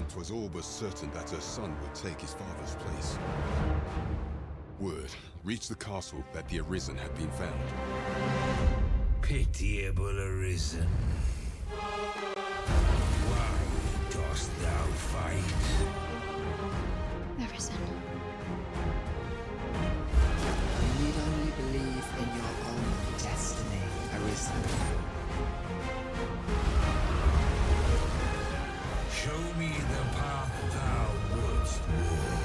when 'twas all but certain that her son would take his father's place. Word reached the castle that the Arisen had been found. Pitiable Arisen, why dost thou fight? Arisen. You need only believe in your own destiny, Arisen. Show me the path thou wouldst walk.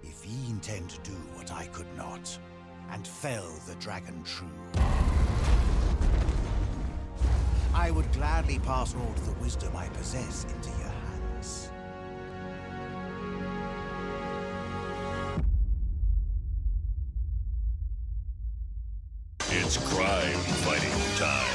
If ye intend to do what I could not, and fell the dragon true, I would gladly pass all the wisdom I possess into your hands. It's crime fighting time.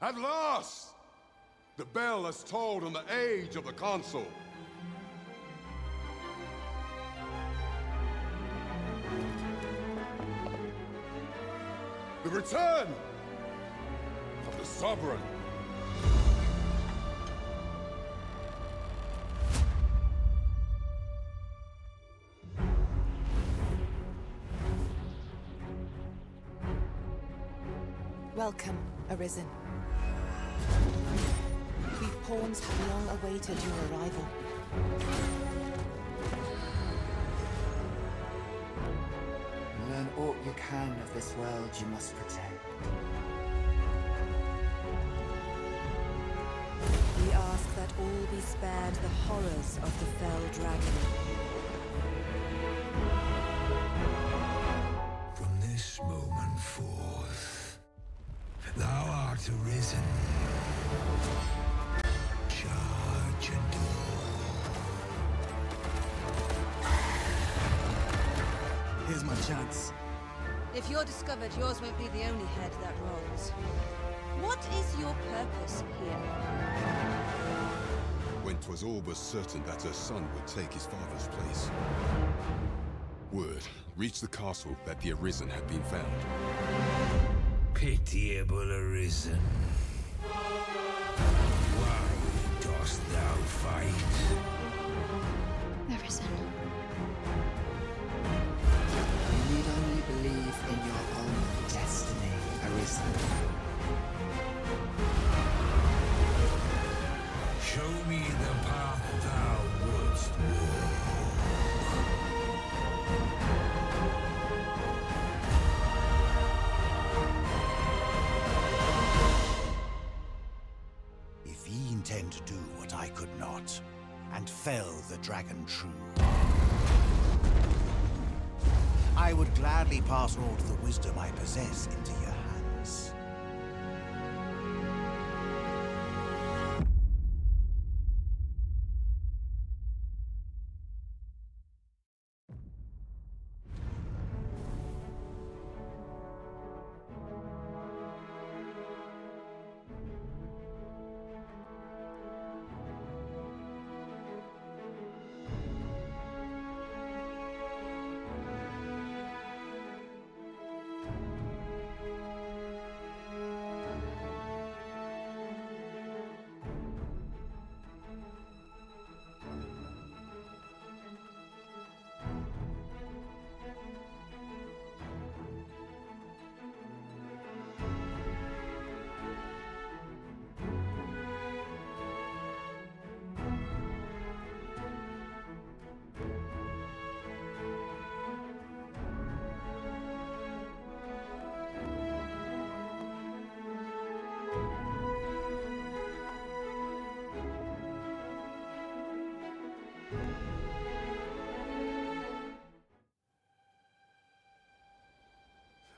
At last! The bell has tolled on the age of the console. The return of the Sovereign. Welcome, Arisen. We pawns have long awaited your arrival. Learn all you can of this world you must protect. We ask that all be spared the horrors of the fell dragon. From this moment forth, thou art arisen. Charge and Here's my chance. If you're discovered, yours won't be the only head that rolls. What is your purpose here? When 'twas all but certain that her son would take his father's place. Word reached the castle that the Arisen had been found. pitiable Arisen, why dost thou fight? Arisen. You need only believe in your own destiny, Arisen. Show me the path thou wouldst walk. If ye intend to do what I could not, and fell the dragon true, I would gladly pass all the wisdom I possess into your hands.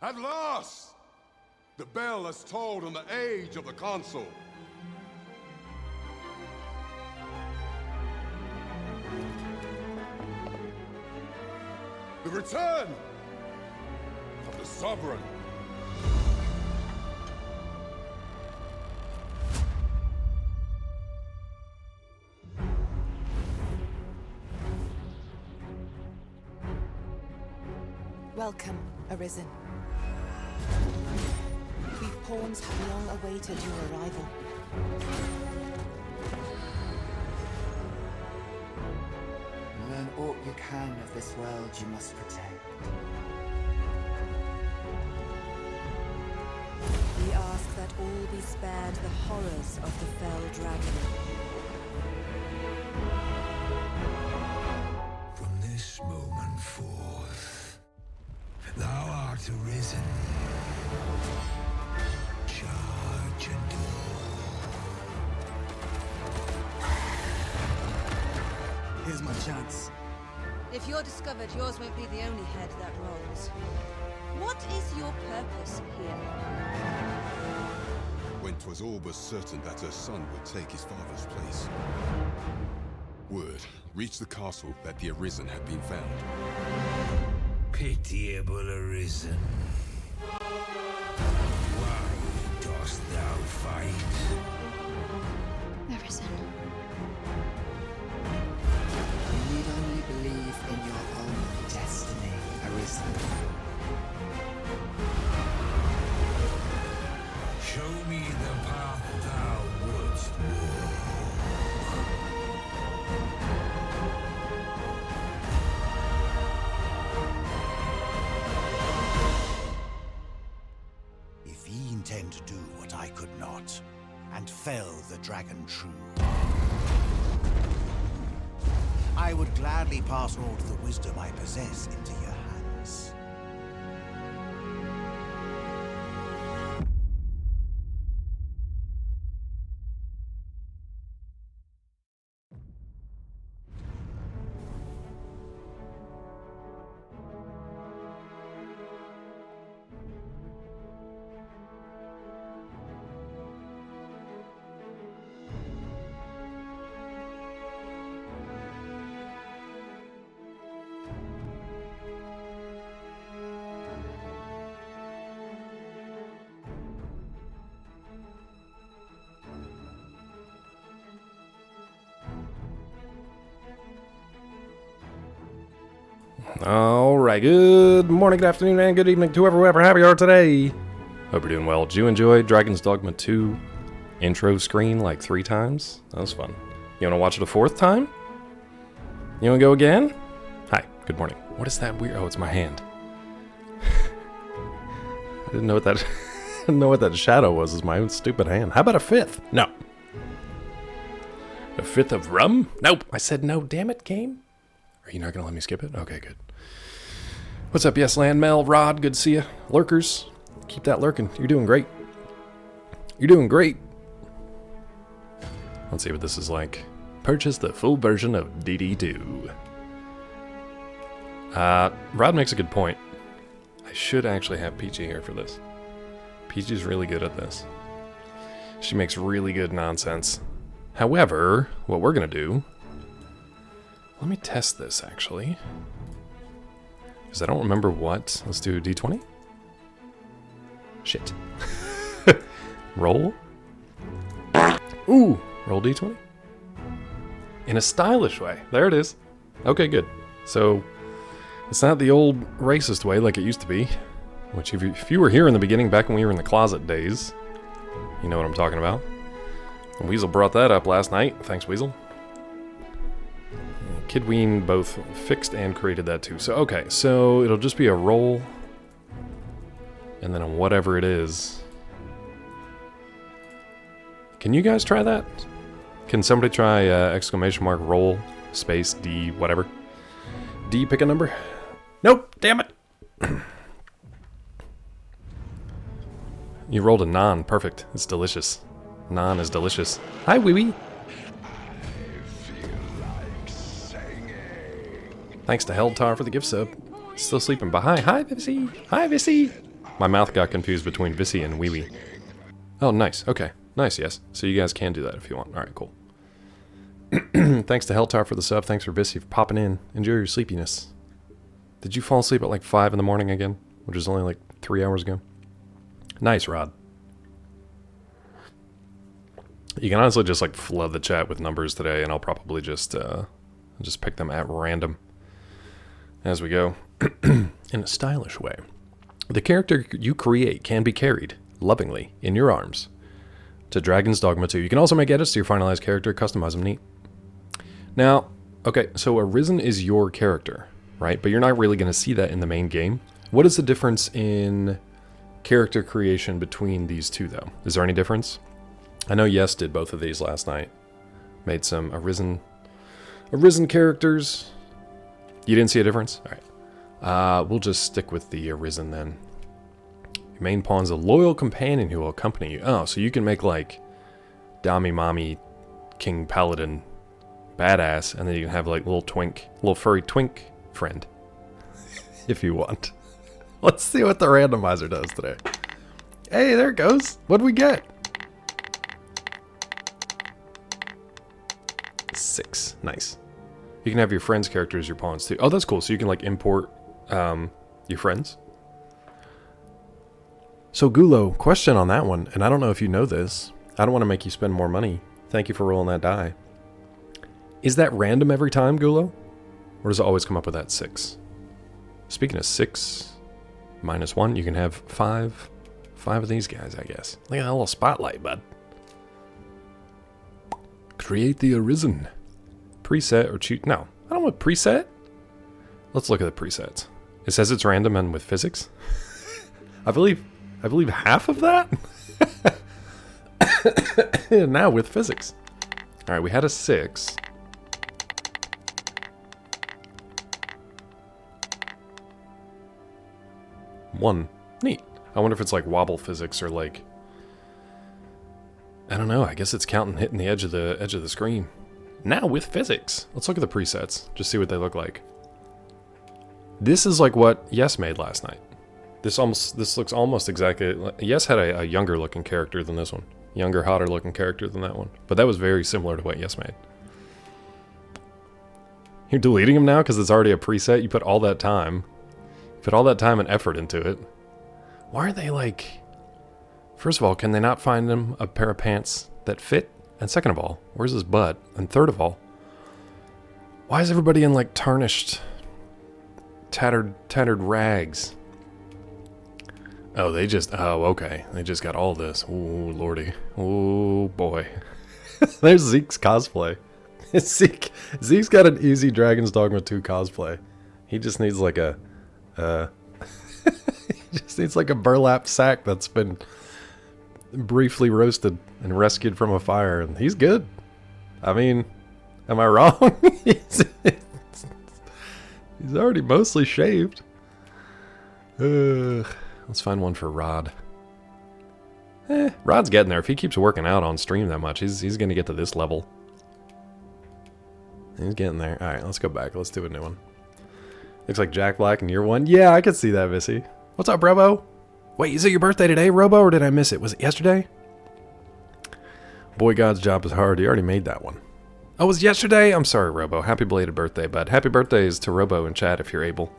At last! The bell has tolled on the age of the console. The return of the Sovereign. Welcome, Arisen. We pawns have long awaited your arrival. Learn all you can of this world you must protect. We ask that all be spared the horrors of the fell dragon. From this moment forth, thou art arisen. Charge and do. Here's my chance. If you're discovered, yours won't be the only head that rolls. What is your purpose here? When 'twas all but certain that her son would take his father's place, word reached the castle that the Arisen had been found. Pitiable arisen. Why dost thou fight? Arisen. You need only believe in your own destiny, Arisen. Show me the path thou wouldst walk. If ye intend to do what I could not, and fell the dragon true, I would gladly pass all the wisdom I possess into your hands. Alright, good morning, good afternoon, and good evening to whoever happy you are today. Hope you're doing well. Did you enjoy Dragon's Dogma 2 intro screen like 3 times? That was fun. You want to watch it a 4th time? You want to go again? Hi, good morning. What is that weird? Oh, it's my hand. I didn't know what that I didn't know what that shadow was. It's my own stupid hand. How about a 5th? No. A 5th of rum? Nope. I said no, damn it, game. Are you not going to let me skip it? Okay, good. What's up, Yes Land, Mel, Rod, good to see you. Lurkers, keep that lurking. You're doing great. You're doing great. Let's see what this is like. Purchase the full version of DD2. Rod makes a good point. I should actually have Peachy here for this. Peachy's really good at this. She makes really good nonsense. However, what we're going to do... Let me test this, actually. Because I don't remember what. Let's do D20. Shit. Roll. Ooh, roll D20. In a stylish way. There it is. Okay, good. So, it's not the old racist way like it used to be. Which, if you were here in the beginning, back when we were in the closet days, you know what I'm talking about. And Weasel brought that up last night. Thanks, Weasel. Kidween both fixed and created that too. So, okay, so it'll just be a roll. And then on whatever it is. Can you guys try that? Can somebody try exclamation mark roll space D whatever? D, pick a number. Nope, damn it. You rolled a non. Perfect. It's delicious. Non is delicious. Hi, wee wee. Thanks to Helltar for the gift sub. Still sleeping, but hi Vissy. Hi Vissy. My mouth got confused between Vissy and Wee Wee. Oh, nice. Okay. Nice, yes. So you guys can do that if you want. Alright, cool. Thanks to Helltar for the sub. Thanks for Vissy for popping in. Enjoy your sleepiness. Did you fall asleep at like 5 in the morning again? Which is only like 3 hours ago? Nice, Rod. You can honestly just like flood the chat with numbers today, and I'll probably just pick them at random as we go. In a stylish way. The character you create can be carried, lovingly, in your arms to Dragon's Dogma 2. You can also make edits to your finalized character, customize them neat. Now, okay, so Arisen is your character, right? But you're not really going to see that in the main game. What is the difference in character creation between these two, though? Is there any difference? I know Yes did both of these last night. Made some Arisen characters. You didn't see a difference? Alright. We'll just stick with the Arisen then. Your main pawn's a loyal companion who will accompany you. Oh, so you can make like Dami Mommy King Paladin badass, and then you can have like little furry twink friend. If you want. Let's see what the randomizer does today. Hey, there it goes. What'd we get? 6. Nice. You can have your friends' characters as your pawns too. Oh, that's cool. So you can like import your friends. So Gulo, question on that one, and I don't know if you know this. I don't want to make you spend more money. Thank you for rolling that die. Is that random every time, Gulo? Or does it always come up with that 6? Speaking of 6, -1, you can have 5 of these guys, I guess. Look at that little spotlight, bud. Create the Arisen. Preset or choose. No, I don't want preset. Let's look at the presets. It says it's random and with physics. I believe half of that. Now with physics. All right, we had a 6. One. Neat. I wonder if it's like wobble physics or like, I don't know. I guess it's counting hitting the edge of the screen. Now with physics. Let's look at the presets. Just see what they look like. This is like what Yes made last night. This looks almost exactly. Yes had a younger looking character than this one. Younger, hotter looking character than that one. But that was very similar to what Yes made. You're deleting them now because it's already a preset. You put all that time. Put all that time and effort into it. Why are they like... First of all, can they not find him a pair of pants that fit? And second of all, where's his butt? And third of all, why is everybody in like tarnished, tattered rags? Oh, okay. They just got all this. Ooh, lordy. Ooh, boy. There's Zeke's cosplay. Zeke's got an easy Dragon's Dogma 2 cosplay. He just needs like a... he just needs like a burlap sack that's been briefly roasted and rescued from a fire, and he's good. I mean, am I wrong? He's already mostly shaved. Let's find one for Rod. Rod's getting there. If he keeps working out on stream that much, he's gonna get to this level. He's getting there. Alright, let's go back. Let's do a new one. Looks like Jack Black in year 1. Yeah, I can see that, Vissy. What's up, Robo? Wait, is it your birthday today, Robo, or did I miss it? Was it yesterday? Boy, God's job is hard. He already made that one. Oh, it was yesterday? I'm sorry, Robo. Happy belated birthday, bud. Happy birthdays to Robo in chat if you're able.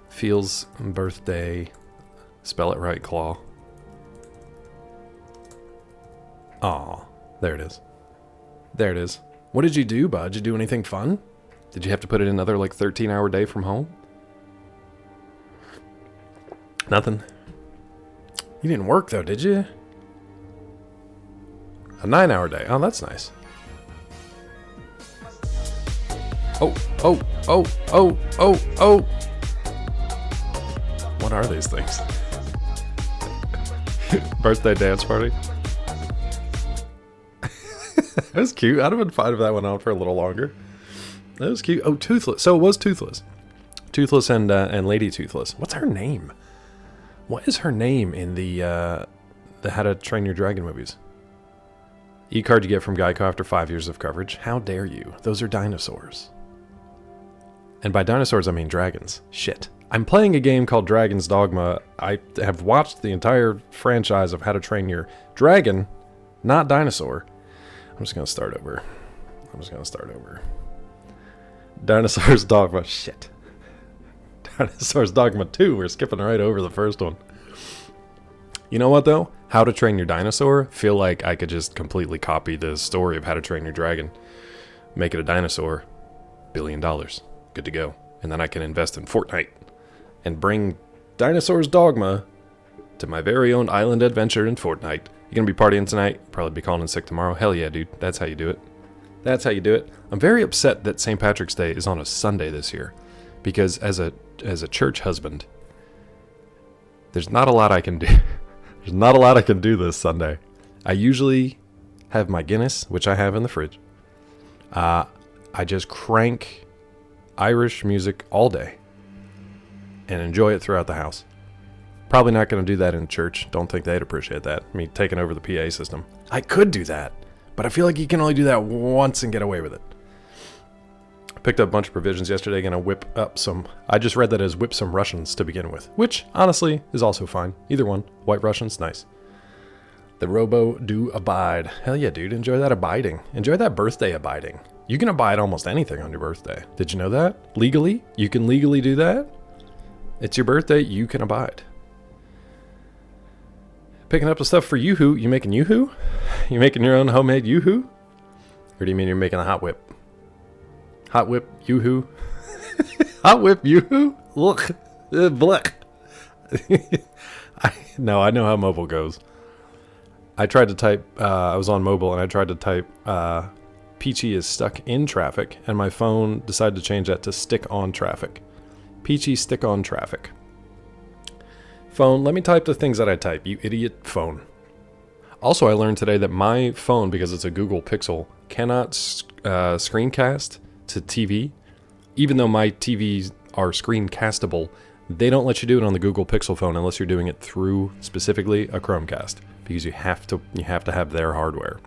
Feels birthday. Spell it right, Claw. Aw, there it is. There it is. What did you do, bud? Did you do anything fun? Did you have to put in another, like, 13-hour day from home? Nothing. You didn't work, though, did you? A 9-hour day. Oh, that's nice. Oh. What are these things? Birthday dance party. That was cute. I'd have been fine if that went on for a little longer. That was cute. Oh, Toothless. So it was Toothless. Toothless and Lady Toothless. What's her name? What is her name in the How to Train Your Dragon movies? E-card you get from Geico after 5 years of coverage. How dare you? Those are dinosaurs. And by dinosaurs, I mean dragons. Shit. I'm playing a game called Dragon's Dogma. I have watched the entire franchise of How to Train Your Dragon, not dinosaur. I'm just going to start over. Dinosaurs Dogma. Shit. Dinosaurs Dogma 2. We're skipping right over the first one. You know what, though? How to Train Your Dinosaur. Feel like I could just completely copy the story of How to Train Your Dragon. Make it a dinosaur. $1 billion. Good to go. And then I can invest in Fortnite. And bring Dinosaurs Dogma to my very own island adventure in Fortnite. You gonna be partying tonight? Probably be calling in sick tomorrow. Hell yeah, dude. That's how you do it. That's how you do it. I'm very upset that St. Patrick's Day is on a Sunday this year. Because as a church husband, there's not a lot I can do. There's not a lot I can do this Sunday. I usually have my Guinness, which I have in the fridge. I just crank Irish music all day and enjoy it throughout the house. Probably not going to do that in church. Don't think they'd appreciate that. Me taking over the PA system. I could do that, but I feel like you can only do that once and get away with it. Picked up a bunch of provisions yesterday. Going to whip up some. I just read that as whip some Russians to begin with, which honestly is also fine. Either one. White Russians, nice. The robo do abide. Hell yeah, dude. Enjoy that abiding. Enjoy that birthday abiding. You can abide almost anything on your birthday. Did you know that? Legally? You can legally do that? It's your birthday, you can abide. Picking up the stuff for Yoo-Hoo. You making Yoo-Hoo? You making your own homemade Yoo-Hoo? Or do you mean you're making a Hot Whip? Hot Whip Yoo-Hoo? Hot Whip Yoo-Hoo? Look. Blech. No, I know how mobile goes. I tried to type, I was on mobile and I tried to type, Peachy is stuck in traffic, and my phone decided to change that to stick on traffic. Peachy stick on traffic. Phone, let me type the things that I type, you idiot phone. Also, I learned today that my phone, because it's a Google Pixel, cannot screencast to TV. Even though my TVs are screencastable, they don't let you do it on the Google Pixel phone unless you're doing it through specifically a Chromecast, because you have to have their hardware.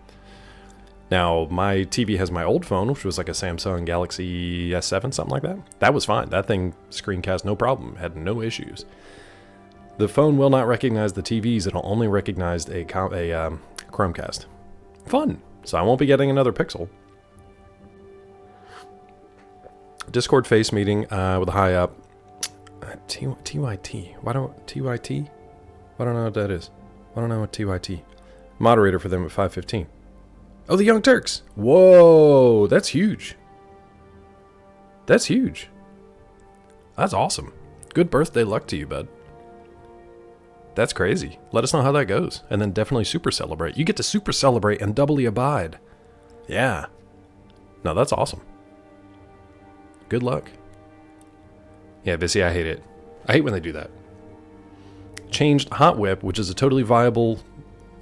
Now, my TV has my old phone, which was like a Samsung Galaxy S7, something like that. That was fine. That thing screencast no problem. Had no issues. The phone will not recognize the TVs. It'll only recognize a Chromecast. Fun. So I won't be getting another Pixel. Discord face meeting with a high up. TYT. Why don't TYT? I don't know what that is. I don't know what TYT. Moderator for them at 5:15. Oh, the Young Turks. Whoa, that's huge. That's huge. That's awesome. Good birthday luck to you, bud. That's crazy. Let us know how that goes. And then definitely super celebrate. You get to super celebrate and doubly abide. Yeah. No, that's awesome. Good luck. Yeah, Vissy, I hate it. I hate when they do that. Changed Hot Whip, which is a totally viable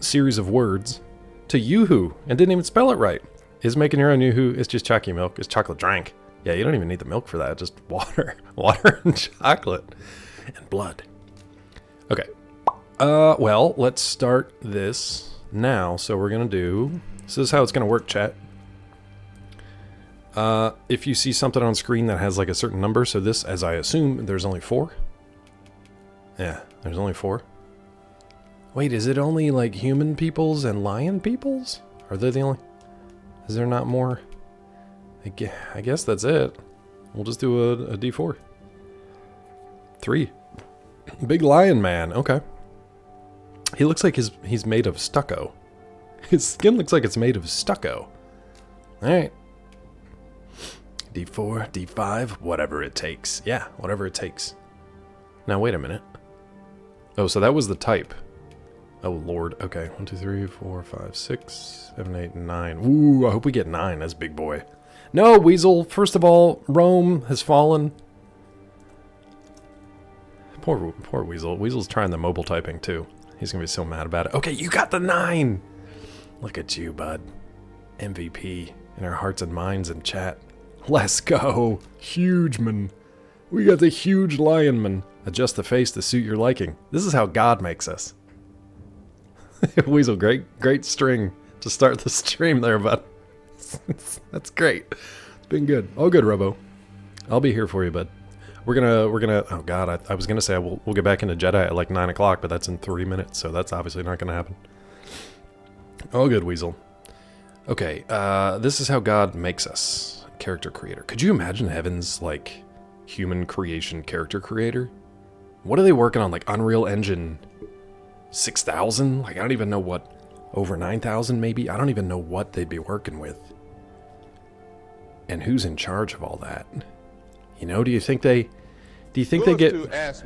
series of words, to Yoo-Hoo, and didn't even spell it right. Is making your own Yoo-Hoo, it's just chalky milk, it's chocolate drink. Yeah, you don't even need the milk for that, just water. Water and chocolate. And blood. Okay. Well, let's start this now. So we're gonna do, this is how it's gonna work, chat. If you see something on screen that has like a certain number, so this, as I assume, there's only 4. Yeah, there's only 4. Wait, is it only like human peoples and lion peoples? Are they the only... Is there not more? I guess that's it. We'll just do a D4. 3. Big lion man. Okay. He looks like he's made of stucco. His skin looks like it's made of stucco. Alright. D4, D5, whatever it takes. Yeah, whatever it takes. Now, wait a minute. Oh, so that was the type. Oh, Lord. Okay. 1, 2, 3, 4, 5, 6, 7, 8, 9. Ooh, I hope we get 9. That's big boy. No, Weasel. First of all, Rome has fallen. Poor Weasel. Weasel's trying the mobile typing, too. He's going to be so mad about it. Okay, you got the 9. Look at you, bud. MVP in our hearts and minds in chat. Let's go. Huge man. We got the huge lion man. Adjust the face to suit your liking. This is how God makes us. Weasel, great string to start the stream there, bud. That's great. It's been good. All good, Robo. I'll be here for you, bud. We're gonna. Oh God, I was gonna say we'll get back into Jedi at like 9 o'clock, but that's in 3 minutes, so that's obviously not gonna happen. Oh, good, Weasel. Okay, this is how God makes us. Character creator. Could you imagine Heaven's like human creation character creator? What are they working on? Like Unreal Engine 6,000? Like I don't even know what. Over 9,000 maybe? I don't even know what they'd be working with. And who's in charge of all that? You know, do you think they get...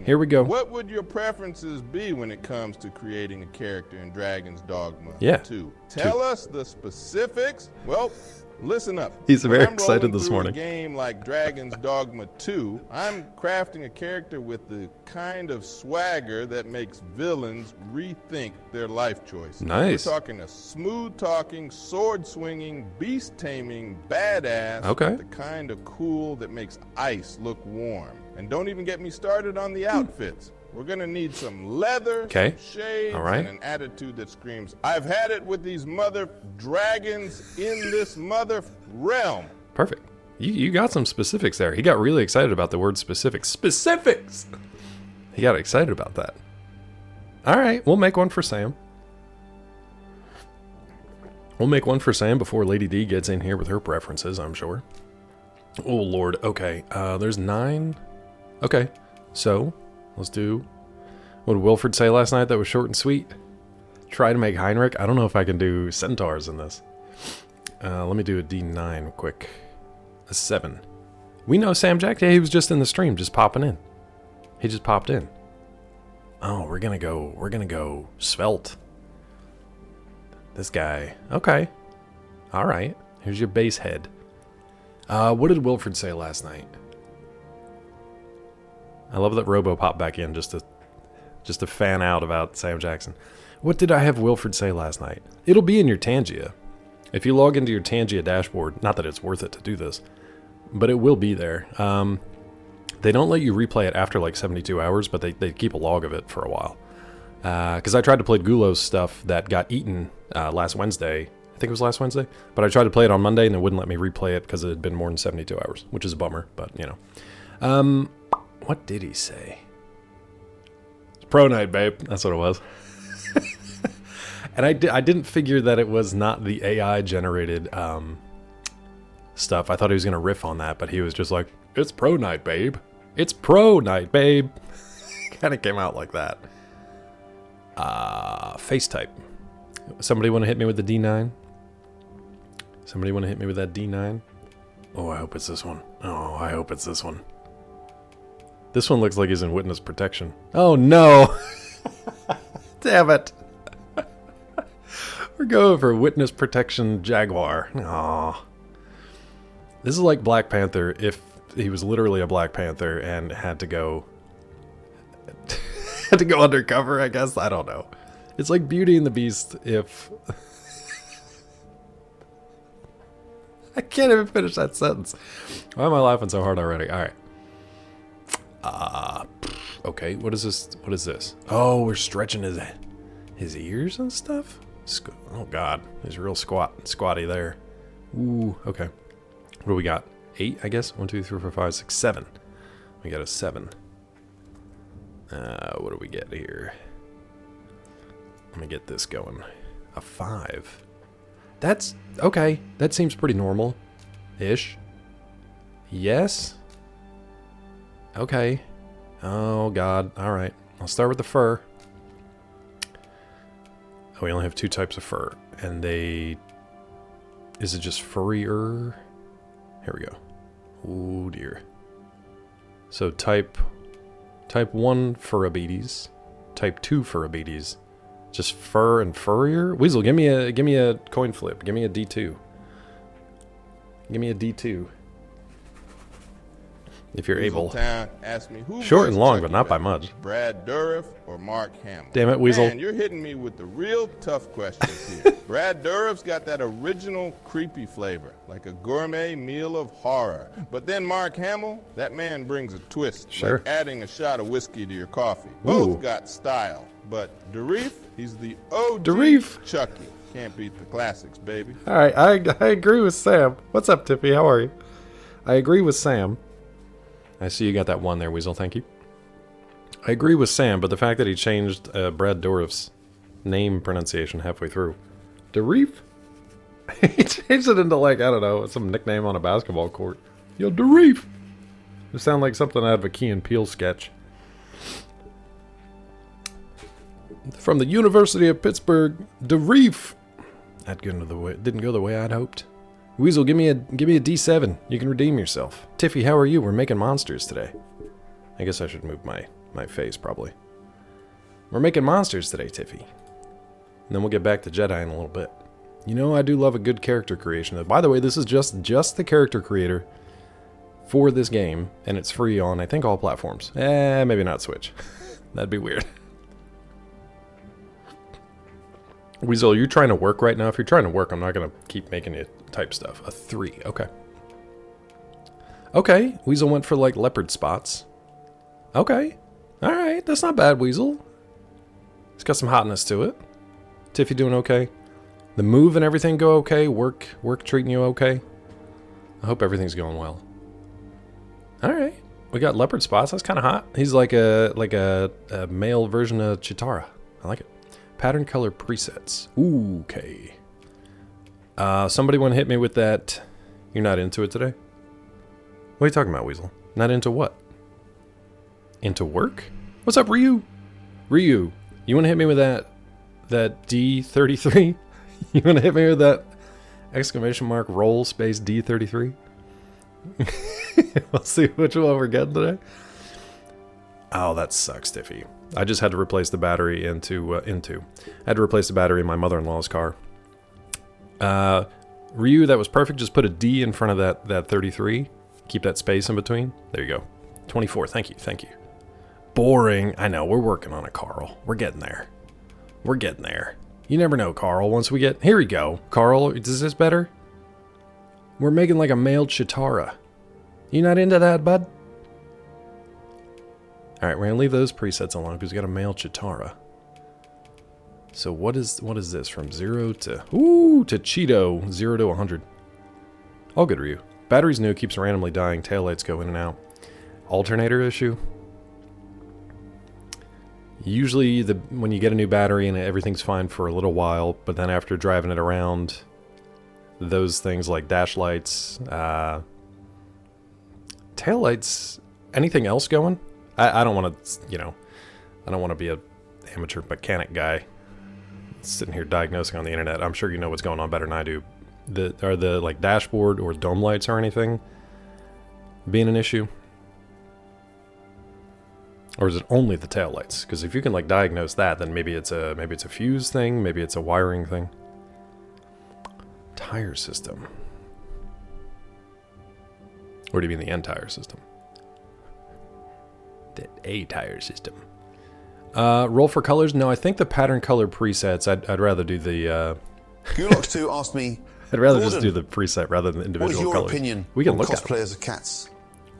Here we go. What would your preferences be when it comes to creating a character in Dragon's Dogma 2? Tell us the specifics. Well, listen up. He's When very I'm excited rolling this through morning. A game like Dragon's Dogma 2, I'm crafting a character with the kind of swagger that makes villains rethink their life choices. Nice. We're talking a smooth-talking, sword-swinging, beast-taming badass. Okay. The kind of cool that makes ice look warm. And don't even get me started on the outfits. We're gonna need some leather, some shades, all right, and an attitude that screams, I've had it with these mother dragons in this mother realm. Perfect. You got some specifics there. He got really excited about the word specifics. Specifics! He got excited about that. All right, we'll make one for Sam. We'll make one for Sam before Lady D gets in here with her preferences, I'm sure. Oh, Lord. Okay, there's 9. Okay, so let's do... What did Wilfred say last night that was short and sweet? Try to make Heinrich. I don't know if I can do centaurs in this. Let me do a D9 quick. A 7. We know Sam Jack. Yeah, he was just in the stream, just popping in. He just popped in. Oh, we're gonna go svelte. This guy. Okay. All right. Here's your base head. What did Wilfred say last night? I love that Robo popped back in just to fan out about Sam Jackson. What did I have Wilfred say last night? It'll be in your Tangia. If you log into your Tangia dashboard, not that it's worth it to do this, but it will be there. They don't let you replay it after like 72 hours, but they keep a log of it for a while. Because I tried to play Gulo's stuff that got eaten last Wednesday. I think it was last Wednesday. But I tried to play it on Monday, and it wouldn't let me replay it because it had been more than 72 hours, which is a bummer, but you know. What did he say? It's pro night, babe. That's what it was. And I didn't figure that it was not the AI-generated stuff. I thought he was going to riff on that, but he was just like, it's pro night, babe. It's pro night, babe. Kind of came out like that. Face type. Somebody want to hit me with the D9? Somebody want to hit me with that D9? Oh, I hope it's this one. Oh, I hope it's this one. This one looks like he's in witness protection. Oh, no. Damn it. We're going for witness protection Jaguar. Aw. This is like Black Panther if he was literally a Black Panther and had to go undercover, I guess. I don't know. It's like Beauty and the Beast if... I can't even finish that sentence. Why am I laughing so hard already? All right. Okay, what is this? What is this? Oh, we're stretching his ears and stuff? Oh, God. He's real squatty there. Ooh, okay. What do we got? 8, I guess? 1, 2, 3, 4, 5, 6, 7. We got a 7. What do we get here? Let me get this going. A 5. That's... okay. That seems pretty normal-ish. Yes? Okay. Oh, God. All right. I'll start with the fur. Oh, we only have 2 types of fur. And they... Is it just furrier? Here we go. Oh, dear. So type 1 furrabetes. Type 2 furrabetes. Just fur and furrier? Weasel, give me a coin flip. Give me a D2. Give me a D2. If you're able. Asked me who short and long, but not by much. Brad Dourif or Mark Hamill? Damn it, Weasel. Man, you're hitting me with the real tough questions here. Brad Dourif's got that original creepy flavor, like a gourmet meal of horror. But then Mark Hamill, that man brings a twist, sure, like adding a shot of whiskey to your coffee. Ooh. Both got style, but Dourif, he's the OG Dourif. Chucky. Can't beat the classics, baby. All right, I agree with Sam. What's up, Tippy? How are you? I agree with Sam. I see you got that one there, Weasel. Thank you. I agree with Sam, but the fact that he changed Brad Dourif's name pronunciation halfway through. Dourif? He changed it into, like, I don't know, some nickname on a basketball court. Yo, Dourif! It sounds like something out of a Key and Peele sketch. From the University of Pittsburgh, Dourif! That didn't go the way I'd hoped. Weasel, give me a D7. You can redeem yourself. Tiffy, how are you? We're making monsters today. I guess I should move my face, probably. We're making monsters today, Tiffy. And then we'll get back to Jedi in a little bit. You know, I do love a good character creation. By the way, this is just the character creator for this game, and it's free on, I think, all platforms. Maybe not Switch. That'd be weird. Weasel, you're trying to work right now? If you're trying to work, I'm not going to keep making you type stuff. A 3, okay. Okay, Weasel went for, like, leopard spots. Okay. Alright, that's not bad, Weasel. It's got some hotness to it. Tiffy doing okay? The move and everything go okay? Work treating you okay? I hope everything's going well. Alright. We got leopard spots. That's kind of hot. He's like a male version of Chitara. I like it. Pattern color presets. Ooh, okay. Somebody want to hit me with that. You're not into it today? What are you talking about, Weasel? Not into what? Into work? What's up, Ryu? Ryu, you want to hit me with that D33? You want to hit me with that exclamation mark roll space D33? We'll see which one we're getting today. Oh, that sucks, Tiffy. I just had to replace the battery I had to replace the battery in my mother-in-law's car. Ryu, that was perfect. Just put a D in front of that 33. Keep that space in between. There you go. 24. Thank you. Boring. I know. We're working on it, Carl. We're getting there. We're getting there. You never know, Carl. Once we get... Here we go. Carl, is this better? We're making like a male Chitara. You not into that, bud? Alright, we're going to leave those presets alone because we got a male Chitara. So what is this? From 0 to... Ooh, to Cheeto. 0 to 100. All good, Ryu. Battery's new, keeps randomly dying. Taillights go in and out. Alternator issue? Usually when you get a new battery and everything's fine for a little while, but then after driving it around, those things like dash lights, taillights, anything else going? I don't want to, I don't want to be a amateur mechanic guy sitting here diagnosing on the internet. I'm sure you know what's going on better than I do. Are the like dashboard or dome lights or anything being an issue? Or is it only the tail lights? Because if you can like diagnose that, then maybe it's a fuse thing, maybe it's a wiring thing. Tire system. Or do you mean the entire system? A tire system. Roll for colors? No, I think the pattern color presets. I'd rather do the. Gulox 2 asked me. I'd rather just do the preset rather than individual colors. What is your colors. opinion We can on look at them. cosplayers of cats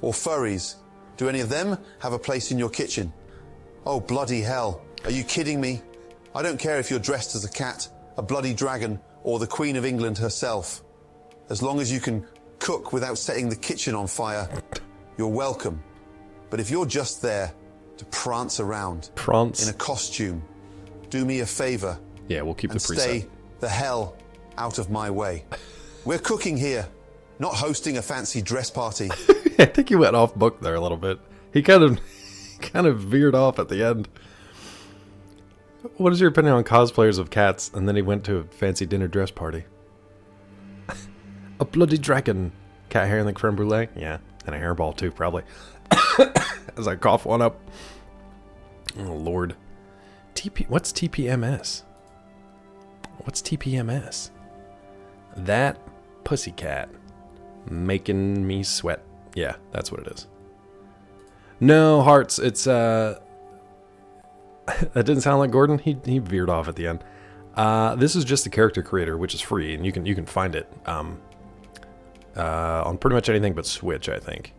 or furries? Do any of them have a place in your kitchen? Oh, bloody hell. Are you kidding me? I don't care if you're dressed as a cat, a bloody dragon, or the Queen of England herself. As long as you can cook without setting the kitchen on fire, you're welcome. But if you're just there to prance around in a costume, do me a favor. Yeah, we'll keep the preset. Stay the hell out of my way. We're cooking here, not hosting a fancy dress party. I think he went off book there a little bit. He kind of veered off at the end. What is your opinion on cosplayers of cats? And then he went to a fancy dinner dress party. A bloody dragon. Cat hair and the creme brulee? Yeah, and a hairball too, probably. As I cough one up. Oh, Lord. What's TPMS? What's TPMS? That pussycat making me sweat. Yeah, that's what it is. No, Hearts, it's, that didn't sound like Gordon. He veered off at the end. This is just the character creator, which is free, and you can find it, on pretty much anything but Switch, I think.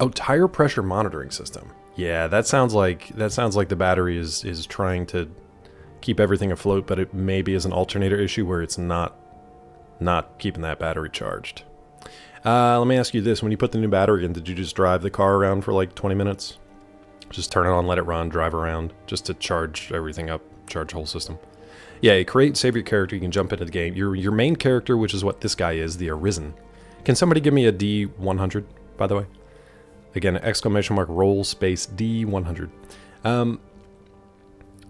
Oh, tire pressure monitoring system. Yeah, that sounds like the battery is trying to keep everything afloat, but it maybe is an alternator issue where it's not keeping that battery charged. Let me ask you this. When you put the new battery in, did you just drive the car around for like 20 minutes? Just turn it on, let it run, drive around, just to charge everything up, charge the whole system. Yeah, create, save your character, you can jump into the game. Your main character, which is what this guy is, the Arisen. Can somebody give me a D100, by the way? Again, exclamation mark, roll, space, D100.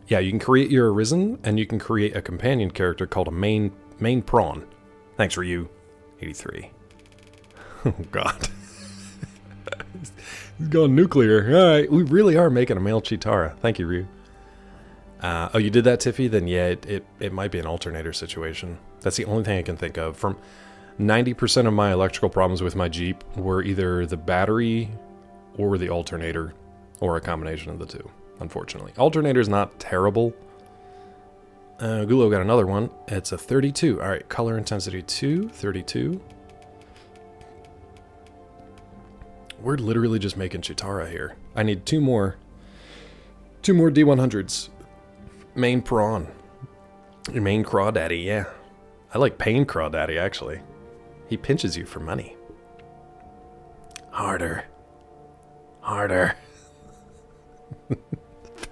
Yeah, you can create your Arisen, and you can create a companion character called a main prawn. Thanks, Ryu. 83. Oh, God. He's going nuclear. Alright, we really are making a male Chitara. Thank you, Ryu. Oh, you did that, Tiffy? Then yeah, it might be an alternator situation. That's the only thing I can think of. From 90% of my electrical problems with my Jeep were either the battery or the alternator, or a combination of the two, unfortunately. Alternator's not terrible. Gulo got another one. It's a 32. Alright, color intensity 2, 32. We're literally just making Chitara here. I need two more D100s. Main prawn. Your main crawdaddy, yeah. I like Pain Crawdaddy, actually. He pinches you for money. Harder. Harder.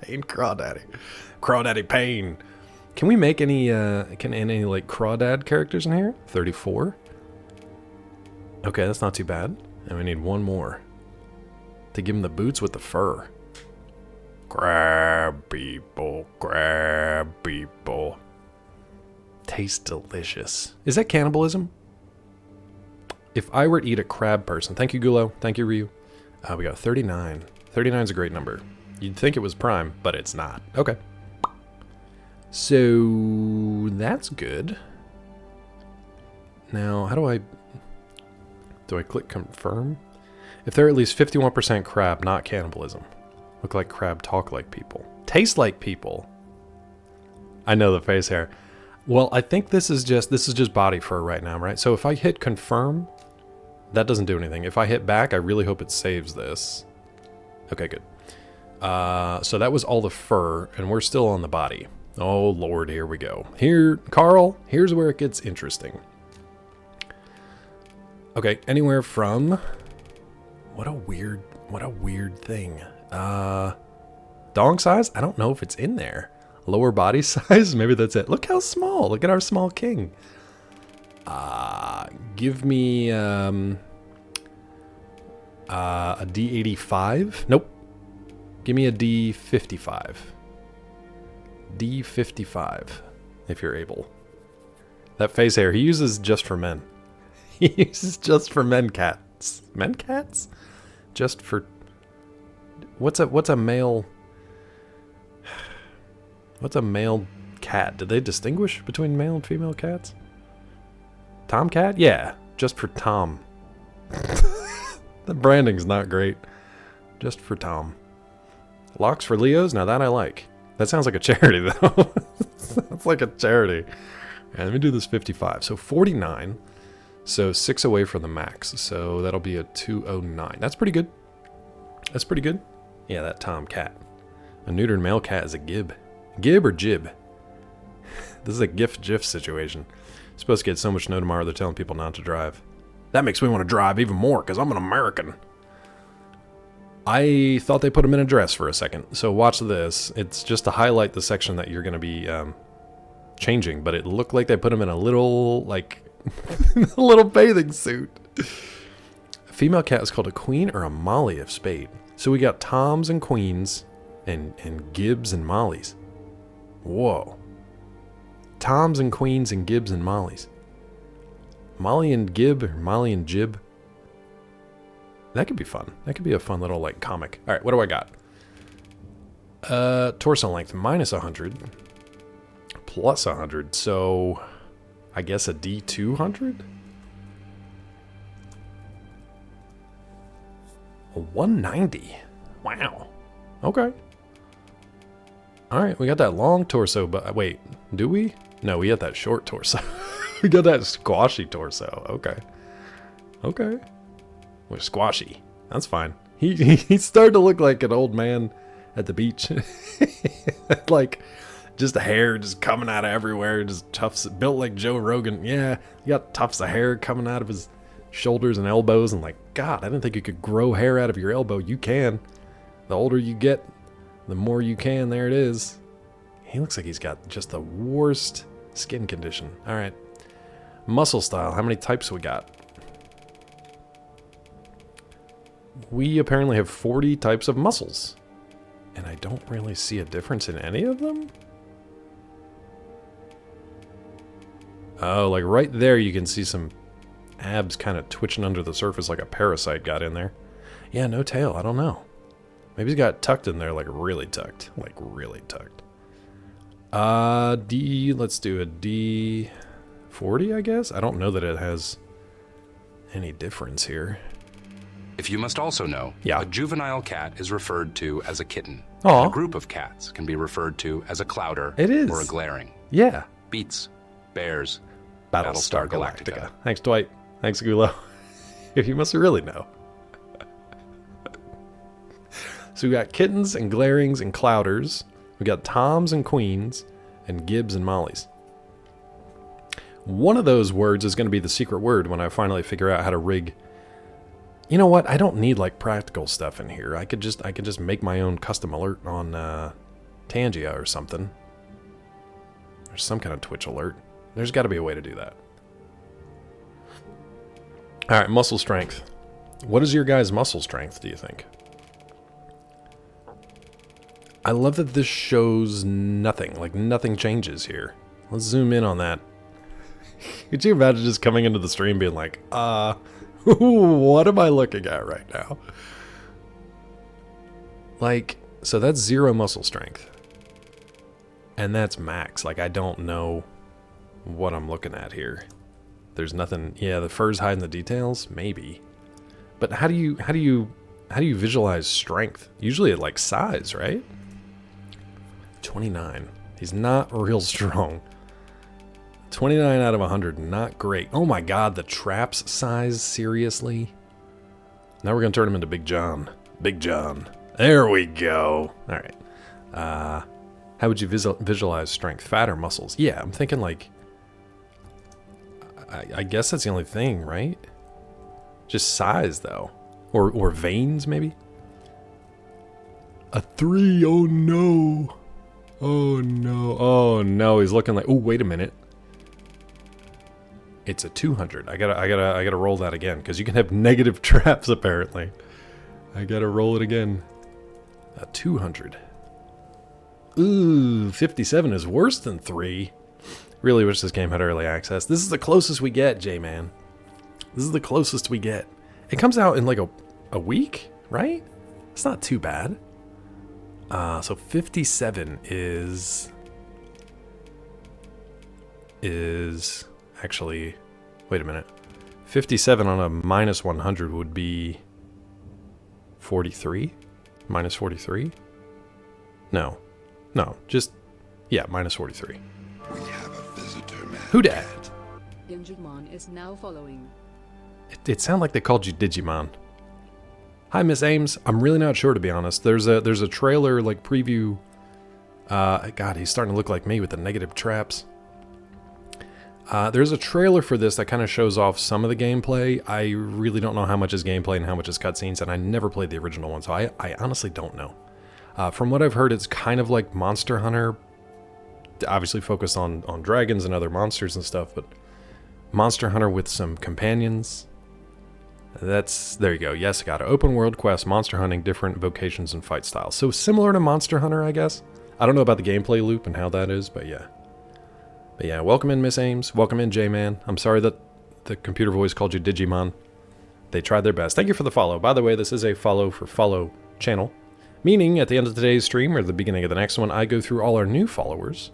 Pain Crawdaddy. Crawdaddy Pain. Can we make any like Crawdad characters in here? 34. Okay, that's not too bad. And we need one more to give him the boots with the fur. Crab people, crab people. Tastes delicious. Is that cannibalism? If I were to eat a crab person, thank you, Gulo, thank you, Ryu. We got 39. 39 is a great number. You'd think it was prime, but it's not. Okay. So that's good. Now, how do I click confirm? If they're at least 51% crab, not cannibalism. Look like crab, talk like people. Taste like people. I know the face hair. Well, I think this is just body fur right now, right? So if I hit confirm, that doesn't do anything. If I hit back, I really hope it saves this. Okay, good. So that was all the fur, and we're still on the body. Oh, Lord, here we go. Here, Carl, here's where it gets interesting. Okay, anywhere from... What a weird thing. Dong size? I don't know if it's in there. Lower body size? Maybe that's it. Look how small. Look at our small king. Give me a D85. Nope. Give me a D55. D55, if you're able. That face hair, he uses just for men. He uses just for men cats. Men cats? Just for... What's a male... What's a male cat? Did they distinguish between male and female cats? Tomcat? Yeah, just for Tom. The branding's not great. Just for Tom. Locks for Leos? Now that I like. That sounds like a charity, though. Sounds like a charity. And let me do this 55. So 49. So 6 away from the max. So that'll be a 209. That's pretty good. That's pretty good. Yeah, that Tom cat. A neutered male cat is a gib. Gib or jib? This is a gif-jif situation. You're supposed to get so much no tomorrow they're telling people not to drive. That makes me want to drive even more because I'm an American. I thought they put him in a dress for a second. So watch this. It's just to highlight the section that you're going to be changing. But it looked like they put him in a little, like, a little bathing suit. A female cat is called a queen or a molly of spade. So we got Toms and queens and Gibbs and mollies. Whoa. Toms and queens and Gibbs and mollies. Molly and Gib or Molly and Jib. That could be fun. That could be a fun little, like, comic. All right, what do I got? Torso length, minus 100. Plus 100. So, I guess a D200? A 190. Wow. Okay. All right, we got that long torso, but wait, do we? No, we got that short torso. We got that squashy torso. Okay. Okay. We're squashy. That's fine. He started to look like an old man at the beach. Like, just the hair just coming out of everywhere. Just tufts, built like Joe Rogan. Yeah, he got tufts of hair coming out of his shoulders and elbows, and like, God, I didn't think you could grow hair out of your elbow. You can. The older you get, the more you can. There it is. He looks like he's got just the worst skin condition. All right. Muscle style. How many types we got? We apparently have 40 types of muscles. And I don't really see a difference in any of them. Oh, like right there you can see some abs kind of twitching under the surface like a parasite got in there. Yeah, no tail. I don't know. Maybe he's got tucked in there, like really tucked. Like really tucked. Let's do a D40, I guess? I don't know that it has any difference here. If you must also know, yeah, a juvenile cat is referred to as a kitten. Aww. And a group of cats can be referred to as a clouder or a glaring. Yeah. Beats, bears, Battlestar Galactica. Thanks, Dwight. Thanks, Gulo. If you must really know. So we got kittens and glarings and clouders. We got toms and queens and gibbs and mollies. One of those words is going to be the secret word when I finally figure out how to rig. You know what? I don't need like practical stuff in here. I could just make my own custom alert on Tangia or something. There's some kind of Twitch alert. There's got to be a way to do that. All right, muscle strength. What is your guys' muscle strength, do you think? I love that this shows nothing. Like nothing changes here. Let's zoom in on that. Could you imagine just coming into the stream being like, what am I looking at right now? Like, so that's 0 muscle strength. And that's max. Like, I don't know what I'm looking at here. There's nothing. Yeah, the fur's hiding the details, maybe. But how do you visualize strength? Usually at like size, right? 29. He's not real strong. 29 out of 100, not great. Oh my god, the traps size, seriously? Now we're going to turn him into Big John. Big John. There we go. Alright. How would you visualize strength? Fat or muscles? Yeah, I'm thinking like... I guess that's the only thing, right? Just size, though. Or veins, maybe? A 3, oh no. Oh no, oh no, he's looking like... Oh, wait a minute. It's a 200. I gotta roll that again, because you can have negative traps, apparently. I gotta roll it again. A 200. Ooh, 57 is worse than 3. Really wish this game had early access. This is the closest we get, J-Man. This is the closest we get. It comes out in like a week, right? It's not too bad. So 57 is actually, wait a minute. 57 on a minus 100 would be 43? Minus 43? No, just, yeah, minus 43. We have a visitor, man. Who dat? Digimon is now following. It sounded like they called you Digimon. Hi, Miss Ames. I'm really not sure, to be honest. There's a trailer, like, preview. God, he's starting to look like me with the negative traps. There's a trailer for this that kind of shows off some of the gameplay. I really don't know how much is gameplay and how much is cutscenes, and I never played the original one, so I honestly don't know. From what I've heard, it's kind of like Monster Hunter. Obviously focused on dragons and other monsters and stuff, but Monster Hunter with some companions. There you go. Yes, got an open world quest, monster hunting, different vocations and fight styles. So similar to Monster Hunter, I guess. I don't know about the gameplay loop and how that is, but yeah. But yeah, welcome in, Miss Ames. Welcome in, J-Man. I'm sorry that the computer voice called you Digimon. They tried their best. Thank you for the follow. By the way, this is a follow for follow channel. Meaning, at the end of today's stream, or the beginning of the next one, I go through all our new followers.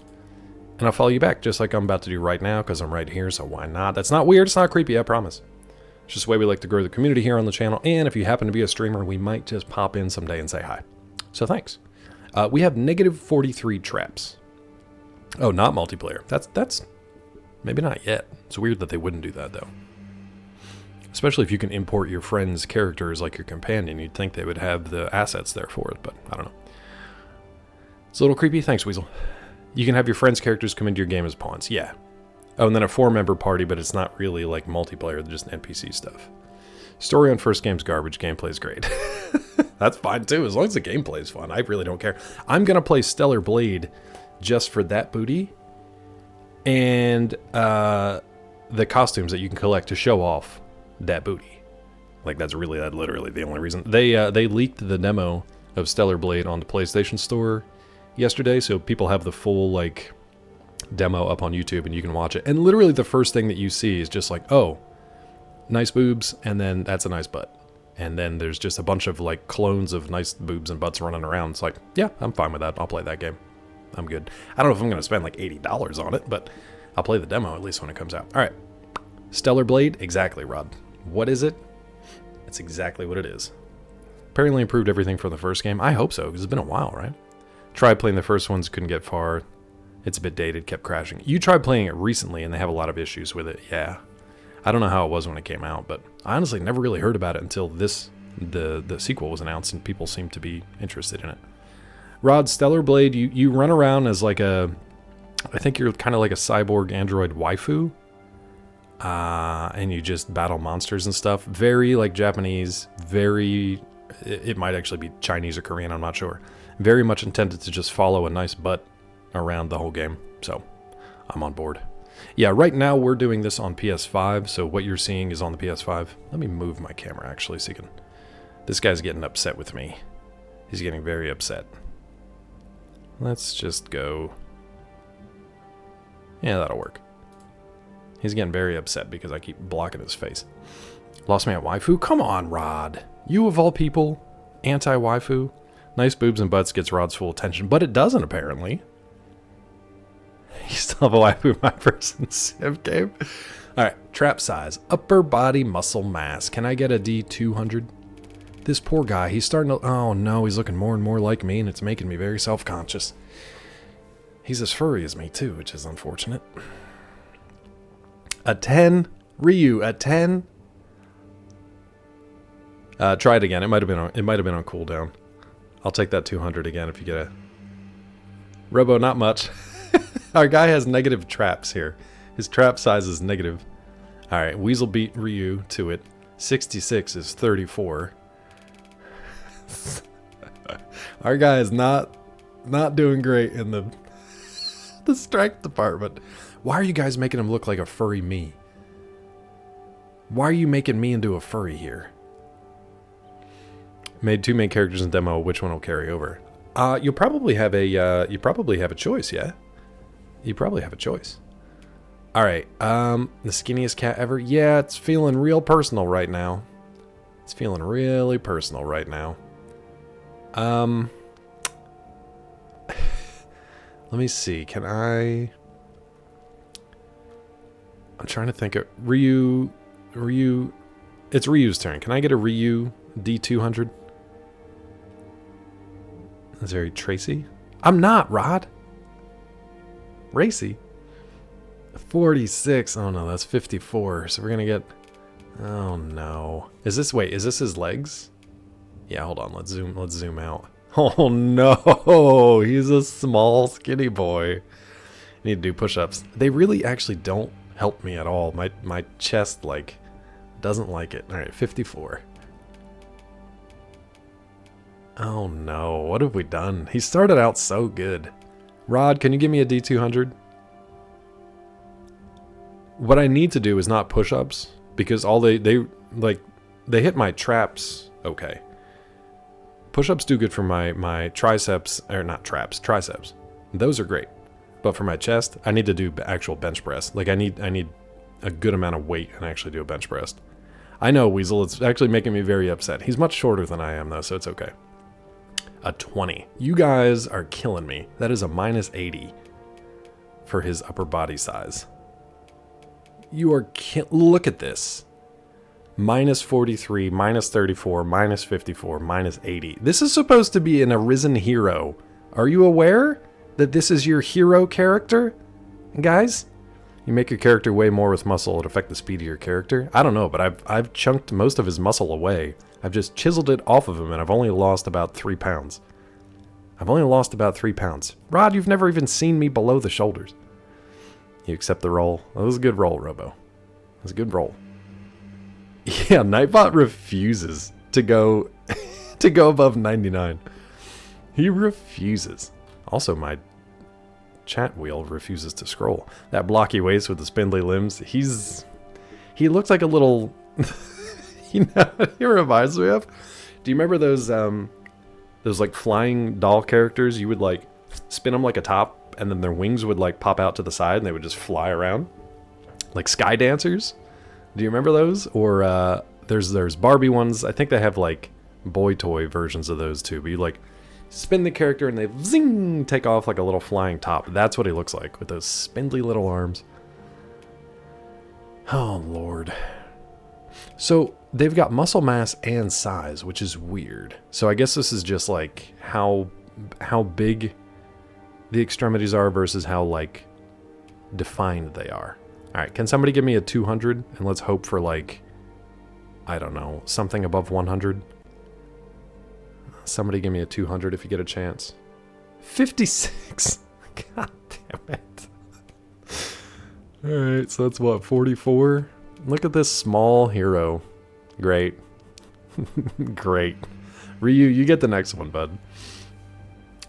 And I'll follow you back, just like I'm about to do right now, because I'm right here, so why not? That's not weird, it's not creepy, I promise. It's just the way we like to grow the community here on the channel, and if you happen to be a streamer, we might just pop in someday and say hi. So thanks. We have negative 43 traps. Oh, not multiplayer. That's maybe not yet. It's weird that they wouldn't do that, though. Especially if you can import your friend's characters like your companion. You'd think they would have the assets there for it, but I don't know. It's a little creepy. Thanks, Weasel. You can have your friend's characters come into your game as pawns. Yeah. Oh, and then a 4-member party, but it's not really like multiplayer, just NPC stuff. Story on first game's garbage, gameplay's great. That's fine too, as long as the gameplay's fun. I really don't care. I'm gonna play Stellar Blade just for that booty. And the costumes that you can collect to show off that booty. Like that's literally the only reason. They leaked the demo of Stellar Blade on the PlayStation Store yesterday, so people have the full like demo up on YouTube and you can watch it. And literally the first thing that you see is just like, oh, nice boobs, and then that's a nice butt. And then there's just a bunch of like clones of nice boobs and butts running around. It's like, yeah, I'm fine with that. I'll play that game. I'm good. I don't know if I'm going to spend like $80 on it, but I'll play the demo at least when it comes out. All right. Stellar Blade? Exactly, Rod. What is it? It's exactly what it is. Apparently improved everything from the first game. I hope so, because it's been a while, right? Tried playing the first ones, couldn't get far. It's a bit dated, kept crashing. You tried playing it recently, and they have a lot of issues with it. Yeah. I don't know how it was when it came out, but I honestly never really heard about it until the sequel was announced, and people seemed to be interested in it. Rod, Stellar Blade, you run around as like I think you're kind of like a cyborg android waifu. And you just battle monsters and stuff. Very like Japanese, it might actually be Chinese or Korean, I'm not sure. Very much intended to just follow a nice butt around the whole game. So, I'm on board. Yeah, right now we're doing this on PS5, so what you're seeing is on the PS5. Let me move my camera actually so you can... This guy's getting upset with me. He's getting very upset. Let's just go... Yeah, that'll work. He's getting very upset because I keep blocking his face. Lost me at waifu? Come on, Rod. You of all people, anti-waifu. Nice boobs and butts gets Rod's full attention, but it doesn't apparently. You still have a waifu in my person Civ game? Alright, trap size. Upper body muscle mass. Can I get a D200? This poor guy, he's starting to... Oh no, he's looking more and more like me, and it's making me very self-conscious. He's as furry as me too, which is unfortunate. A 10? Ryu, a 10? Try it again. It might have been on cooldown. I'll take that 200 again if you get a... Robo, not much. Our guy has negative traps here. His trap size is negative. Alright, Weasel beat Ryu to it. 66 is 34. Our guy is not doing great in the strength department. Why are you guys making him look like a furry me? Why are you making me into a furry here? Made 2 main characters in demo. Which one will carry over? You'll probably have a choice, yeah? You probably have a choice. Alright, the skinniest cat ever? Yeah, it's feeling real personal right now. It's feeling really personal right now. Let me see, can I... I'm trying to think of... Ryu... It's Ryu's turn. Can I get a Ryu D200? Is there a Tracy? I'm not, Rod! Racy? 46. Oh no, that's 54. So we're gonna get... Oh no. Is this his legs? Yeah, hold on. Let's zoom out. Oh no! He's a small, skinny boy. Need to do push-ups. They really actually don't help me at all. My chest, like, doesn't like it. Alright, 54. Oh no, what have we done? He started out so good. Rod, can you give me a D200? What I need to do is not push-ups, because all they hit my traps okay. Push-ups do good for my triceps, or not traps, triceps. Those are great. But for my chest, I need to do actual bench press. Like I need a good amount of weight and actually do a bench press. I know, Weasel, it's actually making me very upset. He's much shorter than I am though, so it's okay. A 20. You guys are killing me. That is a minus 80 for his upper body size. You are look at this. Minus 43, minus 34, minus 54, minus 80. This is supposed to be an arisen hero. Are you aware that this is your hero character? Guys, you make your character weigh more with muscle, it'll affect the speed of your character. I don't know, but I've chunked most of his muscle away. I've just chiseled it off of him, and I've only lost about 3 pounds. I've only lost about 3 pounds. Rod, you've never even seen me below the shoulders. You accept the roll. That was a good roll, Robo. That was a good roll. Yeah, Nightbot refuses to go to go above 99. He refuses. Also, my chat wheel refuses to scroll. That blocky waist with the spindly limbs. He looks like a little. You know what he reminds me of? Do you remember those like flying doll characters? You would like spin them like a top, and then their wings would like pop out to the side, and they would just fly around, like sky dancers. Do you remember those? Or there's Barbie ones. I think they have like boy toy versions of those too. But you like spin the character and they zing take off like a little flying top. That's what he looks like with those spindly little arms. Oh Lord. So they've got muscle mass and size, which is weird. So I guess this is just like how big the extremities are versus how like defined they are. All right, can somebody give me a 200 and let's hope for like, I don't know, something above 100? Somebody give me a 200 if you get a chance. 56. God damn it. All right, so that's what, 44? Look at this small hero. Great. Great. Ryu, you get the next one, bud.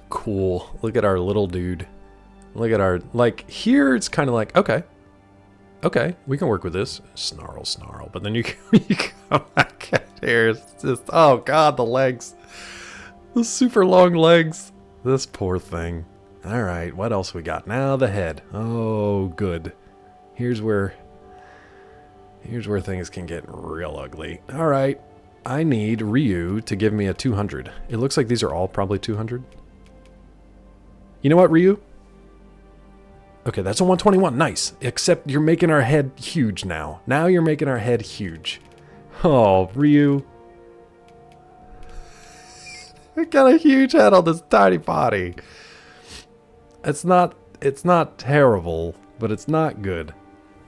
Cool. Look at our little dude. Look at our, like, here it's kind of like, okay, we can work with this. Snarl. But then you come back at here. It's just, oh God, the legs. The super long legs. This poor thing. All right, what else we got? Now the head. Oh, good. Here's where things can get real ugly. All right, I need Ryu to give me a 200. It looks like these are all probably 200. You know what, Ryu? Okay, that's a 121. Nice. Except you're making our head huge now. Now you're making our head huge. Oh, Ryu. We got a huge head on this tiny body. It's not terrible, but it's not good.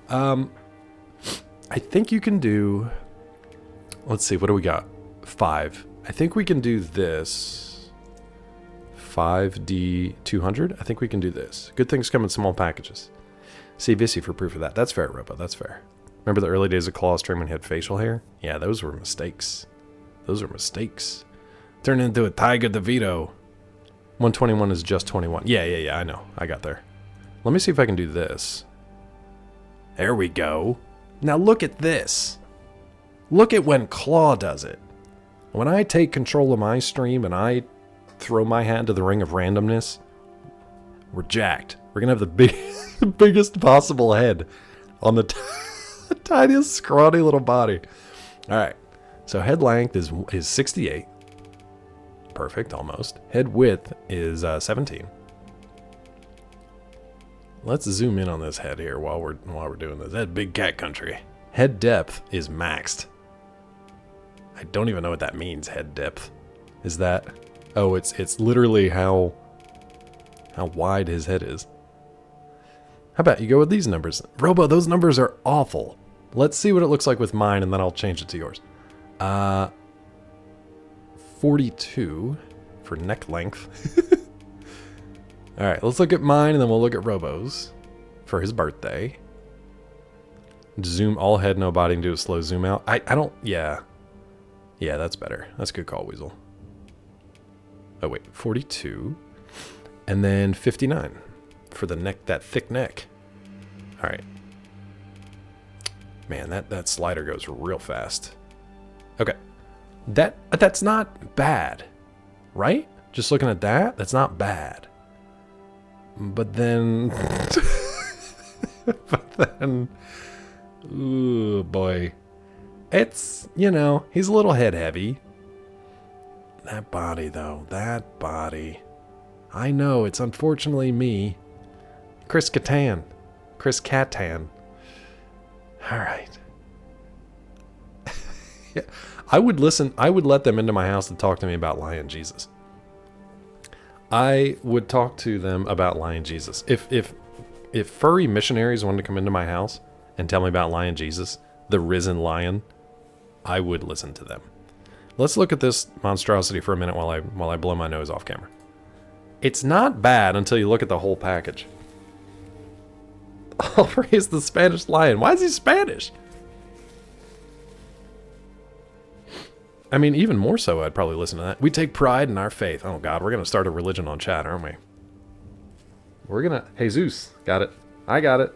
I think you can do, let's see, what do we got? 5. I think we can do this. 5D 200. I think we can do this. Good things come in small packages. See Vissy for proof of that. That's fair, Robo. That's fair. Remember the early days of Claw stream when he had facial hair? Yeah, those were mistakes. Those were mistakes. Turned into a Tiger DeVito. 121 is just 21. Yeah, I know. I got there. Let me see if I can do this. There we go. Now look at this. Look at when Claw does it. When I take control of my stream and I throw my hat into the ring of randomness, we're jacked. We're going to have the biggest possible head on the tiniest scrawny little body. All right. So head length is 68. Perfect, almost. Head width is 17. Let's zoom in on this head here while we're doing this. That big cat country. Head depth is maxed. I don't even know what that means, head depth. Is that... Oh, it's literally how wide his head is. How about you go with these numbers? Robo, those numbers are awful. Let's see what it looks like with mine, and then I'll change it to yours. 42 for neck length. All right, let's look at mine, and then we'll look at Robo's for his birthday. Zoom all head, no body, and do a slow zoom out. I don't... Yeah, that's better. That's a good call, Weasel. Oh, wait, 42. And then 59 for the neck, that thick neck. All right. Man, that slider goes real fast. Okay. That's not bad, right? Just looking at that, that's not bad. But then... Ooh, boy. It's, you know, he's a little head heavy. That body, though. That body. I know, it's unfortunately me. Chris Kattan. All right. Yeah, I would let them into my house to talk to me about Lion Jesus. I would talk to them about Lion Jesus. If furry missionaries wanted to come into my house and tell me about Lion Jesus, the risen lion, I would listen to them. Let's look at this monstrosity for a minute while I blow my nose off camera. It's not bad until you look at the whole package. I'll raise the Spanish lion. Why is he Spanish? I mean, even more so, I'd probably listen to that. We take pride in our faith. Oh, God, we're going to start a religion on chat, aren't we? We're going to... Jesus. Got it. I got it.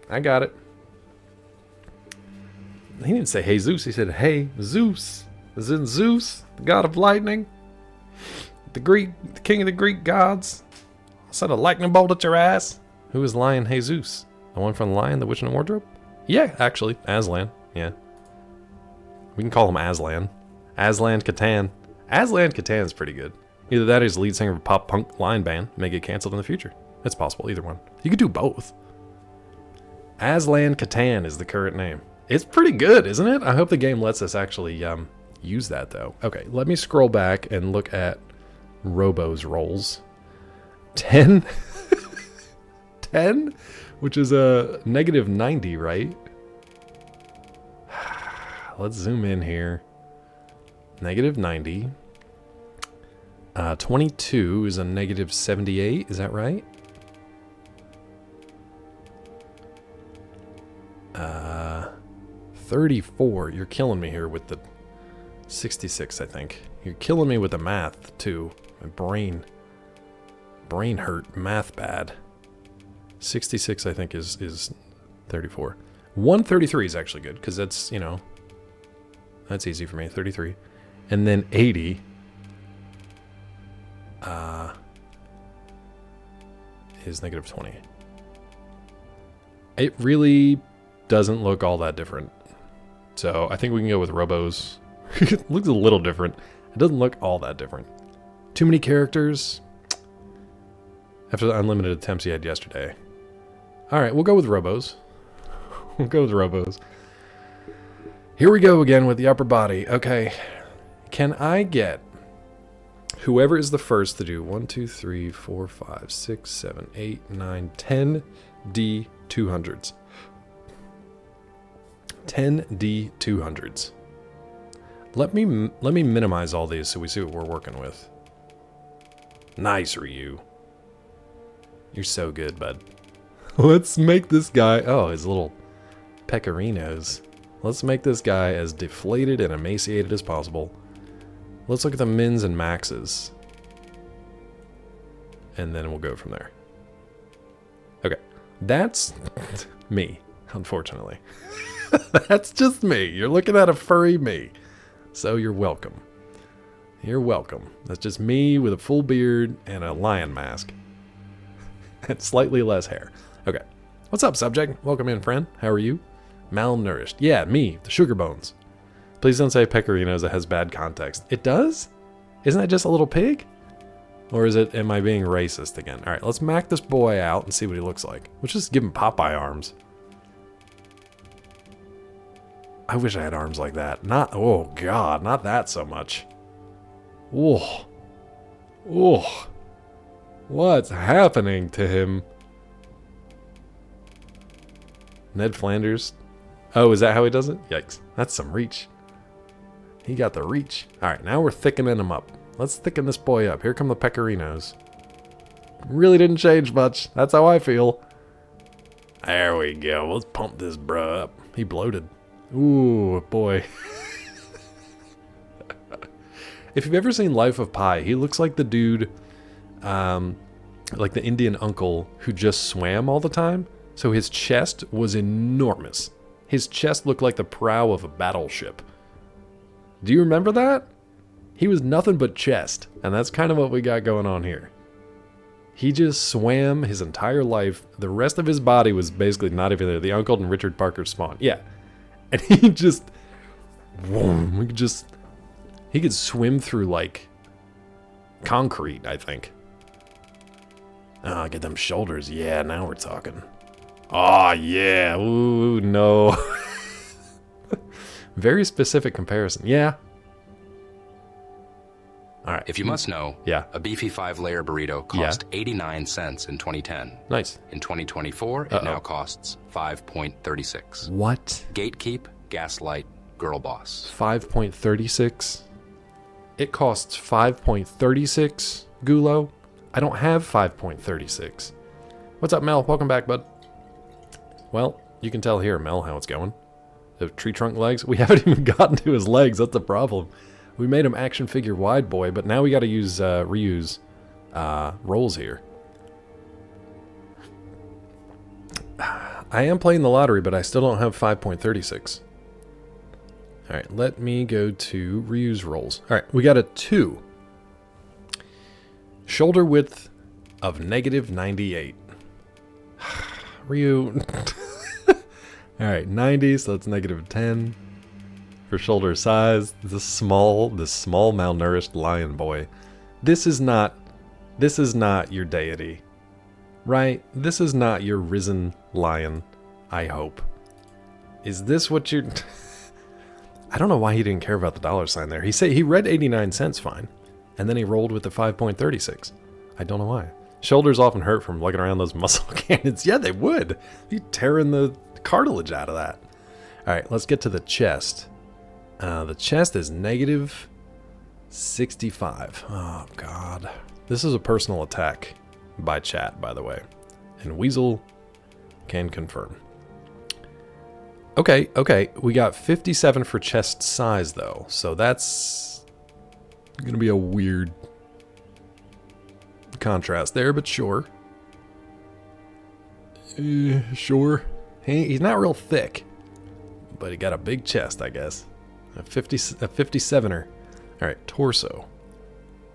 I got it. He didn't say Jesus. He said, hey, Zeus. As in Zeus, the god of lightning. The king of the Greek gods. Sent a lightning bolt at your ass. Who is Lion Jesus? The one from The Lion, the Witch, and the Wardrobe? Yeah, actually. Aslan. Yeah. We can call him Aslan. Aslan Catan. Aslan Catan is pretty good. Either that or he's the lead singer of a pop punk line band. May get canceled in the future. It's possible, either one. You could do both. Aslan Catan is the current name. It's pretty good, isn't it? I hope the game lets us actually use that, though. Okay, let me scroll back and look at Robo's rolls. 10? 10? Which is a negative 90, right? Let's zoom in here. Negative 90. 22 is a negative 78, is that right? 34. You're killing me here with the 66, I think. You're killing me with the math, too. My brain hurt. Math bad. 66, I think, is 34. 133 is actually good, because that's, you know, that's easy for me. 33. And then 80. Is negative 20. It really doesn't look all that different. So I think we can go with Robo's. It looks a little different. It doesn't look all that different. Too many characters. After the unlimited attempts he had yesterday. Alright, we'll go with Robo's. We'll go with Robo's. Here we go again with the upper body. Okay. Can I get whoever is the first to do 1, 2, 3, 4, 5, 6, 7, 8, 9, 10 D200s. 10 D200s. Let me minimize all these so we see what we're working with. Nice, Ryu. You're so good, bud. Let's make this guy... Oh, his little pecorinos. Let's make this guy as deflated and emaciated as possible. Let's look at the mins and maxes. And then we'll go from there. Okay. That's me, unfortunately. That's just me. You're looking at a furry me. So you're welcome. You're welcome. That's just me with a full beard and a lion mask. And slightly less hair. Okay. What's up, subject? Welcome in, friend. How are you? Malnourished. Yeah, me, the sugar bones. Please don't say pecorinos. That has bad context. It does? Isn't that just a little pig? Or is it, am I being racist again? All right, let's mac this boy out and see what he looks like. Let's just give him Popeye arms. I wish I had arms like that. Not, oh God, not that so much. Oh. Oh. What's happening to him? Ned Flanders. Oh, is that how he does it? Yikes. That's some reach. He got the reach. Alright, now we're thickening him up. Let's thicken this boy up. Here come the pecorinos. Really didn't change much. That's how I feel. There we go. Let's pump this bruh up. He bloated. Ooh, boy. If you've ever seen Life of Pi, he looks like the dude, like the Indian uncle who just swam all the time. So his chest was enormous. His chest looked like the prow of a battleship. Do you remember that? He was nothing but chest, and that's kind of what we got going on here. He just swam his entire life. The rest of his body was basically not even there. The uncle and Richard Parker spawn. Yeah. And he just... Whoom, he could swim through, like, concrete, I think. Ah, get them shoulders. Yeah, now we're talking. Oh, yeah. Ooh, no. Very specific comparison. Yeah. All right. If you must know, yeah, a beefy 5-layer burrito cost 89 cents in 2010. Nice. In 2024, it now costs 5.36. What? Gatekeep, Gaslight, Girl Boss. 5.36? It costs 5.36, Gulo? I don't have 5.36. What's up, Mel? Welcome back, bud. Well, you can tell here, Mel, how it's going. The tree trunk legs. We haven't even gotten to his legs. That's the problem. We made him action figure wide boy, but now we got to use reuse rolls here. I am playing the lottery, but I still don't have 5.36. Alright, let me go to reuse rolls. Alright, we got a 2. Shoulder width of -98. Ryu. Alright, 90, so that's -10. For shoulder size, this small malnourished lion boy. This is not your deity. Right? This is not your risen lion, I hope. Is this what you're... I don't know why he didn't care about the dollar sign there. He read 89 cents fine, and then he rolled with the 5.36. I don't know why. Shoulders often hurt from looking around those muscle cannons. Yeah, they would. You'd tearing the cartilage out of that. Alright, let's get to the chest. The chest is -65. Oh, God. This is a personal attack by chat, by the way. And Weasel can confirm. Okay. We got 57 for chest size, though. So that's going to be a weird contrast there, but sure. Sure. He's not real thick, but he got a big chest, I guess. A 57er. All right, torso.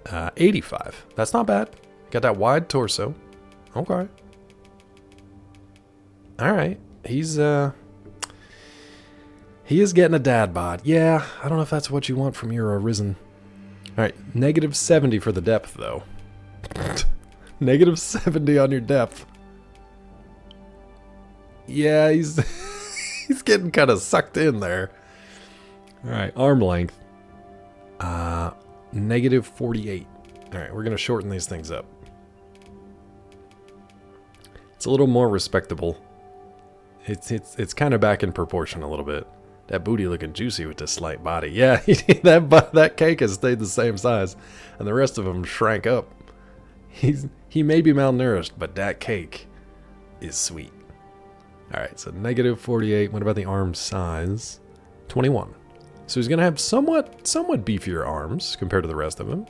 85. That's not bad. Got that wide torso. Okay. All right. He is getting a dad bod. Yeah, I don't know if that's what you want from your Arisen. All right, -70 for the depth, though. -70 on your depth. Yeah, he's he's getting kind of sucked in there. All right, arm length. -48. All right, we're gonna shorten these things up. It's a little more respectable. It's kind of back in proportion a little bit. That booty looking juicy with the slight body. Yeah, that cake has stayed the same size, and the rest of them shrank up. He may be malnourished, but that cake is sweet. All right, so -48. What about the arm size? 21. So he's gonna have somewhat beefier arms compared to the rest of him.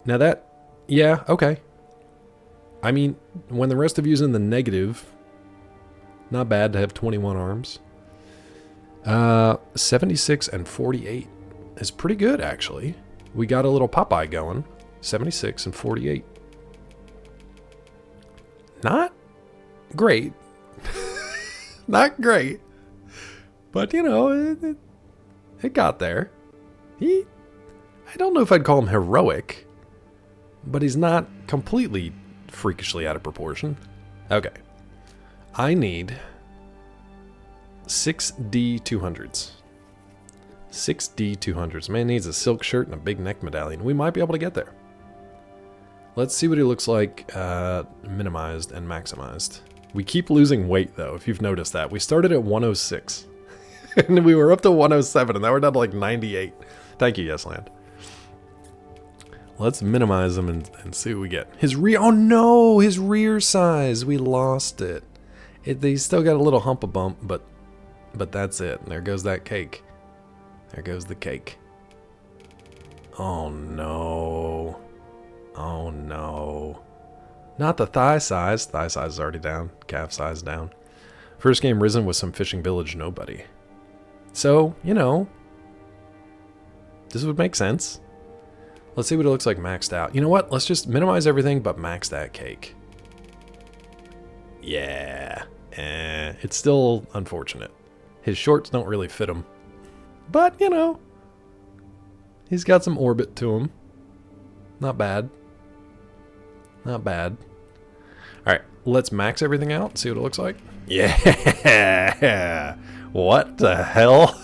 Now that, yeah, okay. I mean, when the rest of you's in the negative, not bad to have 21 arms. 76 and 48 is pretty good, actually. We got a little Popeye going. 76 and 48. Not great. Not great. But, you know, it got there. I don't know if I'd call him heroic, but he's not completely freakishly out of proportion. Okay. I need 6 D200s. 6 D200s. Man needs a silk shirt and a big neck medallion. We might be able to get there. Let's see what he looks like minimized and maximized. We keep losing weight, though, if you've noticed that. We started at 106. And we were up to 107, and now we're down to like 98. Thank you, Yesland. Let's minimize them and see what we get. Oh no, his rear size. We lost it. He's still got a little hump a bump, but that's it. And there goes that cake. There goes the cake. Oh no. Oh no. Not the thigh size. Thigh size is already down. Calf size down. First game risen with some fishing village nobody. So, you know, this would make sense. Let's see what it looks like maxed out. You know what? Let's just minimize everything but max that cake. Yeah. It's still unfortunate. His shorts don't really fit him. But, you know, he's got some orbit to him. Not bad. Not bad. Alright, let's max everything out and see what it looks like. Yeah! What the hell?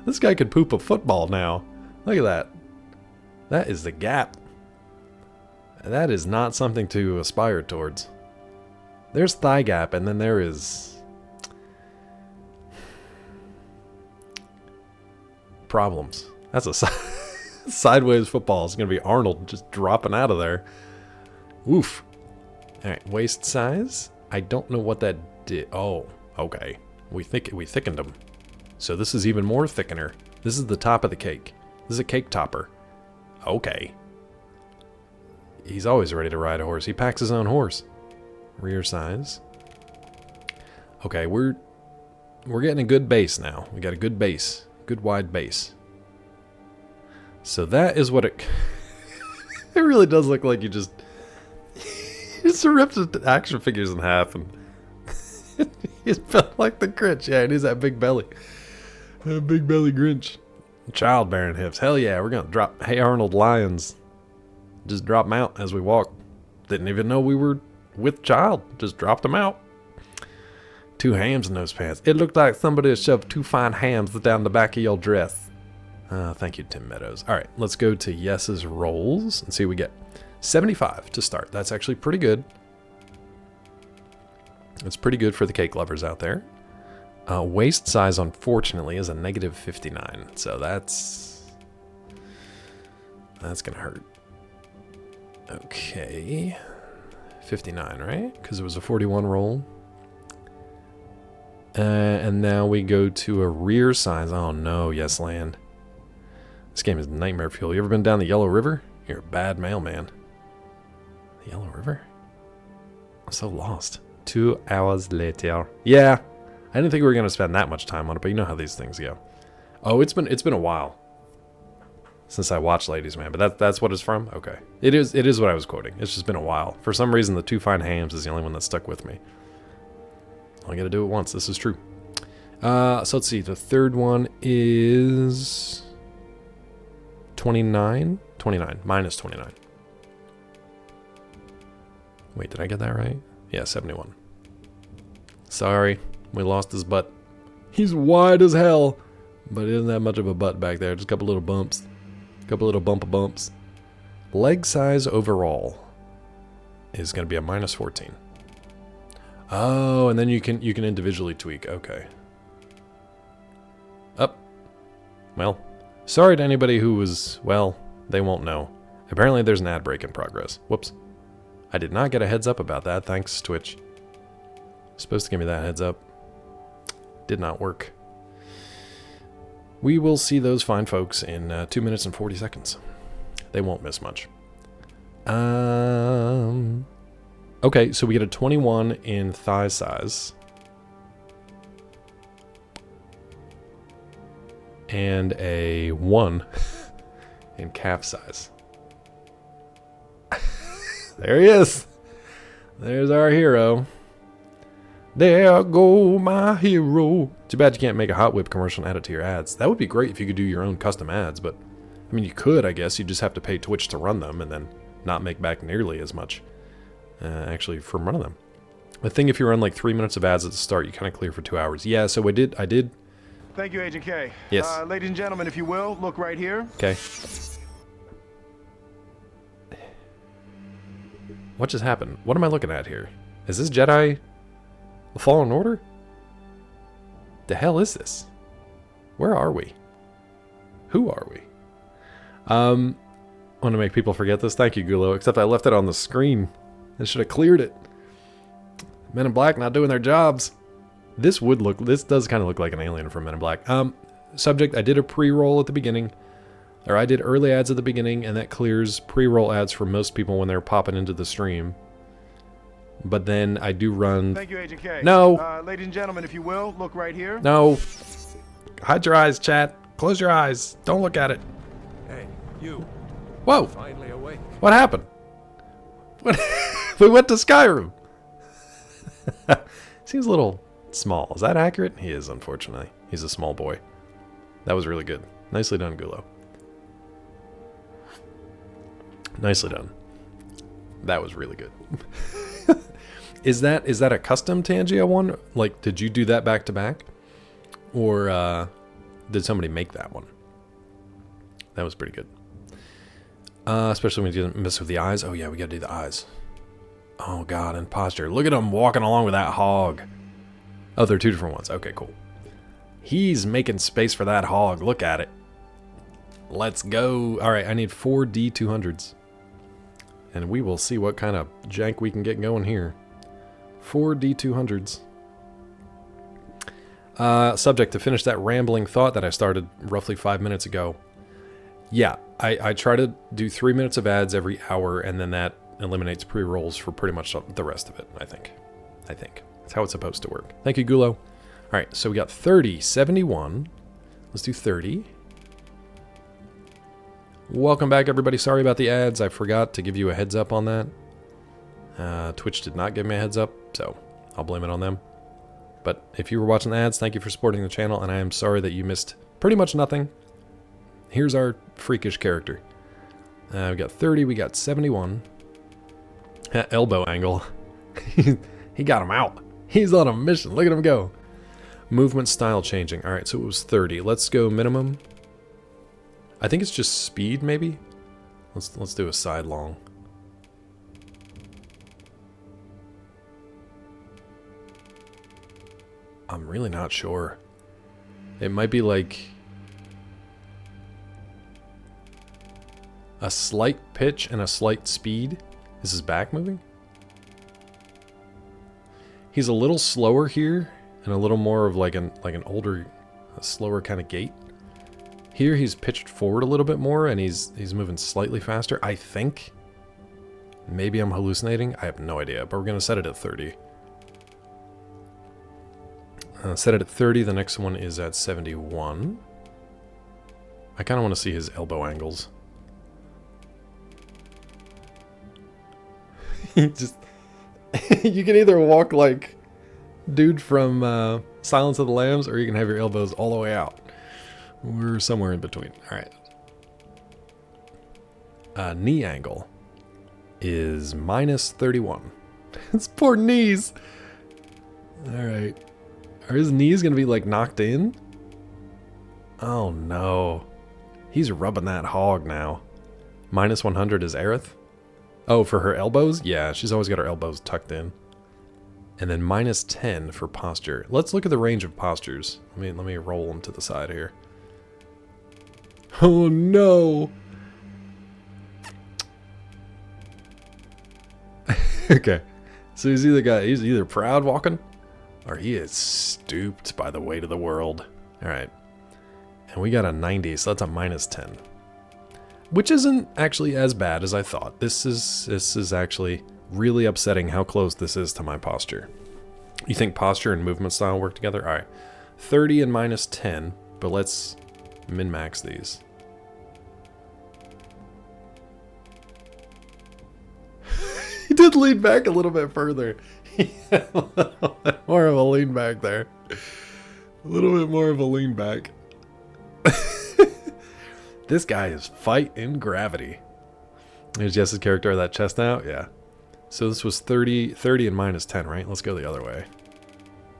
This guy could poop a football now. Look at that. That is the gap. That is not something to aspire towards. There's thigh gap, and then there is problems. That's a sideways football. It's going to be Arnold just dropping out of there. Oof. Alright, waist size. I don't know what that did. Oh, okay. We thickened them. So this is even more thickener. This is the top of the cake. This is a cake topper. Okay. He's always ready to ride a horse. He packs his own horse. Rear size. Okay, we're getting a good base now. We got a good base. Good wide base. So that is what it... It really does look like you just... you just ripped the action figures in half and... he felt like the Grinch. Yeah, it is that big belly. That big belly Grinch. Childbearing hips. Hell yeah, we're gonna drop Hey Arnold lions. Just drop them out as we walk. Didn't even know we were with child. Just dropped them out. 2 hams in those pants. It looked like somebody had shoved 2 fine hams down the back of your dress. Thank you, Tim Meadows. All right, let's go to Yes's rolls and see what we get. 75 to start. That's actually pretty good. It's pretty good for the cake lovers out there. Waist size, unfortunately, is a negative 59. So that's going to hurt. Okay. 59, right? Because it was a 41 roll. And now we go to a rear size. Oh no, Yes Land. This game is nightmare fuel. You ever been down the Yellow River? You're a bad mailman. The Yellow River? I'm so lost. 2 hours later. Yeah. I didn't think we were going to spend that much time on it, but you know how these things go. Oh, it's been a while since I watched Ladies Man, but that's what it's from? Okay. It is what I was quoting. It's just been a while. For some reason, the 2 fine hams is the only one that stuck with me. I got to do it once. This is true. So let's see. The third one is 29? 29. Minus 29. Wait, did I get that right? Yeah, 71. Sorry. We lost his butt. He's wide as hell, but he doesn't have much of a butt back there. Just a couple little bumps. A couple little bumps. Leg size overall is going to be a minus 14. Oh, and then you can individually tweak. Okay. Up. Well, sorry to anybody who was, well, they won't know. Apparently there's an ad break in progress. Whoops. I did not get a heads up about that. Thanks, Twitch. Supposed to give me that heads up. Did not work. We will see those fine folks in 2 minutes and 40 seconds. They won't miss much. Okay, so we get a 21 in thigh size. And a 1 in calf size. There he is. There's our hero. There go my hero. Too bad you can't make a Hot Whip commercial and add it to your ads. That would be great if you could do your own custom ads, but I mean, you could, I guess. You just have to pay Twitch to run them and then not make back nearly as much actually from running them. I think if you run like 3 minutes of ads at the start, you kind of clear for 2 hours. Yeah, so I did. Thank you, Agent K. Yes. Ladies and gentlemen, if you will, look right here. Okay. What just happened? What am I looking at here? Is this Jedi The Fallen Order? The hell is this? Where are we? Who are we? I want to make people forget this. Thank you, Gulo. Except I left it on the screen. I should have cleared it. Men in Black not doing their jobs. This does kind of look like an alien from Men in Black. Subject, I did a pre-roll at the beginning. Or I did early ads at the beginning, and that clears pre-roll ads for most people when they're popping into the stream. But then I do run... Thank you, Agent K. No! Ladies and gentlemen, if you will, look right here. No! Hide your eyes, chat. Close your eyes. Don't look at it. Hey, you. Whoa! Finally awake. What happened? What? We went to Skyrim. Seems a little small. Is that accurate? He is, unfortunately. He's a small boy. That was really good. Nicely done, Gulo. Nicely done. That was really good. Is that a custom Tangia one? Like, did you do that back to back? Or did somebody make that one? That was pretty good. Especially when you didn't mess with the eyes. Oh yeah, we gotta do the eyes. Oh god, and posture. Look at him walking along with that hog. Oh, they're 2 different ones. Okay, cool. He's making space for that hog. Look at it. Let's go. Alright, I need 4 D200s. and we will see what kind of jank we can get going here. 4 D200s. Subject, to finish that rambling thought that I started roughly 5 minutes ago. Yeah, I try to do 3 minutes of ads every hour, and then that eliminates pre-rolls for pretty much the rest of it, I think. That's how it's supposed to work. Thank you, Gulo. Alright, so we got 30, 71. Let's do 30. Welcome back, everybody. Sorry about the ads. I forgot to give you a heads up on that. Twitch did not give me a heads up, so I'll blame it on them. But if you were watching the ads, thank you for supporting the channel, and I am sorry that you missed pretty much nothing. Here's our freakish character. We got 30, we got 71. Elbow angle. He got him out. He's on a mission. Look at him go. Movement style changing. Alright, so it was 30. Let's go minimum. I think it's just speed, maybe? Let's do a sidelong. I'm really not sure. It might be like a slight pitch and a slight speed. Is his back moving? He's a little slower here and a little more of like an older, slower kind of gait. Here he's pitched forward a little bit more and he's moving slightly faster, I think. Maybe I'm hallucinating. I have no idea, but we're going to set it at 30. Set it at 30. The next one is at 71. I kind of want to see his elbow angles. Just you can either walk like dude from Silence of the Lambs, or you can have your elbows all the way out. We're somewhere in between. Alright. Knee angle is minus 31. His poor knees. Alright. Are his knees going to be like knocked in? Oh no. He's rubbing that hog now. Minus 100 is Aerith. Oh, for her elbows? Yeah, she's always got her elbows tucked in. And then minus 10 for posture. Let's look at the range of postures. Let me roll them to the side here. Oh no! Okay. So he's either proud walking, or he is stooped by the weight of the world. Alright. And we got a 90, so that's a minus 10. Which isn't actually as bad as I thought. This is actually really upsetting how close this is to my posture. You think posture and movement style work together? Alright. 30 and minus 10, but let's min-max these. He did lean back a little bit further. He had a little bit more of a lean back there. A little bit more of a lean back. This guy is fighting gravity. There's Jess's character, that chest out? Yeah. So this was 30 and minus 10, right? Let's go the other way.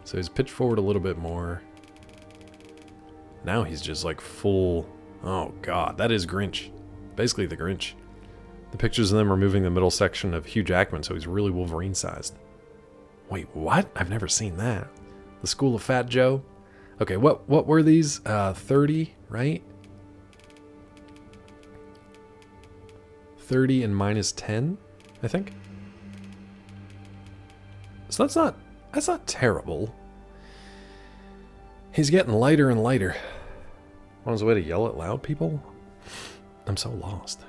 So he's pitched forward a little bit more. Now he's just like full... Oh god, that is Grinch. Basically the Grinch. The pictures of them removing the middle section of Hugh Jackman, so he's really Wolverine-sized. Wait, what? I've never seen that. The School of Fat Joe? Okay, what were these? 30, right? 30 and minus 10, I think. So that's not terrible. He's getting lighter and lighter. On his way to yell at loud people? I'm so lost.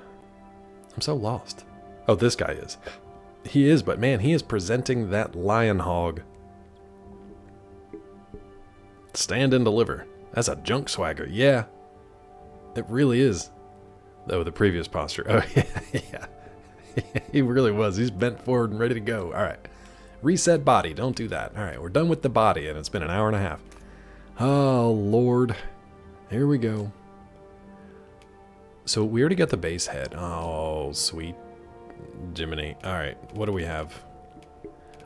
I'm so lost. Oh, this guy is. He is, but man, he is presenting that lion hog. Stand and deliver. That's a junk swagger. Yeah. It really is. Oh, the previous posture. Oh, yeah. He really was. He's bent forward and ready to go. All right. Reset body. Don't do that. All right. We're done with the body, and it's been an hour and a half. Oh, Lord. Here we go. So we already got the base head. Oh, sweet Jiminy. All right. What do we have?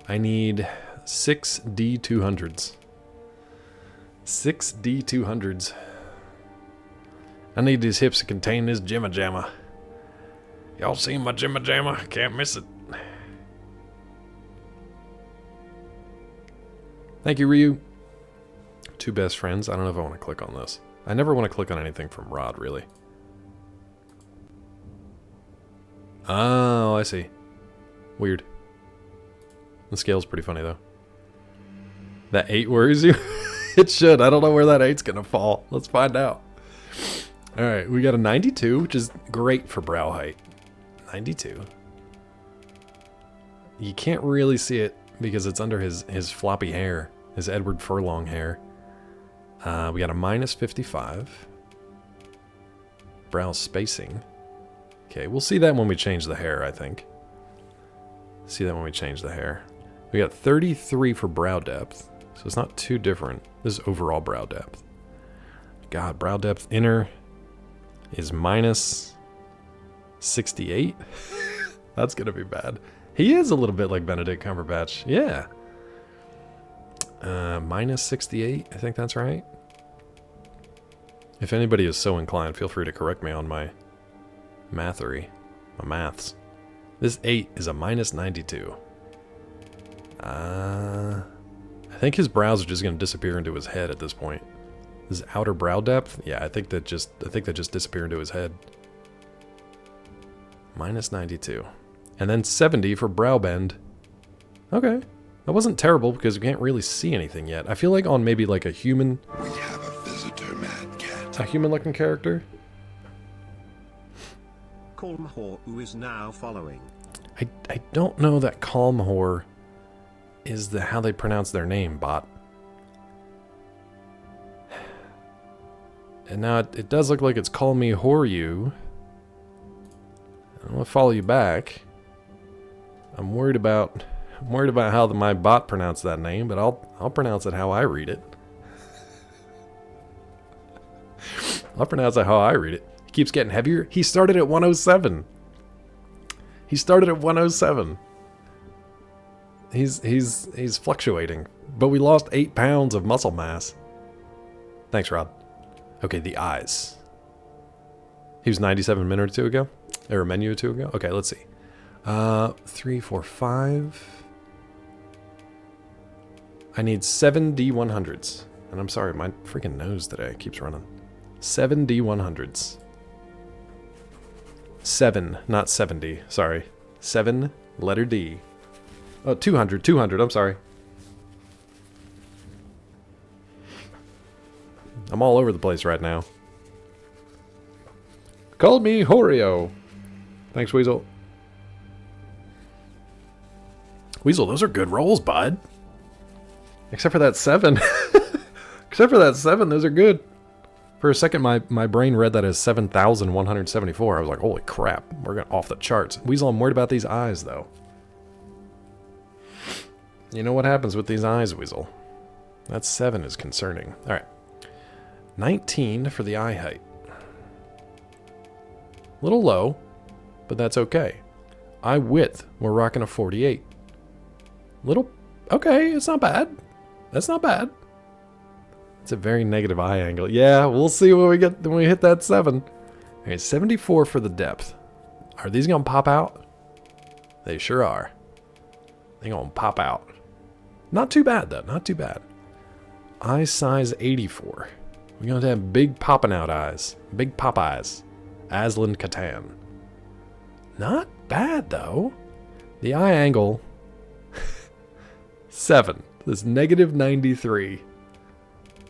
I need 6 D200s. 6 D200s. I need these hips to contain this Jimma Jamma. Y'all seen my Jimma Jamma? Can't miss it. Thank you, Ryu. 2 best friends. I don't know if I want to click on this. I never want to click on anything from Rod, really. Oh, I see. Weird. The scale's pretty funny, though. That 8 worries you? It should. I don't know where that 8's going to fall. Let's find out. Alright, we got a 92, which is great for brow height. 92. You can't really see it because it's under his floppy hair. His Edward Furlong hair. We got a minus 55. Brow spacing. Okay, we'll see that when we change the hair, I think. See that when we change the hair. We got 33 for brow depth, so it's not too different. This is overall brow depth. God, brow depth inner is minus 68. That's gonna be bad. He is a little bit like Benedict Cumberbatch. Yeah. Minus 68, I think that's right. If anybody is so inclined, feel free to correct me on my mathery, my maths. This 8 is a minus 92. I think his brows are just going to disappear into his head at this point. His outer brow depth? Yeah, I think that just disappear into his head. Minus 92. And then 70 for brow bend. Okay. That wasn't terrible because we can't really see anything yet. I feel like on maybe like a human... We have a visitor, Mad Cat. A human-looking character. Calmhor, who is now following. I don't know that Calmhor is how they pronounce their name, bot. And now it does look like it's Call Me Horyu. I'm gonna follow you back. I'm worried about how my bot pronounced that name, but I'll pronounce it how I read it. I'll pronounce it how I read it. He keeps getting heavier. He started at 107. He started at 107. He's fluctuating, but we lost 8 pounds of muscle mass. Thanks, Rod. Okay, the eyes. He was 97 a minute or two ago, or a menu or two ago. Okay, let's see. 3, 4, 5. I need 7 D100s. And I'm sorry, my freaking nose today keeps running. 7 D100s. 7, not 70. Sorry. 7, letter D. Oh, 200, I'm sorry. I'm all over the place right now. Call me Horeo. Thanks, Weasel. Weasel, those are good rolls, bud. Except for that 7. Except for that 7, those are good. For a second, my brain read that as 7,174. I was like, holy crap, we're going off the charts. Weasel, I'm worried about these eyes, though. You know what happens with these eyes, Weasel. That 7 is concerning. All right. 19 for the eye height. A little low, but that's okay. Eye width, we're rocking a 48. Little, okay, it's not bad. That's not bad. It's a very negative eye angle. Yeah, we'll see when we hit that 7. Okay, 74 for the depth. Are these gonna pop out? They sure are. They're gonna pop out. Not too bad though, not too bad. Eye size 84. We're gonna have big popping out eyes. Big pop eyes. Aslan Catan. Not bad though. The eye angle 7. This negative 93.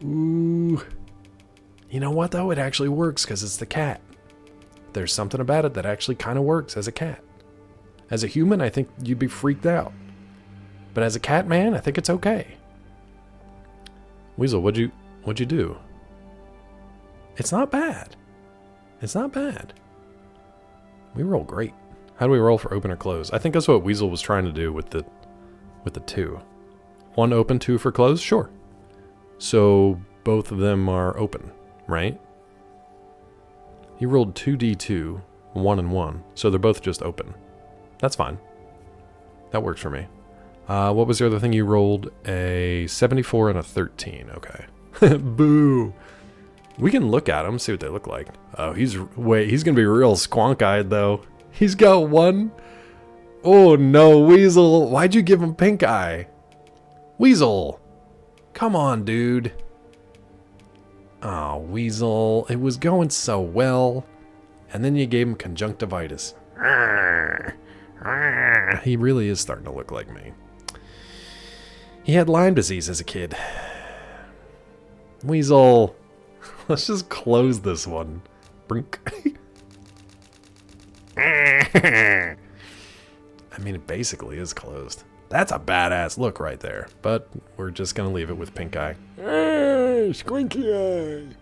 Ooh. You know what though? It actually works because it's the cat. There's something about it that actually kind of works as a cat. As a human, I think you'd be freaked out. But as a cat man, I think it's okay. Weasel, what'd you do? It's not bad. It's not bad. We roll great. How do we roll for open or close? I think that's what Weasel was trying to do with the 2. 1 open, 2 for close? Sure. So both of them are open, right? He rolled 2d2, 1 and 1, so they're both just open. That's fine. That works for me. What was the other thing you rolled? A 74 and a 13. Okay. Boo. We can look at them, see what they look like. Oh, he's gonna be real squonk-eyed though. He's got 1. Oh no, Weasel. Why'd you give him pink eye? Weasel. Come on, dude. Oh, Weasel. It was going so well. And then you gave him conjunctivitis. He really is starting to look like me. He had Lyme disease as a kid. Weasel. Let's just close this one. Brink. I mean, it basically is closed. That's a badass look right there. But we're just going to leave it with pink eye. Squinky eye.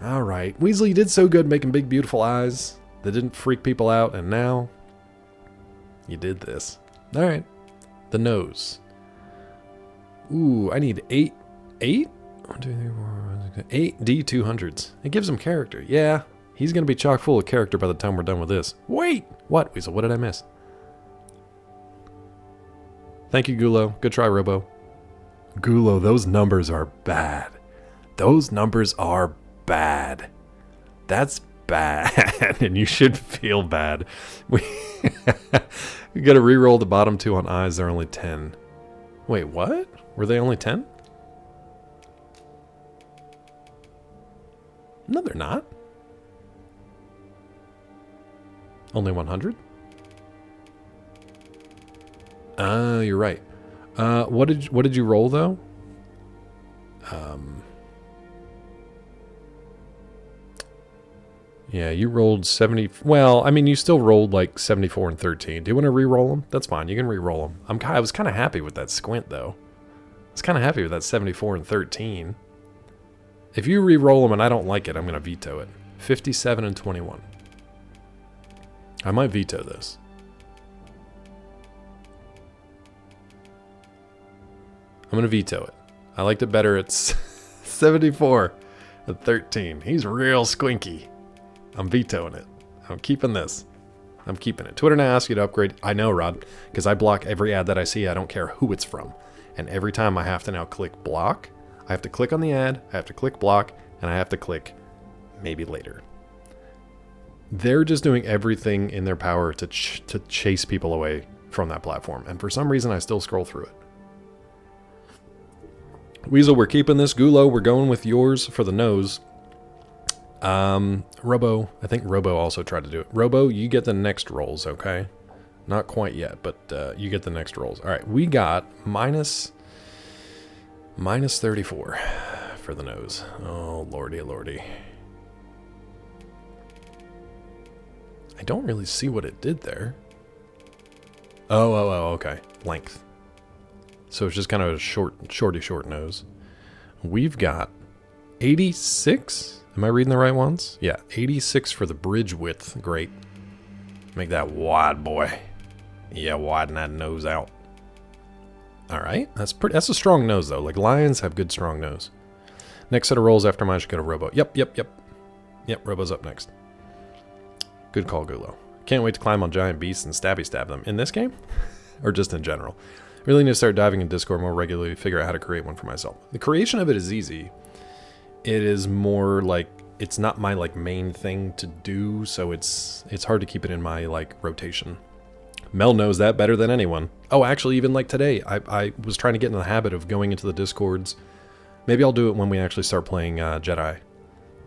Alright. Weasel, you did so good making big, beautiful eyes that didn't freak people out. And now, you did this. Alright. The nose. Ooh, I need 8? 8? 1, 2, 3, 4, 8 D200s. It gives him character. Yeah, he's going to be chock full of character by the time we're done with this. Wait! What, Weasel? What did I miss? Thank you, Gulo. Good try, Robo. Gulo, those numbers are bad. Those numbers are bad. That's bad, and you should feel bad. We got to re-roll the bottom 2 on eyes. They're only 10. Wait, what? Were they only 10? No, they're not. Only 100? You're right. What did you roll though? Yeah, you rolled 70. Well, I mean, you still rolled like 74 and 13. Do you want to re-roll them? That's fine. You can re-roll them. I was kind of happy with that squint though. I was kind of happy with that 74 and 13. If you re-roll them and I don't like it, I'm going to veto it. 57 and 21. I might veto this. I'm going to veto it. I liked it better at 74 and 13. He's real squinky. I'm vetoing it. I'm keeping this. I'm keeping it. Twitter now asks you to upgrade. I know, Rod, because I block every ad that I see. I don't care who it's from. And every time I have to now click block, I have to click on the ad, I have to click block, and I have to click maybe later. They're just doing everything in their power to chase people away from that platform. And for some reason, I still scroll through it. Weasel, we're keeping this. Gulo, we're going with yours for the nose. Robo, I think Robo also tried to do it. Robo, you get the next rolls, okay? Not quite yet, but you get the next rolls. All right, we got minus 34 for the nose. Oh, lordy, lordy. I don't really see what it did there. Oh, okay. Length. So it's just kind of a short nose. We've got 86. Am I reading the right ones? Yeah, 86 for the bridge width. Great. Make that wide, boy. Yeah, widen that nose out. All right, that's a strong nose though. Like lions have good strong nose. Next set of rolls after mine should go to Robo. Yep. Robo's up next. Good call, Gulo. Can't wait to climb on giant beasts and stab them. In this game? Or just in general? Really need to start diving in Discord more regularly to figure out how to create one for myself. The creation of it is easy. It is more like, it's not my like main thing to do, so it's hard to keep it in my like rotation. Mel knows that better than anyone. Oh, actually, even like today, I was trying to get in the habit of going into the Discords. Maybe I'll do it when we actually start playing Jedi.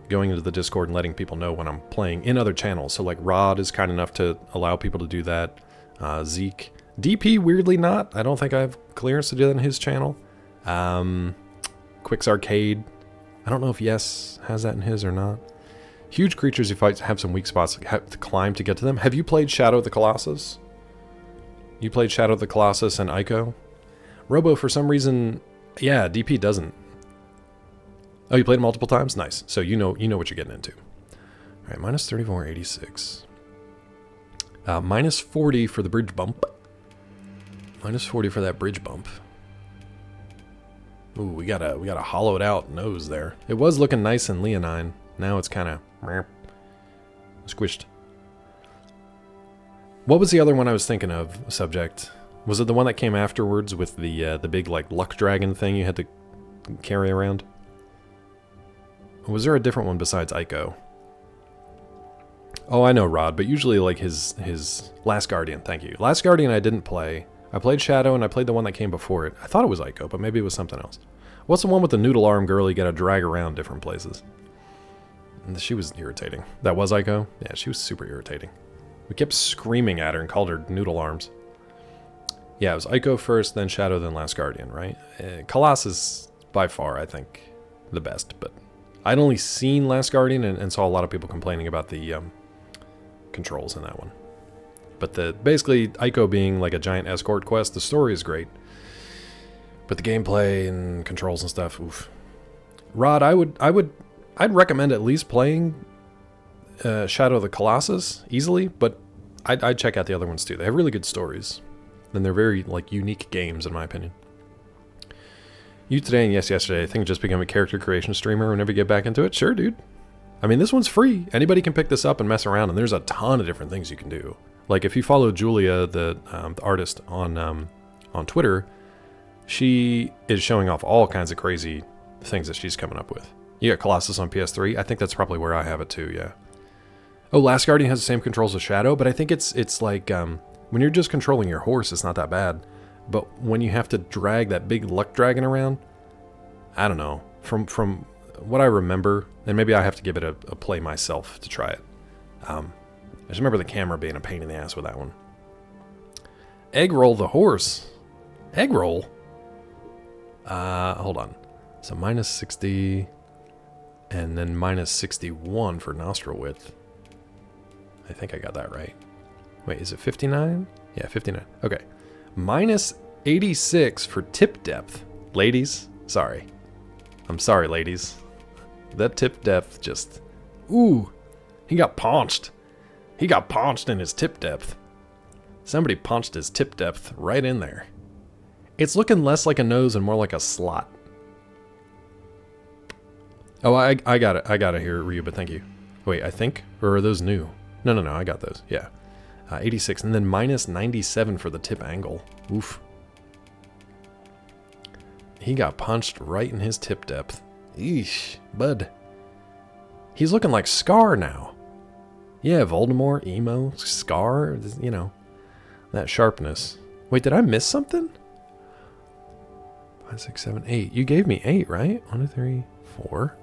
Going into the Discord and letting people know when I'm playing in other channels. So like Rod is kind enough to allow people to do that. Zeke. DP, weirdly not. I don't think I have clearance to do that in his channel. Quick's Arcade. I don't know if Yes has that in his or not. Huge creatures you fight have some weak spots to climb to get to them. Have you played Shadow of the Colossus? You played Shadow of the Colossus and Ico? Robo, for some reason, yeah, DP doesn't. Oh, you played it multiple times? Nice. So you know what you're getting into. All right, minus 34, 86. Minus 40 for the bridge bump. Minus 40 for that bridge bump. Ooh, we got a hollowed out nose there. It was looking nice and leonine. Now it's kind of squished. What was the other one I was thinking of, subject? Was it the one that came afterwards with the big like luck dragon thing you had to carry around? Or was there a different one besides Ico? Oh, I know, Rod, but usually like his Last Guardian, thank you. Last Guardian I didn't play. I played Shadow and I played the one that came before it. I thought it was Ico, but maybe it was something else. What's the one with the noodle arm girl you gotta drag around different places? And she was irritating. That was Ico? Yeah, she was super irritating. We kept screaming at her and called her noodle arms. Yeah, it was Ico first, then Shadow, then Last Guardian, right? Colossus, by far, I think, the best. But I'd only seen Last Guardian and saw a lot of people complaining about the controls in that one. But basically, Ico being like a giant escort quest, the story is great. But the gameplay and controls and stuff, oof. Rod, I'd recommend at least playing Shadow of the Colossus easily, but I'd check out the other ones too. They have really good stories. And they're very, like, unique games, in my opinion. You today and yes yesterday, I think just become a character creation streamer whenever you get back into it. Sure, dude. I mean, this one's free. Anybody can pick this up and mess around, and there's a ton of different things you can do. Like, if you follow Julia, the artist, on Twitter, she is showing off all kinds of crazy things that she's coming up with. You got Colossus on PS3. I think that's probably where I have it too, yeah. Oh, Last Guardian has the same controls as Shadow, but I think it's like... when you're just controlling your horse, it's not that bad. But when you have to drag that big luck dragon around, I don't know. From what I remember, and maybe I have to give it a play myself to try it. I just remember the camera being a pain in the ass with that one. Egg roll the horse. Egg roll? Hold on. So minus 60, and then minus 61 for nostril width. I think I got that right. Wait, is it 59? Yeah, 59. Okay. Minus 86 for tip depth. Ladies, sorry. I'm sorry, ladies. That tip depth just... Ooh, he got paunched. He got paunched in his tip depth. Somebody paunched his tip depth right in there. It's looking less like a nose and more like a slot. Oh, I got it. I got it here, Ryu, but thank you. Wait, I think? Or are those new? No, I got those. Yeah. 86, and then minus 97 for the tip angle. Oof. He got punched right in his tip depth. Eesh, bud. He's looking like Scar now. Yeah, Voldemort, emo, Scar, you know, that sharpness. Wait, did I miss something? 5, 6, 7, 8. You gave me 8, right? 1, 2, 3, 4.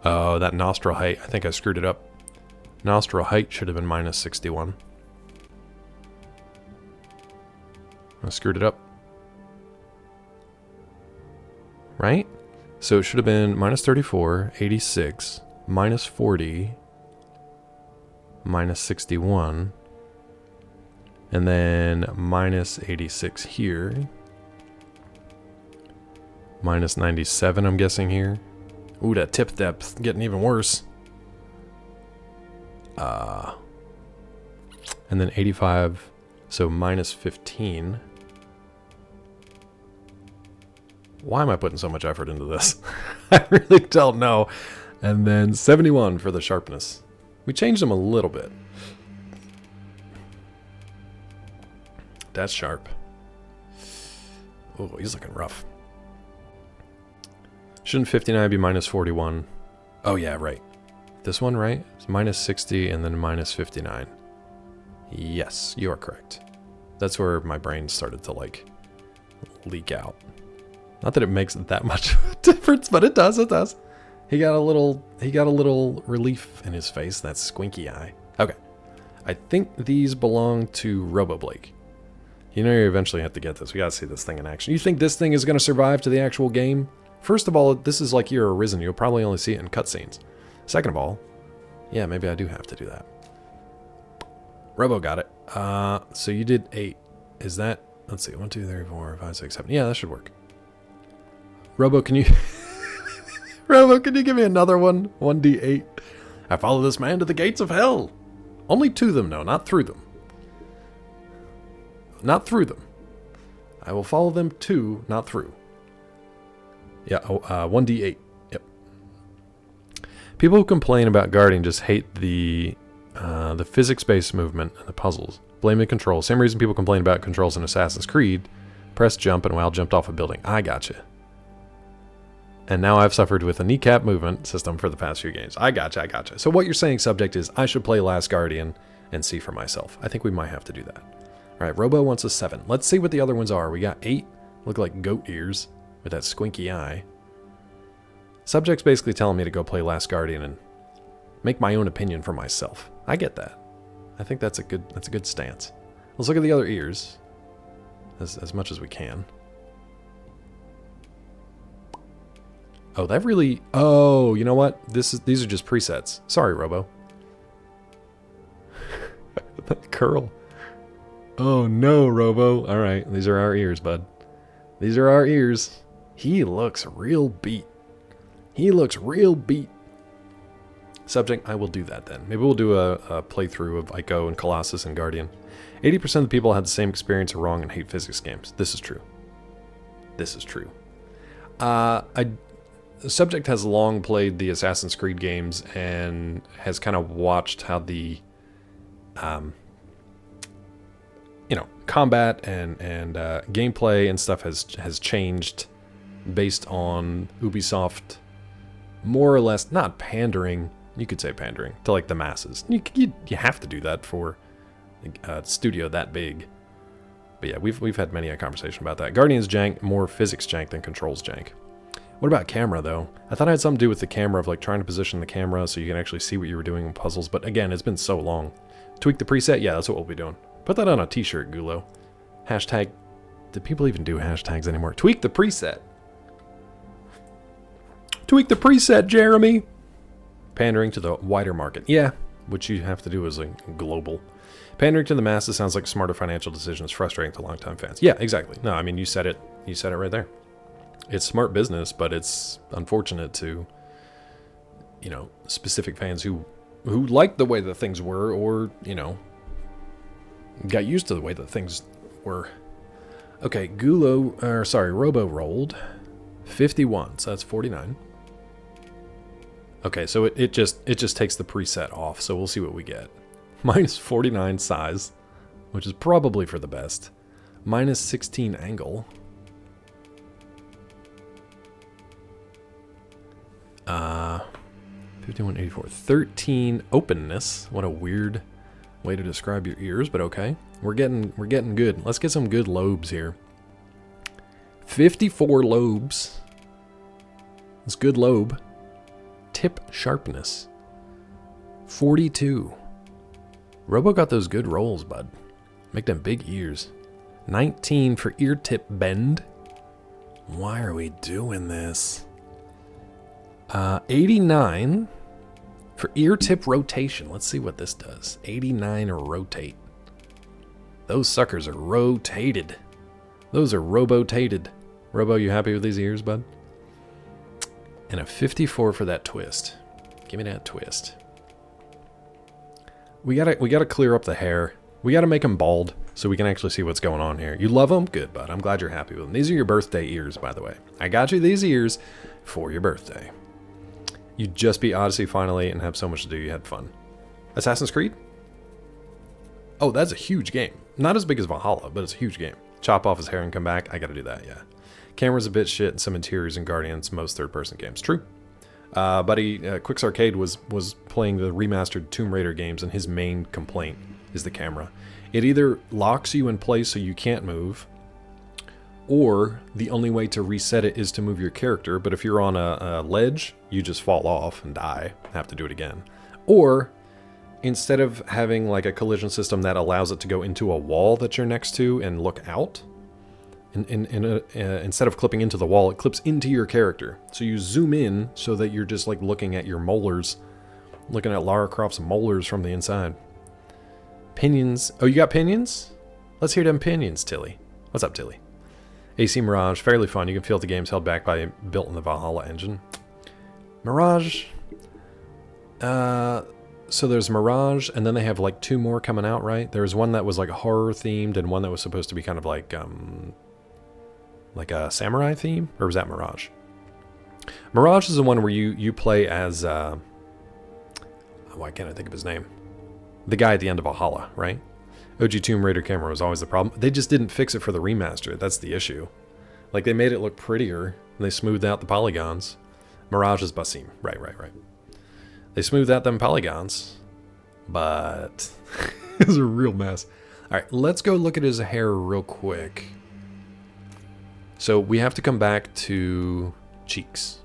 Oh, that nostril height. I think I screwed it up. Nostril height should have been minus 61. I screwed it up. Right? So it should have been minus 34, 86, minus 40, minus 61, and then minus 86 here. Minus 97, I'm guessing here. Ooh, that tip depth getting even worse. And then 85, so minus 15. Why am I putting so much effort into this? I really don't know. And then 71 for the sharpness. We changed them a little bit. That's sharp. Oh, he's looking rough. Shouldn't 59 be minus 41? Oh yeah, right. This one, right? It's minus 60 and then minus 59. Yes, you are correct. That's where my brain started to like leak out. Not that it makes that much difference, but it does, it does. He got a little relief in his face, that squinky eye. Okay. I think these belong to RoboBlake. You know you eventually have to get this. We gotta see this thing in action. You think this thing is gonna survive to the actual game? First of all, this is like Year Arisen. You'll probably only see it in cutscenes. Second of all, yeah, maybe I do have to do that. Robo got it. So you did 8. Is that... Let's see. 1, 2, 3, 4, 5, 6, 7. Yeah, that should work. Robo, can you... Robo, can you give me another one? 1d8. I follow this man to the gates of hell. Only to them, no, not through them. Not through them. I will follow them to, not through. Yeah, 1d8. Yep. People who complain about Guardian just hate the physics-based movement and the puzzles. Blame the controls. Same reason people complain about controls in Assassin's Creed. Press jump and WoW jumped off a building. I gotcha. And now I've suffered with a kneecap movement system for the past few games. I gotcha. So what you're saying, subject, is I should play Last Guardian and see for myself. I think we might have to do that. All right, Robo wants a 7. Let's see what the other ones are. We got 8. Look like goat ears with that squinky eye. Subject's basically telling me to go play Last Guardian and make my own opinion for myself. I get that. I think that's a good stance. Let's look at the other ears as much as we can. Oh, that really... Oh, you know what? These are just presets. Sorry, Robo. That curl. Oh, no, Robo. All right, these are our ears, bud. These are our ears. He looks real beat. He looks real beat. Subject, I will do that then. Maybe we'll do a playthrough of Ico and Colossus and Guardian. 80% of the people had the same experience are wrong and hate physics games. This is true. This is true. The subject has long played the Assassin's Creed games and has kind of watched how the, combat and gameplay and stuff has changed based on Ubisoft more or less not pandering. You could say pandering to like the masses. You have to do that for a studio that big. But yeah, we've had many a conversation about that. Guardian's jank, more physics jank than controls jank. What about camera, though? I thought it had something to do with the camera, of like trying to position the camera so you can actually see what you were doing in puzzles. But again, it's been so long. Tweak the preset? Yeah, that's what we'll be doing. Put that on a t-shirt, Gulo. Hashtag... Do people even do hashtags anymore? Tweak the preset. Tweak the preset, Jeremy! Pandering to the wider market. Yeah, which you have to do as a global. Pandering to the masses sounds like smarter financial decisions, frustrating to longtime fans. Yeah, exactly. No, I mean, you said it. You said it right there. It's smart business, but it's unfortunate to, specific fans who liked the way that things were, or, got used to the way that things were. Okay, Robo rolled 51, so that's 49. Okay, so it just takes the preset off, so we'll see what we get. Minus 49 size, which is probably for the best. Minus 16 angle. 5184. 13 openness. What a weird way to describe your ears, but okay. We're getting good. Let's get some good lobes here. 54 lobes. That's good lobe. Tip sharpness. 42. Robo got those good rolls, bud. Make them big ears. 19 for ear tip bend. Why are we doing this? 89 for ear tip rotation. Let's see what this does. 89 or rotate. Those suckers are rotated. Those are robotated. Robo, you happy with these ears, bud? And a 54 for that twist. Give me that twist. We gotta clear up the hair. We gotta make them bald so we can actually see what's going on here. You love them? Good, bud. I'm glad you're happy with them. These are your birthday ears, by the way. I got you these ears for your birthday. You just beat Odyssey finally and have so much to do. You had fun. Assassin's Creed? Oh, that's a huge game. Not as big as Valhalla, but it's a huge game. Chop off his hair and come back. I gotta do that, yeah. Camera's a bit shit and some interiors in Guardians, most third-person games. True. Buddy, Quicks Arcade was playing the remastered Tomb Raider games, and his main complaint is the camera. It either locks you in place so you can't move, or the only way to reset it is to move your character, but if you're on a ledge, you just fall off and die, have to do it again. Or, instead of having like a collision system that allows it to go into a wall that you're next to and look out, instead of clipping into the wall, it clips into your character. So you zoom in so that you're just like looking at your molars, looking at Lara Croft's molars from the inside. Pinions. Oh, you got pinions? Let's hear them pinions, Tilly. What's up, Tilly? AC Mirage, fairly fun. You can feel the game's held back by built in the Valhalla engine. Mirage. So there's Mirage, and then they have like 2 more coming out, right? There's one that was like horror themed, and one that was supposed to be kind of like a samurai theme, or was that Mirage? Mirage is the one where you play as why can't I think of his name? The guy at the end of Valhalla, right? OG Tomb Raider camera was always the problem. They just didn't fix it for the remaster. That's the issue. Like, they made it look prettier, and they smoothed out the polygons. Mirage is Basim. Right. They smoothed out them polygons, but it's a real mess. All right, let's go look at his hair real quick. So we have to come back to cheeks.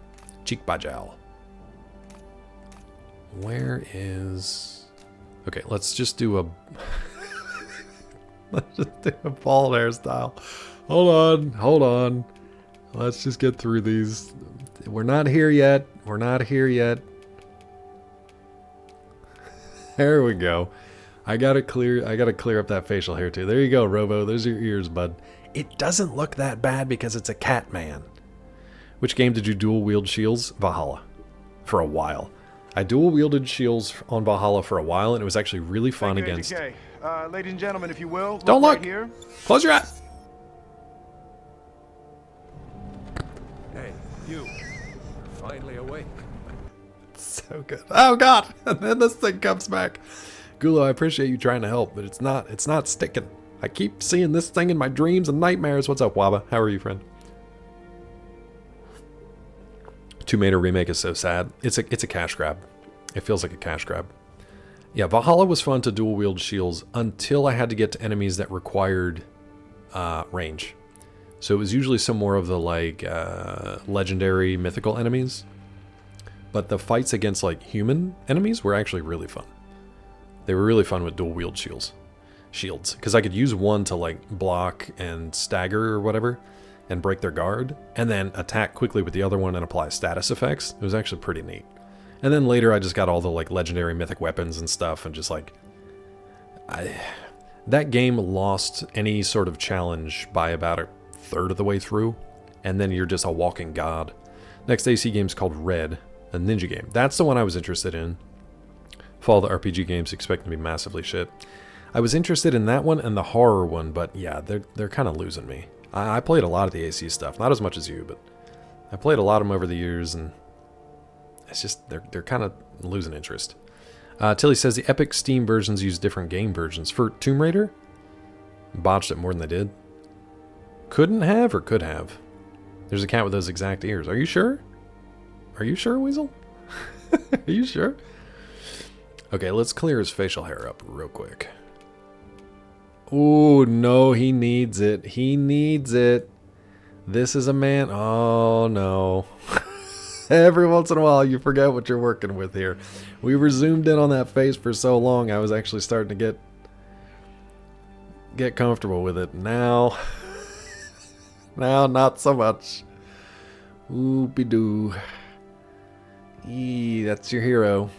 Cheek bajal. Where is... Okay, let's just do a... let's just do a bald hairstyle. Hold on. Let's just get through these. We're not here yet. There we go. I gotta clear up that facial hair too. There you go, Robo. Those are your ears, bud. It doesn't look that bad because it's a cat man. Which game did you dual wield shields? Valhalla. For a while. I dual wielded shields on Valhalla for a while, and it was actually really fun against... Okay. Ladies and gentlemen, if you will, don't look! Right here. Close your eyes! Hey, you. Finally awake. So good. Oh god! And then this thing comes back. Gulo, I appreciate you trying to help, but it's not sticking. I keep seeing this thing in my dreams and nightmares. What's up, Waba? How are you, friend? Tomb Raider remake is so sad. It's a cash grab. It feels like a cash grab. Yeah, Valhalla was fun to dual wield shields until I had to get to enemies that required range. So it was usually some more of the like legendary mythical enemies. But the fights against like human enemies were actually really fun. They were really fun with dual wield shields, because I could use one to like block and stagger or whatever, and break their guard, and then attack quickly with the other one and apply status effects. It was actually pretty neat. And then later I just got all the like legendary mythic weapons and stuff, and just like that game lost any sort of challenge by about a third of the way through, and then you're just a walking god. Next AC game's called Red, a ninja game. That's the one I was interested in. Fall the RPG games expect to be massively shit. I was interested in that one and the horror one, but yeah, they're kind of losing me. I played a lot of the AC stuff, not as much as you, but I played a lot of them over the years, and it's just they're kind of losing interest. Tilly says the Epic Steam versions use different game versions. For Tomb Raider, botched it more than they did. Couldn't have or could have. There's a cat with those exact ears. Are you sure? Are you sure, Weasel? Are you sure? Okay, let's clear his facial hair up real quick. Oh, no, he needs it. He needs it. This is a man. Oh, no. Every once in a while, you forget what you're working with here. We were zoomed in on that face for so long, I was actually starting to get comfortable with it. Now, not so much. Oopie-doo. That's your hero.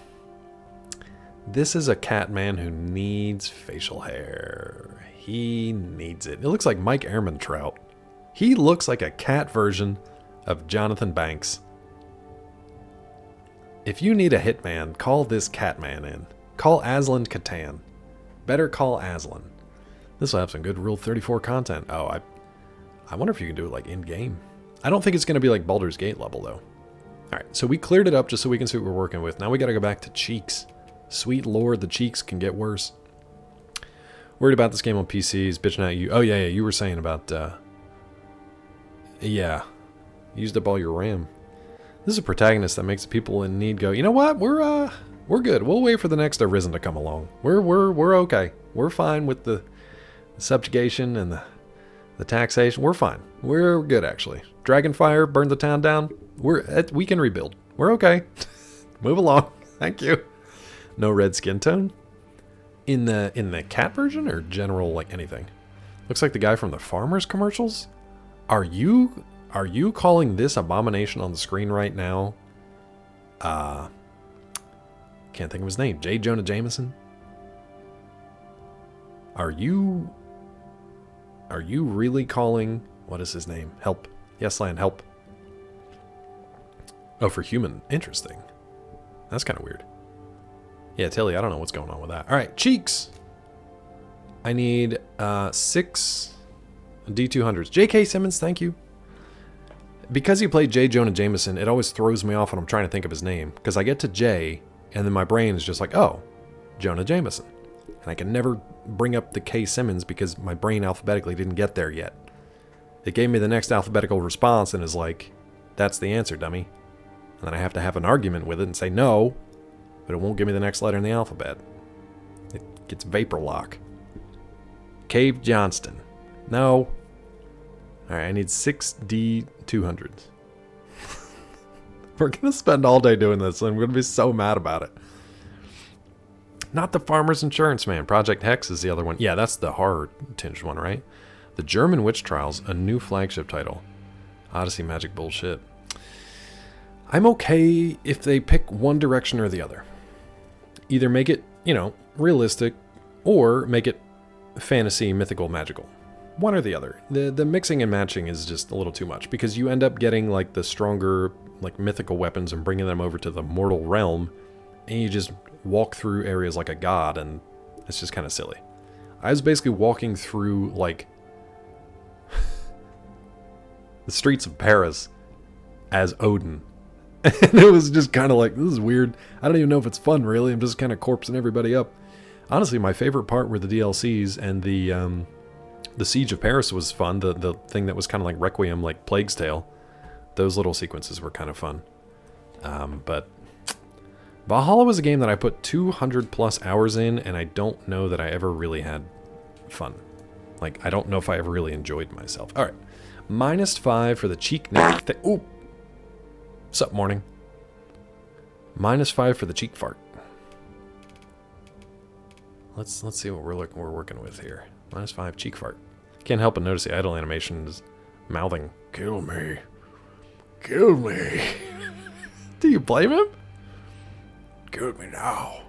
This is a cat man who needs facial hair. He needs it. It looks like Mike Ehrmantraut. He looks like a cat version of Jonathan Banks. If you need a hitman, call this cat man in. Call Aslan Catan. Better call Aslan. This will have some good Rule 34 content. Oh, I wonder if you can do it like in-game. I don't think it's going to be like Baldur's Gate level though. Alright, so we cleared it up just so we can see what we're working with. Now we got to go back to cheeks. Sweet lord, the cheeks can get worse. Worried about this game on PCs, bitching at you. Oh yeah, you were saying about, yeah, used up all your RAM. This is a protagonist that makes people in need go, you know what, we're good. We'll wait for the next Arisen to come along. We're okay. We're fine with the subjugation and the taxation. We're fine. We're good actually. Dragonfire burned the town down. We can rebuild. We're okay. Move along. Thank you. No red skin tone? In the cat version or general like anything? Looks like the guy from the Farmers commercials? Are you calling this abomination on the screen right now? Can't think of his name. J. Jonah Jameson? Are you really calling, what is his name? Help. Yes, Land, help. Oh, for human. Interesting. That's kind of weird. Yeah, Tilly, I don't know what's going on with that. All right, cheeks. I need 6 D200s. J.K. Simmons, thank you. Because you played J. Jonah Jameson, it always throws me off when I'm trying to think of his name. Because I get to J, and then my brain is just like, oh, Jonah Jameson. And I can never bring up the K. Simmons because my brain alphabetically didn't get there yet. It gave me the next alphabetical response and is like, that's the answer, dummy. And then I have to have an argument with it and say no, but it won't give me the next letter in the alphabet. It gets vapor lock. Cave Johnston. No. Alright, I need 6 D200s. We're going to spend all day doing this, and I'm going to be so mad about it. Not the Farmer's Insurance Man. Project Hex is the other one. Yeah, that's the horror-tinged one, right? The German Witch Trials, a new flagship title. Odyssey Magic bullshit. I'm okay if they pick one direction or the other. Either make it, you know, realistic, or make it fantasy, mythical, magical. One or the other. The mixing and matching is just a little too much, because you end up getting like the stronger, like mythical weapons and bringing them over to the mortal realm, and you just walk through areas like a god, and it's just kind of silly. I was basically walking through like the streets of Paris as Odin. And it was just kind of like, this is weird. I don't even know if it's fun, really. I'm just kind of corpsing everybody up. Honestly, my favorite part were the DLCs, and the Siege of Paris was fun. The thing that was kind of like Requiem, like Plague's Tale. Those little sequences were kind of fun. But Valhalla was a game that I put 200 plus hours in, and I don't know that I ever really had fun. Like, I don't know if I ever really enjoyed myself. All right. -5 for the cheek neck thing. Ooh. Sup, morning. -5 for the cheek fart. Let's see what we're working with here. -5 cheek fart. Can't help but notice the idle animation is mouthing, "Kill me. Kill me." Do you blame him? Kill me now.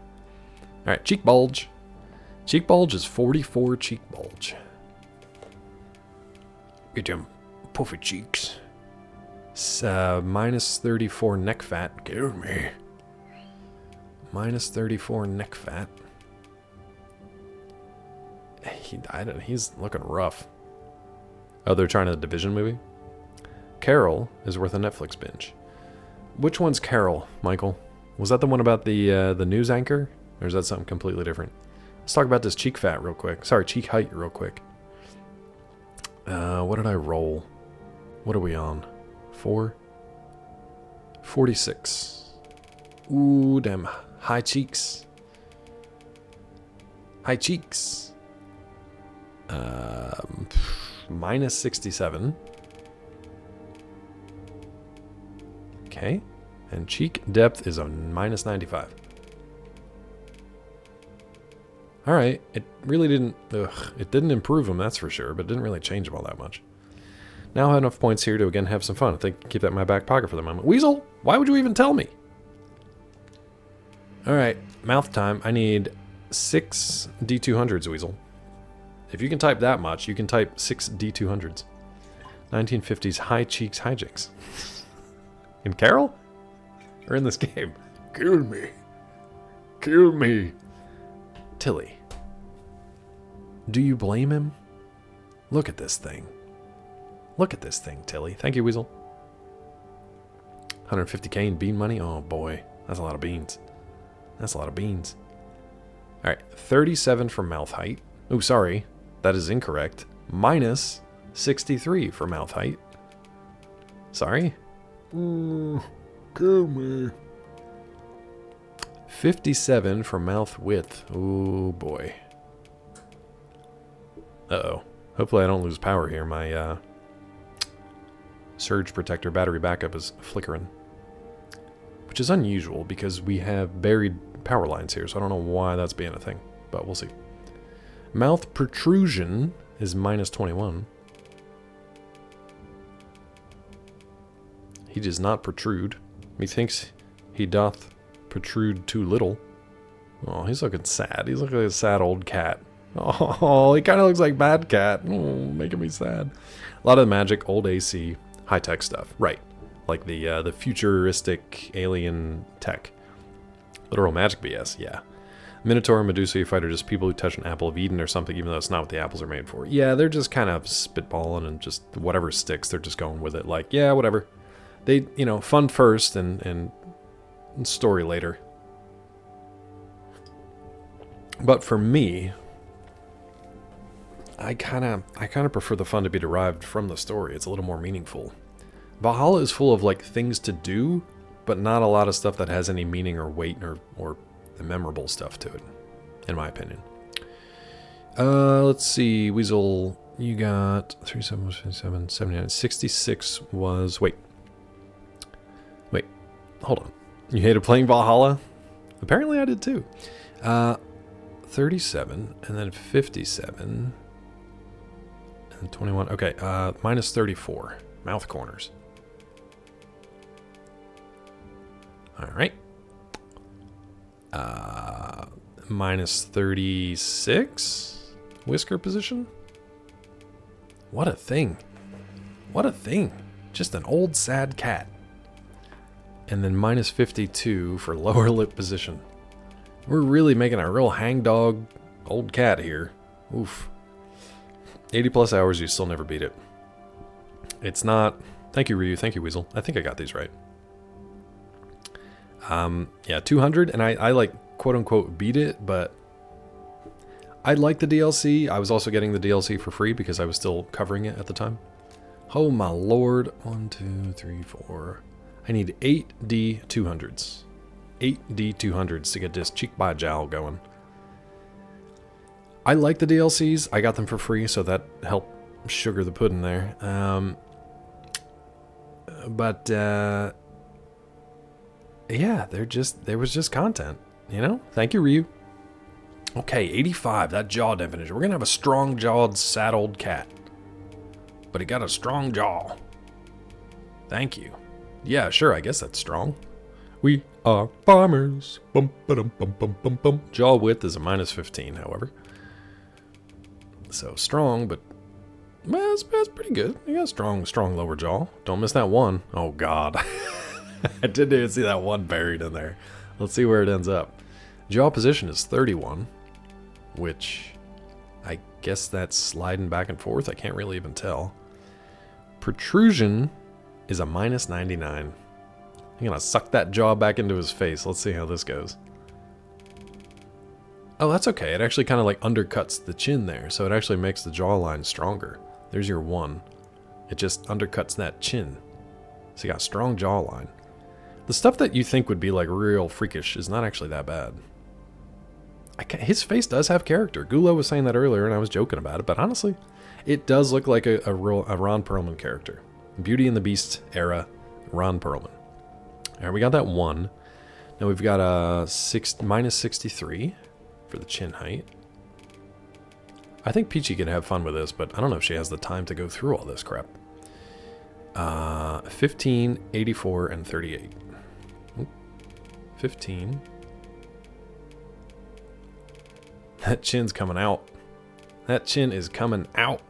Alright, cheek bulge. Cheek bulge is 44 cheek bulge. Get them puffy cheeks. -34 neck fat. Kill me. -34 neck fat. He's looking rough. Oh, they're trying a Division movie? Carol is worth a Netflix binge. Which one's Carol, Michael? Was that the one about the news anchor? Or is that something completely different? Let's talk about this cheek fat real quick. Sorry, cheek height real quick. What did I roll? What are we on? 4? 46. Ooh, damn. High cheeks. High cheeks. -67. Okay. And cheek depth is a -95. Alright. It really didn't... it didn't improve them, that's for sure, but it didn't really change them all that much. Now I have enough points here to again have some fun. I think keep that in my back pocket for the moment. Weasel, why would you even tell me? Alright, mouth time. I need 6 D200s, Weasel. If you can type that much, you can type 6 D200s. 1950s high cheeks hijinks. In Carol? Or in this game? Kill me. Kill me. Tilly. Do you blame him? Look at this thing. Look at this thing, Tilly. Thank you, Weasel. 150k in bean money? Oh boy, that's a lot of beans. That's a lot of beans. Alright, 37 for mouth height. Oh, sorry. That is incorrect. -63 for mouth height. Sorry? Kill me. 57 for mouth width. Oh boy. Uh-oh. Hopefully I don't lose power here. My surge protector battery backup is flickering. Which is unusual because we have buried power lines here, so I don't know why that's being a thing. But we'll see. Mouth protrusion is -21. He does not protrude. Methinks he doth protrude too little. Oh, he's looking sad. He's looking like a sad old cat. Oh, he kind of looks like Bad Cat. Oh, making me sad. A lot of the magic, old AC, high-tech stuff. Right. Like the futuristic alien tech. Literal magic BS, yeah. Minotaur and Medusa, you fight, are just people who touch an apple of Eden or something, even though it's not what the apples are made for. Yeah, they're just kind of spitballing and just whatever sticks, they're just going with it. Like, yeah, whatever. They, you know, fun first and story later. But for me, I kind of prefer the fun to be derived from the story. It's a little more meaningful. Valhalla is full of like things to do, but not a lot of stuff that has any meaning or weight or memorable stuff to it, in my opinion. Let's see, Weasel, you got 37, 57, 79, 66 was, wait, hold on. You hated playing Valhalla? Apparently I did too. 37, and then 57, and 21. Okay, minus 34. Mouth corners. Alright. Minus 36. Whisker position. What a thing. What a thing. Just an old sad cat. And then minus 52 for lower lip position. We're really making a real hangdog old cat here. Oof. 80 plus hours, you still never beat it. It's not... Thank you, Ryu. Thank you, Weasel. I think I got these right. Yeah, 200, and I like, quote-unquote, beat it, but I like the DLC. I was also getting the DLC for free because I was still covering it at the time. Oh, my lord. 1, 2, 3, 4. I need 8 D200s. 8 D200s to get this cheek by jowl going. I like the DLCs. I got them for free, so that helped sugar the pudding there. Yeah, there was just content, you know? Thank you, Ryu. Okay, 85, that jaw definition. We're gonna have a strong-jawed, saddled cat. But he got a strong jaw. Thank you. Yeah, sure, I guess that's strong. We are farmers. Bum, ba-dum, bum, bum, bum, bum. Jaw width is a minus 15, however. So strong, but well, that's pretty good. You got a strong lower jaw. Don't miss that one. Oh, God. I didn't even see that one buried in there. Let's see where it ends up. Jaw position is 31, which I guess that's sliding back and forth. I can't really even tell. Protrusion is a minus 99. I'm going to suck that jaw back into his face. Let's see how this goes. Oh, that's okay. It actually kind of like undercuts the chin there, so it actually makes the jawline stronger. There's your 1. It just undercuts that chin. So you got a strong jawline. The stuff that you think would be like real freakish is not actually that bad. His face does have character. Gulo was saying that earlier and I was joking about it, but honestly, it does look like a Ron Perlman character. Beauty and the Beast era Ron Perlman. Alright, we got that 1. Now we've got a minus 63 for the chin height. I think Peachy can have fun with this, but I don't know if she has the time to go through all this crap. 15, 84, and 38. 15. That chin's coming out. That chin is coming out.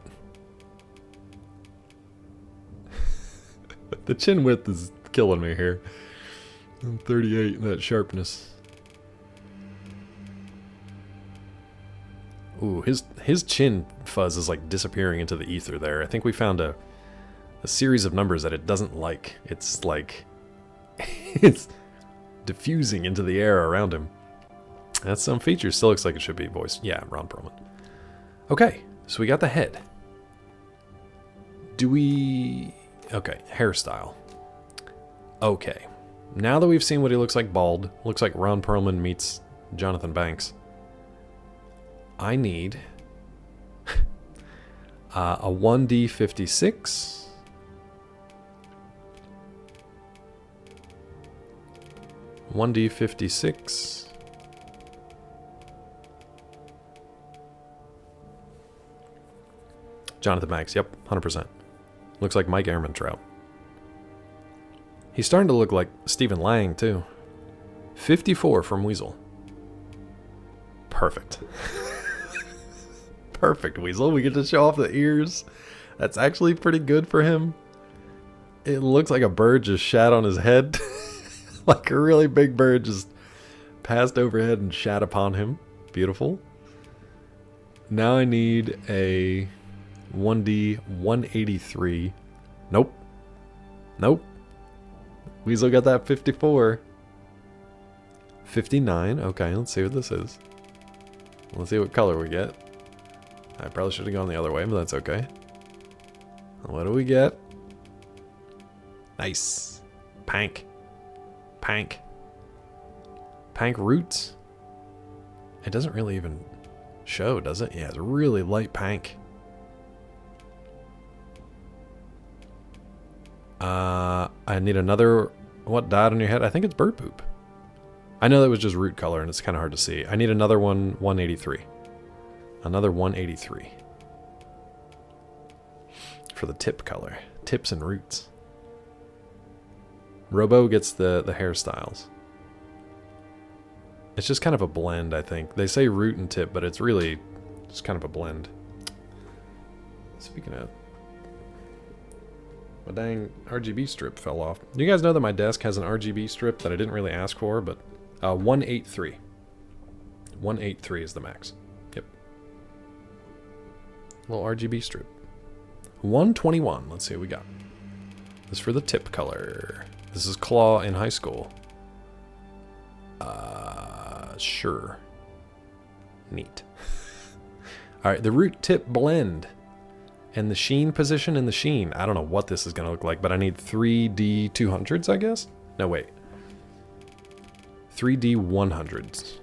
The chin width is killing me here. 38, that sharpness. Ooh, his chin fuzz is like disappearing into the ether there. I think we found a series of numbers that it doesn't like. It's like... it's diffusing into the air around him. That's some features. Still looks like it should be voiced. Yeah, Ron Perlman. Okay, so we got the head. Do we... Okay, hairstyle. Okay. Now that we've seen what he looks like bald, looks like Ron Perlman meets Jonathan Banks, I need a 1D56. $1D56. Jonathan Banks, yep, 100%. Looks like Mike Ehrmantraut. He's starting to look like Stephen Lang, too. 54 from Weasel. Perfect. Perfect, Weasel. We get to show off the ears. That's actually pretty good for him. It looks like a bird just shat on his head. Like a really big bird just passed overhead and shat upon him. Beautiful. Now I need a 1D 183. Nope. Nope. Weasel got that 54. 59. Okay, let's see what this is. Let's see what color we get. I probably should have gone the other way, but that's okay. What do we get? Nice. Pank. Pank. Pank roots. It doesn't really even show, does it? Yeah, it's a really light pank. I need another... What died on your head? I think it's bird poop. I know that was just root color and it's kind of hard to see. I need another one, 183. Another 183. For the tip color. Tips and roots. Robo gets the hairstyles. It's just kind of a blend, I think. They say root and tip, but it's really just kind of a blend. Speaking of... my dang RGB strip fell off. You guys know that my desk has an RGB strip that I didn't really ask for, but 183. 183 is the max. Yep. Little RGB strip. 121. Let's see what we got. This is for the tip color. This is Claw in high school. Sure. Neat. Alright, the root tip blend. And the sheen position in the sheen. I don't know what this is going to look like, but I need 3D 200s, I guess? No, wait. 3D 100s.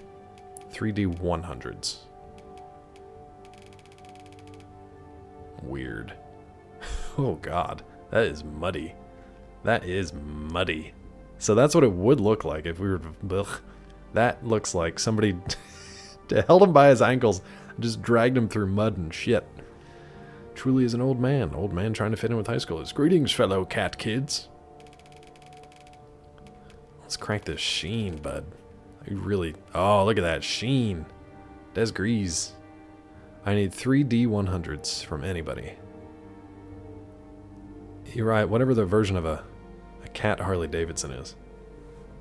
3D 100s. Weird. Oh, God. That is muddy. That is muddy. So that's what it would look like if we were... Ugh. That looks like somebody held him by his ankles and just dragged him through mud and shit. Truly is an old man. Old man trying to fit in with high schoolers. Greetings, fellow cat kids. Let's crank this sheen, bud. You really... Oh, look at that sheen. Des Gris. I need 3D 100s from anybody. You're right. Whatever the version of a cat Harley Davidson is.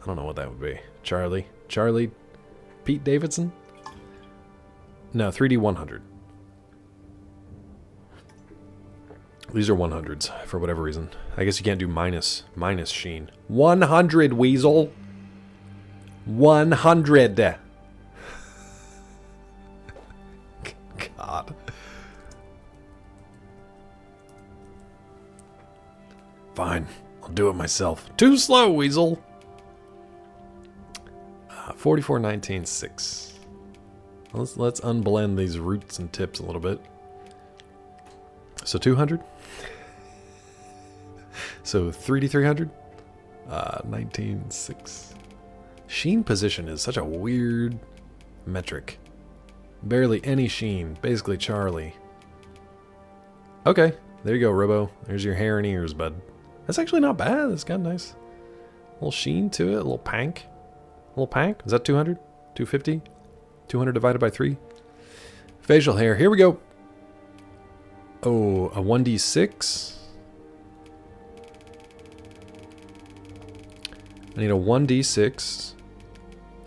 I don't know what that would be. Charlie? Pete Davidson? No, 3D 100. These are 100s for whatever reason. I guess you can't do minus sheen. 100, Weasel. 100. God. Fine. I'll do it myself. Too slow, Weasel. 44.19.6. Let's unblend these roots and tips a little bit. So 200. So 3D 300. 19.6. Sheen position is such a weird metric. Barely any sheen. Basically Charlie. Okay. There you go, Robo. There's your hair and ears, bud. That's actually not bad. It's got a nice little sheen to it. A little pank. A little pank. Is that 200? 250? 200 divided by 3? Facial hair. Here we go. Oh, a 1d6. I need a 1d6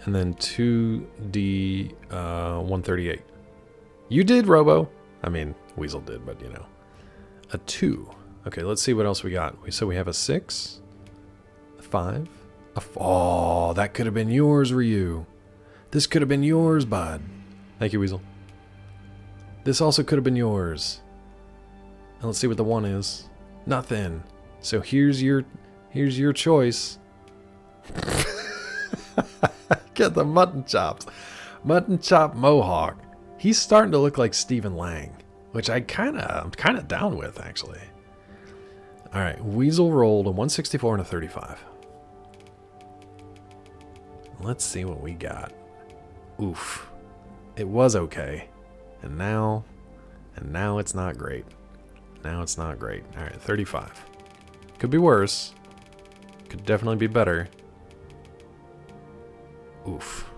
and then 2d 138. You did, Robo. I mean, Weasel did, but you know. A 2. Okay, let's see what else we got. So we have a 6, a 5, oh, that could have been yours, Ryu. This could have been yours, bud. Thank you, Weasel. This also could have been yours. And let's see what the 1 is. Nothing. So here's your choice. Get the mutton chops. Mutton chop mohawk. He's starting to look like Stephen Lang, which I'm kind of down with, actually. All right, Weasel rolled a 164 and a 35. Let's see what we got. Oof. It was okay. And now it's not great. Now it's not great. All right, 35. Could be worse. Could definitely be better. Oof.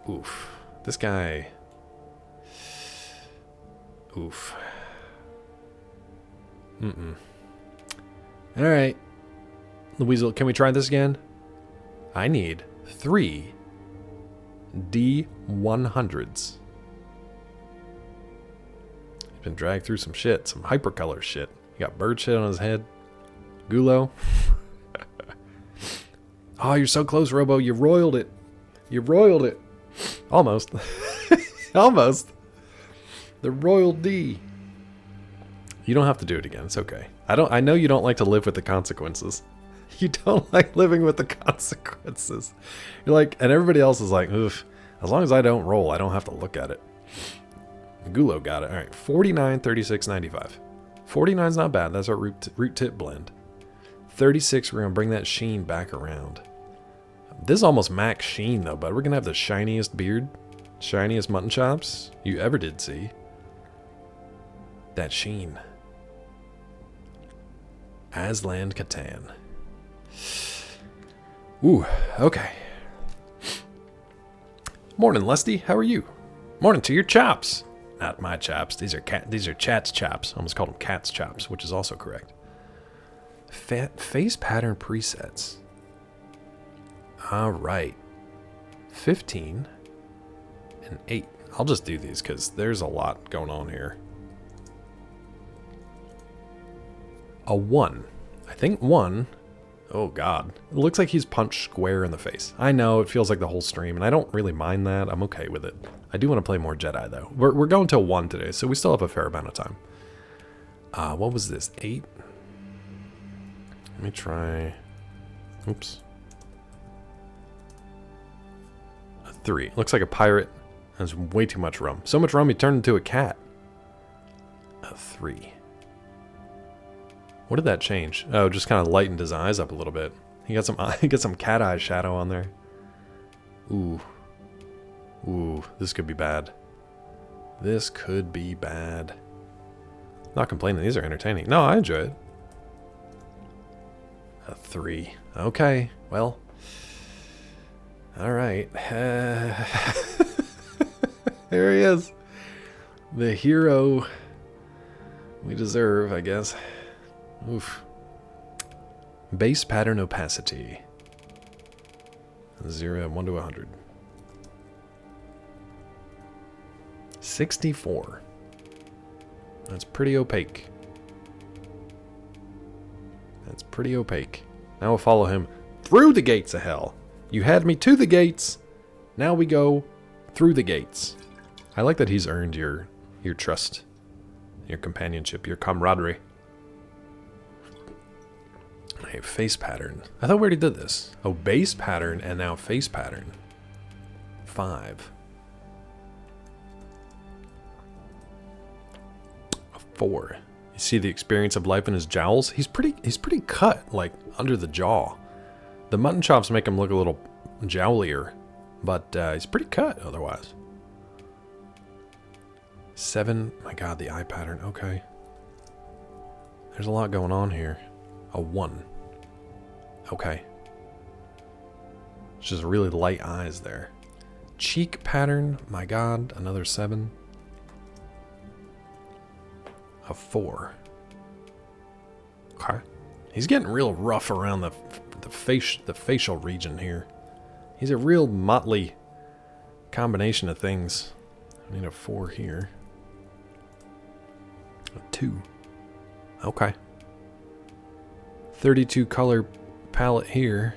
Oof. This guy. Oof. Mm-mm. All right. Weasel, can we try this again? I need 3 D100s. He's been dragged through some shit, some hypercolor shit. He got bird shit on his head. Gulo. Oh, you're so close, Robo. You roiled it. You roiled it. Almost. Almost. The Royal D. You don't have to do it again. It's okay. I know you don't like to live with the consequences. You don't like living with the consequences. You're like, and everybody else is like, oof. As long as I don't roll, I don't have to look at it. Gulo got it. All right, 49, 36, 95. 49's not bad. That's our root tip blend. 36, we're going to bring that sheen back around. This is almost Max Sheen, though, but we're going to have the shiniest beard, shiniest mutton chops you ever did see. That Sheen. Aslan Catan. Ooh, okay. Morning, Lusty. How are you? Morning to your chops. Not my chops. These are Chat's chops. I almost called them Cat's chops, which is also correct. Face pattern presets. All right. 15 and 8. I'll just do these because there's a lot going on here. A 1. I think 1. Oh, God. It looks like he's punched square in the face. I know, it feels like the whole stream, and I don't really mind that. I'm okay with it. I do want to play more Jedi, though. We're going till 1 today, so we still have a fair amount of time. What was this? 8? Let me try... Oops. A 3. Looks like a pirate. Has way too much rum. So much rum he turned into a cat. A 3. What did that change? Oh, just kind of lightened his eyes up a little bit. He got some cat eye shadow on there. Ooh. Ooh, this could be bad. This could be bad. Not complaining, these are entertaining. No, I enjoy it. A 3. Okay, well. Alright. There he is. The hero we deserve, I guess. Oof. Base pattern opacity. 1 to 100. 64. That's pretty opaque. That's pretty opaque. Now we'll follow him through the gates of hell. You had me to the gates. Now we go through the gates. I like that he's earned your trust, your companionship, your camaraderie. Okay, face pattern. I thought we already did this. Oh, base pattern and now face pattern. 5. A 4. You see the experience of life in his jowls? He's pretty cut, like under the jaw. The mutton chops make him look a little jowlier, but he's pretty cut otherwise. 7. My God, the eye pattern. Okay. There's a lot going on here. A 1. Okay. It's just really light eyes there. Cheek pattern. My God, another 7. A 4. Okay. He's getting real rough around the facial region here. He's a real motley combination of things. I need a 4 here. A 2. Okay. 32 color palette here.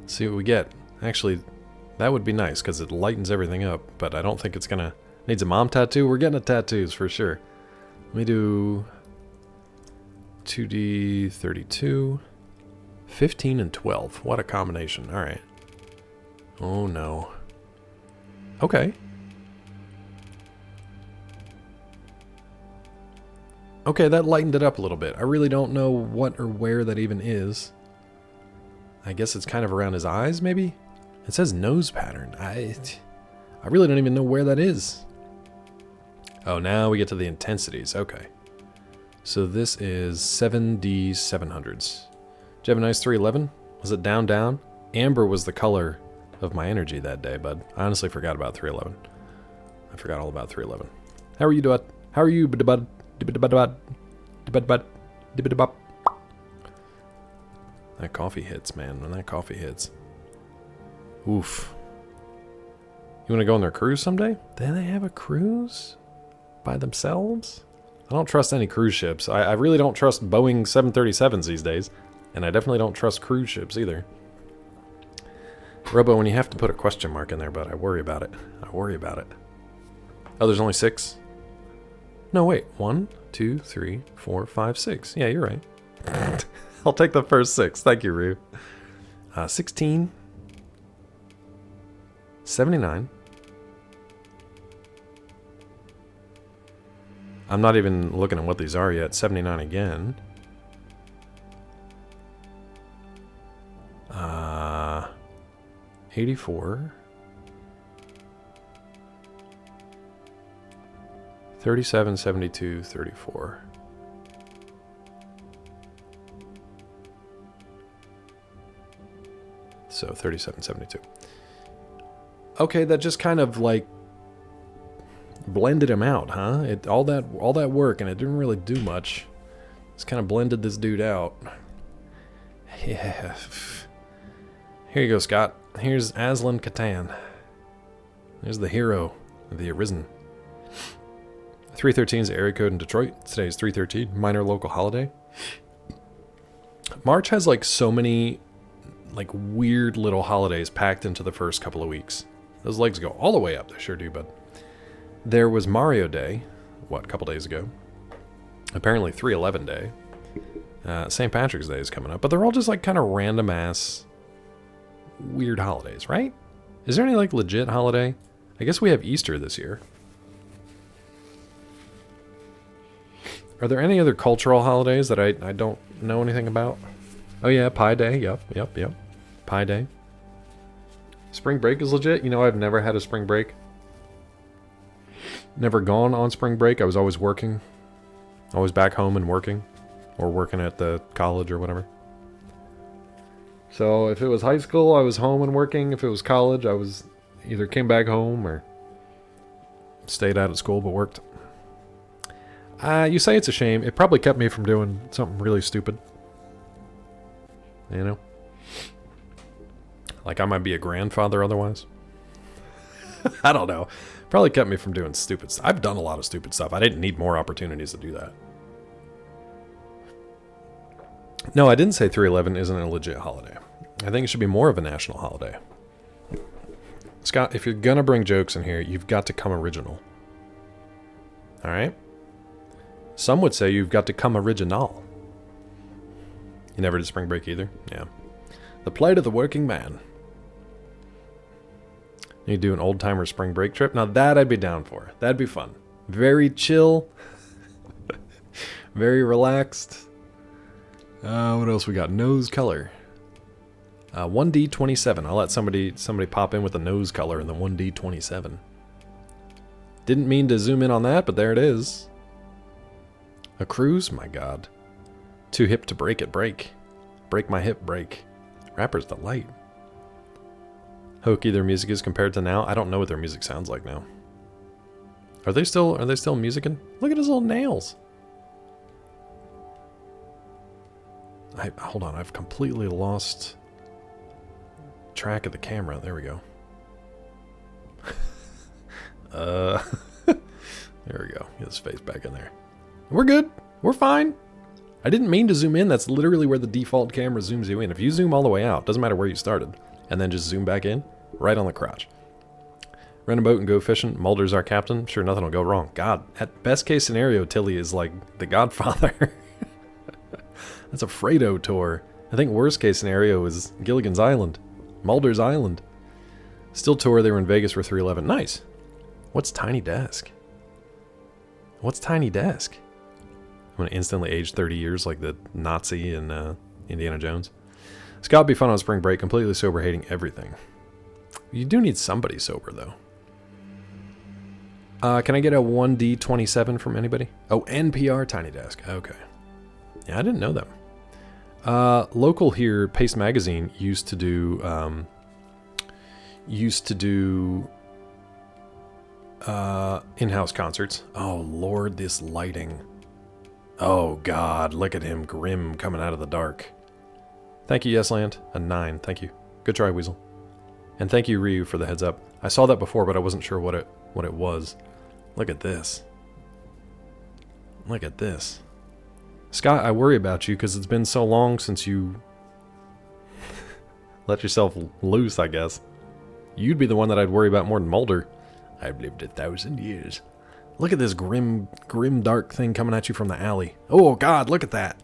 Let's see what we get. Actually, that would be nice because it lightens everything up, but I don't think it's gonna... Needs a mom tattoo? We're getting a tattoos for sure. Let me do 2D 32. 15 and 12. What a combination. Alright. Oh no. Okay. Okay, that lightened it up a little bit. I really don't know what or where that even is. I guess it's kind of around his eyes, maybe? It says nose pattern. I really don't even know where that is. Oh, now we get to the intensities. Okay. So this is 7D 700s. Did you have a nice 311? Was it down, down? Amber was the color of my energy that day, bud. I honestly forgot about 311. I forgot all about 311. How are you doing? How are you, bud? That coffee hits, man. When that coffee hits. Oof. You want to go on their cruise someday? Do they have a cruise? By themselves? I don't trust any cruise ships. I really don't trust Boeing 737s these days. And I definitely don't trust cruise ships either. Robo, when you have to put a question mark in there, but I worry about it. I worry about it. Oh, there's only 6? No, wait. 1, 2, 3, 4, 5, 6. Yeah, you're right. I'll take the first 6. Thank you, Rue. 16. 79. I'm not even looking at what these are yet. 79 again. 84. 37, 72, 34. So 37, 72. Okay, that just kind of like blended him out, huh? All that work, and it didn't really do much. Just kind of blended this dude out. Yeah. Here you go, Scott. Here's Aslan Catan. There's the hero of the Arisen. 313 is the area code in Detroit. Today is 313, minor local holiday. March has like so many like weird little holidays packed into the first couple of weeks. Those legs go all the way up, they sure do, bud. There was Mario Day, what, a couple days ago. Apparently 311 Day. St. Patrick's Day is coming up, but they're all just like kind of random ass weird holidays, right? Is there any like legit holiday? I guess we have Easter this year. Are there any other cultural holidays that I don't know anything about? Oh yeah, Pi Day. Yep. Pi Day. Spring break is legit. You know, I've never had a spring break. Never gone on spring break. I was always working. Always back home and working. Or working at the college or whatever. So if it was high school, I was home and working. If it was college, I was either came back home or stayed out at school but worked. You say it's a shame. It probably kept me from doing something really stupid. You know? Like I might be a grandfather otherwise. I don't know. Probably kept me from doing stupid stuff. I've done a lot of stupid stuff. I didn't need more opportunities to do that. No, I didn't say 311 isn't a legit holiday. I think it should be more of a national holiday. Scott, if you're gonna bring jokes in here, you've got to come original. Alright? Some would say you've got to come original. You never did spring break either? Yeah. The plight of the working man. You do an old-timer spring break trip? Now that I'd be down for. That'd be fun. Very chill. Very relaxed. What else we got? Nose color. 1D27. I'll let somebody pop in with a nose color in the 1D27. Didn't mean to zoom in on that, but there it is. A cruise? My god. Too hip to break it, break. Break my hip, break. Rapper's delight. Hokey their music is compared to now. I don't know what their music sounds like now. Are they still musicking? Look at his little nails. Hold on, I've completely lost track of the camera. There we go. There we go. Get his face back in there. We're good. We're fine. I didn't mean to zoom in. That's literally where the default camera zooms you in. If you zoom all the way out, doesn't matter where you started, and then just zoom back in, right on the crotch. Rent a boat and go fishing. Mulder's our captain. Sure, nothing will go wrong. God, at best case scenario, Tilly is like the Godfather. That's a Fredo tour. I think worst case scenario is Gilligan's Island. Mulder's Island. Still tour, they were in Vegas for 311. Nice. What's Tiny Desk? What's Tiny Desk? I'm going to instantly age 30 years like the Nazi in Indiana Jones. Scott would be fun on spring break, completely sober, hating everything. You do need somebody sober, though. Can I get a 1D27 from anybody? Oh, NPR Tiny Desk. Okay. Yeah, I didn't know them. Local here, Paste Magazine used to do in-house concerts. Oh Lord, this lighting. Oh God, look at him, grim, coming out of the dark. Thank you, Yesland. A 9, thank you. Good try, Weasel. And thank you, Ryu, for the heads up. I saw that before, but I wasn't sure what it was. Look at this. Look at this. Scott, I worry about you because it's been so long since you let yourself loose, I guess. You'd be the one that I'd worry about more than Mulder. I've lived 1,000 years. Look at this grim, dark thing coming at you from the alley. Oh, God, look at that.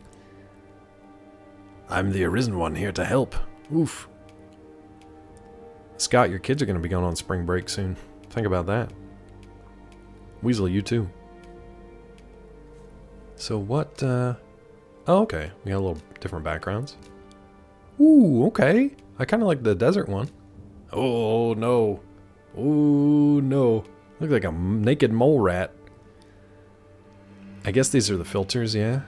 I'm the Arisen one here to help. Oof. Scott, your kids are going to be going on spring break soon. Think about that. Weasel, you too. So what, oh, okay. We got a little different backgrounds. Ooh, okay. I kind of like the desert one. Oh, no. Oh, no. Look like a naked mole rat. I guess these are the filters, yeah?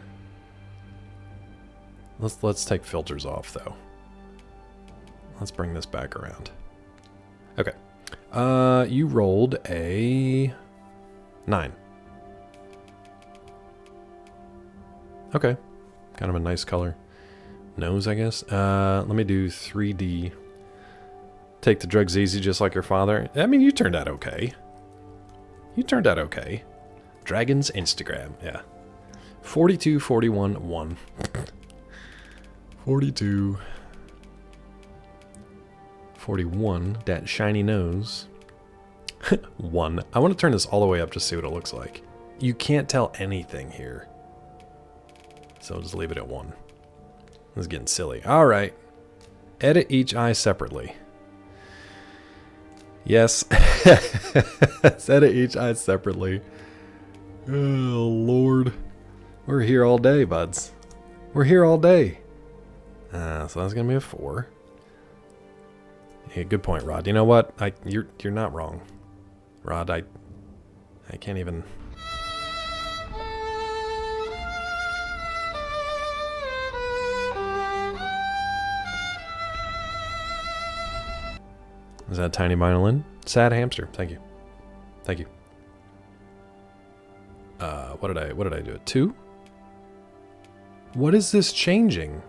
Let's take filters off, though. Let's bring this back around. Okay. You rolled a 9. Okay. Kind of a nice color. Nose, I guess. Let me do 3D. Take the drugs easy just like your father. I mean, you turned out okay. You turned out okay. Dragon's Instagram, yeah. 42, 41, 1. 42. 41. That shiny nose. 1. I want to turn this all the way up to see what it looks like. You can't tell anything here. So just leave it at 1. This is getting silly. Alright. Edit each eye separately. Yes. Let's edit each eye separately. Oh, Lord. We're here all day, buds. We're here all day. So that's going to be a 4. Yeah, good point, Rod. You know what? You're not wrong. Rod, I can't even... Is that a tiny violin? Sad hamster. Thank you. Thank you. What did I do? A 2? What is this changing?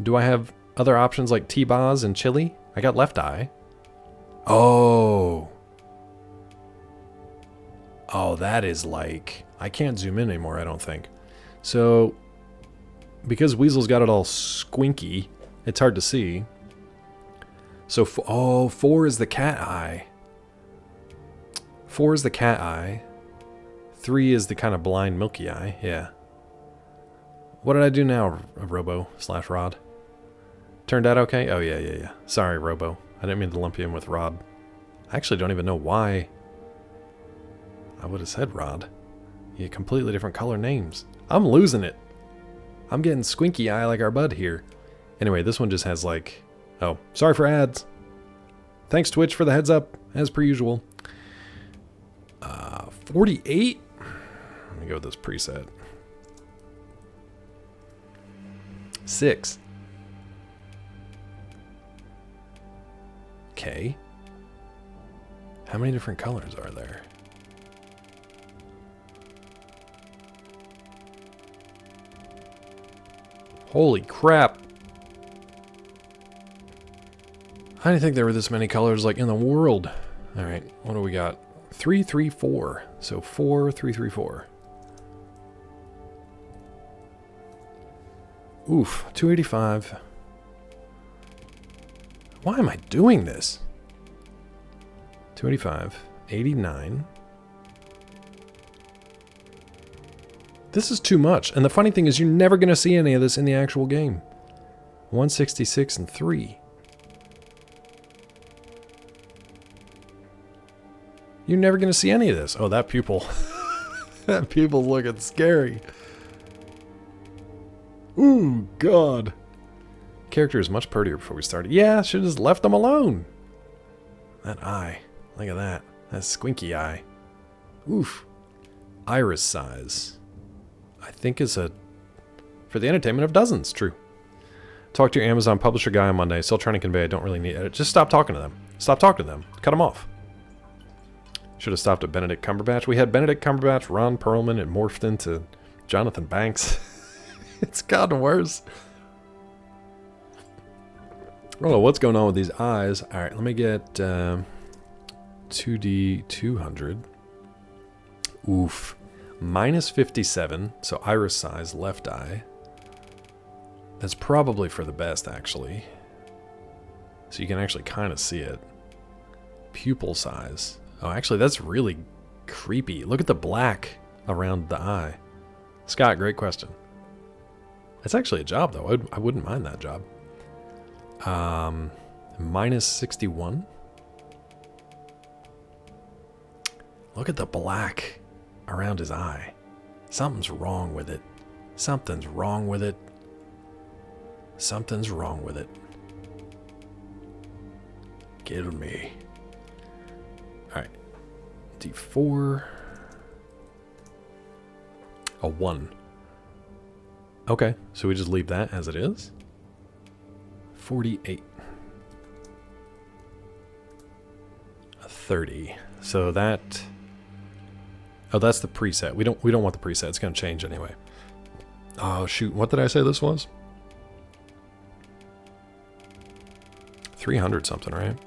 Do I have other options like T-Boz and Chili? I got left eye. Oh. Oh, that is like... I can't zoom in anymore, I don't think. So... because Weasel's got it all squinky, it's hard to see. So, 4 is the cat eye. 4 is the cat eye. 3 is the kind of blind milky eye, yeah. What did I do now, Robo/Rod? Turned out okay? Oh, yeah. Sorry, Robo. I didn't mean to lump you in with Rod. I actually don't even know why I would have said Rod. You had completely different color names. I'm losing it. I'm getting squinky eye like our bud here. Anyway, this one just has like... Oh, sorry for ads. Thanks, Twitch, for the heads up, as per usual. 48? Let me go with this preset. 6. Okay. How many different colors are there? Holy crap. I didn't think there were this many colors like in the world. Alright, what do we got? 3, 3, 4. So 4, 3, 3, 4. Oof, 285. Why am I doing this? 285, 89. This is too much. And the funny thing is you're never going to see any of this in the actual game. 166 and 3. You're never going to see any of this. Oh, that pupil. That pupil's looking scary. Ooh, God. Character is much prettier before we started. Yeah, I should have just left them alone. That eye. Look at that. That squinky eye. Oof. Iris size. I think is a... for the entertainment of dozens. True. Talk to your Amazon publisher guy on Monday. Still trying to convey I don't really need it. Just stop talking to them. Stop talking to them. Cut them off. Should have stopped at Benedict Cumberbatch. We had Benedict Cumberbatch, Ron Perlman, and morphed into Jonathan Banks. It's gotten worse. Oh, what's going on with these eyes? All right, let me get 2D 200. Oof. Minus 57, so iris size, left eye. That's probably for the best, actually. So you can actually kind of see it. Pupil size. Oh, actually, that's really creepy. Look at the black around the eye. Scott, great question. That's actually a job, though. I wouldn't mind that job. Minus 61. Look at the black around his eye. Something's wrong with it. Something's wrong with it. Something's wrong with it. Kill me. Alright. D4. A 1. Okay, so we just leave that as it is. 48. A 30. So that... Oh, that's the preset. We don't want the preset. It's going to change anyway. Oh, shoot. What did I say this was? 300 something, right?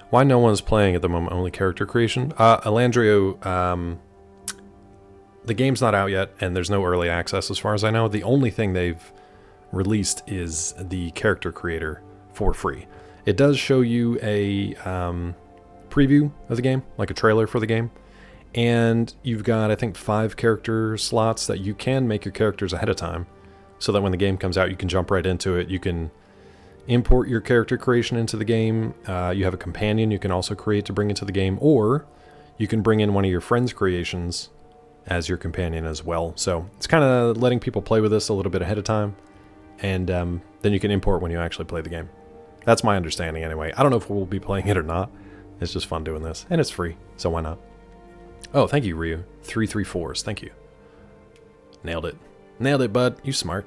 Why no one's playing at the moment? Only character creation? Alandrio, the game's not out yet, and there's no early access as far as I know. The only thing they've released is the character creator for free. It does show you a preview of the game, like a trailer for the game. And you've got, I think, 5 character slots that you can make your characters ahead of time, so that when the game comes out, you can jump right into it. You can import your character creation into the game. You have a companion you can also create to bring into the game, or you can bring in one of your friends' creations as your companion as well. So it's kind of letting people play with this a little bit ahead of time, and then you can import when you actually play the game. That's my understanding anyway. I don't know if we'll be playing it or not. It's just fun doing this, and it's free, so why not? Oh, thank you, Ryu. 334s, thank you. Nailed it. Nailed it, bud. You smart.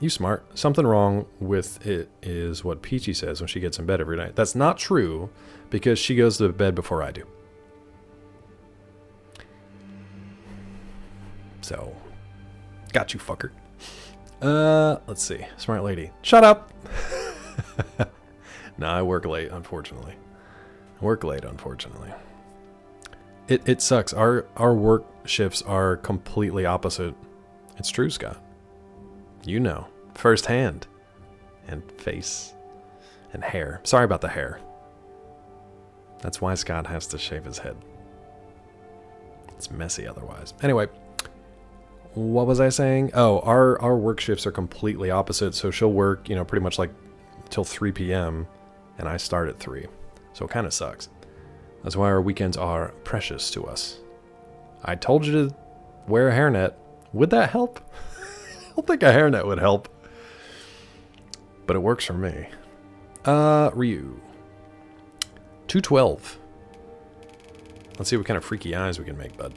You smart. Something wrong with it is what Peachy says when she gets in bed every night. That's not true, because she goes to bed before I do. So, got you, fucker. Let's see. Smart lady. Shut up! No, I work late, unfortunately. It sucks. Our work shifts are completely opposite. It's true, Scott. You know. Firsthand. And face. And hair. Sorry about the hair. That's why Scott has to shave his head. It's messy otherwise. Anyway. What was I saying? Oh, our work shifts are completely opposite. So she'll work, pretty much like till 3 p.m. and I start at 3. So it kind of sucks. That's why our weekends are precious to us. I told you to wear a hairnet. Would that help? I don't think a hairnet would help. But it works for me. Ryu. 212. Let's see what kind of freaky eyes we can make, bud.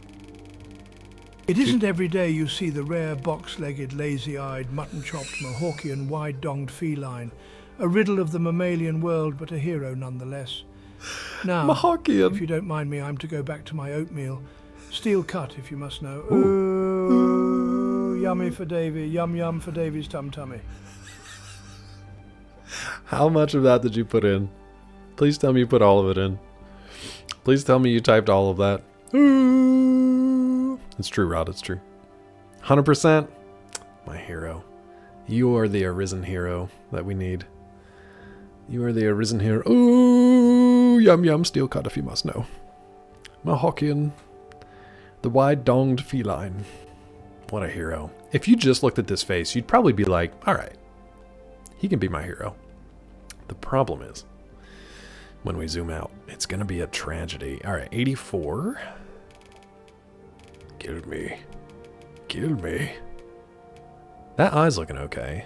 It isn't every day you see the rare box-legged, lazy-eyed, mutton-chopped, Mohawkian, wide-donged feline. A riddle of the mammalian world, but a hero nonetheless. Now, Mohawkian. If you don't mind me, I'm to go back to my oatmeal. Steel cut, if you must know. Ooh, yummy for Davy. Yum yum for Davy's tum-tummy. How much of that did you put in? Please tell me you put all of it in. Please tell me you typed all of that. Ooh. It's true, Rod. It's true. 100%. My hero. You are the arisen hero that we need. You are the arisen hero. Ooh, yum yum, steel cut if you must know. Mohawkian. The wide-donged feline. What a hero. If you just looked at this face, you'd probably be like, alright, he can be my hero. The problem is, when we zoom out, it's going to be a tragedy. Alright, 84. Kill me. Kill me. That eye's looking okay.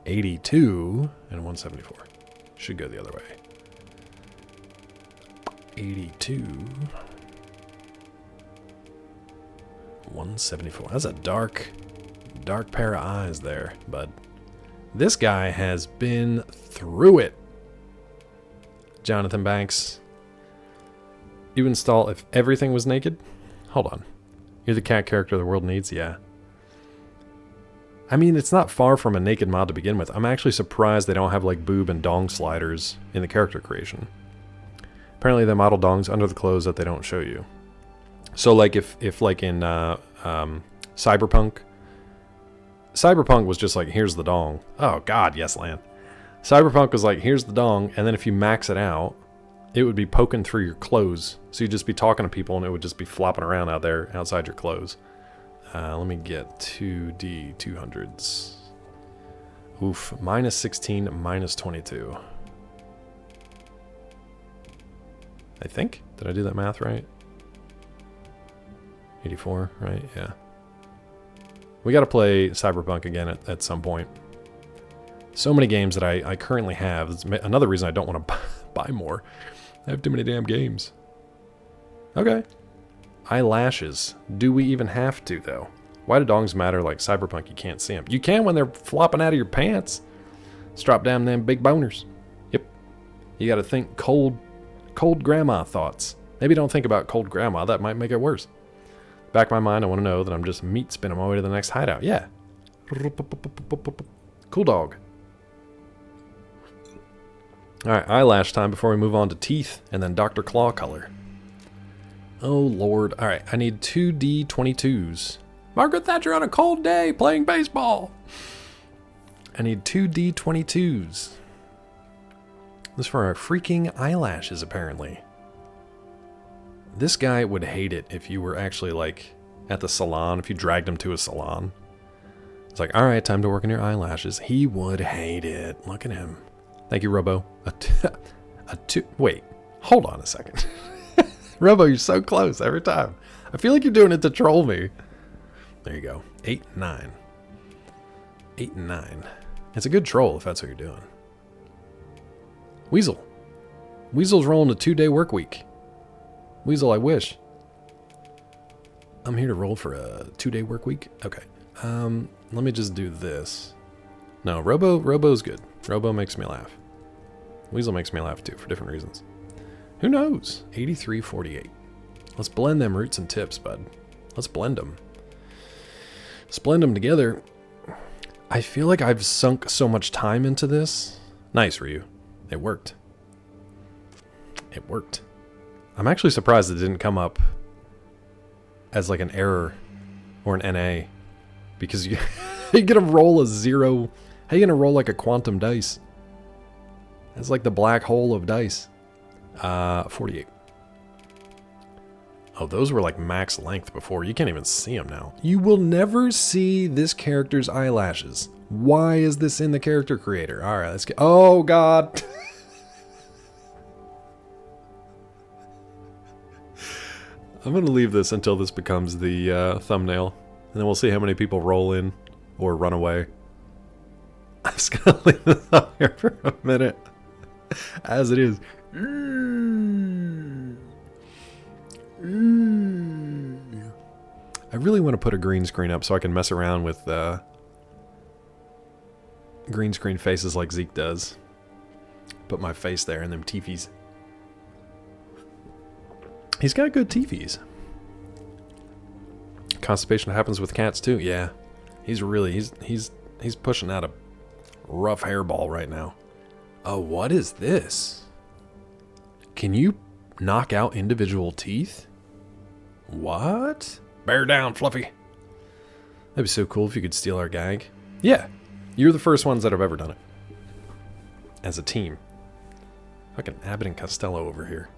82 and 174. Should go the other way. 82. 174. That's a dark pair of eyes there, bud. This guy has been through it. Jonathan Banks. You install if everything was naked? Hold on. You're the cat character the world needs? Yeah. I mean, it's not far from a naked mod to begin with. I'm actually surprised they don't have like boob and dong sliders in the character creation. Apparently they model dongs under the clothes that they don't show you. So like if like in Cyberpunk was just like, here's the dong. Oh god, yes, Lan. Cyberpunk was like, here's the dong, and then if you max it out, it would be poking through your clothes. So you'd just be talking to people and it would just be flopping around out there outside your clothes. Let me get 2D 200s. Oof, minus 16, minus 22. I think. Did I do that math right? 84, right? Yeah. We got to play Cyberpunk again at some point. So many games that I currently have. It's another reason I don't want to buy more. I have too many damn games. Okay. Eyelashes. Do we even have to, though? Why do dongs matter like Cyberpunk? You can't see them. You can when they're flopping out of your pants. Strap down them big boners. Yep. You got to think cold grandma thoughts. Maybe don't think about cold grandma. That might make it worse. Back of my mind, I want to know that I'm just meat spinning my way to the next hideout. Yeah. Cool dog. Alright, eyelash time before we move on to teeth and then Dr. Claw color. Oh lord. Alright, I need 2 D22s. Margaret Thatcher on a cold day playing baseball. I need 2 D22s. This is for our freaking eyelashes, apparently. This guy would hate it if you were actually, like, at the salon, if you dragged him to a salon. It's like, alright, time to work on your eyelashes. He would hate it. Look at him. Thank you, Robo. Wait, hold on a second. Robo, you're so close every time. I feel like you're doing it to troll me. There you go. 8 and 9. 8 and 9. It's a good troll if that's what you're doing. Weasel. Weasel's rolling a 2-day work week. Weasel, I wish. I'm here to roll for a 2-day work week. Okay. Let me just do this. No, Robo's good. Robo makes me laugh. Weasel makes me laugh too for different reasons. Who knows? 83-48. Let's blend them roots and tips, bud. Let's blend them. Let's blend them together. I feel like I've sunk so much time into this. Nice, Ryu. It worked. It worked. I'm actually surprised it didn't come up as like an error or an NA. Because you're gonna roll a 0. How are you gonna roll like a quantum dice? It's like the black hole of dice. 48. Oh, those were like max length before. You can't even see them now. You will never see this character's eyelashes. Why is this in the character creator? All right, let's get... Oh, God. I'm going to leave this until this becomes the thumbnail. And then we'll see how many people roll in or run away. I'm just going to leave this up here for a minute. As it is. I really want to put a green screen up so I can mess around with green screen faces like Zeke does. Put my face there and them teefies. He's got good teefies. Constipation happens with cats too. Yeah, he's pushing out a rough hairball right now. Oh, what is this? Can you knock out individual teeth? What? Bear down, Fluffy. That'd be so cool if you could steal our gag. Yeah, you're the first ones that have ever done it. As a team. Fucking Abbott and Costello over here.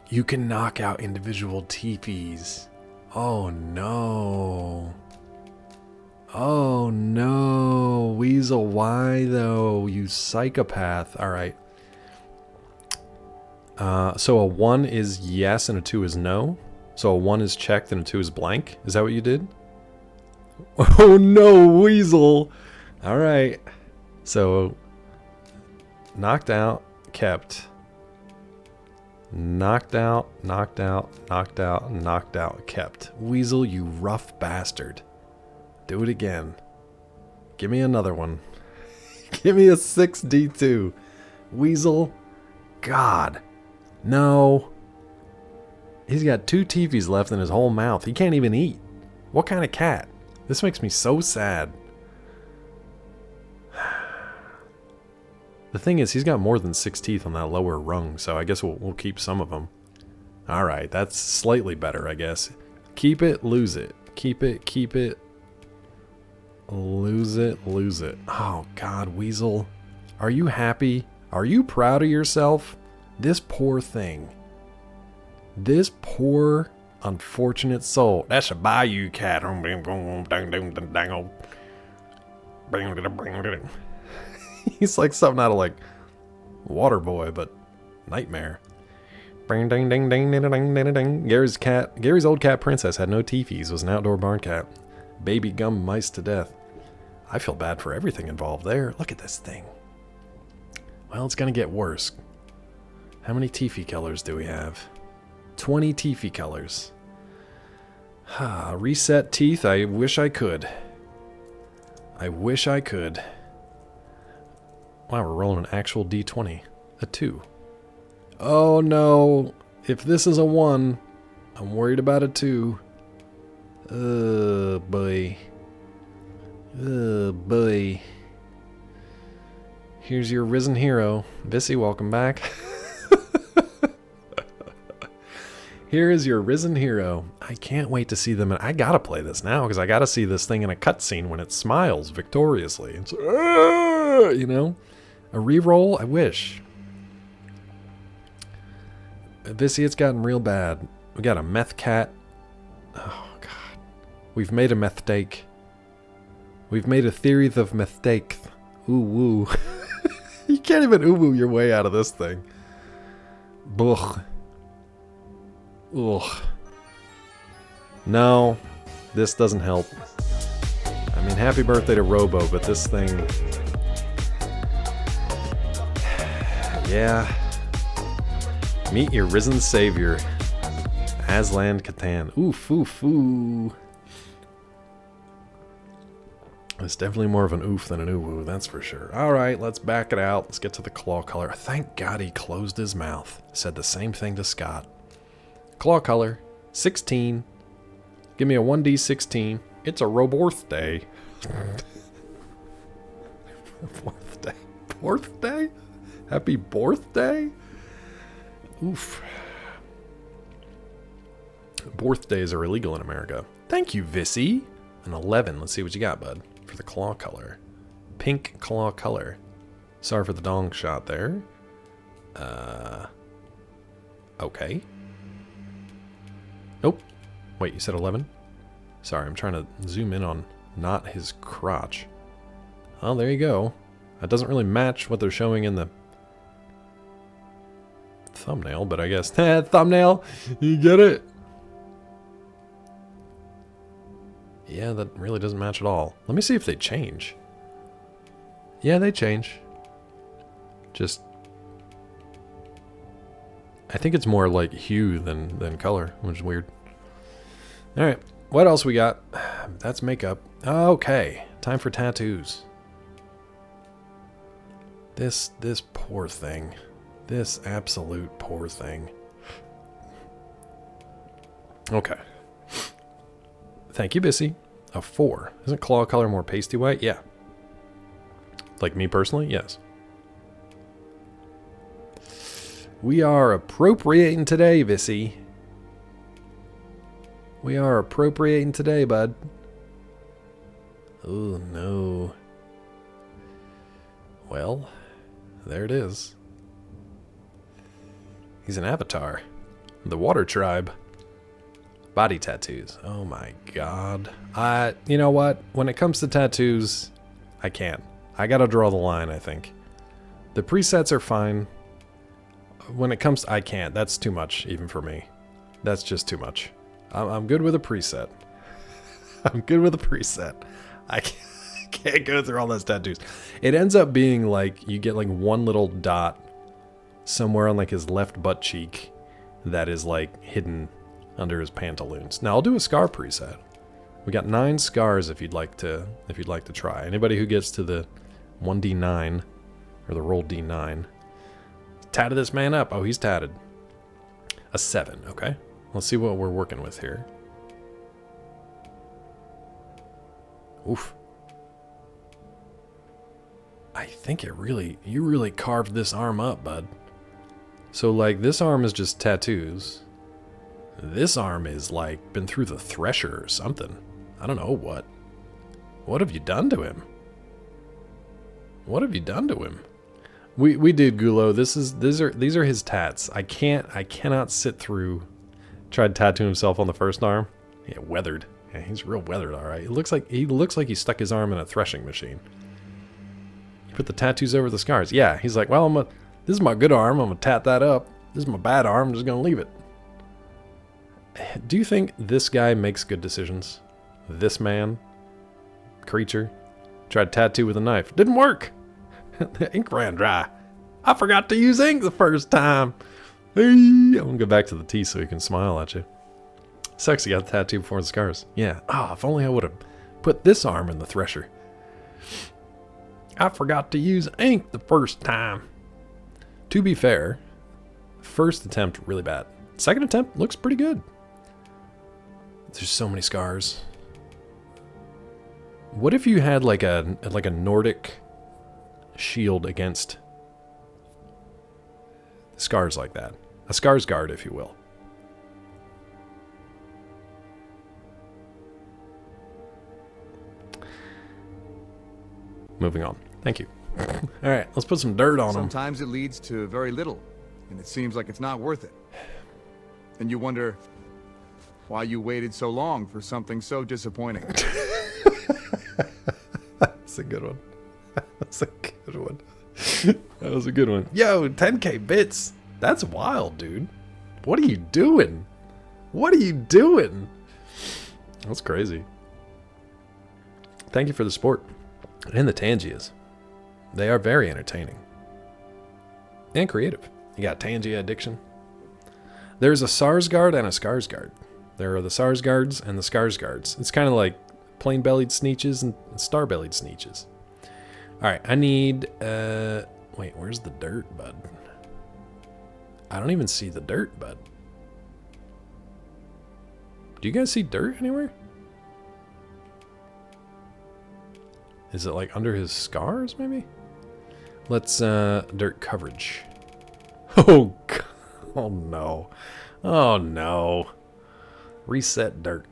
You can knock out individual teepees. Oh no. Oh no. Weasel, why though? You psychopath. Alright. So a 1 is yes and a 2 is no. So a 1 is checked and a 2 is blank. Is that what you did? Oh no, Weasel. Alright. So knocked out, kept. Knocked out, knocked out, knocked out, knocked out, kept. Weasel, you rough bastard. Do it again. Give me another one. Give me a 6D2. Weasel. God. No. He's got 2 teepees left in his whole mouth. He can't even eat. What kind of cat? This makes me so sad. The thing is, he's got more than 6 teeth on that lower rung, so I guess we'll keep some of them. Alright, that's slightly better, I guess. Keep it, lose it. Keep it, keep it. Lose it, lose it. Oh, God, Weasel. Are you happy? Are you proud of yourself? This poor thing. This poor, unfortunate soul. That's a bayou cat. He's like something out of like Waterboy, but Nightmare. Ding, ding, ding, ding, ding, ding, ding, ding. Gary's old cat Princess had no teepees, was an outdoor barn cat. Baby gum mice to death. I feel bad for everything involved there. Look at this thing. Well, it's gonna get worse. How many teefee colors do we have? 20 teefee colors. Reset teeth. I wish I could. I wish I could. Wow, we're rolling an actual D20. A 2. Oh no. If this is a 1, I'm worried about a 2. Oh boy. Oh boy. Here's your risen hero. Vissy, welcome back. Here is your risen hero. I can't wait to see them. I gotta play this now because I gotta see this thing in a cutscene when it smiles victoriously. It's, you know, a reroll. I wish. Vissy, it's gotten real bad. We got a meth cat. Oh god, we've made a mistake. We've made a theory of mistakes. Ooh woo. You can't even ooh woo your way out of this thing. Ugh. Ugh. No, this doesn't help. I mean, happy birthday to Robo, but this thing... Yeah. Meet your risen savior. Aslan Catan. Oof, oof, ooh. It's definitely more of an oof than an ooh-woo, that's for sure. Alright, let's back it out. Let's get to the claw color. Thank God he closed his mouth. Said the same thing to Scott. Claw color, 16. Give me a 1d16. It's a birthday. Birthday. Birthday? Happy birthday? Oof. Birthdays are illegal in America. Thank you, Vissy. An 11. Let's see what you got, bud. For the claw color. Pink claw color. Sorry for the dong shot there. Okay. Nope. Wait, you said 11? Sorry, I'm trying to zoom in on not his crotch. Oh, there you go. That doesn't really match what they're showing in the thumbnail, but I guess... thumbnail! You get it? Yeah, that really doesn't match at all. Let me see if they change. Yeah, they change. Just... I think it's more like hue than color, which is weird. Alright, what else we got? That's makeup. Okay, time for tattoos. This poor thing. This absolute poor thing. Okay. Thank you, Bissy. A 4. Isn't claw color more pasty white? Yeah. Like me personally? Yes. We are appropriating today, Vissy. We are appropriating today, bud. Oh, no. Well, there it is. He's an avatar. The Water Tribe. Body tattoos. Oh my god. You know what? When it comes to tattoos, I can't. I gotta draw the line, I think. The presets are fine. When it comes to... I can't. That's too much, even for me. That's just too much. I'm good with a preset. I'm good with a preset. I can't go through all those tattoos. It ends up being like, you get like one little dot somewhere on like his left butt cheek that is like hidden under his pantaloons. Now I'll do a scar preset. We got 9 scars if you'd like to try. Anybody who gets to the 1d9 or the roll d9. Tatted this man up. Oh, he's tatted. A 7, okay. Let's see what we're working with here. Oof. I think you really carved this arm up, bud. So like this arm is just tattoos. This arm is like been through the thresher or something. I don't know what. What have you done to him? What have you done to him? We did, Gulo. These are his tats. I cannot sit through. Tried tattooing himself on the first arm. Yeah, weathered. Yeah, he's real weathered, all right. He looks like he stuck his arm in a threshing machine. You put the tattoos over the scars. Yeah, he's like, well, this is my good arm. I'm gonna tat that up. This is my bad arm. I'm just going to leave it. Do you think this guy makes good decisions? This man, creature, tried tattoo with a knife. Didn't work. The ink ran dry. I forgot to use ink the first time. Hey, I'm going to go back to the T so he can smile at you. Sucks he got the tattoo before the scars. Yeah. Ah, if only I would have put this arm in the thresher. I forgot to use ink the first time. To be fair, first attempt really bad. Second attempt looks pretty good. There's so many scars. What if you had like a Nordic shield against scars like that? A scars guard, if you will. Moving on. Thank you. All right, let's put some dirt on them. Sometimes it leads to very little, and it seems like it's not worth it. And you wonder why you waited so long for something so disappointing. That's a good one. That's a good one. That was a good one. Yo, 10k bits. That's wild, dude. What are you doing? What are you doing? That's crazy. Thank you for the support. And the Tangias. They are very entertaining. And creative. You got Tangia Addiction. There's a Sarsgaard and a Skarsgard. There are the Sarsguards and the Skarsgards. It's kind of like plain-bellied Sneeches and star-bellied Sneeches. Alright, I need... wait, where's the dirt, bud? I don't even see the dirt, bud. Do you guys see dirt anywhere? Is it like under his scars, maybe? Let's, dirt coverage. Oh, God. Oh no. Oh no. Reset dirt.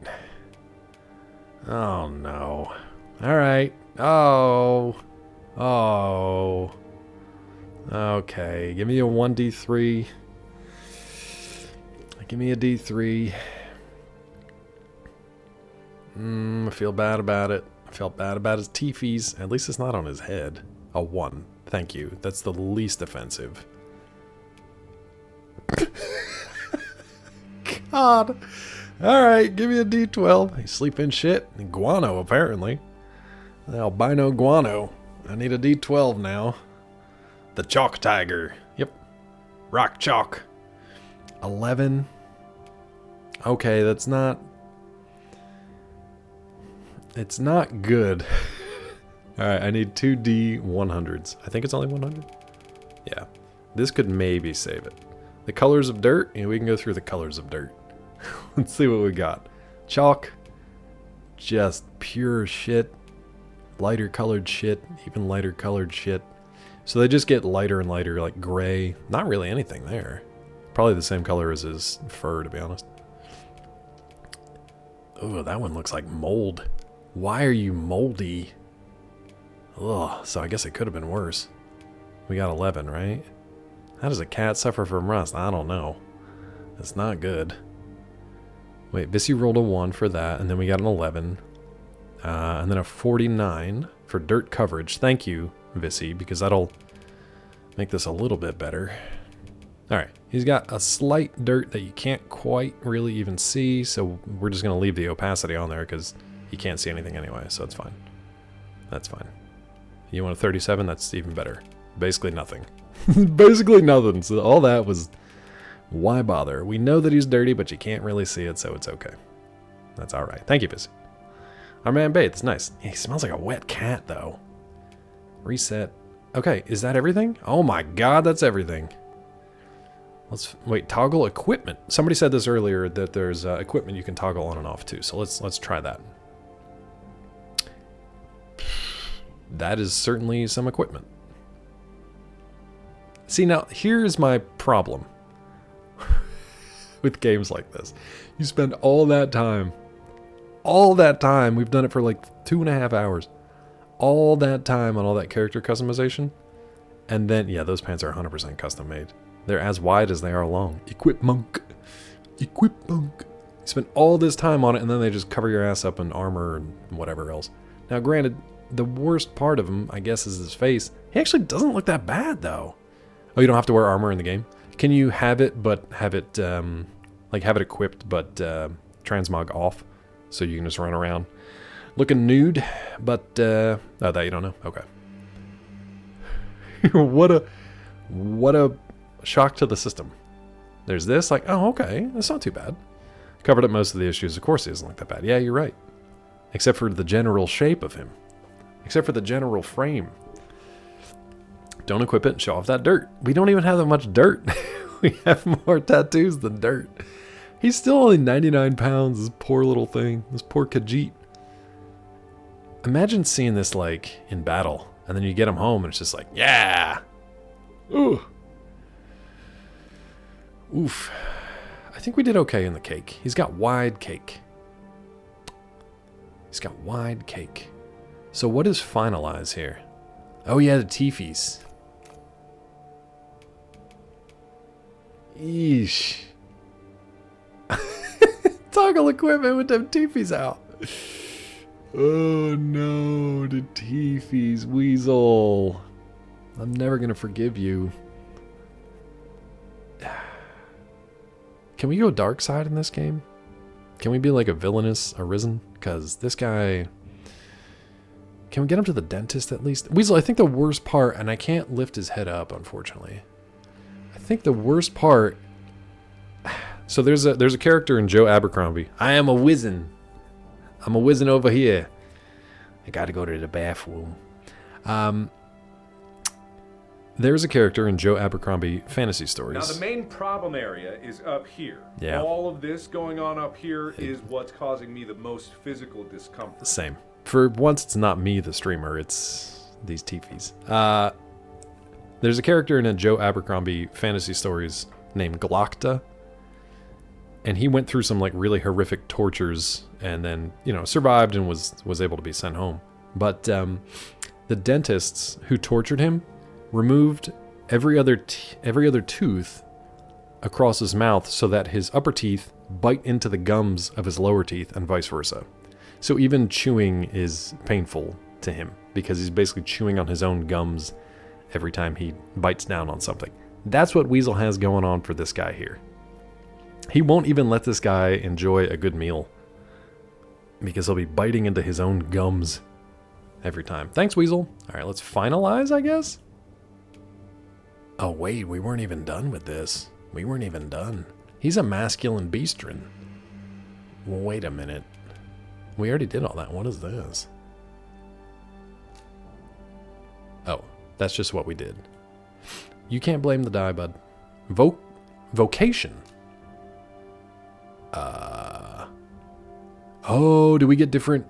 Oh no. Alright. Oh. Oh. Okay. Give me a 1d3. Give me a d3. I feel bad about it. I felt bad about his teefies. At least it's not on his head. A 1. Thank you. That's the least offensive. God. Alright, give me a d12. He's sleeping shit. Guano, apparently. The albino guano. I need a d12 now. The chalk tiger. Yep. Rock chalk. 11. Okay, that's not... It's not good. Alright, I need 2d100s. I think it's only 100? Yeah. This could maybe save it. The colors of dirt, and we can go through the colors of dirt. Let's see what we got. Chalk, just pure shit. Lighter colored shit, even lighter colored shit. So they just get lighter and lighter, like gray. Not really anything there. Probably the same color as his fur, to be honest. Oh, that one looks like mold. Why are you moldy? Ugh, so I guess it could have been worse. We got 11, right? How does a cat suffer from rust? I don't know. It's not good. Wait, Vissy rolled a 1 for that, and then we got an 11. And then a 49 for dirt coverage. Thank you, Vissy, because that'll make this a little bit better. Alright, he's got a slight dirt that you can't quite really even see, so we're just going to leave the opacity on there because you can't see anything anyway, so it's fine. That's fine. You want a 37? That's even better. Basically nothing. Basically nothing. So all that was... Why bother? We know that he's dirty, but you can't really see it, so it's okay. That's alright. Thank you, Vissy. Our man bathes. Nice. He smells like a wet cat, though. Reset. Okay, is that everything? Oh my god, that's everything. Let's wait. Toggle equipment. Somebody said this earlier that there's equipment you can toggle on and off too. So let's try that. That is certainly some equipment. See, now here's my problem with games like this. You spend all that time. We've done it for like 2.5 hours. All that time on all that character customization. And then, yeah, those pants are 100% custom made. They're as wide as they are long. Equip monk. Equip monk. You spend all this time on it and then they just cover your ass up in armor and whatever else. Now, granted, the worst part of him, I guess, is his face. He actually doesn't look that bad, though. Oh, you don't have to wear armor in the game? Can you have it, but have it, like have it equipped, but transmog off, so you can just run around looking nude? But oh, that you don't know. Okay. what a shock to the system. There's this, like, oh, okay, that's not too bad. Covered up most of the issues. Of course, it isn't like that bad. Yeah, you're right. Except for the general shape of him. Except for the general frame. Don't equip it and show off that dirt. We don't even have that much dirt. We have more tattoos than dirt. He's still only 99 pounds, this poor little thing. This poor Khajiit. Imagine seeing this, like, in battle. And then you get him home and it's just like, yeah! Ooh. Oof. I think we did okay in the cake. He's got wide cake. He's got wide cake. So what is finalize here? Oh yeah, the teefies. Eesh. Toggle equipment with them teefies out. Oh no, the teefies, Weasel. I'm never gonna forgive you. Can we go dark side in this game? Can we be like a villainous Arisen? Because this guy... Can we get him to the dentist at least? Weasel, I think the worst part, and I can't lift his head up, unfortunately. I think the worst part... So there's a character in Joe Abercrombie. I am a wizen. I'm a wizen over here. I gotta go to the bathroom. There's a character in Joe Abercrombie fantasy stories. Now the main problem area is up here. Yeah. All of this going on up here is what's causing me the most physical discomfort. Same. For once, it's not me, the streamer. It's these teefies. There's a character in a Joe Abercrombie fantasy stories named Glocta. And he went through some like really horrific tortures and then, you know, survived and was able to be sent home. But the dentists who tortured him removed every other tooth across his mouth so that his upper teeth bite into the gums of his lower teeth and vice versa. So even chewing is painful to him because he's basically chewing on his own gums every time he bites down on something. That's what Weasel has going on for this guy here. He won't even let this guy enjoy a good meal because he'll be biting into his own gums every time. Thanks, Weasel. All right, let's finalize, I guess. Oh, wait, we weren't even done with this. We weren't even done. He's a masculine beastrin. Wait a minute. We already did all that. What is this? Oh, that's just what we did. You can't blame the die, bud. Vocation. Oh, do we get different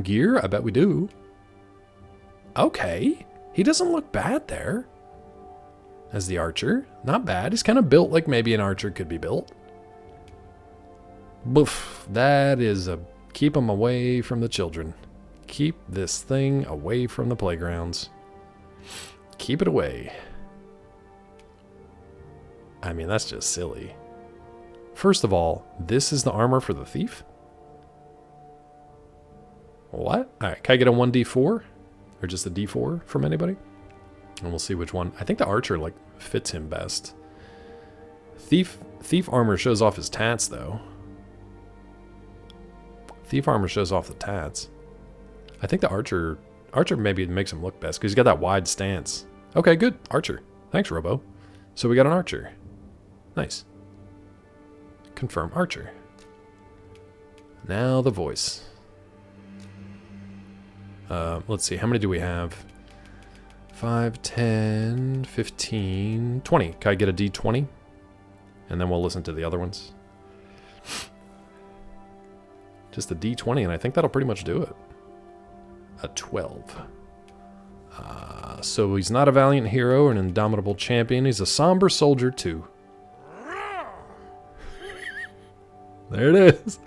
gear? I bet we do. Okay. He doesn't look bad there. As the archer. Not bad. He's kind of built like maybe an archer could be built. Boof. That is a... Keep him away from the children. Keep this thing away from the playgrounds. Keep it away. I mean, that's just silly. First of all, this is the armor for the thief? What? Alright, can I get a 1d4? Or just a d4 from anybody? And we'll see which one. I think the archer, like, fits him best. Thief armor shows off his tats, though. Thief armor shows off the tats. I think the archer maybe makes him look best, because he's got that wide stance. Okay, good. Archer. Thanks, Robo. So we got an archer. Nice. Confirm archer. Now the voice. Let's see. How many do we have? 5, 10, 15, 20. Can I get a D20? And then we'll listen to the other ones. Just a D20, and I think that'll pretty much do it. A 12. So he's not a valiant hero or an indomitable champion. He's a somber soldier, too. There it is.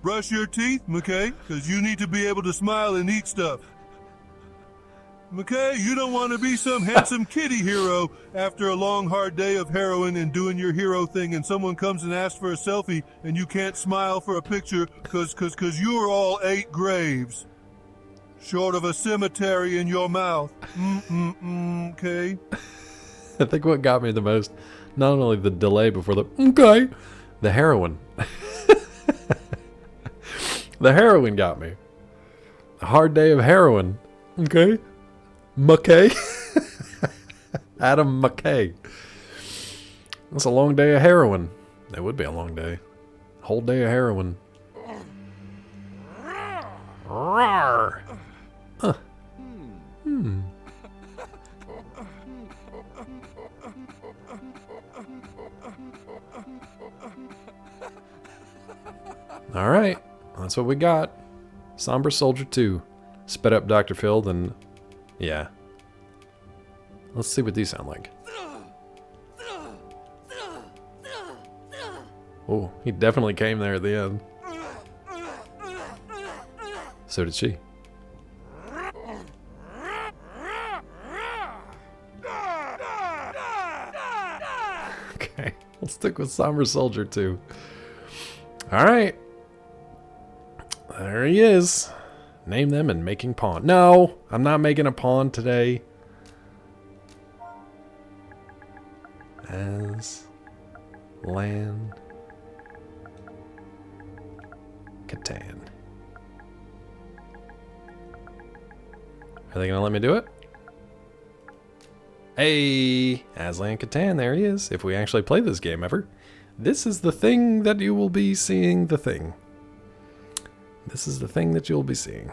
Brush your teeth, McKay, because you need to be able to smile and eat stuff. McKay, you don't want to be some handsome kitty hero after a long, hard day of heroin and doing your hero thing, and someone comes and asks for a selfie, and you can't smile for a picture because you're all 8 graves. short of a cemetery in your mouth. Okay? I think what got me the most, not only the delay before the okay, the heroin. The heroin got me. A hard day of heroin. Okay? McKay. Adam McKay. That's a long day of heroin. That would be a long day. Whole day of heroin. Roar. Huh. All right. That's what we got. Somber Soldier 2. Sped up Dr. Phil, then... Yeah. Let's see what these sound like. Oh, he definitely came there at the end. So did she. Okay, we'll stick with Somber Soldier 2. Alright. There he is. Name them and making pawn. No, I'm not making a pawn today. As land Catan. Are they gonna let me do it? Hey, Aslan Catan, there he is. If we actually play this game ever, this is the thing that you will be seeing. The thing. This is the thing that you'll be seeing.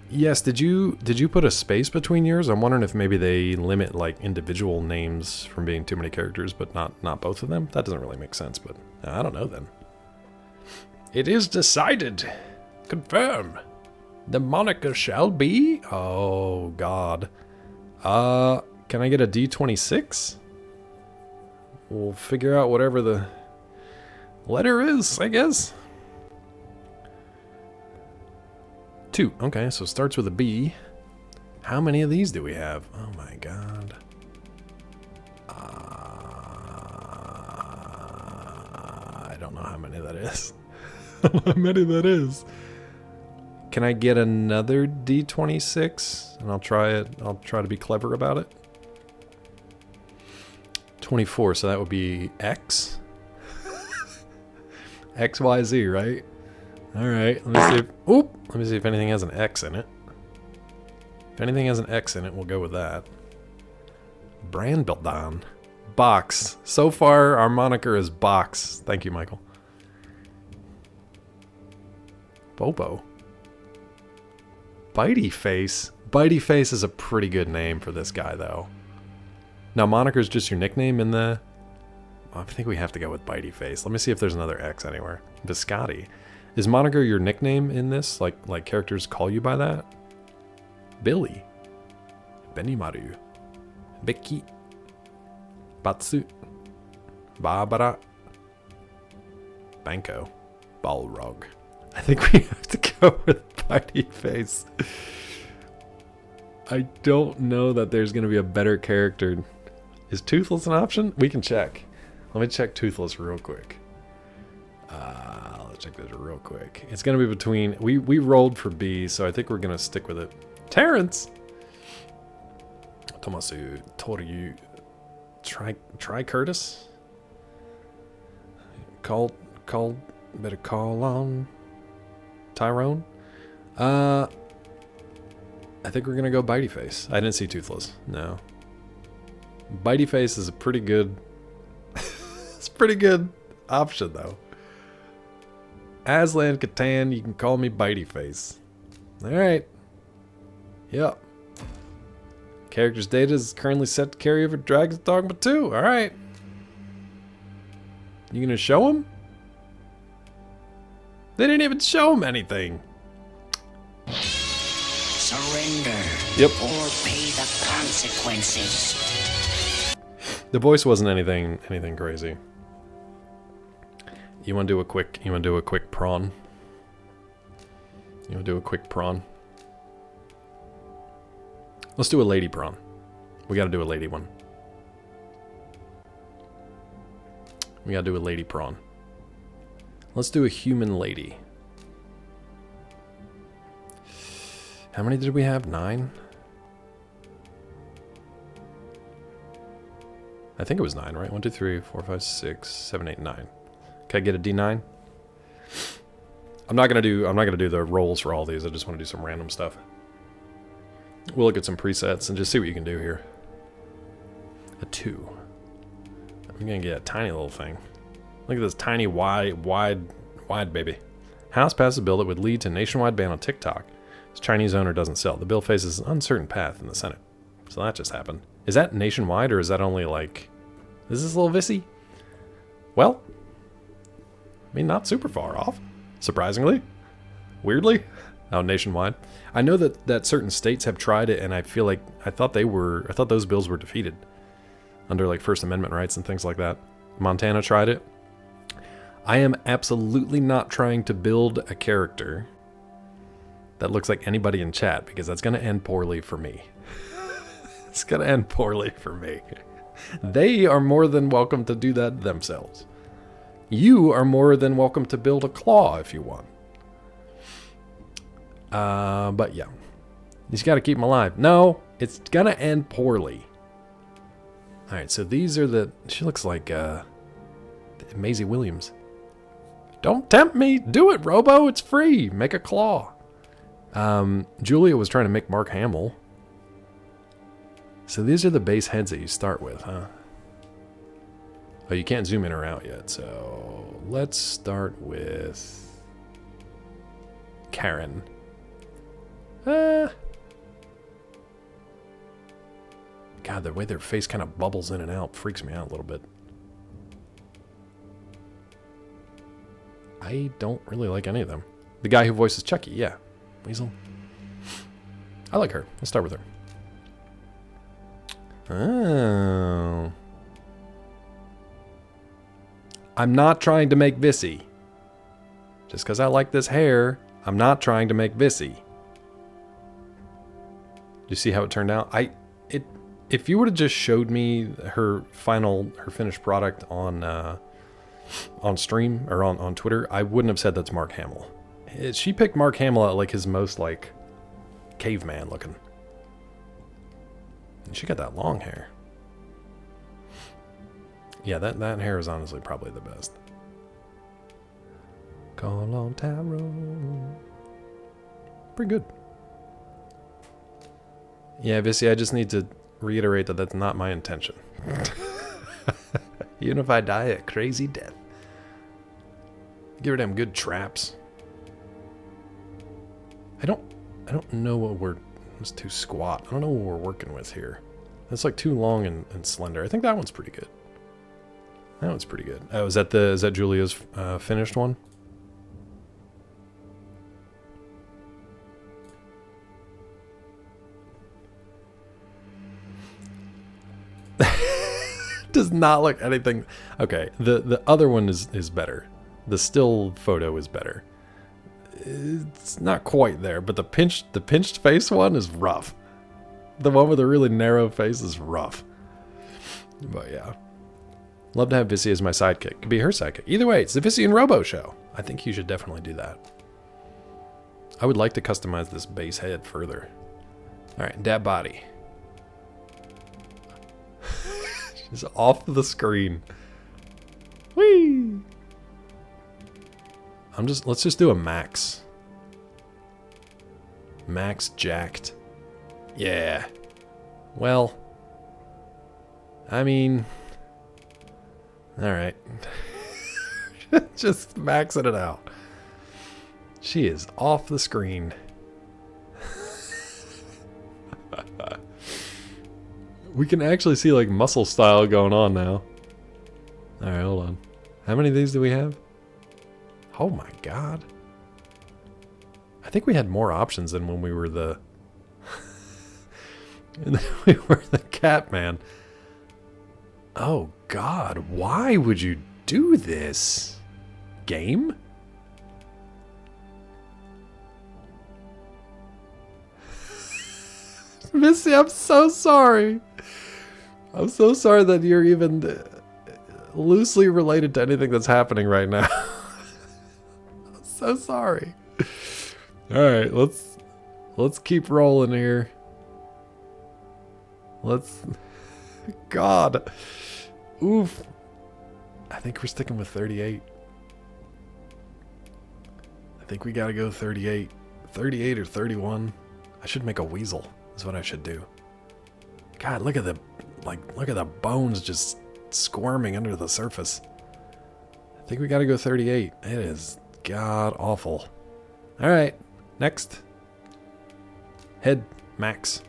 Yes, did you put a space between yours? I'm wondering if maybe they limit like individual names from being too many characters, but not both of them. That doesn't really make sense, but I don't know then. It is decided. Confirm. The moniker shall be... Oh, God. Can I get a D26? We'll figure out whatever the letter is, I guess. 2. Okay, so it starts with a B. How many of these do we have? Oh, my God. I don't know how many that is. I don't know how many that is. Can I get another D26? And I'll try it. I'll try to be clever about it. 24, so that would be X. XYZ, right? Alright, let me see if... Oop! Let me see if anything has an X in it. If anything has an X in it, we'll go with that. Brandbildon. Box. So far, our moniker is Box. Thank you, Michael. Bobo. Bitey Face. Bitey Face is a pretty good name for this guy, though. Now, moniker's just your nickname in the... I think we have to go with Bitey Face. Let me see if there's another X anywhere. Biscotti. Is moniker your nickname in this? Like characters call you by that? Billy. Benimaru. Becky. Batsu. Barbara. Banco. Balrog. I think we have to go with Bitey Face. I don't know that there's going to be a better character. Is Toothless an option? We can check. Let me check Toothless real quick. Let's check this real quick. It's going to be between... We rolled for B, so I think we're going to stick with it. Terrence! Tomasu Toryu. Try Curtis? Better call on Tyrone? I think we're going to go Bitey Face. I didn't see Toothless. No. Bitey Face is a pretty good... it's a pretty good option, though. Aslan Catan, you can call me Bitey Face. Alright. Yep. Character's data is currently set to carry over Dragon's Dogma 2. Alright. You gonna show him? They didn't even show him anything. Surrender. Yep. Or pay the consequences. The voice wasn't anything crazy. You want to do a quick prawn? You want to do a quick prawn? Let's do a lady prawn. We got to do a lady one. We got to do a lady prawn. Let's do a human lady. How many did we have? 9? I think it was 9, right? 1, 2, 3, 4, 5, 6, 7, 8, 9. Can I get a D9? I'm not gonna do the rolls for all these. I just want to do some random stuff. We'll look at some presets and just see what you can do here. A 2. I'm gonna get a tiny little thing. Look at this tiny wide baby. House passes a bill that would lead to nationwide ban on TikTok. Its Chinese owner doesn't sell. The bill faces an uncertain path in the Senate. So that just happened. Is that nationwide or is that only like... Is this a little vissy? Well, I mean, not super far off. Surprisingly. Weirdly. Oh, nationwide. I know that certain states have tried it, and I feel like I thought those bills were defeated under like First Amendment rights and things like that. Montana tried it. I am absolutely not trying to build a character that looks like anybody in chat, because that's going to end poorly for me. It's going to end poorly for me. They are more than welcome to do that themselves. You are more than welcome to build a claw if you want. But yeah. You just got to keep them alive. No, it's going to end poorly. Alright, so these are the... She looks like Maisie Williams. Don't tempt me! Do it, Robo! It's free! Make a claw. Julia was trying to make Mark Hamill. So these are the base heads that you start with, huh? Oh, you can't zoom in or out yet, so let's start with Karen. God, the way their face kind of bubbles in and out freaks me out a little bit. I don't really like any of them. The guy who voices Chucky, yeah. Weasel. I like her. Let's start with her. Oh. I'm not trying to make Vissy. Just because I like this hair, I'm not trying to make Vissy. Do you see how it turned out? If you would have just showed me her finished product on stream or on Twitter, I wouldn't have said that's Mark Hamill. She picked Mark Hamill at like his most like caveman looking. And she got that long hair. Yeah, that hair is honestly probably the best. Call on Tarot. Pretty good. Yeah, Vissy, I just need to reiterate that that's not my intention. Even if I die a crazy death. Give her them good traps. I don't know what we're... It's too squat. I don't know what we're working with here. It's like too long and slender. I think that one's pretty good. That one's pretty good. Oh, is that Julia's finished one? Does not look anything. Okay, the other one is better. The still photo is better. It's not quite there, but the pinched face one is rough. The one with a really narrow face is rough. But yeah. Love to have Vissy as my sidekick. Could be her sidekick. Either way, it's the Vissy and Robo show. I think you should definitely do that. I would like to customize this base head further. Alright, dab body. She's off the screen. Whee! Let's just do a max. Max jacked. Yeah. Well, I mean, all right. Just maxing it out. She is off the screen. We can actually see like muscle style going on now. All right, hold on. How many of these do we have? Oh my god. I think we had more options than when we were the... we were the cat man. Oh god, why would you do this? Game? Missy, I'm so sorry. I'm so sorry that you're even loosely related to anything that's happening right now. I'm so sorry. All right, let's Let's keep rolling here. Let's... God. Oof. I think we're sticking with 38. I think we gotta go 38. 38 or 31. I should make a weasel. Is what I should do. God, look at the... look at the bones just squirming under the surface. I think we gotta go 38. It is god awful. Alright, next. Head, Max.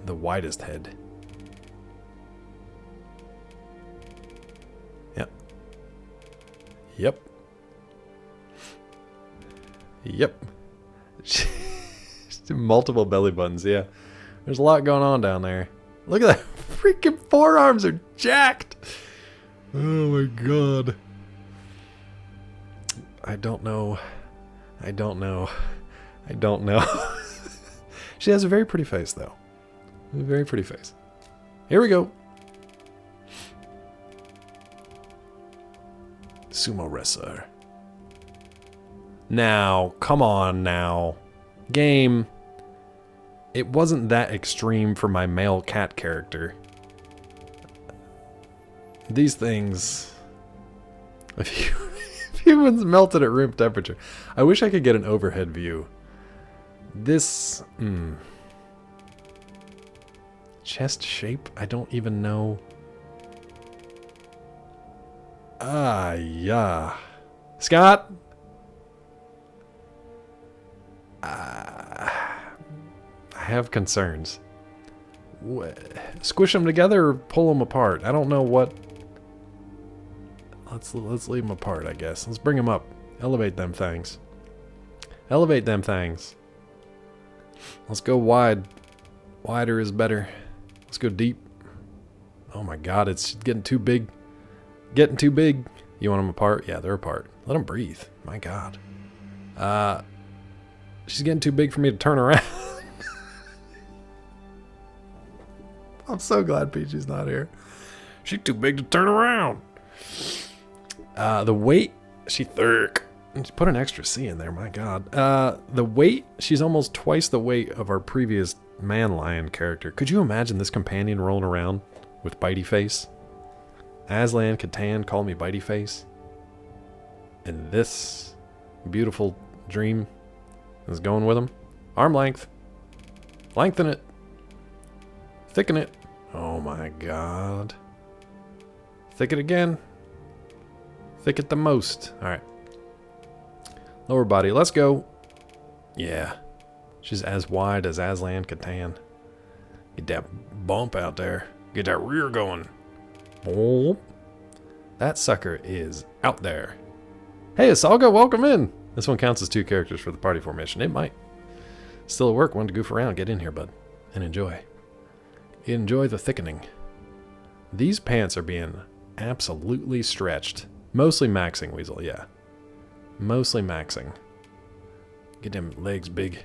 The widest head. Yep. Yep. Yep. Multiple belly buttons, yeah. There's a lot going on down there. Look at that. Freaking forearms are jacked. Oh my god. I don't know. I don't know. I don't know. She has a very pretty face, though. A very pretty face. Here we go. Sumo wrestler. Now, come on now. Game. It wasn't that extreme for my male cat character. These things... If humans melted at room temperature. I wish I could get an overhead view. This... Chest shape? I don't even know. Yeah. Scott? I have concerns. Squish them together or pull them apart? I don't know what... Let's leave them apart, I guess. Let's bring them up. Elevate them things. Elevate them things. Let's go wide. Wider is better. Let's go deep. Oh my god, it's getting too big. Getting too big. You want them apart? Yeah, they're apart. Let them breathe. My god. She's getting too big for me to turn around. I'm so glad Peachy's not here. She's too big to turn around. The weight, she thick. She put an extra C in there, my god. The weight, she's almost twice the weight of our previous man lion character. Could you imagine this companion rolling around with bitey face? Aslan Catan called me bitey face. And this beautiful dream is going with him. Arm length. Lengthen it. Thicken it. Oh my god. Thicken again. Thick it the most. Alright. Lower body. Let's go. Yeah. She's as wide as Aslan Catan. Get that bump out there. Get that rear going. Oh. That sucker is out there. Hey, Asalga, welcome in. This one counts as 2 characters for the party formation. It might. Still at work. Wanted to goof around. Get in here, bud. And enjoy. Enjoy the thickening. These pants are being absolutely stretched. Mostly maxing, Weasel, yeah. Mostly maxing. Get them legs big.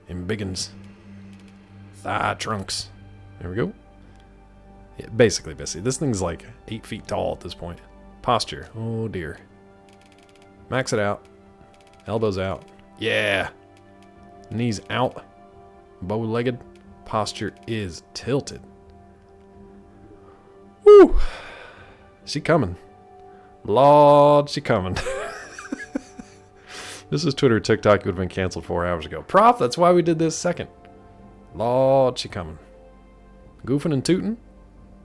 Them biggins. Thigh trunks. There we go. Yeah, basically, Bissy. This thing's like 8 feet tall at this point. Posture. Oh, dear. Max it out. Elbows out. Yeah. Knees out. Bow-legged. Posture is tilted. Woo! She coming. Lord, she coming. This is Twitter, TikTok. It would have been canceled 4 hours ago. Prof, that's why we did this second. Lord, she coming. Goofing and tooting?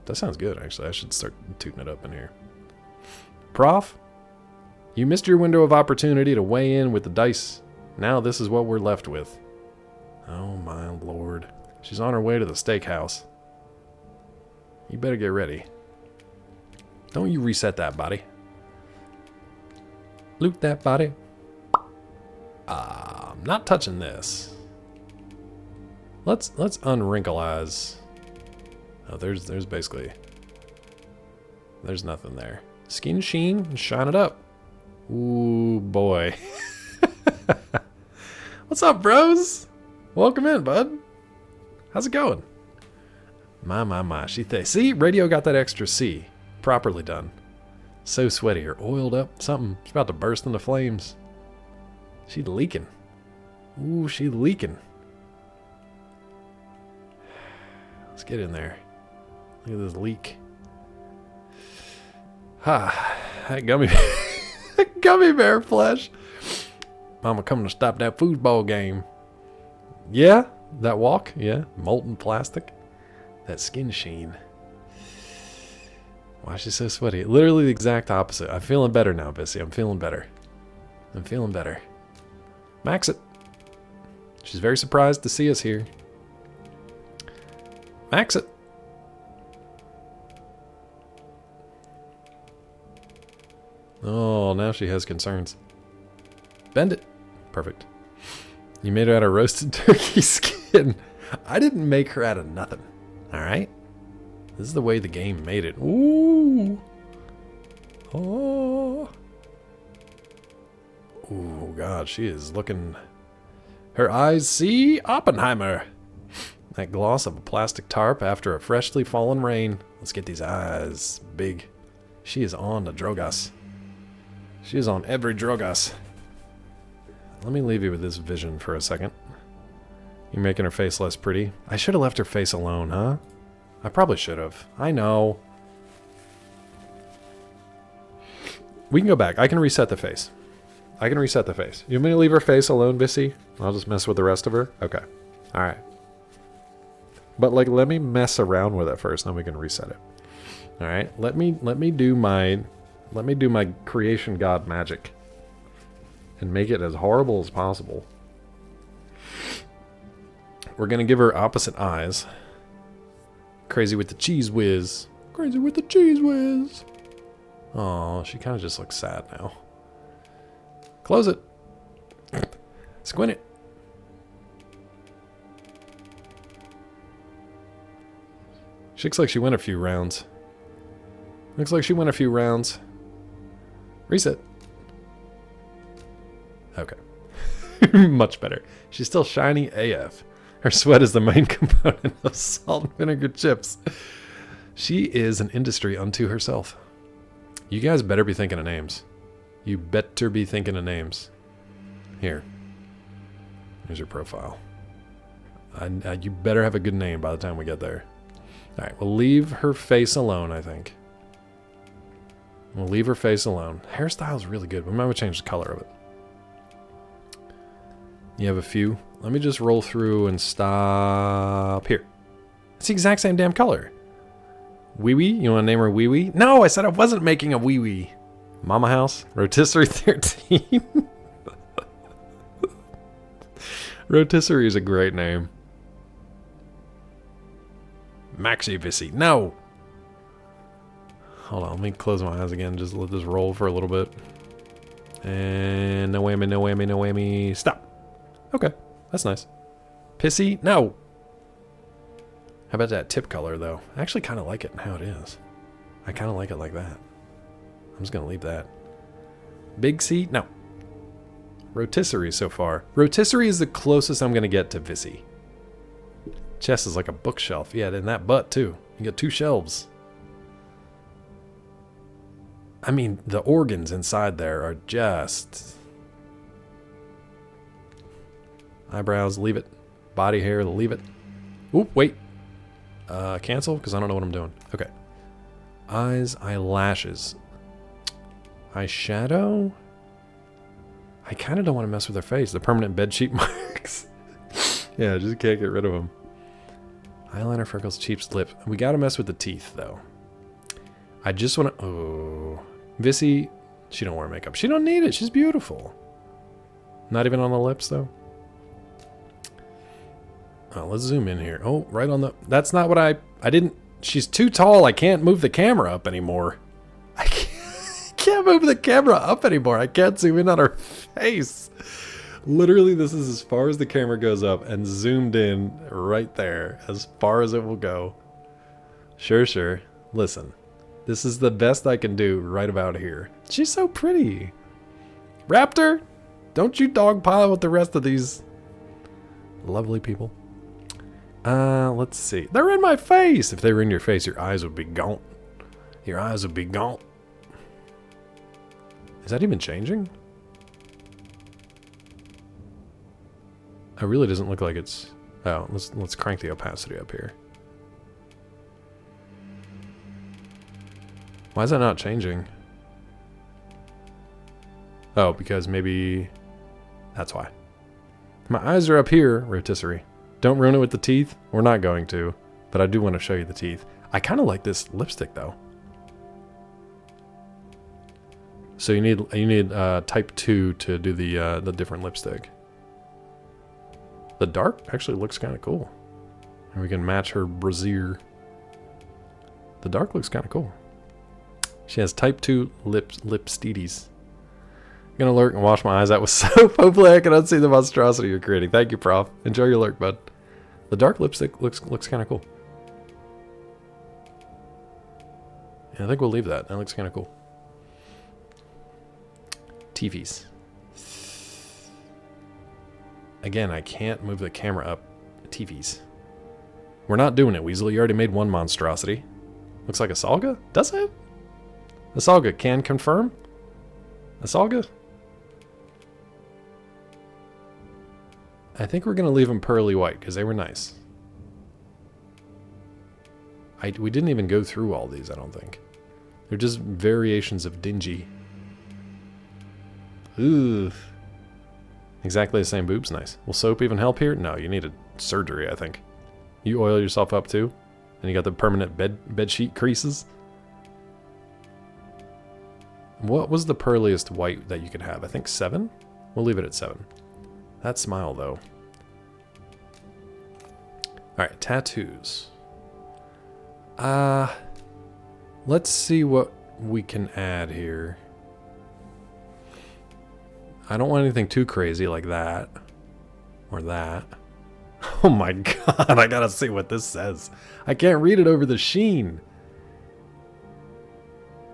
That sounds good, actually. I should start tooting it up in here. Prof, you missed your window of opportunity to weigh in with the dice. Now this is what we're left with. Oh my lord. She's on her way to the steakhouse. You better get ready. Don't you reset that body. Loot that body. I'm not touching this. Let's unwrinkle eyes. Oh, there's basically... There's nothing there. Skin sheen, shine it up. Ooh, boy. What's up, bros? Welcome in, bud. How's it going? My. She thick. See, radio got that extra C. Properly done. So sweaty or oiled up. Something. It's about to burst into flames. She leaking. Ooh, she leaking. Let's get in there. Look at this leak. Ha! That gummy, gummy bear flesh. Mama coming to stop that foosball game. Yeah, that walk. Yeah, molten plastic. That skin sheen. Why is she so sweaty? Literally the exact opposite. I'm feeling better now, Bissy. I'm feeling better. I'm feeling better. Max it. She's very surprised to see us here. Max it. Oh, now she has concerns. Bend it. Perfect. You made her out of roasted turkey skin. I didn't make her out of nothing. Alright? This is the way the game made it. Ooh. Oh. Oh, God. She is looking... Her eyes see Oppenheimer. That gloss of a plastic tarp after a freshly fallen rain. Let's get these eyes big. She is on the Drogas. She is on every Drogas. Let me leave you with this vision for a second. You're making her face less pretty. I should have left her face alone, huh? I probably should have. I know. We can go back. I can reset the face. I can reset the face. You want me to leave her face alone, Bissy? I'll just mess with the rest of her? Okay. Alright. But like, let me mess around with it first, then we can reset it. Alright. Let me do my creation god magic. And make it as horrible as possible. We're gonna give her opposite eyes. Crazy with the cheese whiz. Crazy with the cheese whiz. Oh, she kind of just looks sad now. Close it. Squint it. She looks like she went a few rounds. Looks like she went a few rounds. Reset. Okay. Much better. She's still shiny AF. Her sweat is the main component of salt and vinegar chips. She is an industry unto herself. You guys better be thinking of names. You better be thinking of names. Here. Here's your profile. You better have a good name by the time we get there. Alright, we'll leave her face alone, I think. We'll leave her face alone. Hairstyle's really good. We might change the color of it. You have a few. Let me just roll through and stop here. It's the exact same damn color. Wee Wee? You want to name her Wee Wee? No, I said I wasn't making a Wee Wee. Mama House? Rotisserie 13? Rotisserie is a great name. Maxi Vissy. No! Hold on, let me close my eyes again. Just let this roll for a little bit. And no whammy, no whammy, no whammy. Stop. Okay, that's nice. Pissy? No! How about that tip color, though? I actually kind of like it how it is. I kind of like it like that. I'm just going to leave that. Big C? No. Rotisserie so far. Rotisserie is the closest I'm going to get to Vissy. Chest is like a bookshelf. Yeah, and that butt, too. You got 2 shelves. I mean, the organs inside there are just... Eyebrows, leave it. Body hair, leave it. Oop, wait. Cancel, because I don't know what I'm doing. Okay. Eyes, eyelashes. Eyeshadow? I kind of don't want to mess with her face. The permanent bedsheet marks. Yeah, just can't get rid of them. Eyeliner, freckles, cheeks, lips. We got to mess with the teeth, though. I just want to... Oh. Vissy, she don't wear makeup. She don't need it. She's beautiful. Not even on the lips, though. Oh, let's zoom in here. Oh, right on the... That's not what I didn't... She's too tall. I can't move the camera up anymore. I can't move the camera up anymore. I can't zoom in on her face. Literally, this is as far as the camera goes up and zoomed in right there. As far as it will go. Sure. Listen. This is the best I can do right about here. She's so pretty. Raptor, don't you dogpile with the rest of these lovely people. Let's see. They're in my face. If they were in your face, your eyes would be gone. Your eyes would be gone. Is that even changing? It really doesn't look like it's... Oh, let's crank the opacity up here. Why is that not changing? Oh, because maybe... That's why. My eyes are up here, rotisserie. Don't ruin it with the teeth. We're not going to. But I do want to show you the teeth. I kind of like this lipstick, though. So you need type 2 to do the different lipstick. The dark actually looks kind of cool. And we can match her brassiere. The dark looks kind of cool. She has type 2 lipstides. I'm gonna lurk and wash my eyes out with soap. Hopefully I can unsee the monstrosity you're creating. Thank you, Prof. Enjoy your lurk, bud. The dark lipstick looks kind of cool. Yeah, I think we'll leave that. That looks kind of cool. TVs. Again, I can't move the camera up. TVs. We're not doing it, Weasel. You already made one monstrosity. Looks like a Salga? Does it? A Salga can confirm? A Salga? I think we're going to leave them pearly white because they were nice. We didn't even go through all these, I don't think. They're just variations of dingy. Ooh. Exactly the same boobs, nice. Will soap even help here? No, you need a surgery, I think. You oil yourself up too? And you got the permanent bed sheet creases? What was the pearliest white that you could have? I think 7? We'll leave it at 7. That smile, though. Alright, tattoos. Let's see what we can add here. I don't want anything too crazy like that. Or that. Oh my god, I gotta see what this says. I can't read it over the sheen.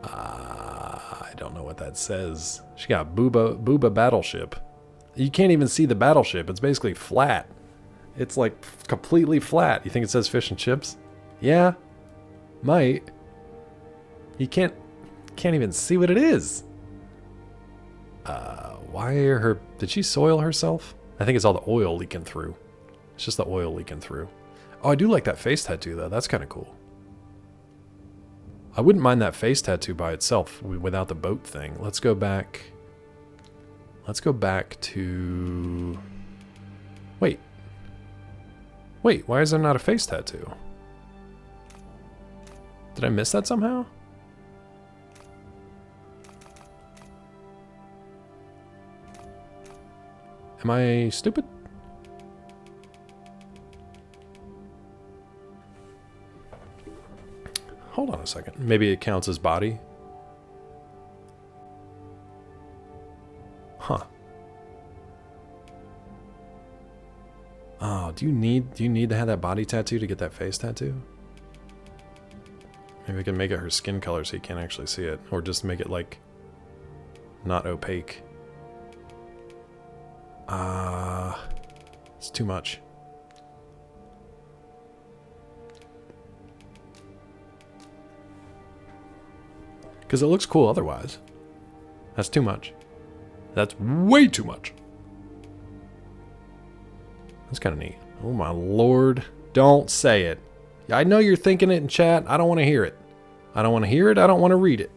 I don't know what that says. She got Booba Battleship. You can't even see the battleship. It's basically flat. It's like completely flat. You think it says fish and chips? Yeah. Might. You can't even see what it is. Why are her... Did she soil herself? I think it's all the oil leaking through. It's just the oil leaking through. Oh, I do like that face tattoo, though. That's kind of cool. I wouldn't mind that face tattoo by itself without the boat thing. Let's go back. Let's go back to... Wait. Wait, why is there not a face tattoo? Did I miss that somehow? Am I stupid? Hold on a second. Maybe it counts as body. Huh. Oh, do you need to have that body tattoo to get that face tattoo? Maybe we can make it her skin color so you can't actually see it. Or just make it like not opaque. It's too much. Because it looks cool otherwise. That's too much. That's way too much. That's kind of neat. Oh my lord. Don't say it. I know you're thinking it in chat. I don't want to hear it. I don't want to hear it. I don't want to read it.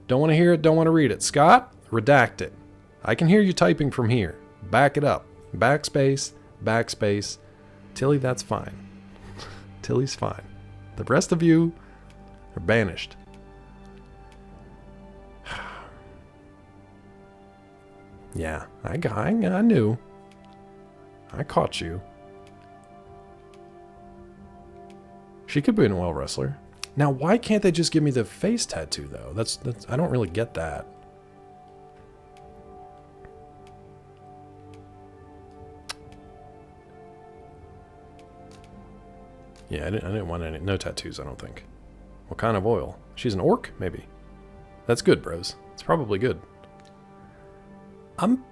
Don't want to hear it. Don't want to read it. Scott, redact it. I can hear you typing from here. Back it up. Backspace. Backspace. Tilly, that's fine. Tilly's fine. The rest of you are banished. Yeah, I knew. I caught you. She could be a well wrestler. Now, why can't they just give me the face tattoo though? That's I don't really get that. Yeah, I didn't want no tattoos, I don't think. What kind of oil? She's an orc, maybe. That's good, bros. It's probably good. I'm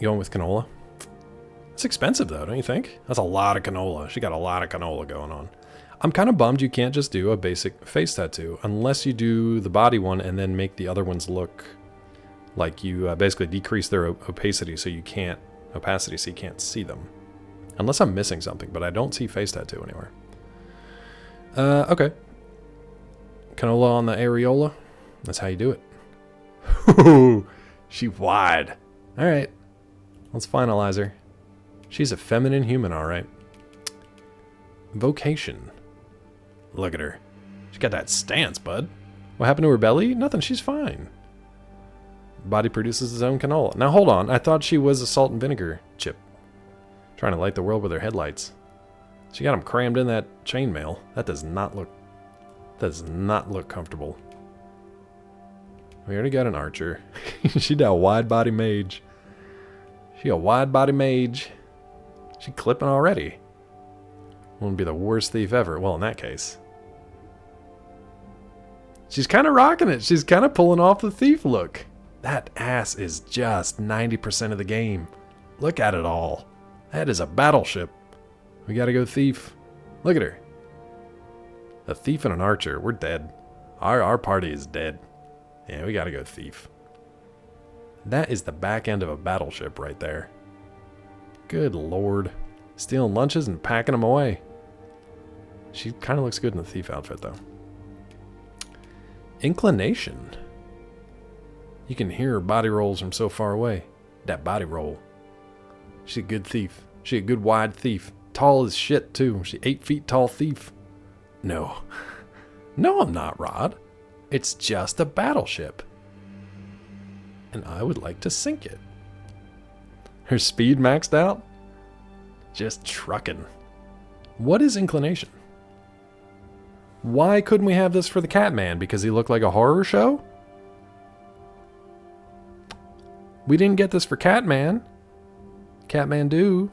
going with canola. It's expensive though, don't you think? That's a lot of canola. She got a lot of canola going on. I'm kind of bummed you can't just do a basic face tattoo unless you do the body one and then make the other ones look like you basically decrease their opacity so you can't opacity so you can't see them. Unless I'm missing something, but I don't see face tattoo anywhere. Okay. Canola on the areola. That's how you do it. She wide. Alright. Let's finalize her. She's a feminine human, alright. Vocation. Look at her. She got that stance, bud. What happened to her belly? Nothing, she's fine. Body produces its own canola. Now hold on, I thought she was a salt and vinegar chip. Trying to light the world with her headlights. She got them crammed in that chainmail. That does not look comfortable. We already got an archer. She got a wide body mage. She a wide body mage. She clipping already. Wouldn't be the worst thief ever. Well, in that case. She's kind of rocking it. She's kind of pulling off the thief look. That ass is just 90% of the game. Look at it all. That is a battleship. We gotta go thief. Look at her. A thief and an archer. We're dead. Our party is dead. Yeah, we gotta go thief. That is the back end of a battleship right there. Good lord. Stealing lunches and packing them away. She kind of looks good in the thief outfit, though. Inclination. You can hear her body rolls from so far away. That body roll. She's a good thief. She's a good wide thief. Tall as shit, too. She's 8 feet tall thief. No. No, I'm not, Rod. It's just a battleship. And I would like to sink it. Her speed maxed out? Just trucking. What is inclination? Why couldn't we have this for the Catman? Because he looked like a horror show? We didn't get this for Catman. Catmandu.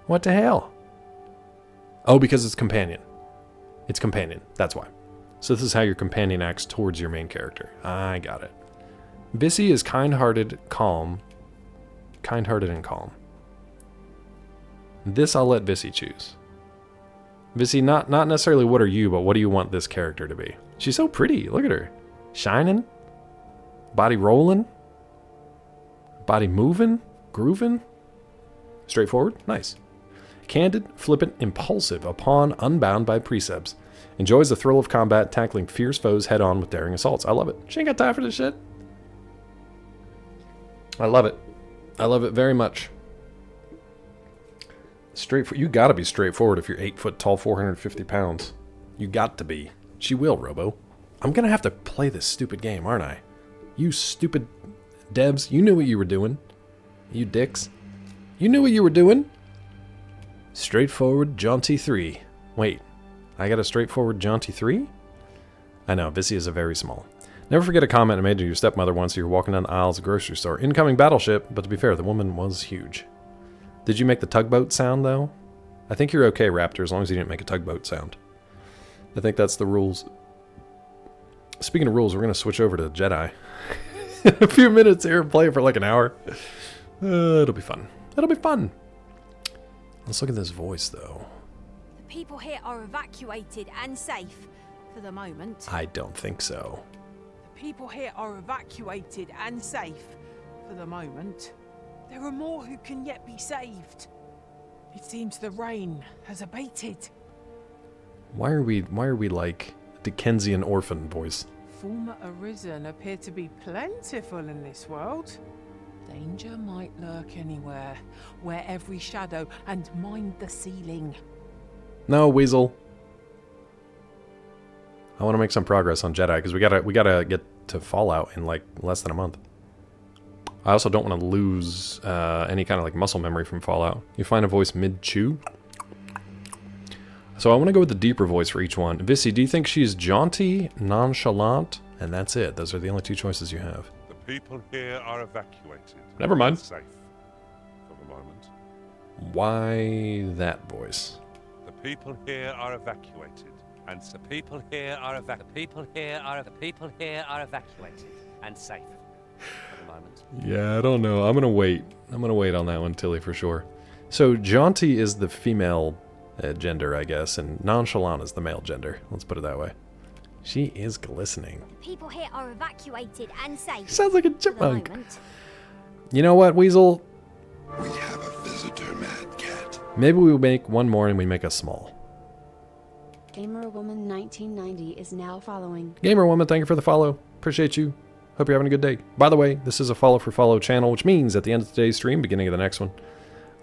What the hell? Oh, because it's companion. It's companion. That's why. So this is how your companion acts towards your main character. I got it. Vissy is kind-hearted, calm. Kind-hearted and calm. This I'll let Vissy choose. Vissy, not necessarily what are you, but what do you want this character to be? She's so pretty. Look at her. Shining. Body rolling. Body moving. Grooving. Straightforward. Nice. Candid, flippant, impulsive, upon unbound by precepts. Enjoys the thrill of combat, tackling fierce foes head-on with daring assaults. I love it. She ain't got time for this shit. I love it. I love it very much. You gotta be straightforward if you're 8 foot tall, 450 pounds. You got to be. She will, Robo. I'm gonna have to play this stupid game, aren't I? You stupid devs, you knew what you were doing. You dicks. You knew what you were doing. Straightforward jaunty 3. Wait, I got a straightforward jaunty 3? I know, Vissy is a very small. Never forget a comment I made to your stepmother once you were walking down the aisles of the grocery store. Incoming battleship, but to be fair, the woman was huge. Did you make the tugboat sound, though? I think you're okay, Raptor, as long as you didn't make a tugboat sound. I think that's the rules. Speaking of rules, we're going to switch over to Jedi. In a few minutes here and play for like an hour. It'll be fun. It'll be fun. Let's look at this voice, though. The people here are evacuated and safe for the moment. I don't think so. The people here are evacuated and safe for the moment. There are more who can yet be saved. It seems the rain has abated. Why are we like Dickensian orphan voice? Former arisen appear to be plentiful in this world. Danger might lurk anywhere, where every shadow and mind the ceiling. No, Weasel. I want to make some progress on Jedi because we gotta get to Fallout in like less than a month. I also don't want to lose any kind of like muscle memory from Fallout. You find a voice mid-chew. So I want to go with the deeper voice for each one. Vissy, do you think she's jaunty, nonchalant? And that's it. Those are the only two choices you have. The people here are evacuated. Never mind. Safe for the moment. Why that voice? The people here are evacuated, and the people here are evacuated and safe. Yeah, I don't know. I'm gonna wait. I'm gonna wait on that one, Tilly, for sure. So jaunty is the female gender, I guess, and nonchalant is the male gender. Let's put it that way. She is glistening. People here are evacuated and safe. Sounds like a chipmunk. You know what, Weasel? We have a visitor, Mad Cat. Maybe we make one more and we make a small. Gamer Woman 1990 is now following. Gamer Woman, thank you for the follow. Appreciate you. Hope you're having a good day. By the way, this is a follow for follow channel, which means at the end of today's stream, beginning of the next one,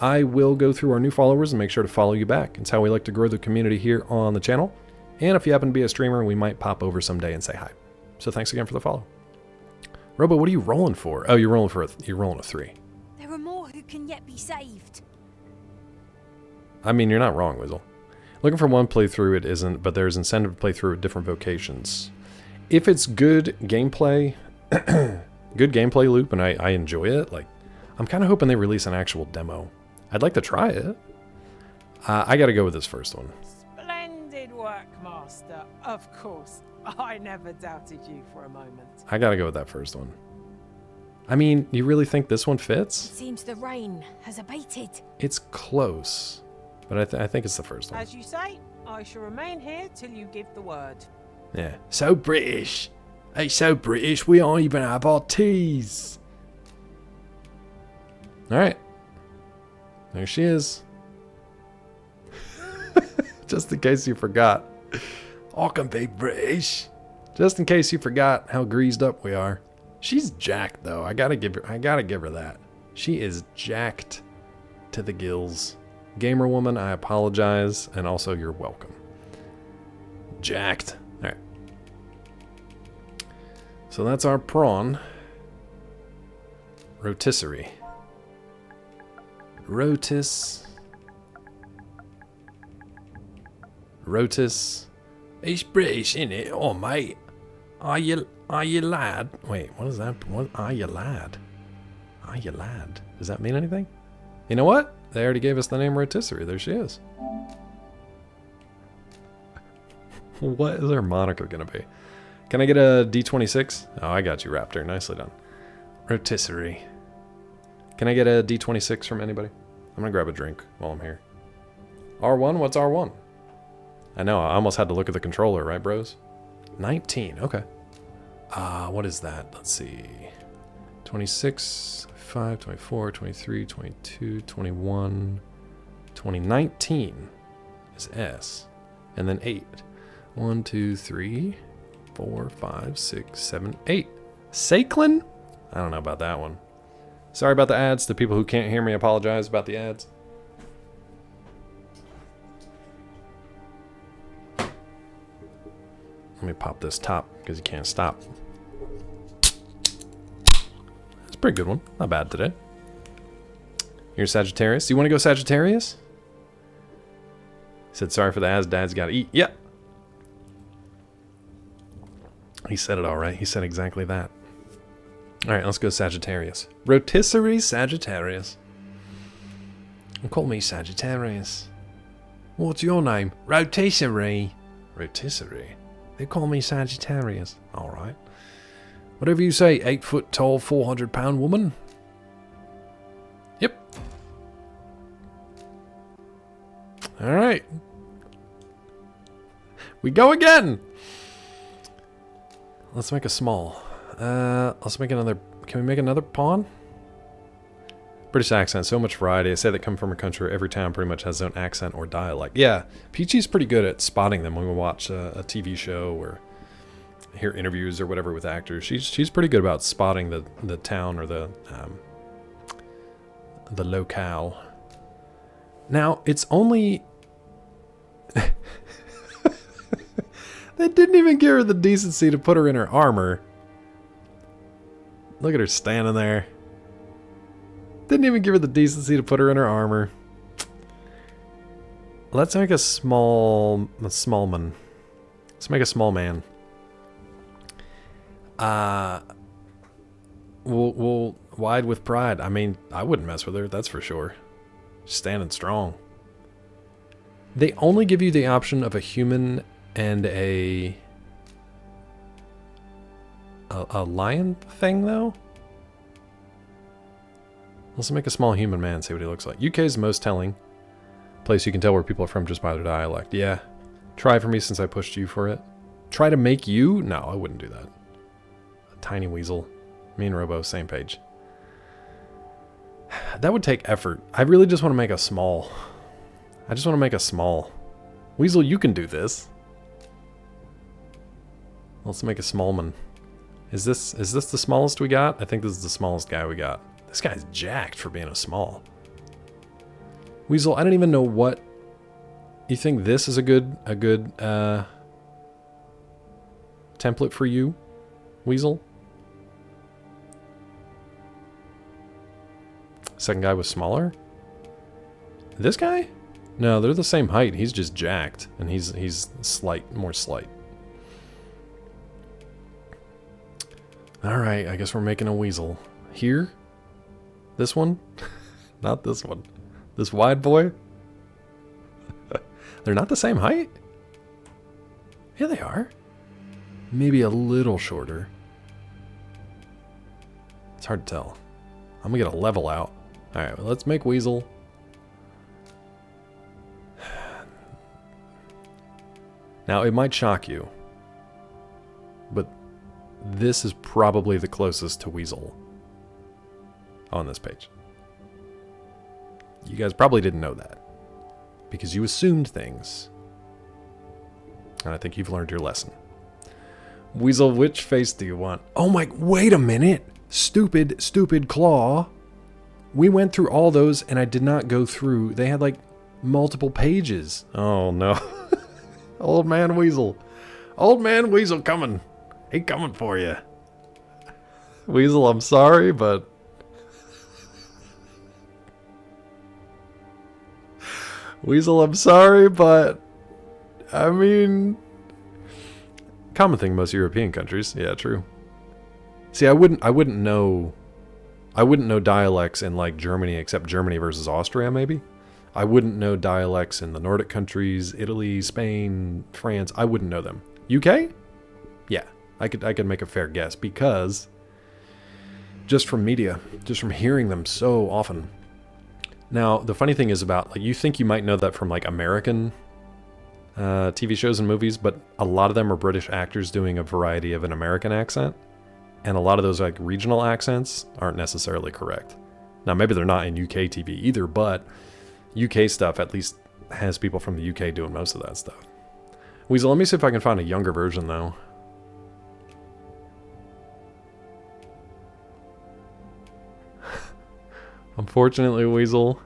I will go through our new followers and make sure to follow you back. It's how we like to grow the community here on the channel. And if you happen to be a streamer, we might pop over someday and say hi. So thanks again for the follow. Robo, what are you rolling for? Oh, you're rolling a 3. There are more who can yet be saved. I mean, you're not wrong, Wizzle. Looking for one playthrough, it isn't, but there's incentive to play through different vocations. If it's good gameplay, good gameplay loop, and I enjoy it, like, I'm kind of hoping they release an actual demo. I'd like to try it. I gotta go with this first one. Splendid work, Master. Of course. I never doubted you for a moment. I gotta go with that first one. I mean, you really think this one fits? It seems the rain has abated. It's close, but I think it's the first one. As you say, I shall remain here till you give the word. Yeah. So British. Hey, so British, we aren't even have our teas. Alright. There she is. Just in case you forgot. I can be British. Just in case you forgot how greased up we are. She's jacked though. I gotta give her that. She is jacked to the gills. Gamer Woman, I apologize, and also you're welcome. Jacked. Alright. So that's our prawn. Rotisserie. Rotis. He's British, innit? Oh, mate. Are you lad? Wait, what is that? What are you lad? Are you lad? Does that mean anything? You know what? They already gave us the name Rotisserie. There she is. What is her moniker gonna be? Can I get a D26? Oh, I got you, Raptor. Nicely done. Rotisserie. Can I get a D26 from anybody? I'm gonna grab a drink while I'm here. R1? What's R1? I know, I almost had to look at the controller, right, bros? 19, okay. What is that? Let's see. 26, 5, 24, 23, 22, 21, 2019 is S. And then 8. 1, 2, 3, 4, 5, 6, 7, 8. Saklin? I don't know about that one. Sorry about the ads. The people who can't hear me, apologize about the ads. Let me pop this top because you can't stop. That's a pretty good one. Not bad today. You're Sagittarius. You want to go Sagittarius? He said, sorry for the ads. Dad's got to eat. Yeah. He said it all right. He said exactly that. All right, let's go Sagittarius. Rotisserie Sagittarius. Call me Sagittarius. What's your name? Rotisserie. Rotisserie. They call me Sagittarius. All right. Whatever you say, 8 foot tall, 400-pound woman. Yep. All right. We go again. Let's make a small. Let's make another. Can we make another pawn? British accent, so much variety. I say that come from a country where every town pretty much has its own accent or dialect. Yeah, Peachy's pretty good at spotting them when we watch a TV show or hear interviews or whatever with actors. She's pretty good about spotting the town or the locale. Now, it's only... They didn't even give her the decency to put her in her armor. Look at her standing there. Didn't even give her the decency to put her in her armor. Let's make a small man. Let's make a small man. We'll wide with pride. I mean, I wouldn't mess with her, that's for sure. Standing strong. They only give you the option of a human and a lion thing, though? Let's make a small human man, see what he looks like. UK is the most telling place you can tell where people are from just by their dialect. Yeah. Try for me since I pushed you for it. Try to make you? No, I wouldn't do that. A tiny weasel. Me and Robo, same page. That would take effort. I really just want to make a small. I just want to make a small. Weasel, you can do this. Let's make a small one. Is this the smallest we got? I think this is the smallest guy we got. This guy's jacked for being a small. Weasel, I don't even know what you think. This is a good template for you, Weasel. Second guy was smaller. This guy? No, they're the same height. He's just jacked, and he's more slight. All right, I guess we're making a weasel here. This one, not this one. This wide boy. They're not the same height. Yeah, they are. Maybe a little shorter. It's hard to tell. I'm gonna get a level out. All right, well, let's make weasel. Now, it might shock you, but this is probably the closest to weasel on this page. You guys probably didn't know that because you assumed things. And I think you've learned your lesson. Weasel, which face do you want? Oh my, wait a minute. Stupid claw. We went through all those and I did not go through. They had like multiple pages. Oh no. Old man Weasel. Old man Weasel coming. He coming for you. Weasel, I'm sorry, but... Weasel, I'm sorry, but... I mean... Common thing in most European countries. Yeah, true. See, I wouldn't know dialects in like Germany except Germany versus Austria, maybe. I wouldn't know dialects in the Nordic countries, Italy, Spain, France. I wouldn't know them. UK? Yeah, I could make a fair guess because just from media, just from hearing them so often. Now, the funny thing is about, like, you think you might know that from like American TV shows and movies, but a lot of them are British actors doing a variety of an American accent. And a lot of those like regional accents aren't necessarily correct. Now, maybe they're not in UK TV either, but UK stuff at least has people from the UK doing most of that stuff. Weasel, let me see if I can find a younger version, though. Unfortunately, Weasel,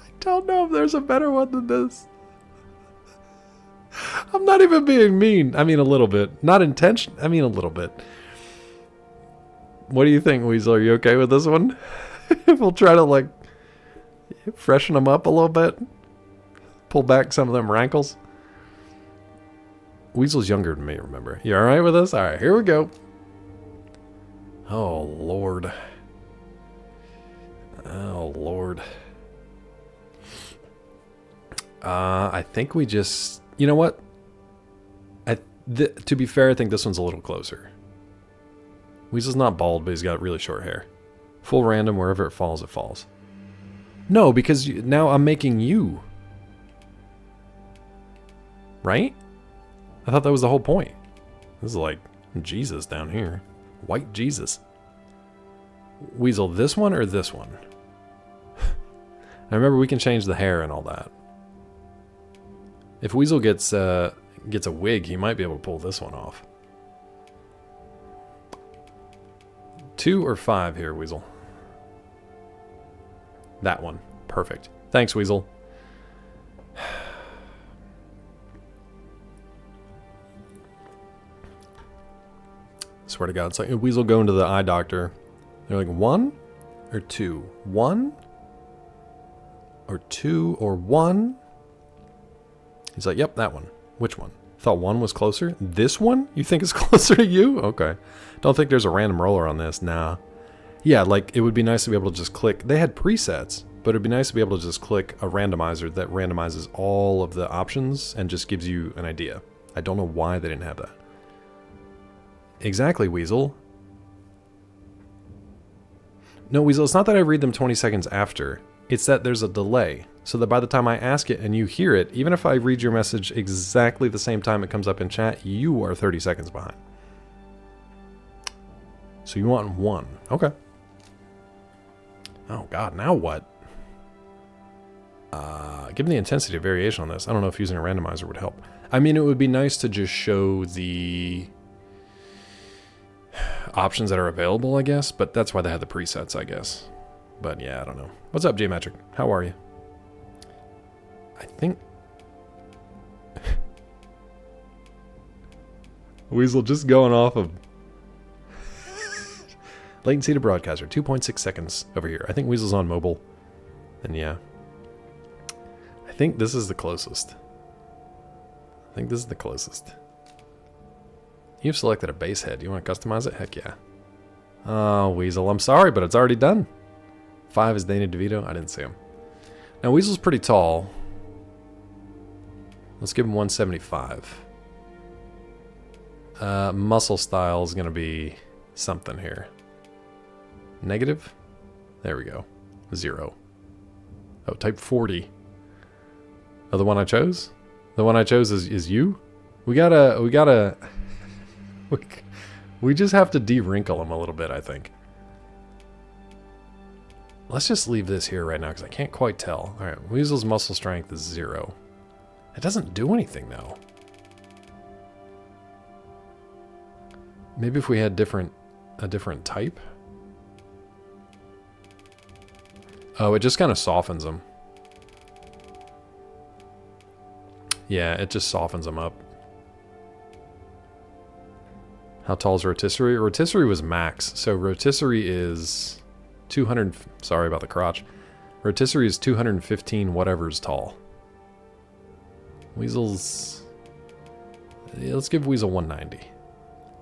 I don't know if there's a better one than this. I'm not even being mean. I mean, a little bit. Not intention. I mean, a little bit. What do you think, Weasel? Are you okay with this one? We'll try to, like, freshen them up a little bit. Pull back some of them rankles. Weasel's younger than me, remember. You alright with this? Alright, here we go. Oh, Lord. Oh, Lord. I think we just... You know what? To be fair, I think this one's a little closer. Weasel's not bald, but he's got really short hair. Full random, wherever it falls, it falls. No, because now I'm making you. Right? I thought that was the whole point. This is like Jesus down here. White Jesus. Weasel, this one or this one? Now remember, we can change the hair and all that. If Weasel gets a wig, he might be able to pull this one off. 2 or 5 here, Weasel. That one. Perfect. Thanks, Weasel. Swear to God, it's like a Weasel going to the eye doctor. They're like, 1 or 2? 1 or 2 or 1? He's like, yep, that one. Which one? Thought 1 was closer? This one? You think is closer to you? Okay. Don't think there's a random roller on this. Nah. Yeah, like, it would be nice to be able to just click. They had presets, but it'd be nice to be able to just click a randomizer that randomizes all of the options and just gives you an idea. I don't know why they didn't have that. Exactly, Weasel. No, Weasel, it's not that I read them 20 seconds after. It's that there's a delay. So that by the time I ask it and you hear it, even if I read your message exactly the same time it comes up in chat, you are 30 seconds behind. So you want 1. Okay. Oh god, now what? Given the intensity of variation on this, I don't know if using a randomizer would help. I mean, it would be nice to just show the options that are available, I guess, but that's why they have the presets, I guess. But yeah, I don't know. What's up, Geometric? How are you? I think... Weasel just going off of... Latency to broadcaster, 2.6 seconds over here. I think Weasel's on mobile. And yeah. I think this is the closest. You've selected a base head. You want to customize it? Heck yeah. Oh, Weasel, I'm sorry, but it's already done. 5 is Danny DeVito. I didn't see him. Now, Weasel's pretty tall. Let's give him 175. Muscle style is going to be something here. Negative? There we go. 0. Oh, type 40. Oh, the one I chose? The one I chose is you? We just have to de-wrinkle him a little bit, I think. Let's just leave this here right now because I can't quite tell. All right, Weasel's muscle strength is 0. It doesn't do anything though. Maybe if we had a different type. Oh, it just kind of softens them. Yeah, it just softens them up. How tall is rotisserie? Rotisserie was max, so rotisserie is 200... Sorry about the crotch. Rotisserie is 215 whatever's tall. Weasel's... Yeah, let's give Weasel 190.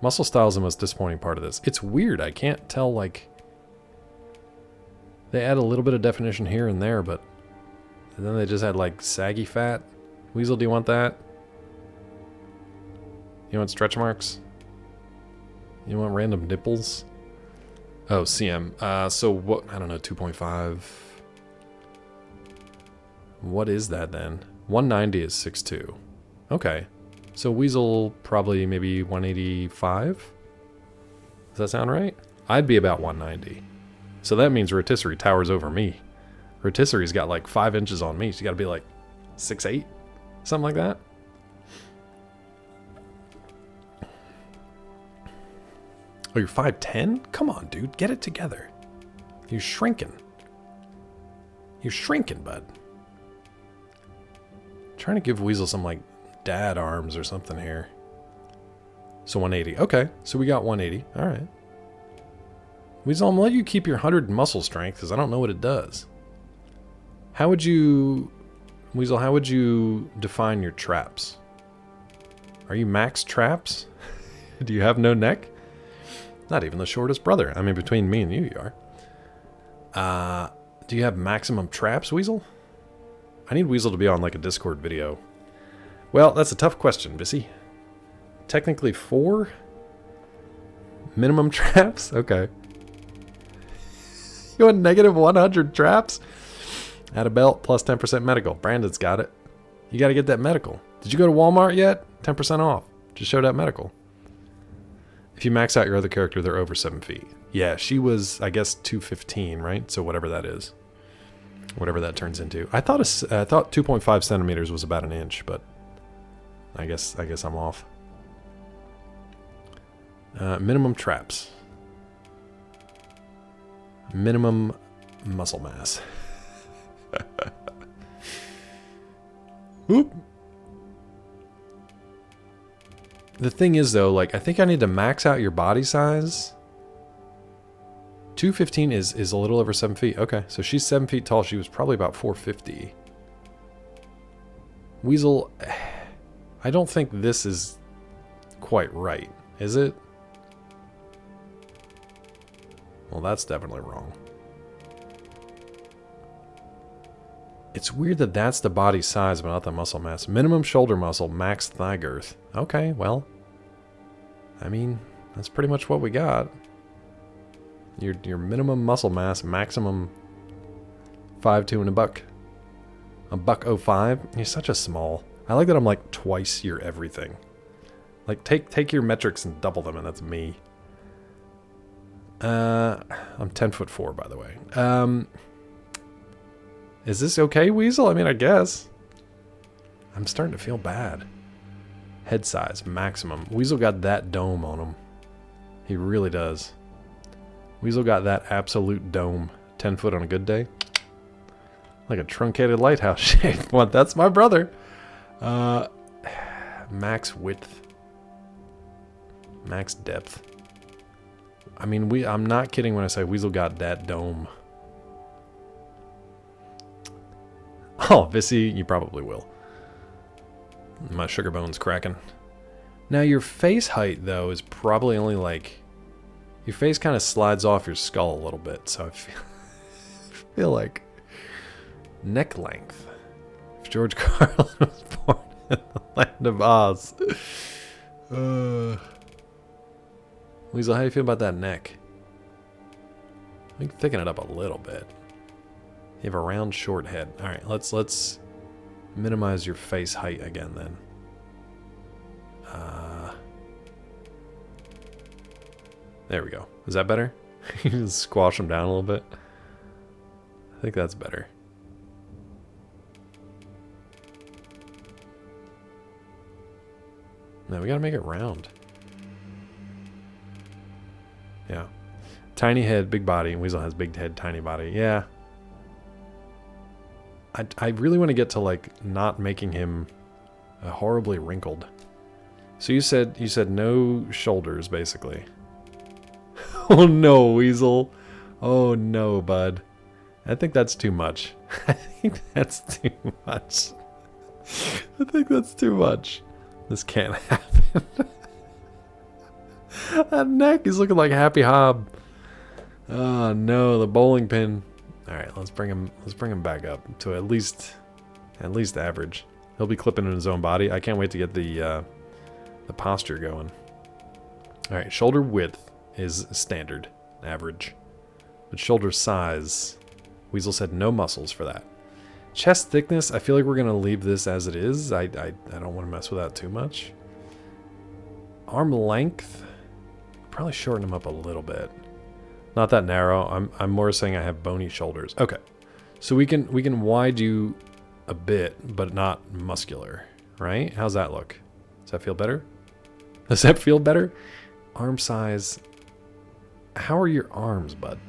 Muscle style is the most disappointing part of this. It's weird, I can't tell, like... They add a little bit of definition here and there, but... And then they just had, like, saggy fat. Weasel, do you want that? You want stretch marks? You want random nipples? Oh, CM. So what? I don't know, 2.5. What is that then? 190 is 6'2". Okay. So Weasel probably maybe 185? Does that sound right? I'd be about 190. So that means Rotisserie towers over me. Rotisserie's got like 5 inches on me. She's got to be like 6'8", something like that. Oh, you're 5'10"? Come on, dude. Get it together. You're shrinking. You're shrinking, bud. Trying to give Weasel some, like, dad arms or something here. So 180. Okay, so we got 180. All right. Weasel, I'm going to let you keep your 100 muscle strength because I don't know what it does. How would you... Weasel, how would you define your traps? Are you max traps? Do you have no neck? Not even the shortest brother. I mean, between me and you are. Do you have maximum traps, Weasel? I need Weasel to be on, like, a Discord video. Well, that's a tough question, Bissy. Technically 4? Minimum traps? Okay. You want negative 100 traps? Add a belt plus 10% medical. Brandon's got it. You got to get that medical. Did you go to Walmart yet? 10% off. Just show that medical. If you max out your other character, they're over 7 feet. Yeah, she was, I guess, 215, right? So whatever that is. Whatever that turns into. I thought 2.5 centimeters was about an inch, but I guess I'm off. Minimum traps. Minimum muscle mass. Oop. The thing is, though, like, I think I need to max out your body size. 215 is a little over 7 feet. Okay, so she's 7 feet tall. She was probably about 450. Weasel, I don't think this is quite right, is it? Well, that's definitely wrong. It's weird that that's the body size, but not the muscle mass. Minimum shoulder muscle, max thigh girth. Okay, well, I mean, that's pretty much what we got. Your minimum muscle mass, maximum 5'2" and a buck 05. You're such a small. I like that I'm like twice your everything. Like take your metrics and double them, and that's me. I'm 10'4", by the way. Is this okay, Weasel? I mean, I guess. I'm starting to feel bad. Head size, maximum. Weasel got that dome on him. He really does. Weasel got that absolute dome. 10 foot on a good day. Like a truncated lighthouse shape. What? That's my brother. Max width. Max depth. I mean, I'm not kidding when I say Weasel got that dome. Oh, Vissy, you probably will. My sugar bone's cracking. Now, your face height, though, is probably only like... Your face kind of slides off your skull a little bit, so I feel like... Neck length. If George Carlin was born in the land of Oz. Weasel, how do you feel about that neck? I think thicken it up a little bit. You have a round, short head. All right, let's minimize your face height again then. There we go. Is that better? You just squash them down a little bit. I think that's better. No, we gotta make it round. Yeah. Tiny head, big body. Weasel has big head, tiny body. Yeah. I really want to get to, like, not making him horribly wrinkled. So you said no shoulders, basically. Oh no, Weasel. Oh no, bud. I think that's too much. I think that's too much. I think that's too much. This can't happen. That neck is looking like Happy Hob. Oh no, the bowling pin. All right, let's bring him back up to at least average. He'll be clipping in his own body. I can't wait to get the posture going. All right, shoulder width is standard, average. But shoulder size, Weasel said no muscles for that. Chest thickness, I feel like we're going to leave this as it is. I don't want to mess with that too much. Arm length, probably shorten him up a little bit. Not that narrow. I'm more saying I have bony shoulders. Okay. So we can wide you a bit, but not muscular, right? How's that look? Does that feel better? Does that feel better? Arm size. How are your arms, bud?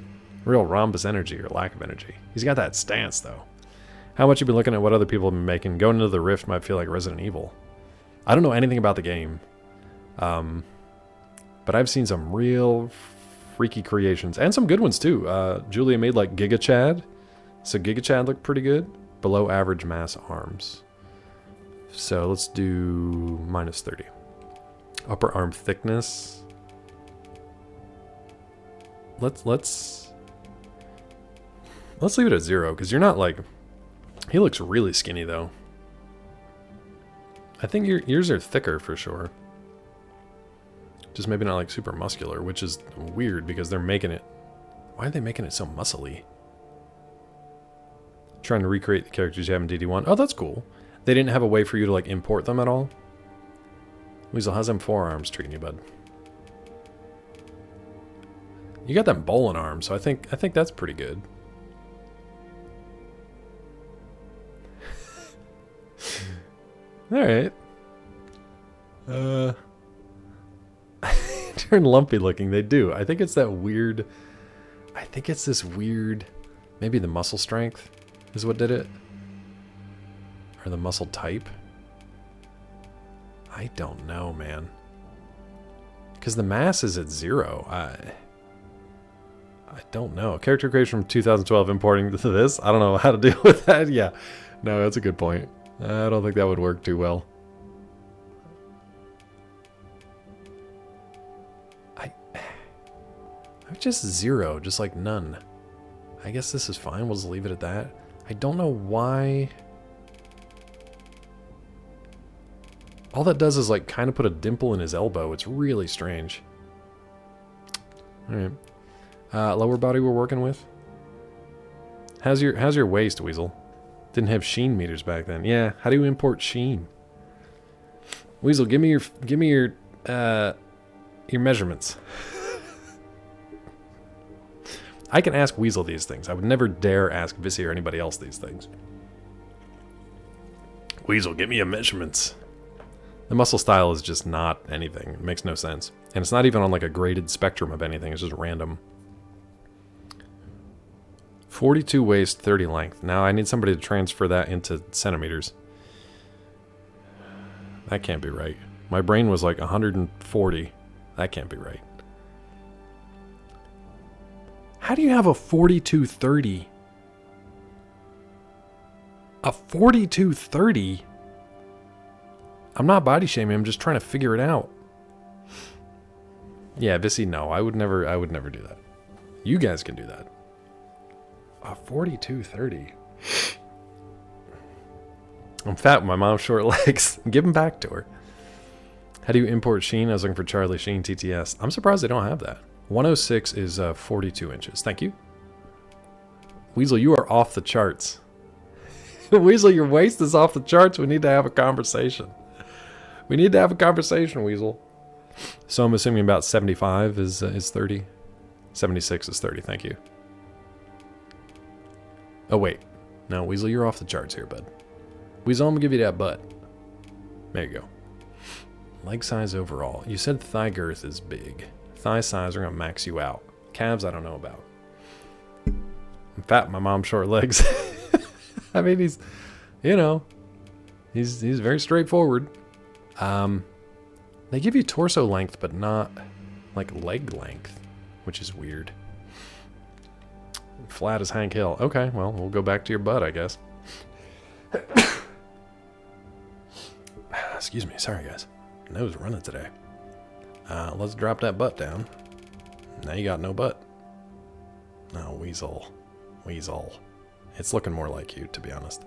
Real rhombus energy or lack of energy. He's got that stance, though. How much you've been looking at what other people have been making. Going into the Rift might feel like Resident Evil. I don't know anything about the game. But I've seen some real freaky creations. And some good ones, too. Julia made, like, Giga Chad. So Giga Chad looked pretty good. Below average mass arms. So let's do -30. Upper arm thickness. Let's leave it at 0, because you're not like... He looks really skinny, though. I think yours are thicker for sure. Just maybe not like super muscular, which is weird because they're making it... Why are they making it so muscly? Trying to recreate the characters you have in DD1. Oh, that's cool. They didn't have a way for you to like import them at all? Weasel, how's them forearms treating you, bud? You got them bowling arms, so I think that's pretty good. All right. Turn lumpy looking. They do. I think it's that weird. I think it's this weird. Maybe the muscle strength is what did it, or the muscle type. I don't know, man. Because the mass is at 0. I don't know. Character creation from 2012 importing to this. I don't know how to deal with that. Yeah. No, that's a good point. I don't think that would work too well. I'm just 0, just like none. I guess this is fine. We'll just leave it at that. I don't know why. All that does is like kind of put a dimple in his elbow. It's really strange. All right. Lower body we're working with. How's your waist, Weasel? Didn't have sheen meters back then. Yeah, how do you import sheen? Weasel, give me your measurements. I can ask Weasel these things. I would never dare ask Vissy or anybody else these things. Weasel, give me your measurements. The muscle style is just not anything. It makes no sense. And it's not even on like a graded spectrum of anything. It's just random. 42 waist, 30 length. Now I need somebody to transfer that into centimeters. That can't be right. My brain was like 140. That can't be right. How do you have a 4230? A 4230? I'm not body shaming, I'm just trying to figure it out. Yeah, Vissy, no, I would never do that. You guys can do that. A 4230. I'm fat with my mom's short legs. Give them back to her. How do you import Sheen? I was looking for Charlie Sheen TTS. I'm surprised they don't have that. 106 is 42 inches. Thank you. Weasel, you are off the charts. Weasel, your waist is off the charts. We need to have a conversation. We need to have a conversation, Weasel. So I'm assuming about 75 is 30. 76 is 30. Thank you. Oh, wait. No, Weasel, you're off the charts here, bud. Weasel, I'm going to give you that butt. There you go. Leg size overall. You said thigh girth is big. Thigh size, we're going to max you out. Calves, I don't know about. I'm fat with my mom's short legs. I mean, he's, you know, he's very straightforward. They give you torso length, but not like leg length, which is weird. Flat as Hank Hill. Okay, well, we'll go back to your butt, I guess. Excuse me, sorry guys. Nose running today. Let's drop that butt down. Now you got no butt. No, Weasel. Weasel. It's looking more like you, to be honest.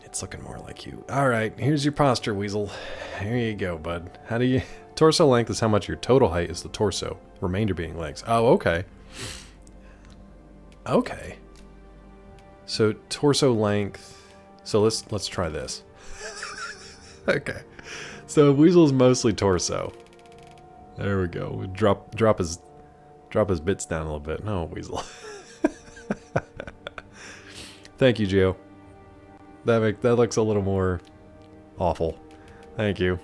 It's looking more like you. Alright, here's your posture, Weasel. Here you go, bud. How do you... Torso length is how much your total height is the torso. Remainder being legs. Oh, okay. Okay. So, torso length... So, let's try this. Okay. So, Weasel's mostly torso. There we go. We drop his bits down a little bit. No, Weasel. Thank you, Gio. That looks a little more awful. Thank you.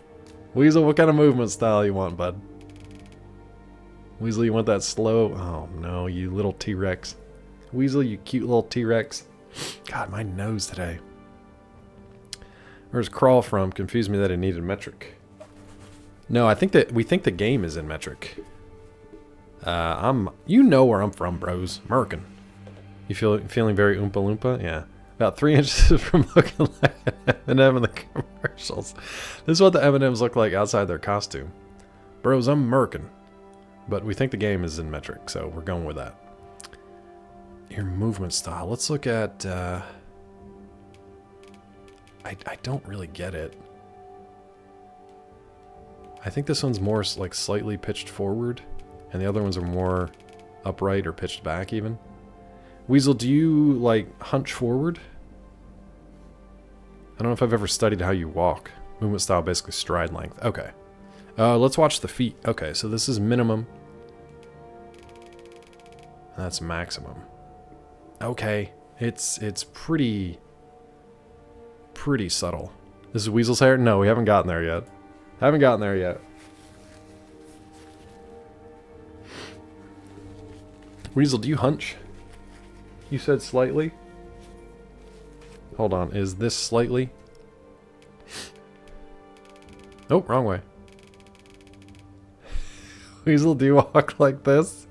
Weasel, what kind of movement style you want, bud? Weasel, you want that slow? Oh no, you little T-Rex. Weasel, you cute little T-Rex. God, my nose today. Where's crawl from? Confused me that it needed metric. No, we think the game is in metric. You know where I'm from, bros. American. You feeling very Oompa Loompa? Yeah. About 3 inches from looking like an M&M in the commercials. This is what the M&Ms look like outside their costume. Bros, I'm American. But we think the game is in metric, so we're going with that. Your movement style. Let's look at... I don't really get it. I think this one's more like slightly pitched forward, and the other ones are more upright or pitched back even. Weasel, do you, like, hunch forward? I don't know if I've ever studied how you walk. Movement style, basically stride length. Okay. Let's watch the feet. Okay, so this is minimum. That's maximum. Okay. It's pretty subtle. This is Weasel's hair? No, we haven't gotten there yet. Haven't gotten there yet. Weasel, do you hunch? You said slightly? Hold on, is this slightly? Nope, wrong way. Weasel, do you walk like this?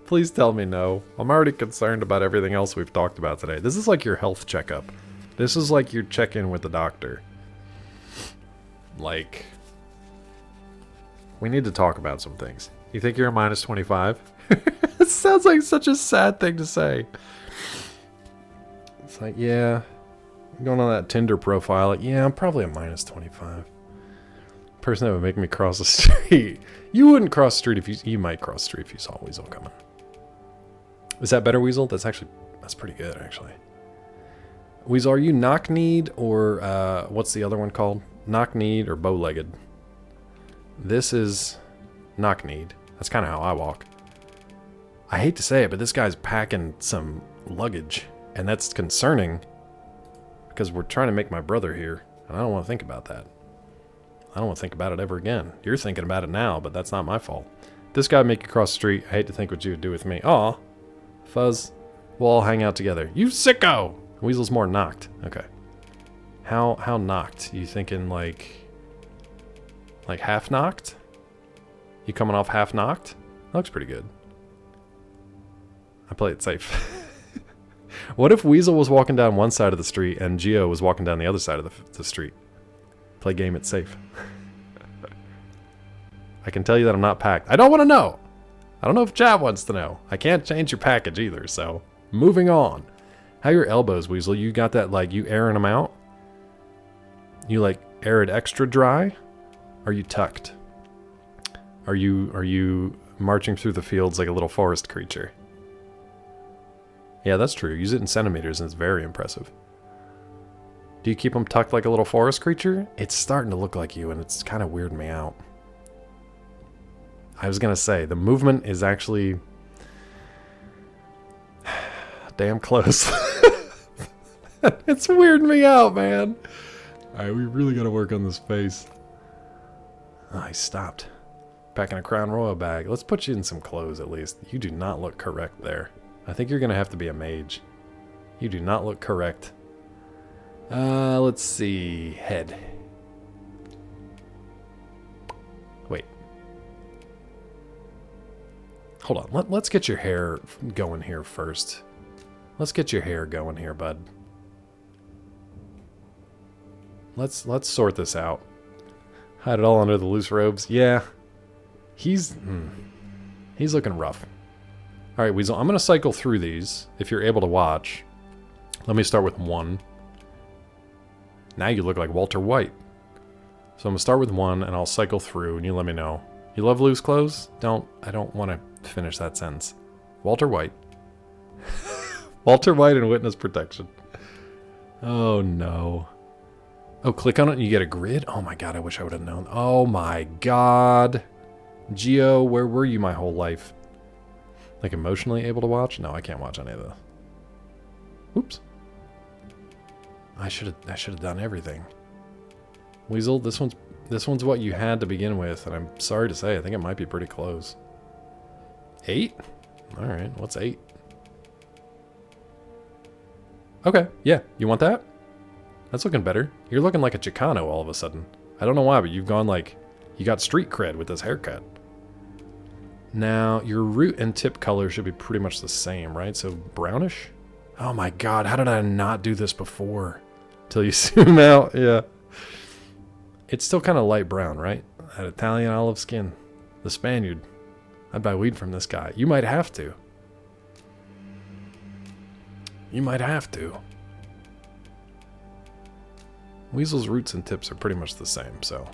Please tell me no. I'm already concerned about everything else we've talked about today. This is like your health checkup. This is like your check-in with the doctor. Like, we need to talk about some things. You think you're a minus 25? It sounds like such a sad thing to say. It's like, yeah, I'm going on that Tinder profile. Like, yeah, I'm probably a minus 25. Person that would make me cross the street. You wouldn't cross the street if you might cross the street if you saw Weasel coming. Is that better, Weasel? That's pretty good, actually. Weasel, are you knock-kneed or what's the other one called? Knock-kneed or bow-legged? This is knock-kneed. That's kind of how I walk. I hate to say it, but this guy's packing some luggage, and that's concerning because we're trying to make my brother here, and I don't want to think about that. I don't want to think about it ever again. You're thinking about it now, but that's not my fault. This guy would make you cross the street. I hate to think what you would do with me. Aw, Fuzz, we'll all hang out together. You sicko! Weasel's more knocked. Okay. How knocked? You thinking like half knocked? You coming off half knocked? That looks pretty good. I play it safe. What if Weasel was walking down one side of the street and Geo was walking down the other side of the street? Play game it safe. I can tell you that I'm not packed. I don't want to know. I don't know if Chad wants to know. I can't change your package either, so moving on. How are your elbows, Weasel? You got that, like, you airing them out? You, like, air it extra dry? Are you tucked? Are you marching through the fields like a little forest creature? Yeah, that's true. Use it in centimeters and it's very impressive. Do you keep them tucked like a little forest creature? It's starting to look like you and it's kind of weirding me out. I was going to say, the movement is actually damn close. It's weirding me out, man. Alright, we really got to work on this face. Oh, he stopped. Packing a Crown Royal bag. Let's put you in some clothes at least. You do not look correct there. I think you're going to have to be a mage. You do not look correct. Let's see. Head. Wait. Hold on. Let's get your hair going here first. Let's get your hair going here, bud. Let's sort this out. Hide it all under the loose robes. Yeah. He's looking rough. All right, Weasel, I'm going to cycle through these, if you're able to watch. Let me start with 1. Now you look like Walter White. So I'm going to start with 1, and I'll cycle through, and you let me know. You love loose clothes? I don't want to finish that sentence. Walter White. Walter White and witness protection. Oh, no. Oh, click on it and you get a grid? Oh my god, I wish I would have known. Oh my god. Geo, where were you my whole life? Like emotionally able to watch? No, I can't watch any of the... Oops. I should have done everything. Weasel, this one's what you had to begin with, and I'm sorry to say, I think it might be pretty close. 8? Alright, what's 8? Okay, yeah, you want that? That's looking better. You're looking like a Chicano all of a sudden. I don't know why, but you've gone like... You got street cred with this haircut. Now, your root and tip color should be pretty much the same, right? So, brownish? Oh my god, how did I not do this before? Till you zoom out, yeah. It's still kind of light brown, right? That Italian olive skin. The Spaniard. I'd buy weed from this guy. You might have to. You might have to. Weasel's roots and tips are pretty much the same, so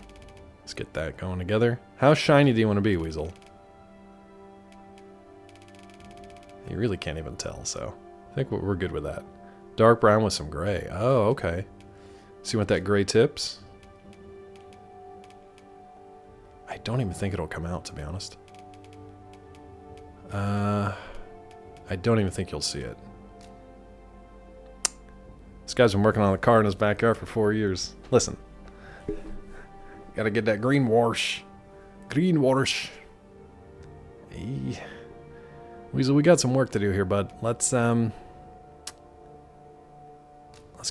let's get that going together. How shiny do you want to be, Weasel? You really can't even tell, so I think we're good with that. Dark brown with some gray. Oh, okay. So you want that gray tips? I don't even think it'll come out, to be honest. I don't even think you'll see it. This guy's been working on a car in his backyard for 4 years. Listen. Gotta get that green wash. Green wash. Hey. Weasel, we got some work to do here, bud. Let's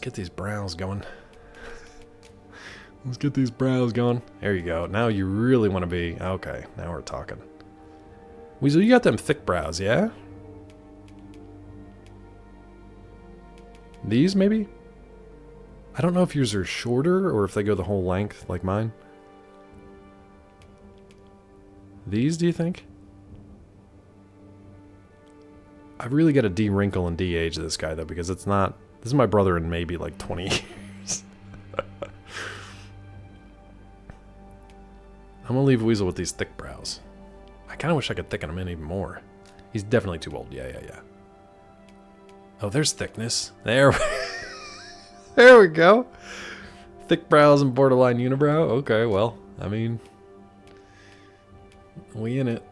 get these brows going. Let's get these brows going. There you go. Now you really want to be... Okay, now we're talking. Weasel, you got them thick brows, yeah? These, maybe? I don't know if yours are shorter or if they go the whole length like mine. These, do you think? I've really got to de-wrinkle and de-age this guy, though, because it's not... This is my brother in maybe like 20 years. I'm going to leave Weasel with these thick brows. I kind of wish I could thicken him in even more. He's definitely too old. Yeah. Oh, there's thickness. There we go. Thick brows and borderline unibrow. Okay, well, I mean, we in it.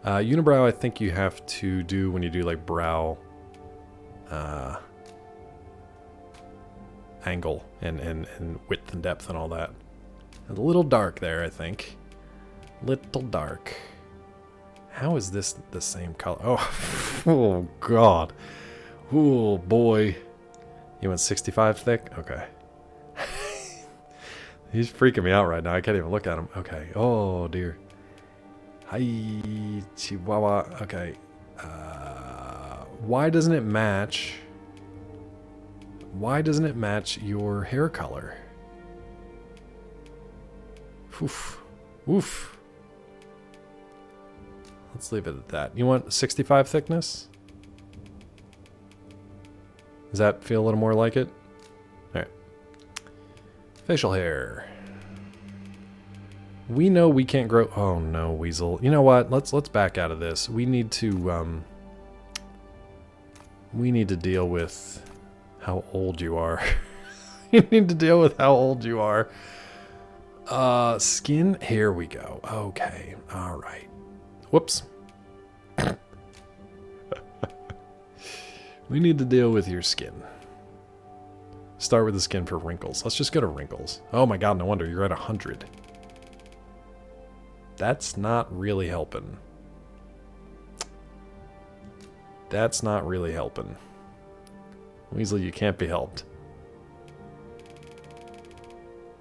Unibrow, I think you have to do when you do like brow angle and width and depth and all that. A little dark there, I think. Little dark. How is this the same color? Oh, oh God. Oh boy. You went 65 thick? Okay. He's freaking me out right now. I can't even look at him. Okay. Oh dear. Hi, Chihuahua. Okay. Why doesn't it match? Why doesn't it match your hair color? Oof. Oof. Let's leave it at that. You want 65 thickness? Does that feel a little more like it? Alright. Facial hair. We know we can't grow... Oh no, Weasel. You know what? Let's back out of this. We need to deal with how old you are. You need to deal with how old you are. Skin. Here we go. Okay. All right. Whoops. We need to deal with your skin. Start with the skin for wrinkles. Let's just go to wrinkles. Oh my God, no wonder you're at 100. That's not really helping. That's not really helping. Weasel, you can't be helped.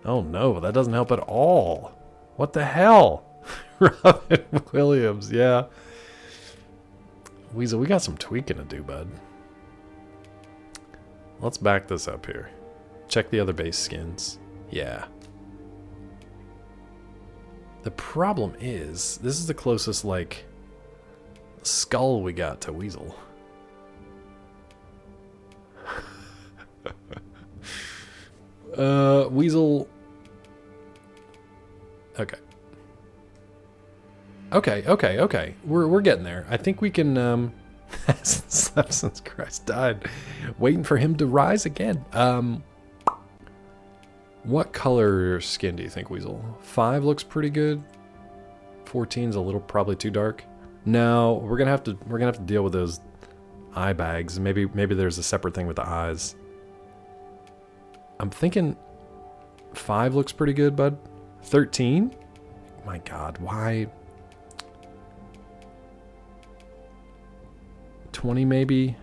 Oh no, that doesn't help at all. What the hell? Robin Williams, yeah. Weasel, we got some tweaking to do, bud. Let's back this up here. Check the other base skins. Yeah. The problem is, this is the closest, like, skull we got to Weasel. Weasel. Okay. Okay. We're getting there. I think we can, hasn't slept since Christ died. Waiting for him to rise again. What color skin do you think, Weasel? 5 looks pretty good. 14's a little probably too dark. No, we're gonna have to deal with those eye bags. Maybe there's a separate thing with the eyes. I'm thinking 5 looks pretty good, bud. 13? My God, why? 20 maybe?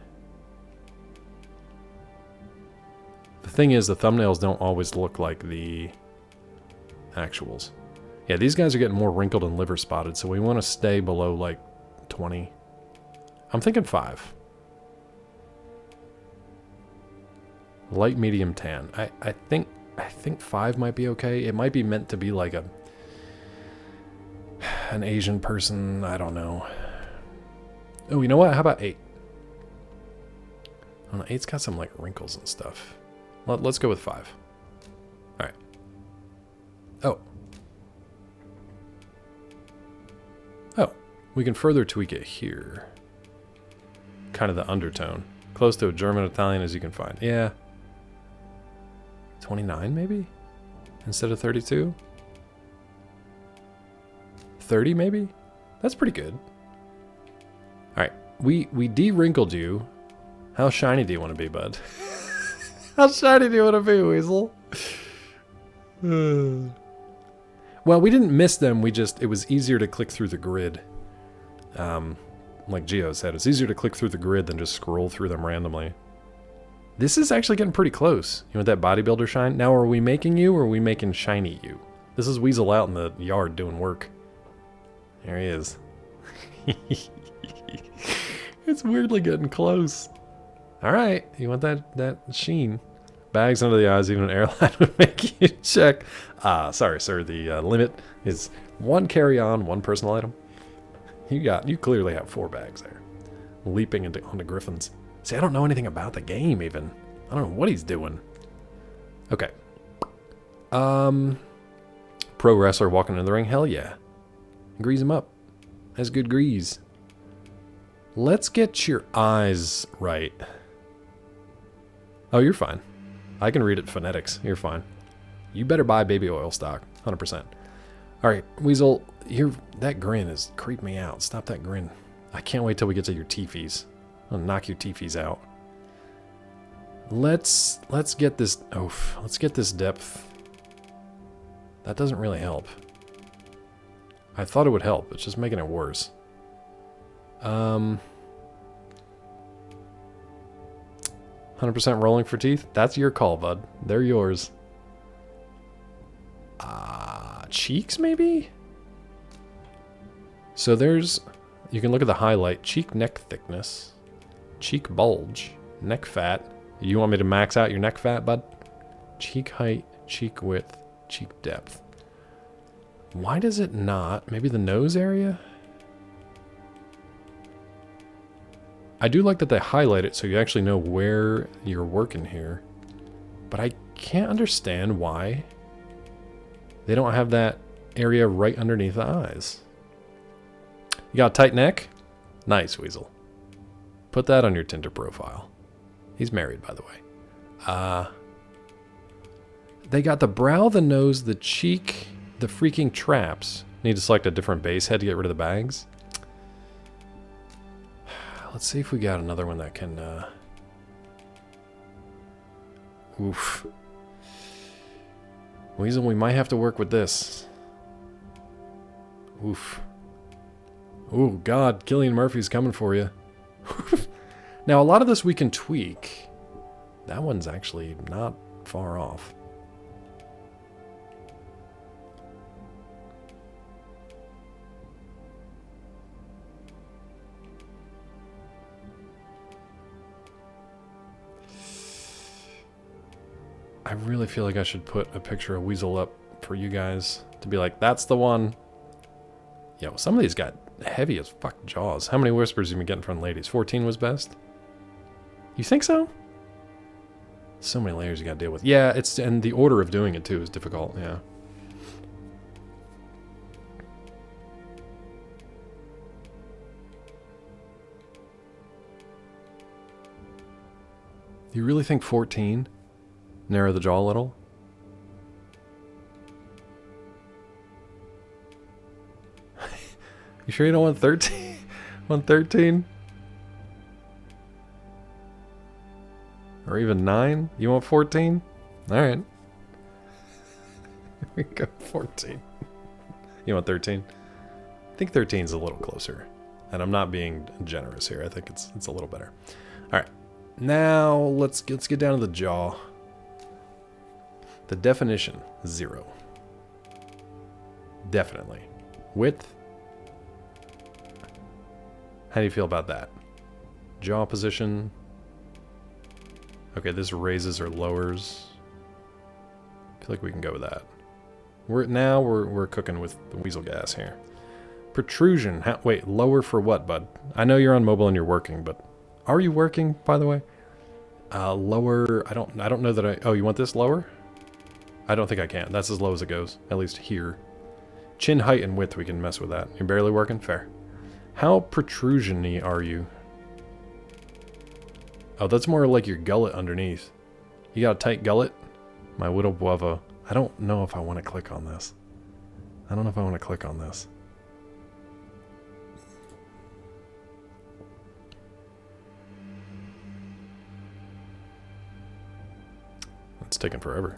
The thing is, the thumbnails don't always look like the actuals. Yeah, these guys are getting more wrinkled and liver spotted, so we want to stay below like 20. I'm thinking 5. Light medium tan. I think 5 might be okay. It might be meant to be like an Asian person. I don't know. Oh, you know what? How about 8? I don't know, 8's got some like wrinkles and stuff. Let's go with 5. All right. Oh. Oh, we can further tweak it here. Kind of the undertone. Close to a German Italian as you can find. Yeah. 29 maybe? Instead of 32? 30 maybe? That's pretty good. Alright, we de-wrinkled you. How shiny do you want to be, bud? How shiny do you want to be, Weasel? Well, we didn't miss them, it was easier to click through the grid. Like Gio said, it's easier to click through the grid than just scroll through them randomly. This is actually getting pretty close. You want that bodybuilder shine? Now, are we making you or are we making shiny you? This is Weasel out in the yard doing work. There he is. It's weirdly getting close. Alright, you want that sheen. Bags under the eyes, even an airline would make you check. Sorry, sir, the limit is 1 carry-on, 1 personal item. You clearly have 4 bags there. Leaping onto griffins. See, I don't know anything about the game, even. I don't know what he's doing. Okay. Pro wrestler walking in the ring? Hell yeah. Grease him up. That's good grease. Let's get your eyes right. Oh, you're fine. I can read it phonetics. You're fine. You better buy baby oil stock. 100%. Alright, Weasel, that grin is creeping me out. Stop that grin. I can't wait till we get to your teefies. I'll knock your teefies out. Let's get this... Oof. Let's get this depth. That doesn't really help. I thought it would help. It's just making it worse. 100% rolling for teeth? That's your call, bud. They're yours. Cheeks, maybe? So there's... You can look at the highlight. Cheek neck thickness. Cheek bulge. Neck fat. You want me to max out your neck fat, bud? Cheek height, cheek width, cheek depth. Why does it not? Maybe the nose area? I do like that they highlight it so you actually know where you're working here. But I can't understand why they don't have that area right underneath the eyes. You got a tight neck? Nice, Weasel. Put that on your Tinder profile. He's married, by the way. They got the brow, the nose, the cheek, the freaking traps. Need to select a different base head to get rid of the bags. Let's see if we got another one that can... Oof. Weasel, we might have to work with this. Oof. Oh, God. Cillian Murphy's coming for you. Now, a lot of this we can tweak. That one's actually not far off. I really feel like I should put a picture of Weasel up for you guys to be like, that's the one. Yo, some of these got heavy as fuck jaws. How many whispers have you been getting from ladies? 14 was best? You think so? So many layers you gotta deal with. Yeah, and the order of doing it too is difficult, yeah. You really think 14? Narrow the jaw a little? You sure you don't want 13? Want 13? Or even 9? You want 14? Alright. Here we go, 14. You want 13? I think 13 is a little closer. And I'm not being generous here. I think it's a little better. Alright. Now, let's get down to the jaw. The definition, 0. Definitely. Width. How do you feel about that? Jaw position. Okay, this raises or lowers. I feel like we can go with that. We're cooking with the weasel gas here. Protrusion. Wait, lower for what, bud? I know you're on mobile and you're working, but are you working, by the way? Lower. I don't know that I. Oh, you want this lower? I don't think I can. That's as low as it goes, at least here. Chin height and width, we can mess with that. You're barely working? Fair. How protrusion-y are you? Oh, that's more like your gullet underneath. You got a tight gullet? My widow bueva. I don't know if I want to click on this. I don't know if I want to click on this. It's taking forever.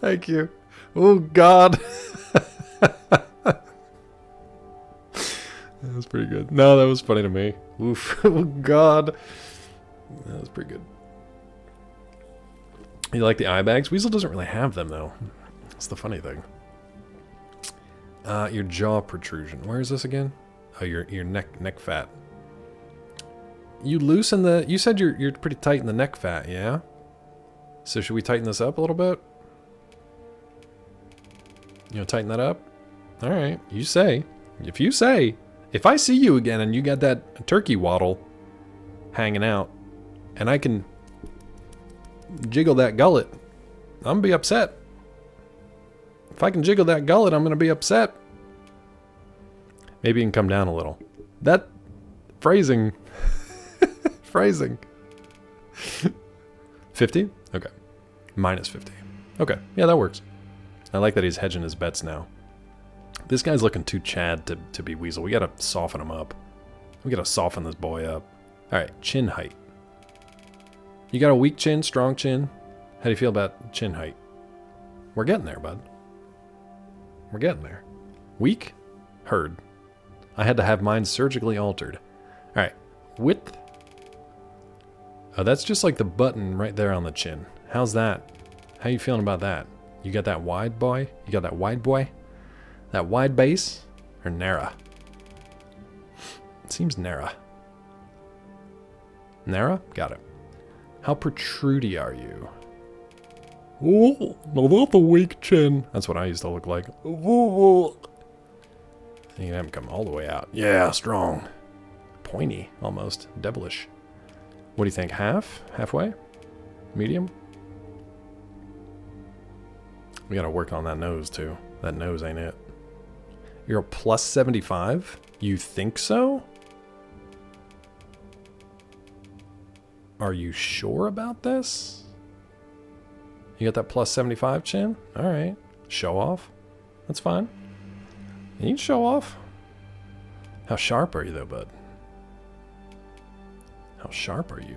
Thank you. Oh, God. That was pretty good. No, that was funny to me. Oof. Oh, God. That was pretty good. You like the eye bags? Weasel doesn't really have them, though. That's the funny thing. Your jaw protrusion. Where is this again? Oh, your neck fat. You loosen the... You said you're pretty tight in the neck fat, yeah? So should we tighten this up a little bit? You know, tighten that up? Alright, you say. If you say. If I see you again and you got that turkey waddle hanging out, and I can jiggle that gullet, I'm gonna be upset. If I can jiggle that gullet, I'm gonna be upset. Maybe you can come down a little. That phrasing. Phrasing. 50? Okay. Minus 50. Okay. Yeah, that works. I like that he's hedging his bets now. This guy's looking too Chad to be Weasel. We gotta soften him up. We gotta soften this boy up. Alright, chin height. You got a weak chin, strong chin? How do you feel about chin height? We're getting there, bud. We're getting there. Weak? Heard. I had to have mine surgically altered. Alright, width. Oh, that's just like the button right there on the chin. How's that? How you feeling about that? You got that wide boy? You got that wide boy? That wide base? Or narrow? It seems narrow. Narrow? Got it. How protrudy are you? Oh, no, that's a weak chin. That's what I used to look like. You can have him come all the way out. Yeah, strong. Pointy, almost. Devilish. What do you think? Half? Halfway? Medium? We gotta work on that nose, too. That nose ain't it. You're a plus 75? You think so? Are you sure about this? You got that plus 75 chin? Alright. Show off? That's fine. You can show off. How sharp are you, though, bud? How sharp are you?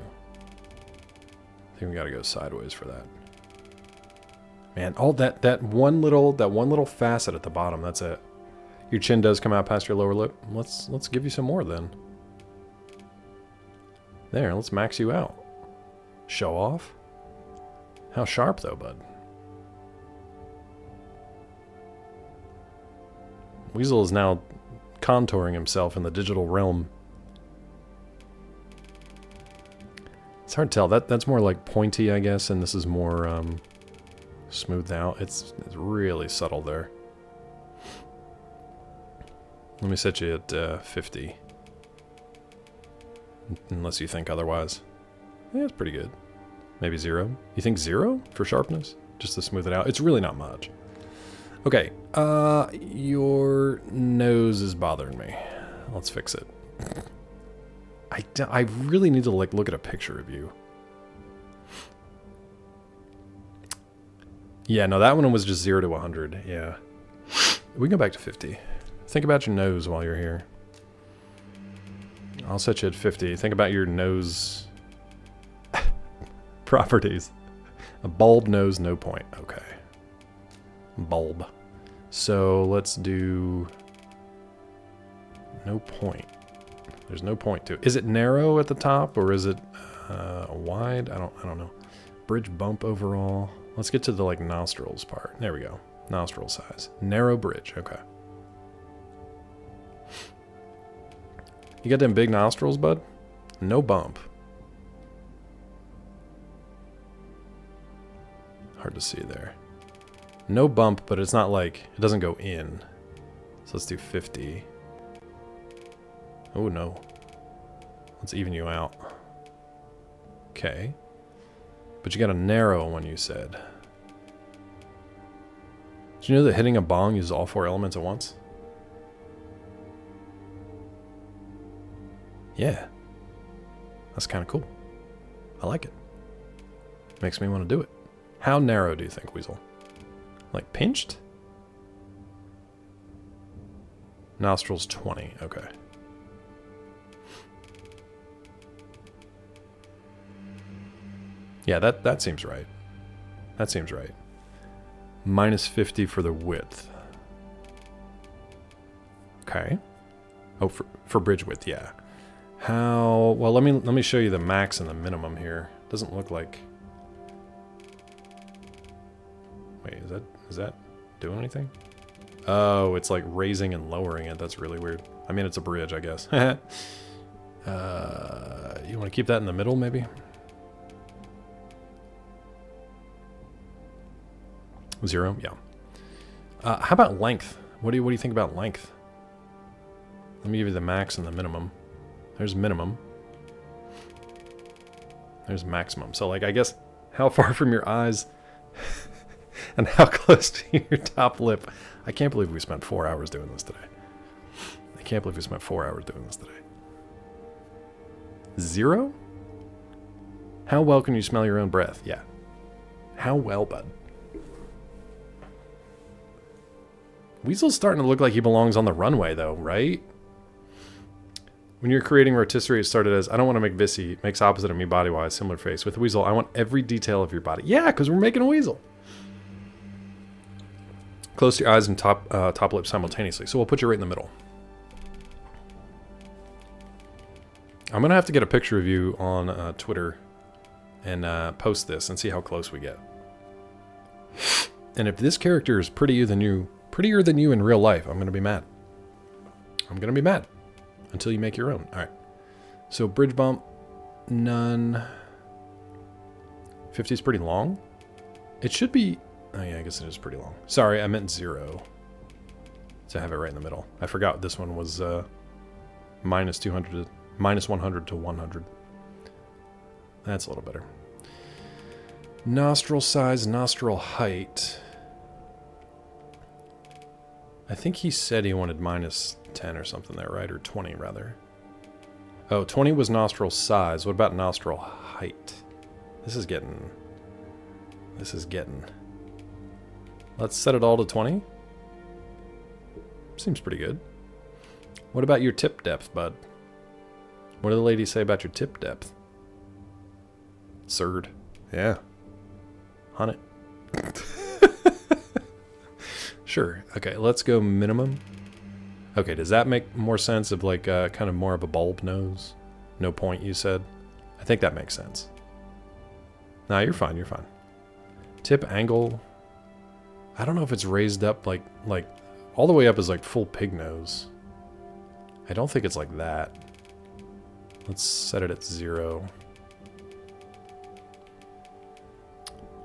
I think we gotta go sideways for that. Man, all that one little facet at the bottom, that's it. Your chin does come out past your lower lip. Let's give you some more then. There, let's max you out. Show off. How sharp though, bud? Weasel is now contouring himself in the digital realm. It's hard to tell. That's more like pointy, I guess, and this is more smoothed out. It's really subtle there. Let me set you at 50. Unless you think otherwise. Yeah, it's pretty good. Maybe 0. You think 0 for sharpness? Just to smooth it out? It's really not much. Okay, your nose is bothering me. Let's fix it. I really need to look at a picture of you. Yeah, no, that one was just 0 to 100. Yeah. We can go back to 50. Think about your nose while you're here. I'll set you at 50. Think about your nose properties. A bulb nose, no point. Okay. Bulb. So let's do no point. There's no point to it. Is it narrow at the top or is it wide? I don't know. Bridge bump overall. Let's get to the like nostrils part. There we go. Nostril size. Narrow bridge. Okay. You got them big nostrils, bud? No bump. Hard to see there. No bump, but it's not like it doesn't go in. So let's do 50. Oh no. Let's even you out. Okay. But you got a narrow one, you said. Did you know that hitting a bong uses all 4 elements at once? Yeah. That's kind of cool. I like it. Makes me want to do it. How narrow do you think, Weasel? Like pinched? Nostrils 20. Okay. Yeah, that seems right. That seems right. Minus 50 for the width. Okay. Oh, for bridge width, yeah. How... Well, let me show you the max and the minimum here. Doesn't look like... Wait, is that doing anything? Oh, it's like raising and lowering it. That's really weird. I mean, it's a bridge, I guess. You want to keep that in the middle, maybe? 0? Yeah. How about length? What do you think about length? Let me give you the max and the minimum. There's minimum. There's maximum. So, like, I guess how far from your eyes and how close to your top lip. I can't believe we spent 4 hours doing this today. I can't believe we spent 4 hours doing this today. 0? How well can you smell your own breath? Yeah. How well, bud? Weasel's starting to look like he belongs on the runway, though, right? When you're creating rotisserie, it started as, I don't want to make Vissy. Makes opposite of me body-wise, similar face. With Weasel, I want every detail of your body. Yeah, because we're making a Weasel. Close to your eyes and top lip simultaneously. So we'll put you right in the middle. I'm going to have to get a picture of you on Twitter and post this and see how close we get. And if this character is prettier than you in real life, I'm going to be mad. I'm going to be mad. Until you make your own. Alright. So bridge bump, none. 50 is pretty long. It should be... Oh yeah, I guess it is pretty long. Sorry, I meant 0. To have it right in the middle. I forgot this one was minus 200 to, minus 100 to 100. That's a little better. Nostril size, nostril height. I think he said he wanted minus 10 or something there, right? Or 20, rather. Oh, 20 was nostril size. What about nostril height? This is getting... Let's set it all to 20. Seems pretty good. What about your tip depth, bud? What do the ladies say about your tip depth? Surd. Yeah. On it. Sure. Okay, let's go minimum. Okay, does that make more sense of like kind of more of a bulb nose? No point, you said? I think that makes sense. Nah, you're fine, you're fine. Tip angle. I don't know if it's raised up like all the way up is like full pig nose. I don't think it's like that. Let's set it at 0.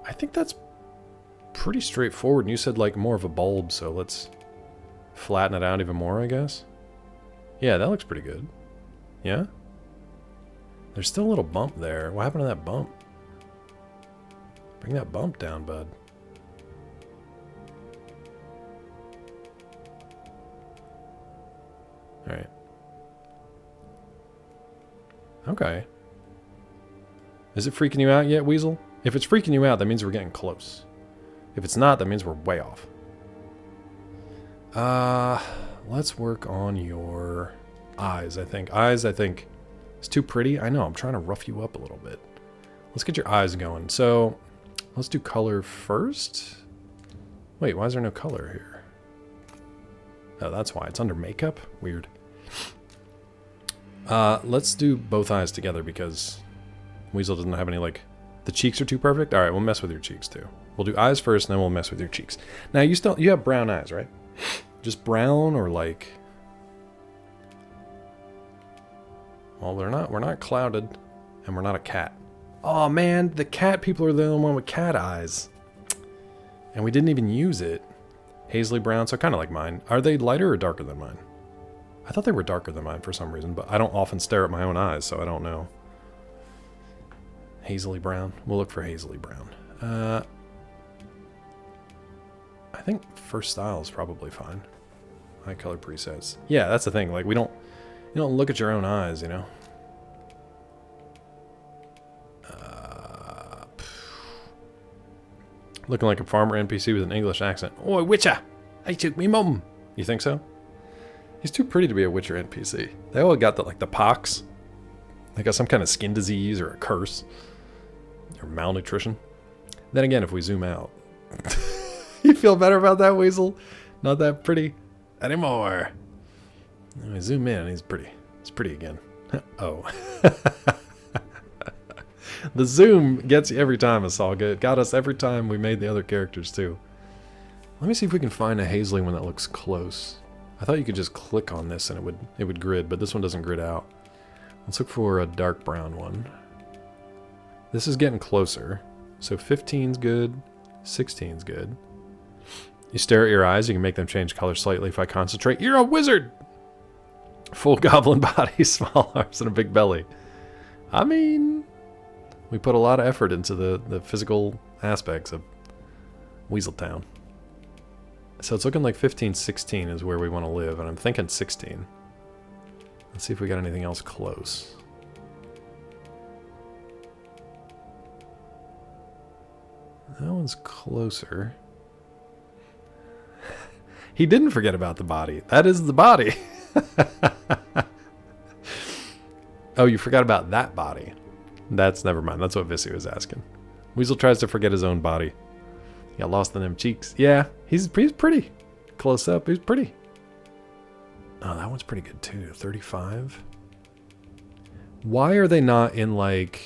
I think that's pretty straightforward. And you said like more of a bulb, so let's flatten it out even more, I guess. Yeah, that looks pretty good. Yeah? There's still a little bump there. What happened to that bump? Bring that bump down, bud. Alright. Okay. Is it freaking you out yet, Weasel? If it's freaking you out, that means we're getting close. If it's not, that means we're way off. Let's work on your eyes, I think. Eyes, I think, is too pretty. I know, I'm trying to rough you up a little bit. Let's get your eyes going. So, let's do color first. Wait, why is there no color here? Oh, that's why. It's under makeup? Weird. Let's do both eyes together because Weasel doesn't have any, like... The cheeks are too perfect? Alright, we'll mess with your cheeks too. We'll do eyes first, and then we'll mess with your cheeks. Now, you have brown eyes, right? Just brown or like... Well, we're not clouded, and we're not a cat. Oh man, the cat people are the only one with cat eyes. And we didn't even use it. Hazily brown, so kind of like mine. Are they lighter or darker than mine? I thought they were darker than mine for some reason, but I don't often stare at my own eyes, so I don't know. Hazily brown. We'll look for hazily brown. I think first style is probably fine. Eye color presets. Yeah, that's the thing. Like you don't look at your own eyes, you know. Looking like a farmer NPC with an English accent. Oi, Witcher! I took me mum. You think so? He's too pretty to be a Witcher NPC. They all got the pox. They got some kind of skin disease or a curse. Or malnutrition. Then again, if we zoom out. You feel better about that, Weasel? Not that pretty anymore. When we zoom in, he's pretty. He's pretty again. Oh. The zoom gets you every time, Asalga. It got us every time we made the other characters, too. Let me see if we can find a Hazily one that looks close. I thought you could just click on this and it would grid, but this one doesn't grid out. Let's look for a dark brown one. This is getting closer. So 15's good, 16's good. You stare at your eyes, you can make them change color slightly if I concentrate. You're a wizard! Full goblin body, small arms, and a big belly. I mean, we put a lot of effort into the physical aspects of Weaseltown. So it's looking like 15, 16 is where we want to live, and I'm thinking 16. Let's see if we got anything else close. That one's closer. He didn't forget about the body. That is the body. Oh, you forgot about that body. That's never mind. That's what Vissy was asking. Weasel tries to forget his own body. He got lost in them cheeks. Yeah, he's pretty. Close up, he's pretty. Oh, that one's pretty good too. 35. Why are they not in like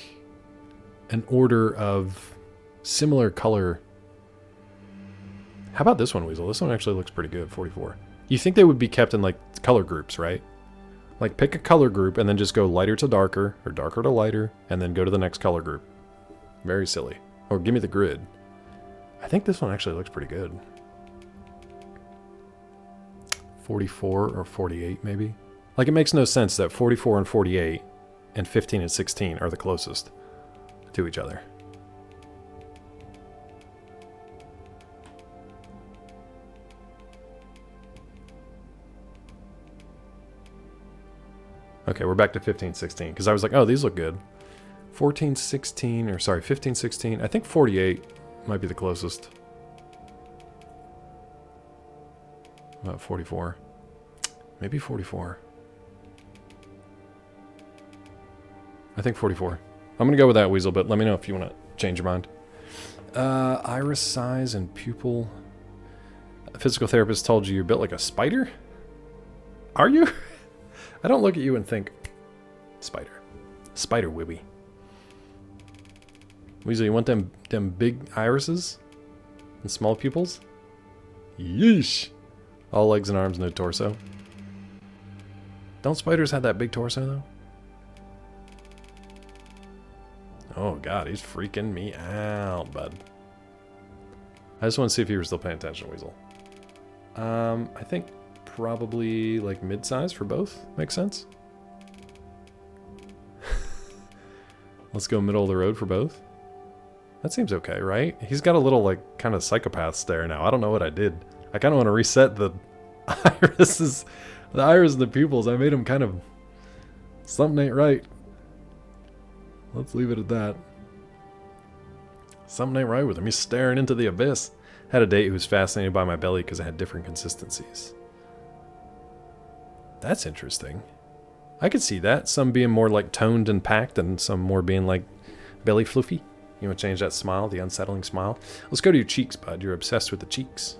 an order of similar color? How about this one, Weasel? This one actually looks pretty good, 44. You think they would be kept in like color groups, right? Like pick a color group and then just go lighter to darker or darker to lighter and then go to the next color group. Very silly. Or give me the grid. I think this one actually looks pretty good. 44 or 48 maybe. Like it makes no sense that 44 and 48 and 15 and 16 are the closest to each other. Okay, we're back to 15, 16 because I was like, oh, these look good. 14, 16, or sorry, 15, 16. I think 48 might be the closest. About 44. Maybe 44. I think 44. I'm going to go with that, Weasel, but let me know if you want to change your mind. Iris size and pupil. A physical therapist told you you're built like a spider? Are you? I don't look at you and think, spider. Spider wibby. Weasel, you want them big irises? And small pupils? Yeesh. All legs and arms, no torso. Don't spiders have that big torso, though? Oh, God, he's freaking me out, bud. I just want to see if you were still paying attention, Weasel. I think probably, like, mid-size for both. Makes sense? Let's go middle of the road for both. That seems okay, right? He's got a little, like, kind of psychopath stare now. I don't know what I did. I kind of want to reset the irises, the iris and the pupils. I made him kind of... Something ain't right. Let's leave it at that. Something ain't right with him. He's staring into the abyss. Had a date who was fascinated by my belly because it had different consistencies. That's interesting. I could see that. Some being more like toned and packed and some more being like belly floofy. You want to change that smile, the unsettling smile? Let's go to your cheeks, bud. You're obsessed with the cheeks.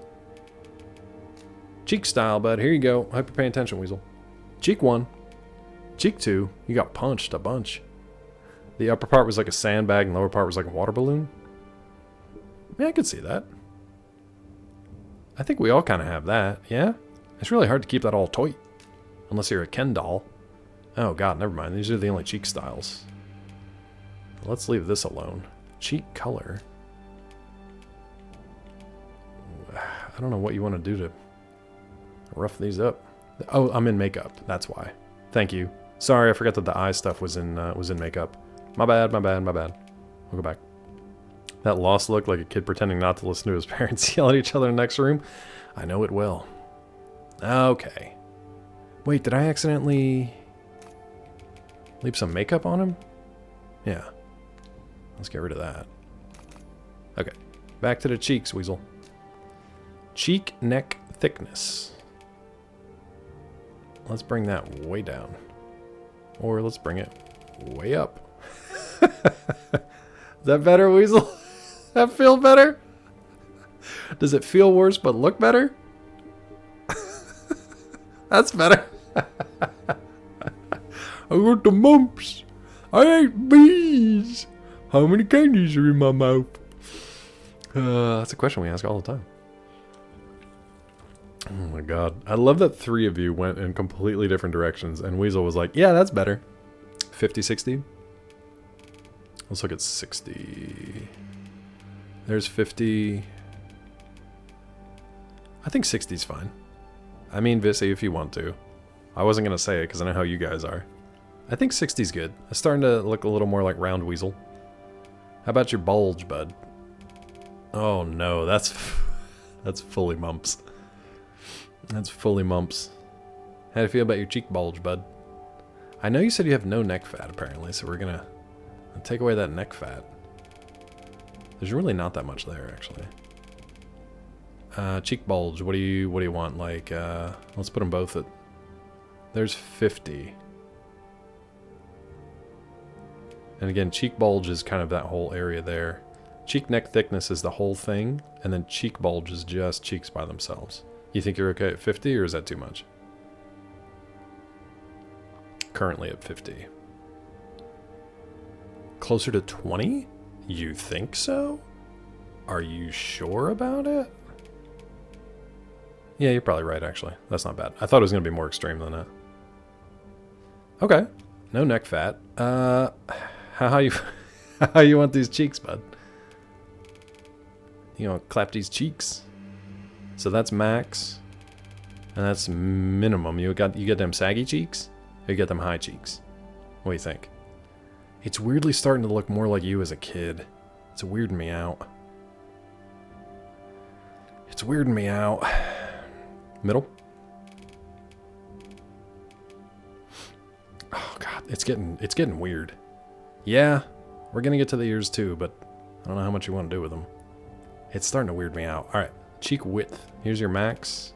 Cheek style, bud. Here you go. I hope you're paying attention, Weasel. Cheek 1. Cheek 2. You got punched a bunch. The upper part was like a sandbag and the lower part was like a water balloon. Yeah, I could see that. I think we all kind of have that, yeah? It's really hard to keep that all tight. Unless you're a Ken doll. Oh god, never mind. These are the only cheek styles. Let's leave this alone. Cheek color. I don't know what you want to do to rough these up. Oh, I'm in makeup. That's why. Thank you. Sorry, I forgot that the eye stuff was in makeup. My bad, my bad, my bad. We'll go back. That lost look like a kid pretending not to listen to his parents yell at each other in the next room. I know it well. Okay. Wait, did I accidentally leave some makeup on him? Yeah. Let's get rid of that. Okay. Back to the cheeks, Weasel. Cheek neck thickness. Let's bring that way down. Or let's bring it way up. Is that better, Weasel? Does that feel better? Does it feel worse but look better? That's better. I got the mumps. I ate bees. How many candies are in my mouth? That's a question we ask all the time. Oh my god. I love that 3 of you went in completely different directions and Weasel was like, yeah, that's better. 50, 60? Let's look at 60. There's 50. I think 60's fine. I mean, Vissy, if you want to. I wasn't going to say it because I know how you guys are. I think 60's good. It's starting to look a little more like round Weasel. How about your bulge, bud? Oh no, that's fully mumps. That's fully mumps. How do you feel about your cheek bulge, bud? I know you said you have no neck fat, apparently, so we're gonna take away that neck fat. There's really not that much there, actually. Cheek bulge, what do you want? Like, let's put them both at... There's 50. And again, cheek bulge is kind of that whole area there. Cheek neck thickness is the whole thing, and then cheek bulge is just cheeks by themselves. You think you're okay at 50, or is that too much? Currently at 50. Closer to 20? You think so? Are you sure about it? Yeah, you're probably right, actually. That's not bad. I thought it was going to be more extreme than that. Okay. No neck fat. How you want these cheeks, bud? You know, clap these cheeks. So that's max. And that's minimum. You get them saggy cheeks? Or you get them high cheeks? What do you think? It's weirdly starting to look more like you as a kid. It's weirding me out. It's weirding me out. Middle? Oh god, it's getting weird. Yeah, we're gonna get to the ears too, but I don't know how much you want to do with them. It's starting to weird me out. Alright, cheek width. Here's your max.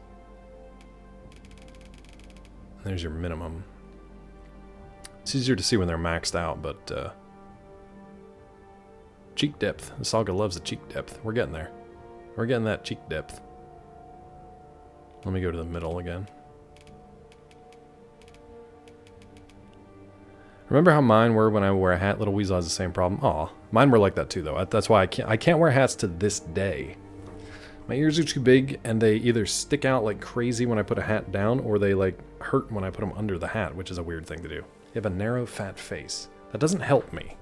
There's your minimum. It's easier to see when they're maxed out, but cheek depth. The Saga loves the cheek depth. We're getting there. We're getting that cheek depth. Let me go to the middle again. Remember how mine were when I wear a hat? Little Weasel has the same problem. Aw, mine were like that too, though. That's why I can't wear hats to this day. My ears are too big, and they either stick out like crazy when I put a hat down, or they like hurt when I put them under the hat, which is a weird thing to do. You have a narrow, fat face. That doesn't help me.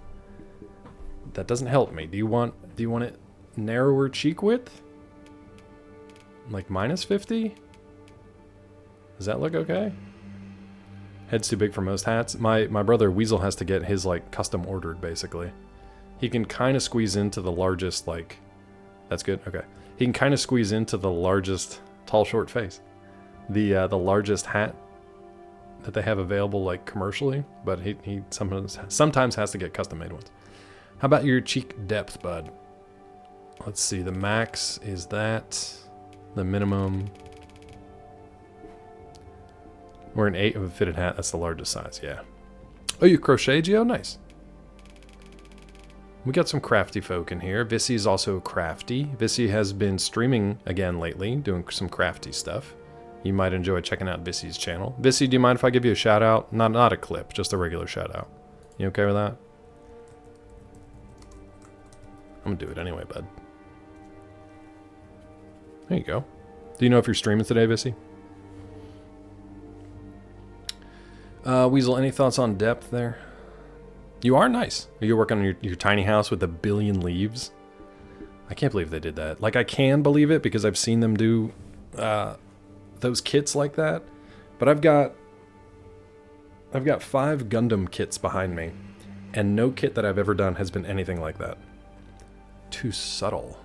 That doesn't help me. Do you want it narrower cheek width? Like minus 50? Does that look okay? Head's too big for most hats. My brother Weasel has to get his like custom ordered, basically. He can kind of squeeze into the largest, like... That's good? Okay. He can kind of squeeze into the largest tall, short face. The largest hat that they have available, like, commercially. But he sometimes has to get custom-made ones. How about your cheek depth, bud? Let's see. The max is that. The minimum... We're an 8 of a fitted hat. That's the largest size, yeah. Oh, you crochet, Geo? Nice. We got some crafty folk in here. Vissy is also crafty. Vissy has been streaming again lately, doing some crafty stuff. You might enjoy checking out Vissy's channel. Vissy, do you mind if I give you a shout out? Not a clip, just a regular shout out. You okay with that? I'm gonna do it anyway, bud. There you go. Do you know if you're streaming today, Vissy? Weasel, any thoughts on depth there? You are nice. You're working on your tiny house with a billion leaves. I can't believe they did that. Like, I can believe it because I've seen them do those kits like that. But I've got 5 Gundam kits behind me, and no kit that I've ever done has been anything like that. Too subtle.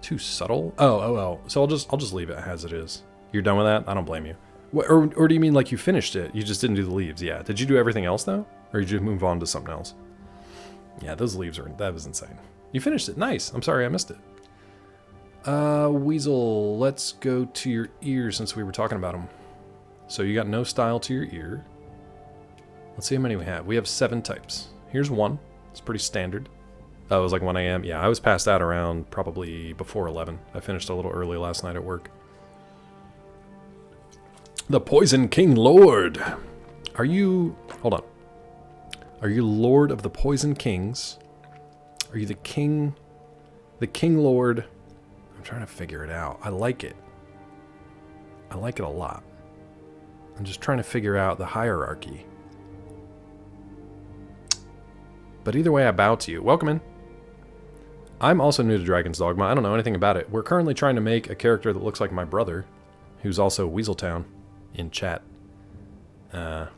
Too subtle? Oh. So I'll just leave it as it is. You're done with that? I don't blame you. Or do you mean like you finished it? You just didn't do the leaves? Yeah. Did you do everything else though? Or did you move on to something else? Yeah, those leaves that was insane. You finished it. Nice. I'm sorry I missed it. Weasel, let's go to your ear since we were talking about them. So you got no style to your ear. Let's see how many we have. We have 7 types. Here's one. It's pretty standard. Oh, it was like 1 a.m. Yeah, I was passed out around probably before 11. I finished a little early last night at work. The Poison King Lord. Are you... Hold on. Are you Lord of the Poison Kings? Are you the King... The King Lord? I'm trying to figure it out. I like it. I like it a lot. I'm just trying to figure out the hierarchy. But either way, I bow to you. Welcome in. I'm also new to Dragon's Dogma. I don't know anything about it. We're currently trying to make a character that looks like my brother, who's also Weaseltown. In chat. You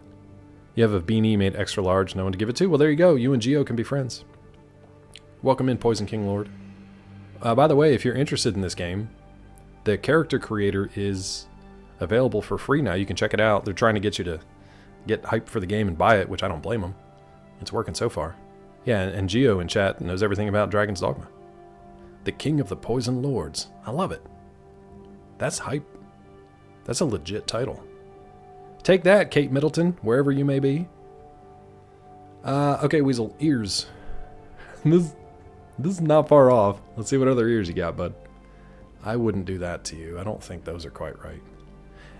have a beanie made extra large, no one to give it to? Well, there you go. You and Geo can be friends. Welcome in, Poison King Lord. By the way, if you're interested in this game, the character creator is available for free now. You can check it out. They're trying to get you to get hyped for the game and buy it, which I don't blame them. It's working so far. Yeah, and Geo in chat knows everything about Dragon's Dogma. The King of the Poison Lords. I love it. That's hype. That's a legit title. Take that, Kate Middleton, wherever you may be. Okay, Weasel, ears. This is not far off. Let's see what other ears you got, bud. I wouldn't do that to you. I don't think those are quite right.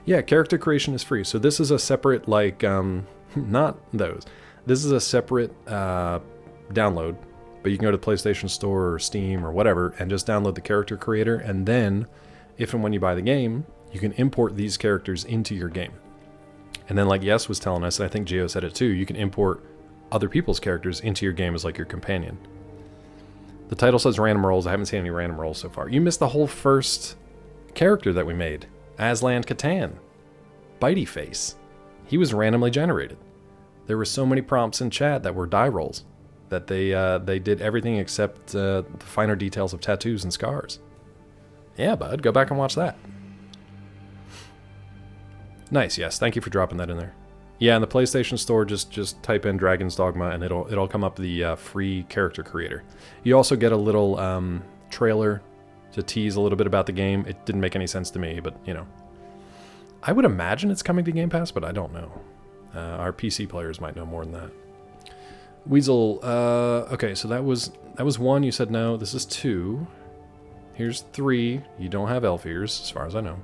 Yeah, character creation is free. So this is a separate, like, not those. This is a separate download, but you can go to the PlayStation Store or Steam or whatever and just download the character creator, and then if and when you buy the game, you can import these characters into your game. And then, like Yes was telling us, and I think Geo said it too, you can import other people's characters into your game as like your companion. The title says random rolls. I haven't seen any random rolls so far. You missed the whole first character that we made. Aslan Catan. Bitey Face. He was randomly generated. There were so many prompts in chat that were die rolls that they did everything except the finer details of tattoos and scars. Yeah, bud, go back and watch that. Nice, yes. Thank you for dropping that in there. Yeah, in the PlayStation Store, just type in Dragon's Dogma and it'll come up the free character creator. You also get a little trailer to tease a little bit about the game. It didn't make any sense to me, but you know. I would imagine it's coming to Game Pass, but I don't know. Our PC players might know more than that. Weasel, okay, so that was 1. You said no. This is 2. Here's 3. You don't have elf ears, as far as I know.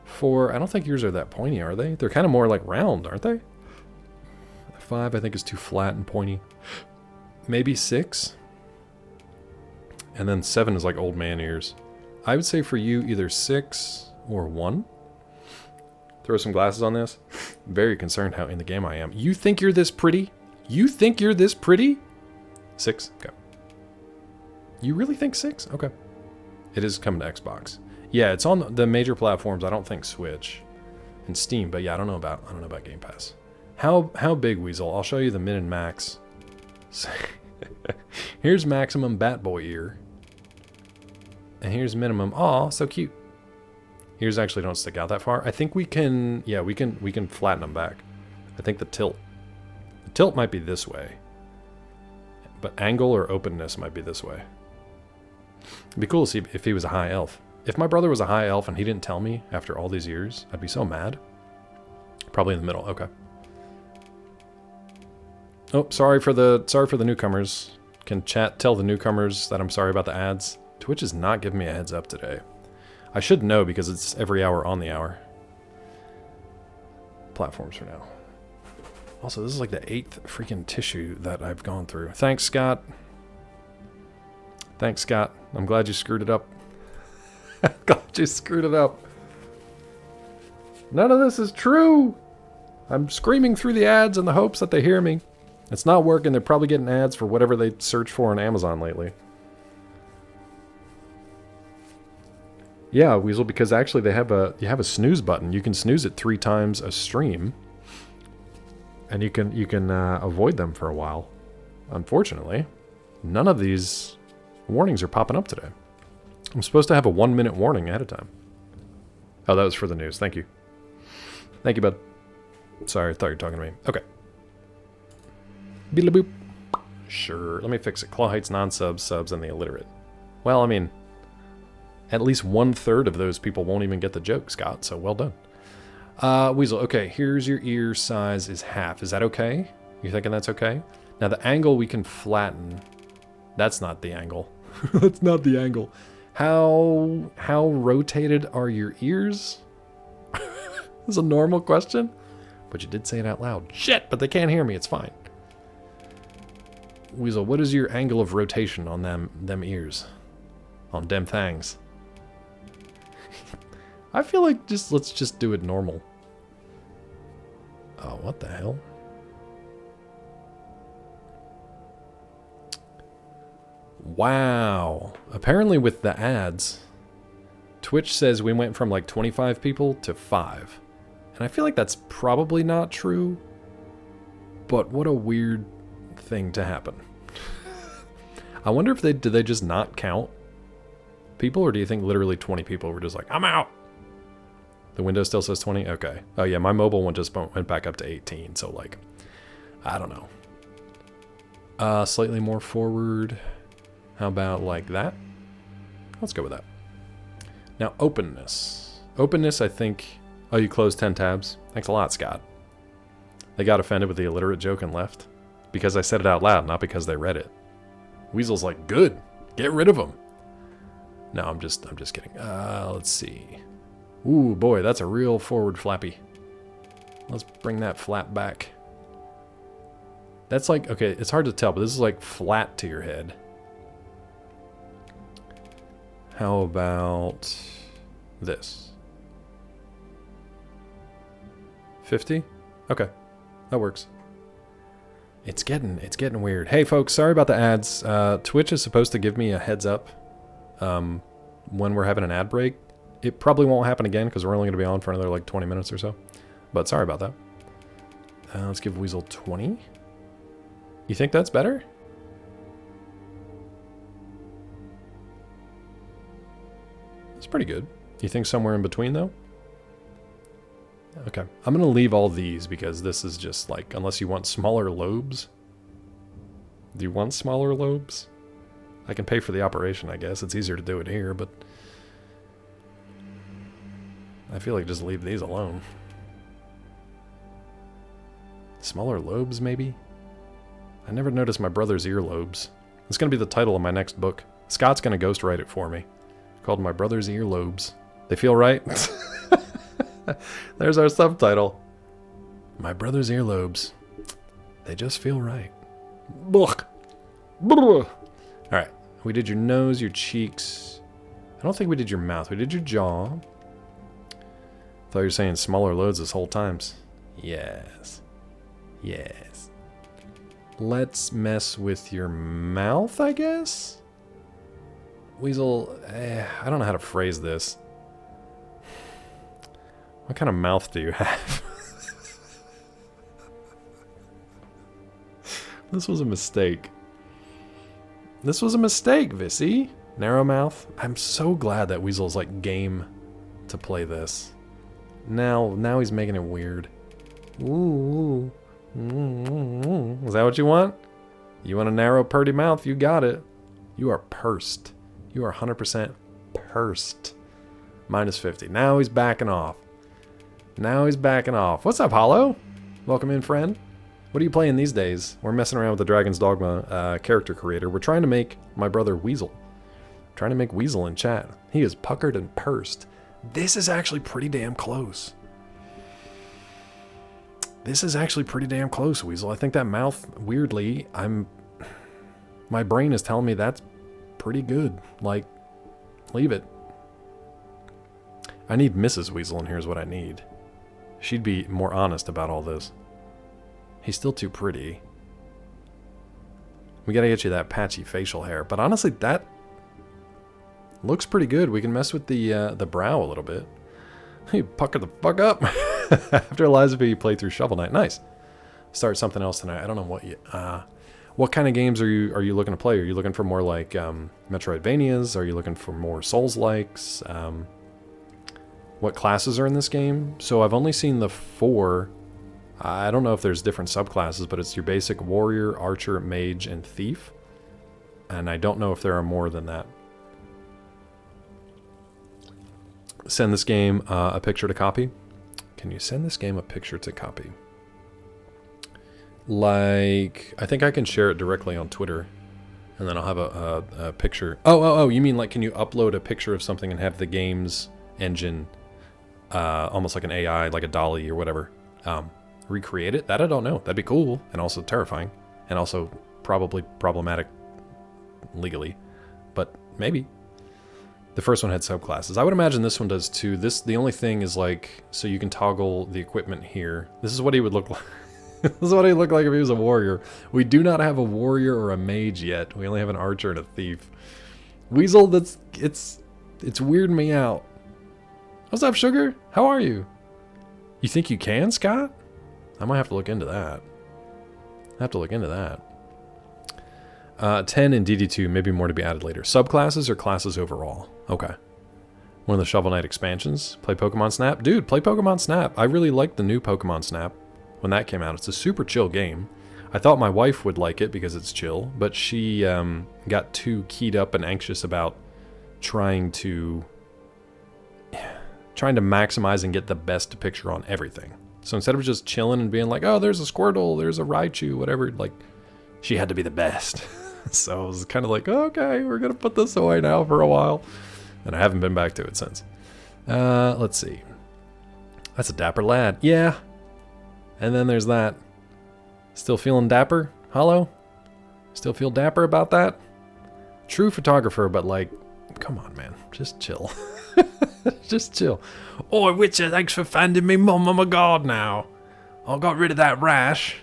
4, I don't think yours are that pointy, are they? They're kind of more like round, aren't they? 5, I think, is too flat and pointy. Maybe 6. And then 7 is like old man ears. I would say for you, either 6 or 1. Throw some glasses on this. Very concerned how in the game I am. You think you're this pretty? You think you're this pretty? 6? Okay. You really think 6? Okay. It is coming to Xbox. Yeah, it's on the major platforms. I don't think Switch and Steam, but yeah, I don't know about Game Pass. How big, Weasel? I'll show you the min and max. Here's maximum Bat Boy ear. And here's minimum. Aw, so cute. Ears actually don't stick out that far. I think we can, yeah, we can flatten them back. I think the tilt might be this way. But angle or openness might be this way. It'd be cool to see if he was a high elf. If my brother was a high elf and he didn't tell me after all these years, I'd be so mad. Probably in the middle. Okay. Oh, sorry for the newcomers. Can chat tell the newcomers that I'm sorry about the ads? Twitch is not giving me a heads up today. I should know because it's every hour on the hour. Platforms for now. Also, this is like the 8th freaking tissue that I've gone through. Thanks, Scott. Thanks, Scott. I'm glad you screwed it up. God, you screwed it up. None of this is true. I'm screaming through the ads in the hopes that they hear me. It's not working. They're probably getting ads for whatever they search for on Amazon lately. Yeah, Weasel, because actually you have a snooze button. You can snooze it 3 times a stream, and you can avoid them for a while. Unfortunately, none of these warnings are popping up today. I'm supposed to have a 1-minute warning ahead of time. Oh, that was for the news. Thank you. Thank you, bud. Sorry, I thought you were talking to me. Okay. Beedle boop. Sure, let me fix it. Claw hates non-subs, subs, and the illiterate. Well, I mean, at least 1/3 of those people won't even get the joke, Scott, so well done. Weasel, okay, here's your ear size is half. Is that okay? You thinking that's okay? Now, the angle we can flatten. That's not the angle. That's not the angle. How rotated are your ears? This is a normal question, but you did say it out loud. Shit, but they can't hear me. It's fine. Weasel, what is your angle of rotation on them ears? On them thangs? I feel like let's just do it normal. Oh, what the hell? Wow. Apparently with the ads, Twitch says we went from like 25 people to 5. And I feel like that's probably not true. But what a weird thing to happen. I wonder if did they just not count people, or do you think literally 20 people were just like, I'm out? The window still says 20? Okay. Oh yeah, my mobile one just went back up to 18, so like, I don't know. Slightly more forward. How about like that? Let's go with that. Now, openness. Openness, I think... Oh, you closed 10 tabs? Thanks a lot, Scott. They got offended with the illiterate joke and left. Because I said it out loud, not because they read it. Weasel's like, good. Get rid of them. No, I'm just kidding. Let's see. Ooh, boy, that's a real forward flappy. Let's bring that flap back. That's like, okay, it's hard to tell, but this is like flat to your head. How about this? 50? Okay, that works. It's getting weird. Hey folks, sorry about the ads. Twitch is supposed to give me a heads up when we're having an ad break. It probably won't happen again because we're only going to be on for another like 20 minutes or so. But sorry about that. Let's give Weasel 20. You think that's better? It's pretty good. You think somewhere in between though? Okay. I'm going to leave all these because this is just like, unless you want smaller lobes. Do you want smaller lobes? I can pay for the operation, I guess. It's easier to do it here, but I feel like just leave these alone. Smaller lobes, maybe? I never noticed my brother's earlobes. It's going to be the title of my next book. Scott's going to ghostwrite it for me. Called My Brother's Earlobes. They feel right? There's our subtitle. My Brother's Earlobes. They just feel right. Alright. We did your nose, your cheeks. I don't think we did your mouth. We did your jaw. Thought you were saying smaller loads this whole time. Yes. Yes. Let's mess with your mouth, I guess? Weasel, I don't know how to phrase this. What kind of mouth do you have? This was a mistake. This was a mistake, Vissy. Narrow mouth. I'm so glad that Weasel's like game to play this. Now he's making it weird. Ooh. Is that what you want? You want a narrow, purty mouth? You got it. You are pursed. You are 100% pursed. Minus 50. Now he's backing off. Now he's backing off. What's up, Hollow? Welcome in, friend. What are you playing these days? We're messing around with the Dragon's Dogma Character Creator. We're trying to make my brother Weasel. Trying to make Weasel in chat. He is puckered and pursed. This is actually pretty damn close. This is actually pretty damn close, Weasel. I think that mouth, weirdly, my brain is telling me that's pretty good. Like, leave it. I need Mrs. Weasel, and here's what I need. She'd be more honest about all this. He's still too pretty. We gotta get you that patchy facial hair. But honestly, that looks pretty good. We can mess with the brow a little bit. You pucker the fuck up. After Eliza B, you played through Shovel Knight. Nice. Start something else tonight. I don't know what kind of games are you looking to play? Are you looking for more like Metroidvanias? Are you looking for more Souls-likes? What classes are in this game? So I've only seen the 4. I don't know if there's different subclasses, but it's your basic warrior, archer, mage, and thief. And I don't know if there are more than that. Send this game a picture to copy. Can you send this game a picture to copy? Like, I think I can share it directly on Twitter. And then I'll have a picture. Oh, you mean like can you upload a picture of something and have the game's engine, almost like an AI, like a DALL-E or whatever, recreate it? That I don't know. That'd be cool and also terrifying and also probably problematic legally, but maybe. The first one had subclasses. I would imagine this one does too. The only thing is like, so you can toggle the equipment here. This is what he would look like. This is what he'd look like if he was a warrior. We do not have a warrior or a mage yet. We only have an archer and a thief. Weasel, it's weirding me out. What's up, Sugar? How are you? You think you can, Scott? I might have to look into that. 10 in DD2, maybe more to be added later. Subclasses or classes overall? Okay. One of the Shovel Knight expansions. Play Pokemon Snap. Dude, play Pokemon Snap. I really liked the new Pokemon Snap when that came out. It's a super chill game. I thought my wife would like it because it's chill, but she got too keyed up and anxious about trying to maximize and get the best picture on everything. So instead of just chilling and being like, oh, there's a Squirtle, there's a Raichu, whatever, like, she had to be the best. So I was kind of like, okay, we're going to put this away now for a while. And I haven't been back to it since. Let's see. That's a dapper lad. Yeah. And then there's that. Still feeling dapper? Hollow? Still feel dapper about that? True photographer, but like, come on, man. Just chill. Just chill. Oi, Witcher, thanks for finding me mum. I'm a god now. I got rid of that rash.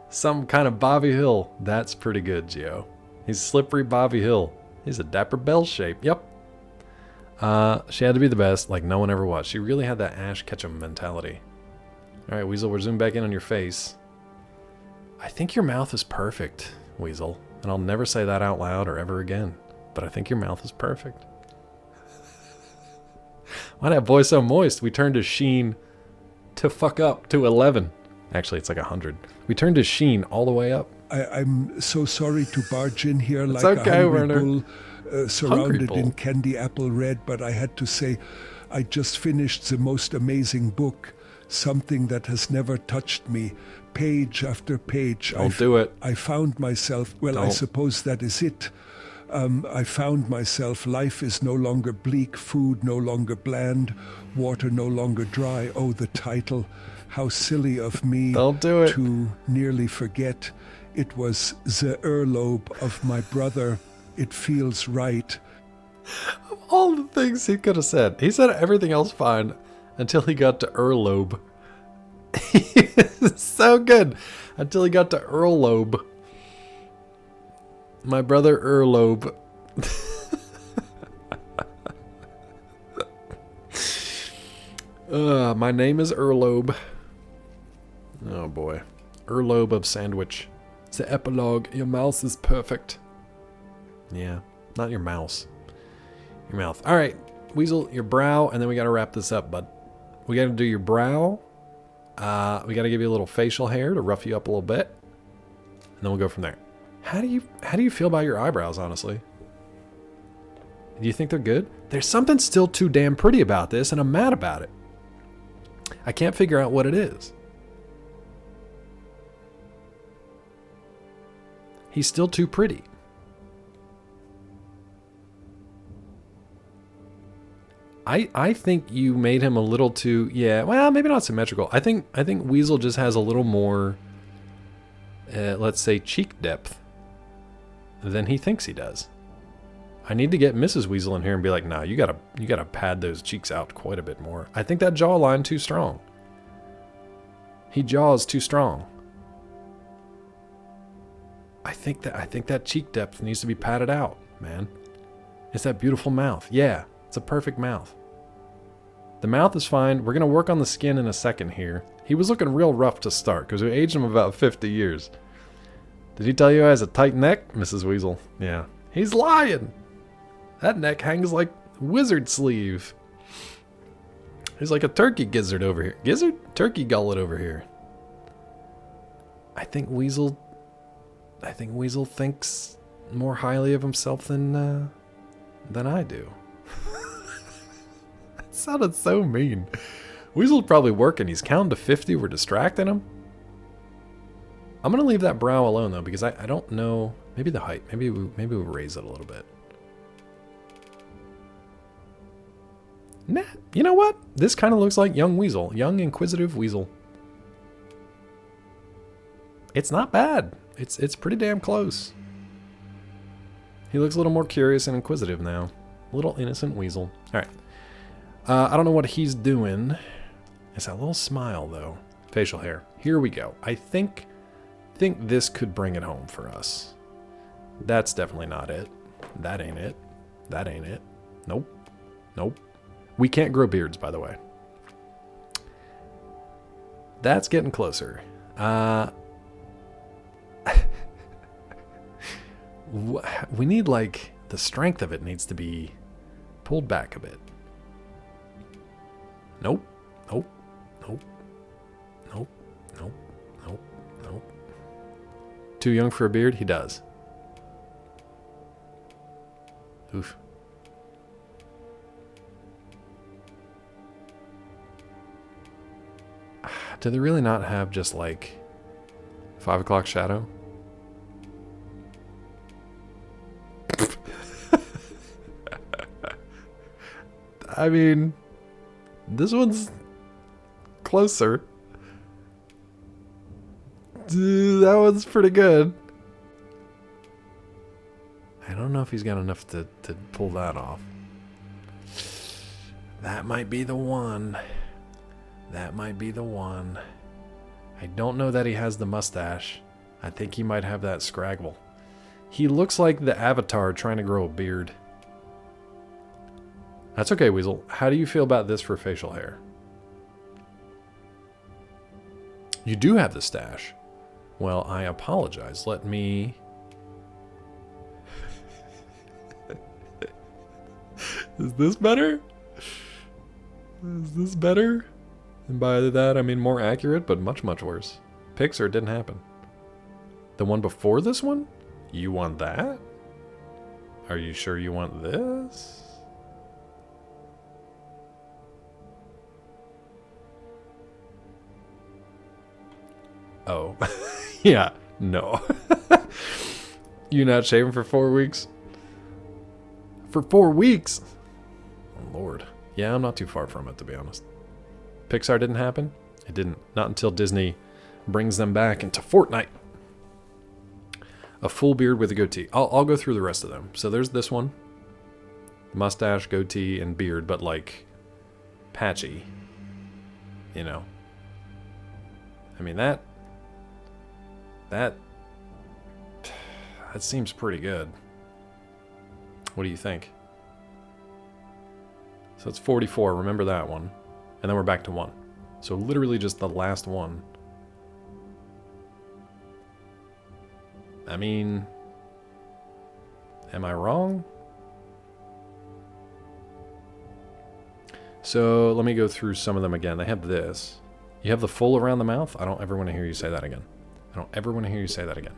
Some kind of Bobby Hill. That's pretty good, Gio. He's slippery Bobby Hill. He's a dapper bell shape. Yep. She had to be the best, like no one ever was. She really had that Ash Ketchum mentality. Alright, Weasel, we're zoomed back in on your face. I think your mouth is perfect, Weasel. And I'll never say that out loud or ever again. But I think your mouth is perfect. Why that voice so moist? We turned his sheen to fuck up to 11. Actually, it's like 100. We turned his sheen all the way up. I'm so sorry to barge in here like okay, a hungry Werner. bull surrounded in candy apple red, but I had to say, I just finished the most amazing book, something that has never touched me, page after page. Don't do it. I found myself, well, I suppose that is it. I found myself, life is no longer bleak, food no longer bland, water no longer dry. Oh, the title. How silly of me to nearly forget. It was the earlobe of my brother. It feels right. Of all the things he could have said, he said everything else fine until he got to earlobe. So good. Until he got to earlobe. My brother earlobe. My name is Earlobe. Oh boy. Earlobe of sandwich. It's the epilogue. Your mouse is perfect. Yeah, not your mouse. Your mouth. Alright, Weasel, your brow, and then we gotta wrap this up, bud. We gotta do your brow. We gotta give you a little facial hair to rough you up a little bit. And then we'll go from there. How do you feel about your eyebrows, honestly? Do you think they're good? There's something still too damn pretty about this, and I'm mad about it. I can't figure out what it is. He's still too pretty. I think you made him a little too, yeah, well, maybe not symmetrical. I think Weasel just has a little more, let's say, cheek depth than he thinks he does. I need to get Mrs. Weasel in here and be like, nah, you gotta pad those cheeks out quite a bit more. I think that jawline too strong. He jaws too strong. I think that cheek depth needs to be padded out, man. It's that beautiful mouth. Yeah, it's a perfect mouth. The mouth is fine. We're gonna work on the skin in a second here. He was looking real rough to start because we aged him about 50 years. Did he tell you he has a tight neck, Mrs. Weasel? Yeah. He's lying. That neck hangs like wizard sleeve. He's like a turkey gizzard over here. Gizzard? Turkey gullet over here. I think Weasel thinks more highly of himself than I do. That sounded so mean. Weasel's probably working. He's counting to 50. We're distracting him. I'm gonna leave that brow alone though because I don't know. Maybe the height. Maybe we'll raise it a little bit. Nah, you know what? This kind of looks like young Weasel. Young, inquisitive Weasel. It's not bad. It's pretty damn close. He looks a little more curious and inquisitive now. A little innocent Weasel. Alright. I don't know what he's doing. It's that little smile, though. Facial hair. Here we go. I think this could bring it home for us. That's definitely not it. That ain't it. That ain't it. Nope. Nope. We can't grow beards, by the way. That's getting closer. We need, like, the strength of it needs to be pulled back a bit. Nope. Nope. Nope. Nope. Nope. Nope. Nope. Too young for a beard? He does. Oof. Do they really not have just like 5 o'clock shadow? I mean, this one's closer. That one's pretty good. I don't know if he's got enough to pull that off. That might be the one. That might be the one. I don't know that he has the mustache. I think he might have that scraggle. He looks like the Avatar trying to grow a beard. That's okay, Weasel. How do you feel about this for facial hair? You do have the stash. Well, I apologize. Let me... Is this better? Is this better? And by that, I mean more accurate, but much, much worse. Pixar didn't happen. The one before this one? You want that? Are you sure you want this? Oh. Yeah, no. You not shaving for 4 weeks? For 4 weeks? Oh, Lord. Yeah, I'm not too far from it, to be honest. Pixar didn't happen? It didn't. Not until Disney brings them back into Fortnite. A full beard with a goatee. I'll go through the rest of them. So there's this one. Mustache, goatee, and beard, but like patchy. You know. I mean, that seems pretty good. What do you think? So it's 44. Remember that one. And then we're back to 1. So literally just the last one. I mean, am I wrong? So let me go through some of them again. They have this. You have the full around the mouth? I don't ever want to hear you say that again. I don't ever want to hear you say that again.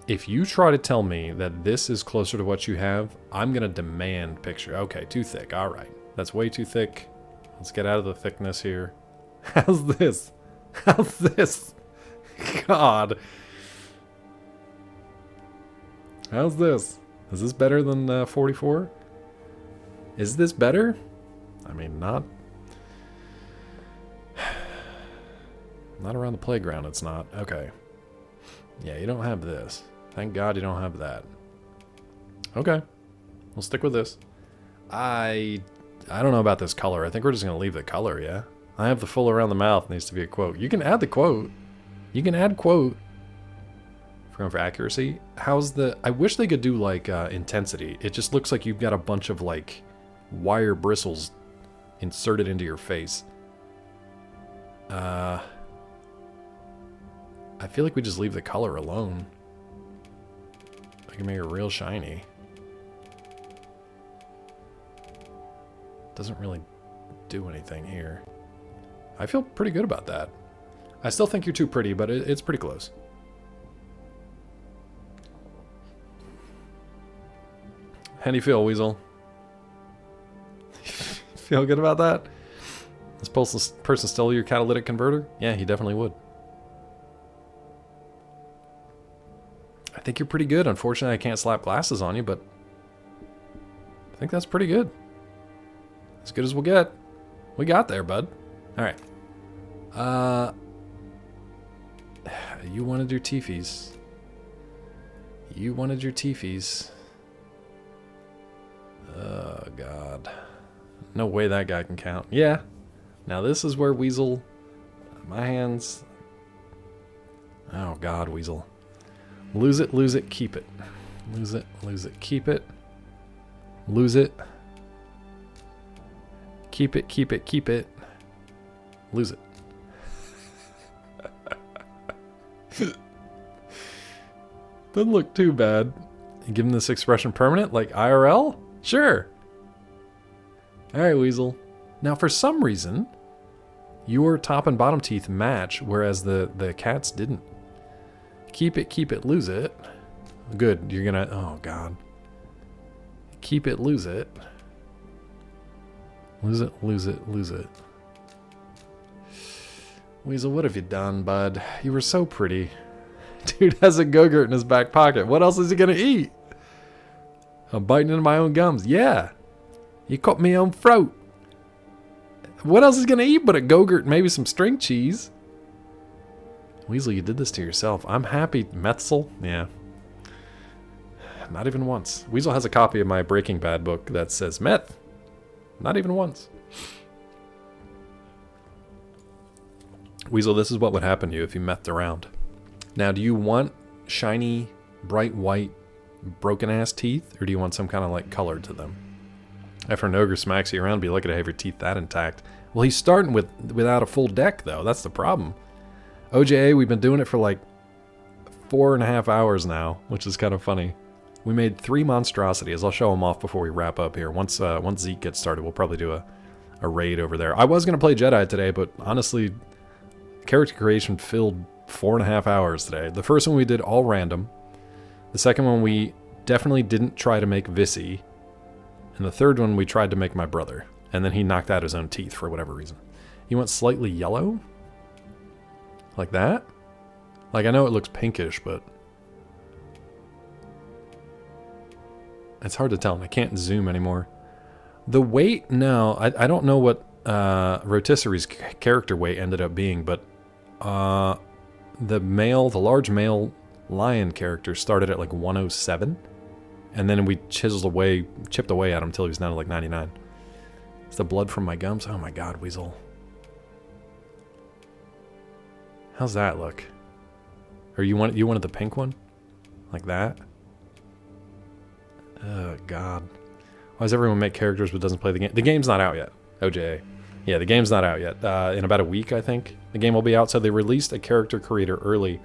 If you try to tell me that this is closer to what you have, I'm going to demand picture. Okay, too thick. All right. That's way too thick. Let's get out of the thickness here. How's this? How's this? God. How's this? Is this better than 44? Is this better? I mean, not around the playground, it's not. Okay. Yeah, you don't have this. Thank God you don't have that. Okay. We'll stick with this. I don't know about this color. I think we're just going to leave the color, yeah? I have the full around the mouth. Needs to be a quote. You can add the quote. You can add quote. For accuracy. How's the... I wish they could do, like, intensity. It just looks like you've got a bunch of, like, wire bristles inserted into your face. I feel like we just leave the color alone. I can make it real shiny. Doesn't really do anything here. I feel pretty good about that. I still think you're too pretty, but it's pretty close. How do you feel, Weasel? Feel good about that? This person stole your catalytic converter? Yeah, he definitely would. I think you're pretty good. Unfortunately, I can't slap glasses on you, but I think that's pretty good. As good as we'll get. We got there, bud. All right. You wanted your teefies. You wanted your teefies. Oh, God. No way that guy can count. Yeah. Now this is where Weasel... My hands... Oh, God, Weasel. Lose it, keep it. Lose it, keep it. Lose it. Keep it, keep it, keep it. Lose it. Doesn't look too bad. You give him this expression permanent, like IRL? Sure. Alright, Weasel. Now, for some reason, your top and bottom teeth match, whereas the cat's didn't. Keep it, lose it. Good, you're gonna... Oh, God. Keep it, lose it. Lose it, lose it, lose it. Weasel, what have you done, bud? You were so pretty. Dude has a Go-Gurt in his back pocket. What else is he gonna eat? I'm biting into my own gums. Yeah. You caught me on throat. What else is gonna eat but a Go-Gurt and maybe some string cheese? Weasel, you did this to yourself. I'm happy. Metzel? Yeah. Not even once. Weasel has a copy of my Breaking Bad book that says meth. Not even once. Weasel, this is what would happen to you if you methed around. Now, do you want shiny, bright white, broken-ass teeth? Or do you want some kind of, like, color to them? After an ogre smacks you around, be lucky to have your teeth that intact. Well, he's starting without a full deck, though. That's the problem. OJA, we've been doing it for, like, 4.5 hours now, which is kind of funny. We made 3 monstrosities. I'll show them off before we wrap up here. Once Zeke gets started, we'll probably do a raid over there. I was going to play Jedi today, but honestly, character creation filled 4.5 hours today. The first one we did all random. The second one we definitely didn't try to make Vissy. And the third one we tried to make my brother. And then he knocked out his own teeth for whatever reason. You went slightly yellow? Like that? Like, I know it looks pinkish, but... it's hard to tell, and I can't zoom anymore. The weight, no. I don't know what Rotisserie's character weight ended up being, but the large male lion character started at like 107, and then we chipped away at him until he was down to like 99. It's the blood from my gums. Oh my God, Weasel. How's that look? Or you wanted the pink one? Like that? Oh, God. Why does everyone make characters but doesn't play the game? The game's not out yet, OJA. Yeah, the game's not out yet. In about a week, I think, the game will be out. So they released a character creator early.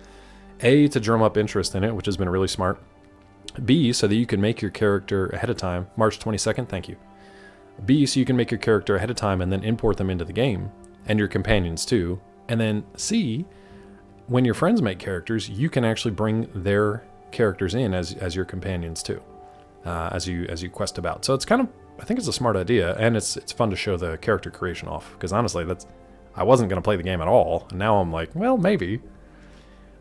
A, to drum up interest in it, which has been really smart. B, so that you can make your character ahead of time. March 22nd, thank you. B, so you can make your character ahead of time and then import them into the game. And your companions, too. And then C, when your friends make characters, you can actually bring their characters in as your companions, too. As you quest about. So it's kind of, I think it's a smart idea, and it's fun to show the character creation off, because honestly, I wasn't going to play the game at all, and now I'm like, well, maybe.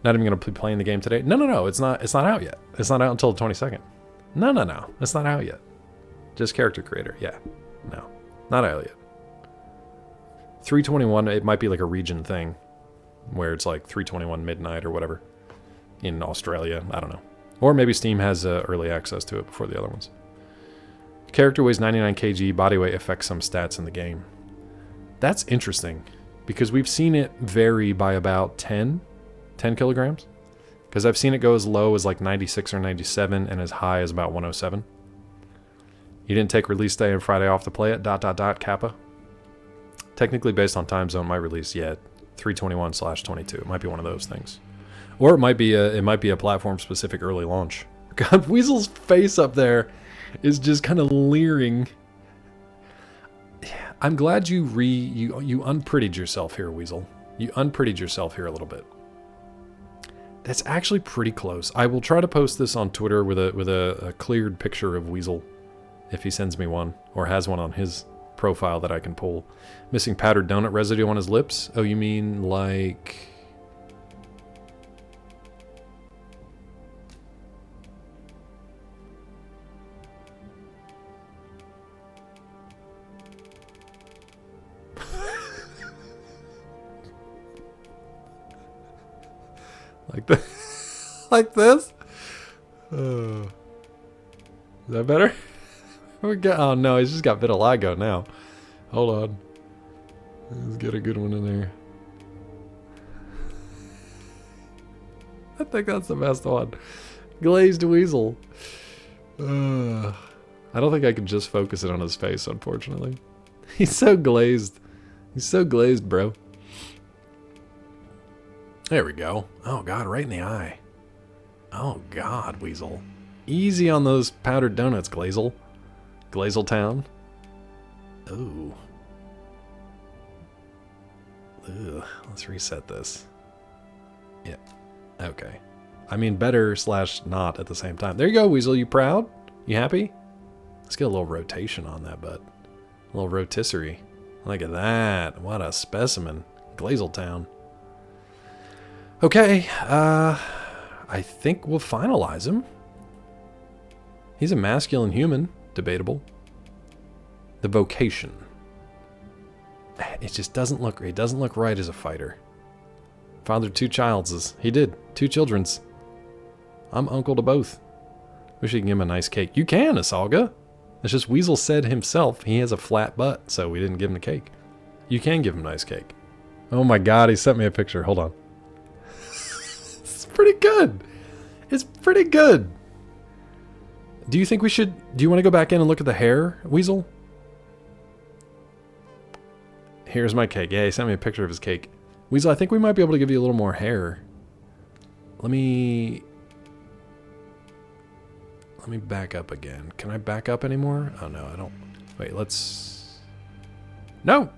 Not even going to be playing the game today. No, it's not out yet. It's not out until the 22nd. No, it's not out yet. Just character creator, yeah. No, not out yet. 321, it might be like a region thing, where it's like 321 midnight or whatever, in Australia, I don't know. Or maybe Steam has early access to it before the other ones. Character weighs 99 kg, body weight affects some stats in the game. That's interesting, because we've seen it vary by about 10 kilograms. Because I've seen it go as low as like 96 or 97 and as high as about 107. You didn't take release day and Friday off to play it, ... Kappa. Technically based on time zone, my release, yeah, 321/22. It might be one of those things. Or it might be a platform-specific early launch. God, Weasel's face up there is just kind of leering. I'm glad you unprettied yourself here, Weasel. You unprettied yourself here a little bit. That's actually pretty close. I will try to post this on Twitter with a cleared picture of Weasel, if he sends me one, or has one on his profile that I can pull. Missing powdered donut residue on his lips? Oh, you mean like... like this? Like this? Is that better? Oh no, he's just got vitiligo now. Hold on. Let's get a good one in there. I think that's the best one. Glazed Weasel. I don't think I can just focus it on his face, unfortunately. He's so glazed. He's so glazed, bro. There we go. Oh, God, right in the eye. Oh, God, Weasel. Easy on those powdered donuts, Glazel. Glazeltown. Ooh. Ugh, let's reset this. Yeah. Okay. I mean, better / not at the same time. There you go, Weasel. You proud? You happy? Let's get a little rotation on that, bud. A little rotisserie. Look at that. What a specimen. Glazeltown. Okay. I think we'll finalize him. He's a masculine human. Debatable. The vocation. It just doesn't look. He doesn't look right as a fighter. Fathered 2 childses. He did. 2 children's. I'm uncle to both. Wish you could give him a nice cake. You can, Asalga. It's just Weasel said himself he has a flat butt, so we didn't give him the cake. You can give him a nice cake. Oh my god, he sent me a picture. Hold on. It's pretty good. It's pretty good. Do you think we should... Do you want to go back in and look at the hair, Weasel? Here's my cake. Yeah, he sent me a picture of his cake. Weasel, I think we might be able to give you a little more hair. Let me back up again. Can I back up anymore? Oh no, I don't. Wait, let's... No!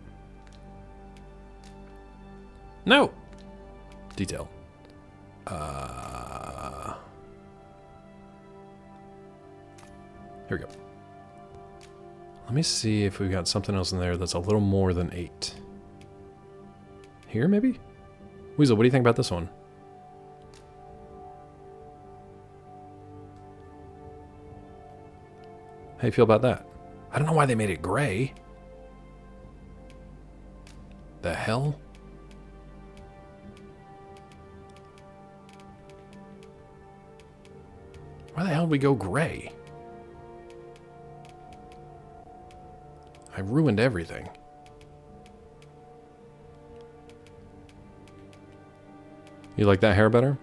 No! Detail. Here we go. Let me see if we've got something else in there that's a little more than 8. Here, maybe? Weasel, what do you think about this one? How do you feel about that? I don't know why they made it gray. The hell? Why the hell did we go gray? I ruined everything. You like that hair better?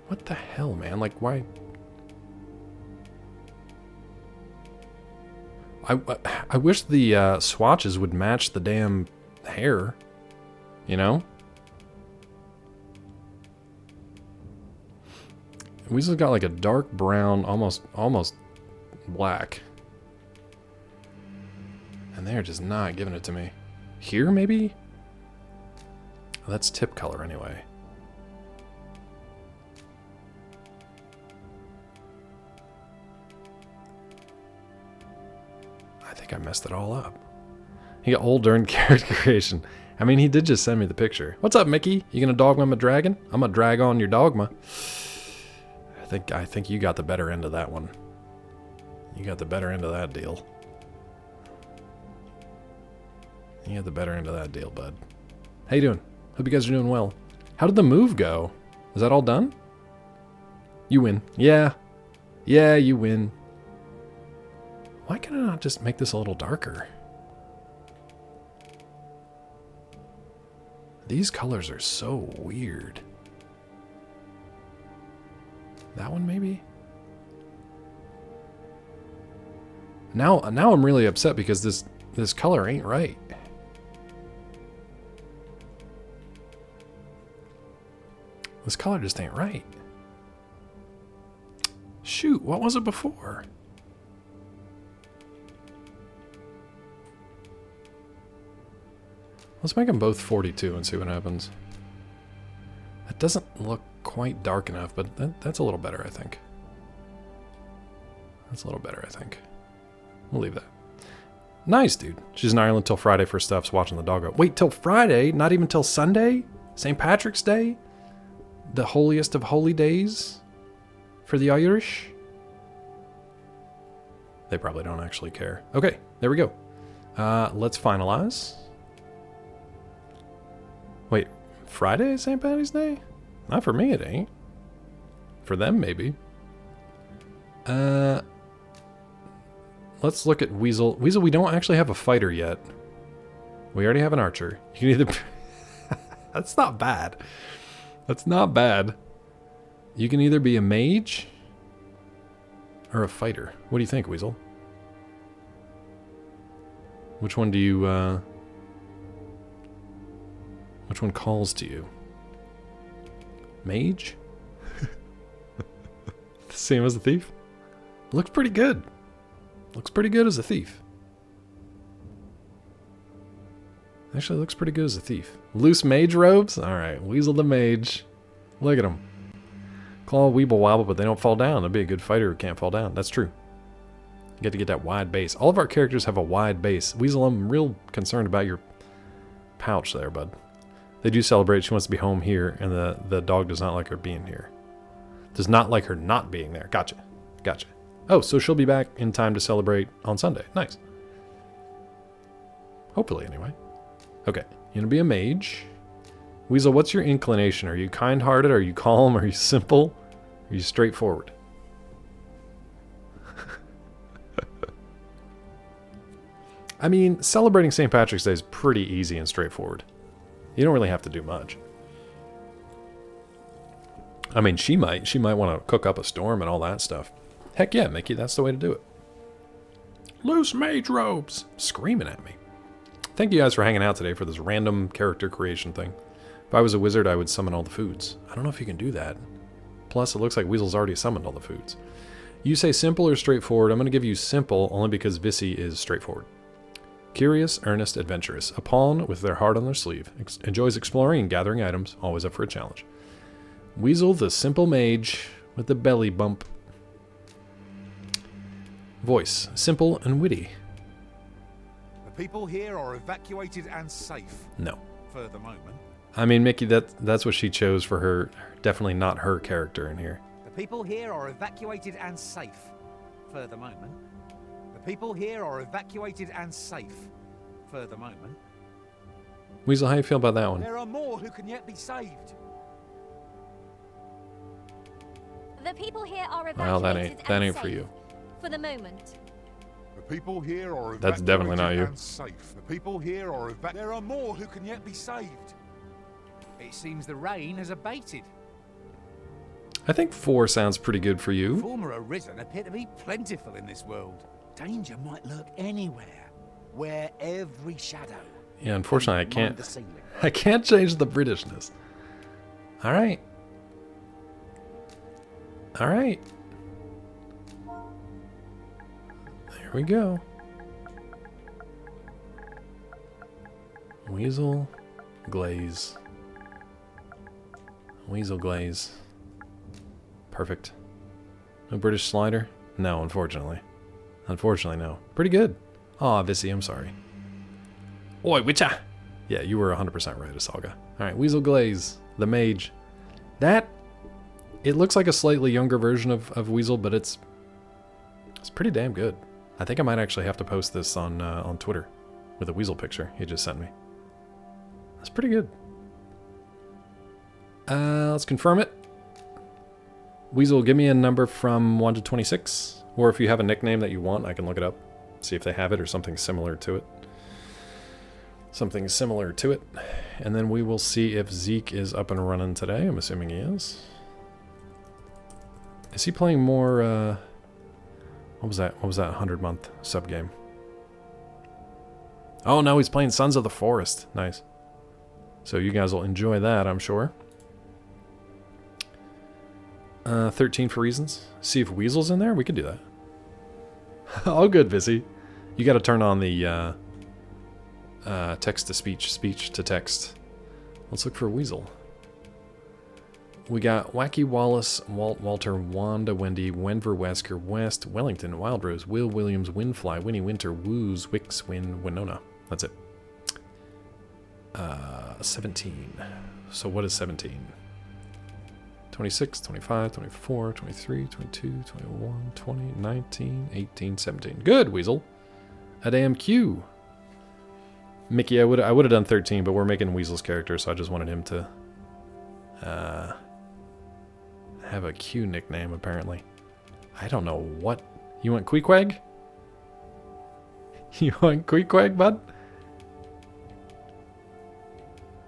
What the hell, man? Like, why? I wish the swatches would match the damn hair. You know? Weasel's got like a dark brown, almost black. And they're just not giving it to me. Here, maybe? Oh, that's tip color anyway. I think I messed it all up. He got old during character creation. I mean, he did just send me the picture. What's up, Mickey? You gonna dogma my dragon? I'm gonna drag on your dogma. I think you got the better end of that one. You got the better end of that deal. You got the better end of that deal, bud. How you doing? Hope you guys are doing well. How did the move go? Is that all done? You win. Yeah. Yeah, you win. Why can I not just make this a little darker? These colors are so weird. That one maybe? Now I'm really upset because this color ain't right. This color just ain't right. Shoot, what was it before? Let's make them both 42 and see what happens. That doesn't look quite dark enough, but that's a little better, I think. That's a little better, I think. We'll leave that. Nice, dude. She's in Ireland till Friday for stuffs, watching the doggo. Wait, till Friday? Not even till Sunday? St. Patrick's Day? The holiest of holy days? For the Irish? They probably don't actually care. Okay, there we go. Let's finalize. Wait, Friday is St. Patty's Day? Not for me, it ain't. For them, maybe. Let's look at Weasel. Weasel, we don't actually have a fighter yet. We already have an archer. You can either... That's not bad. That's not bad. You can either be a mage or a fighter. What do you think, Weasel? Which one do you, which one calls to you? Mage? Same as a thief? Looks pretty good. Looks pretty good as a thief. Actually, looks pretty good as a thief. Loose mage robes? Alright, Weasel the mage. Look at him. Claw, weeble, wobble, but they don't fall down. That'd be a good fighter who can't fall down. That's true. You get to get that wide base. All of our characters have a wide base. Weasel, I'm real concerned about your pouch there, bud. They do celebrate. She wants to be home here, and the dog does not like her being here. Does not like her not being there. Gotcha. Gotcha. Oh, so she'll be back in time to celebrate on Sunday. Nice. Hopefully, anyway. Okay. You're going to be a mage. Weasel, what's your inclination? Are you kind-hearted? Are you calm? Are you simple? Are you straightforward? I mean, celebrating St. Patrick's Day is pretty easy and straightforward. You don't really have to do much. I mean, she might want to cook up a storm and all that stuff. Heck yeah, Mickey, that's the way to do it. Loose mage robes! Screaming at me. Thank you guys for hanging out today for this random character creation thing. If I was a wizard, I would summon all the foods. I don't know if you can do that. Plus, it looks like Weasel's already summoned all the foods. You say simple or straightforward. I'm going to give you simple only because Vissy is straightforward. Curious, earnest, adventurous. A pawn with their heart on their sleeve. Enjoys exploring and gathering items. Always up for a challenge. Weasel, the simple mage with the belly bump. Voice, simple and witty. The people here are evacuated and safe. No. For the moment. I mean, Mickey, that's what she chose for her. Definitely not her character in here. The people here are evacuated and safe. For the moment. The people here are evacuated and safe. For the moment. Weasel, how you feel about that one? There are more who can yet be saved. The people here are evacuated Well, that ain't and for you. For the moment. The people here are evacuated That's definitely not you. and safe. The people here are There are more who can yet be saved. It seems the rain has abated. I think 4 sounds pretty good for you. Former arisen appear to be plentiful in this world. Danger might lurk anywhere, where every shadow. Yeah, unfortunately, I can't change the Britishness. All right. All right. There we go. Weasel glaze. Weasel glaze. Perfect. No British slider? No, unfortunately. Unfortunately, no. Pretty good. Aw, Vissy, I'm sorry. Oi, witcha! Yeah, you were 100% right, Asalga. Alright, Weasel Glaze, the mage. It looks like a slightly younger version of Weasel, but it's pretty damn good. I think I might actually have to post this on Twitter with a Weasel picture he just sent me. That's pretty good. Let's confirm it. Weasel, give me a number from 1 to 26. Or if you have a nickname that you want, I can look it up. See if they have it or something similar to it. Something similar to it. And then we will see if Zeke is up and running today. I'm assuming he is. Is he playing more, what was that 100-month sub-game? Oh no, he's playing Sons of the Forest. Nice. So you guys will enjoy that, I'm sure. 13 for reasons. See if Weasel's in there? We could do that. All good, Vissy. You got to turn on the text-to-speech, speech-to-text. Let's look for Weasel. We got Wacky Wallace, Walt, Walter, Wanda, Wendy, Wenver, Wesker, West, Wellington, Wildrose, Will Williams, Windfly, Winnie Winter, Woos, Wix, Win, Winona. That's it. 17. So what is 17? 26, 25, 24, 23, 22, 21, 20, 19, 18, 17. Good, Weasel. A damn Q. Mickey, I would have done 13, but we're making Weasel's character, so I just wanted him to have a Q nickname, apparently. I don't know what. You want Queequeg? You want Queequeg, bud?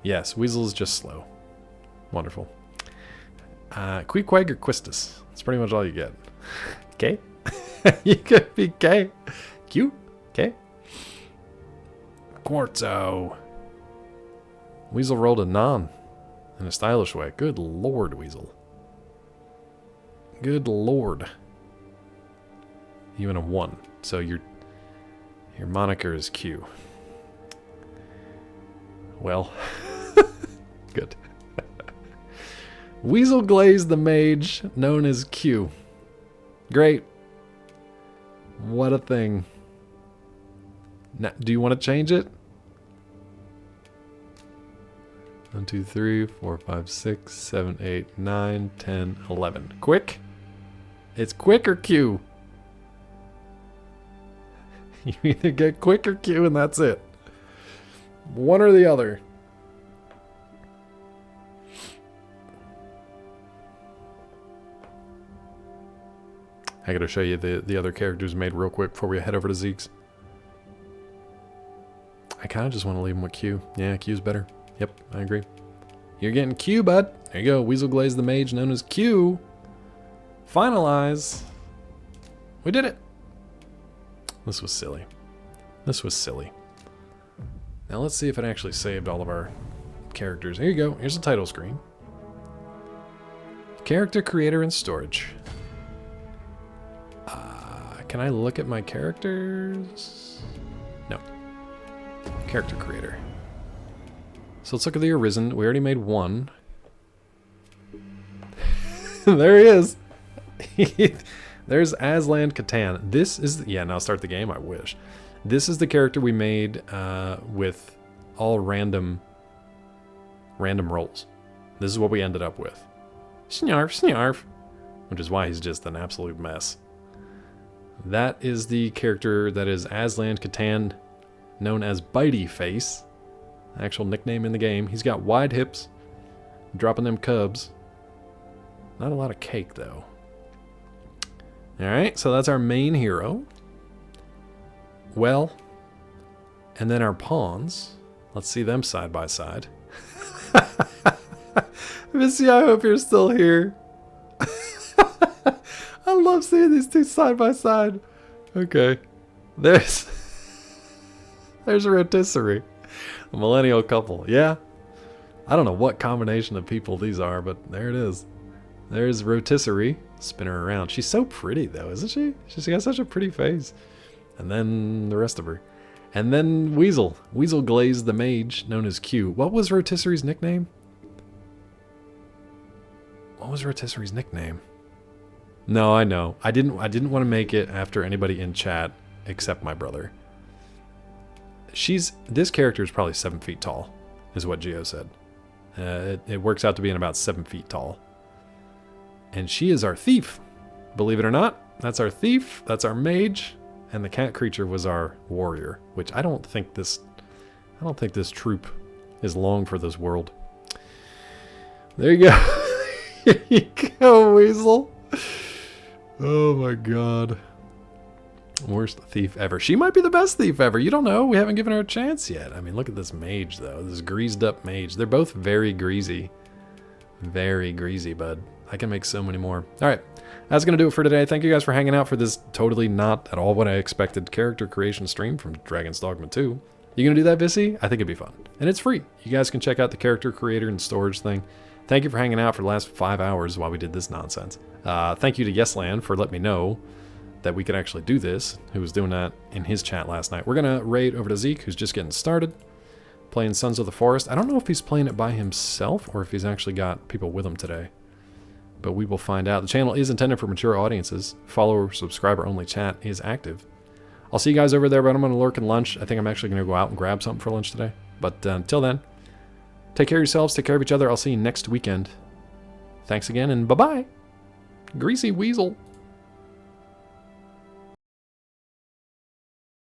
Yes, Weasel's just slow. Wonderful. Queequeg or Quistis. That's pretty much all you get. K? You could be K. Q? K? Quartzo. Weasel rolled a non in a stylish way. Good lord, Weasel. Good lord. Even a 1. So your moniker is Q. Well, good. Weasel Glaze the Mage, known as Q. Great. What a thing. Now, do you want to change it? 1, 2, 3, 4, 5, 6, 7, 8, 9, 10, 11. Quick? It's quick or Q. You either get quick or Q and that's it. One or the other. I gotta show you the other characters made real quick before we head over to Zeke's. I kind of just want to leave him with Q. Yeah, Q's better. Yep, I agree. You're getting Q, bud. There you go. Weasel Glaze the Mage, known as Q. Finalize. We did it. This was silly. This was silly. Now let's see if it actually saved all of our characters. Here you go. Here's the title screen. Character Creator and Storage. Can I look at my characters? No. Character Creator. So let's look at the Arisen. We already made one. There he is. There's Aslan Catan. This is... Yeah, now start the game. I wish. This is the character we made with all random rolls. This is what we ended up with. Snarf, snarf. Which is why he's just an absolute mess. That is the character that is Aslan Catan, known as Bitey Face. Actual nickname in the game. He's got wide hips, dropping them cubs. Not a lot of cake, though. Alright, so that's our main hero. Well, and then our pawns. Let's see them side by side. Missy, I hope you're still here. I love seeing these two side by side. Okay. There's a rotisserie. A millennial couple. Yeah. I don't know what combination of people these are, but there it is. There's rotisserie. Spin her around. She's so pretty, though, isn't she? She's got such a pretty face. And then the rest of her. And then Weasel. Weasel Glaze the Mage, known as Q. What was rotisserie's nickname? What was rotisserie's nickname? No, I know. I didn't want to make it after anybody in chat except my brother. This character is probably 7 feet tall, is what Gio said. It works out to being about 7 feet tall. And she is our thief. Believe it or not, that's our thief, that's our mage, and the cat creature was our warrior, which I don't think this troop is long for this world. There you go. Here you go, Weasel. Oh my god. Worst thief ever. She might be the best thief ever. You don't know. We haven't given her a chance yet. I mean, look at this mage, though. This greased up mage. They're both very greasy. Very greasy, bud. I can make so many more. Alright. That's going to do it for today. Thank you guys for hanging out for this totally not at all what I expected character creation stream from Dragon's Dogma 2. You going to do that, Vissy? I think it'd be fun. And it's free. You guys can check out the character creator and storage thing. Thank you for hanging out for the last 5 hours while we did this nonsense. Thank you to Yesland for letting me know that we could actually do this, who was doing that in his chat last night. We're going to raid over to Zeke, who's just getting started, playing Sons of the Forest. I don't know if he's playing it by himself or if he's actually got people with him today, but we will find out. The channel is intended for mature audiences. Follower, subscriber only chat is active. I'll see you guys over there, but I'm going to lurk and lunch. I think I'm actually going to go out and grab something for lunch today. But until then, take care of yourselves, take care of each other. I'll see you next weekend. Thanks again, and bye-bye. Greasy Weasel.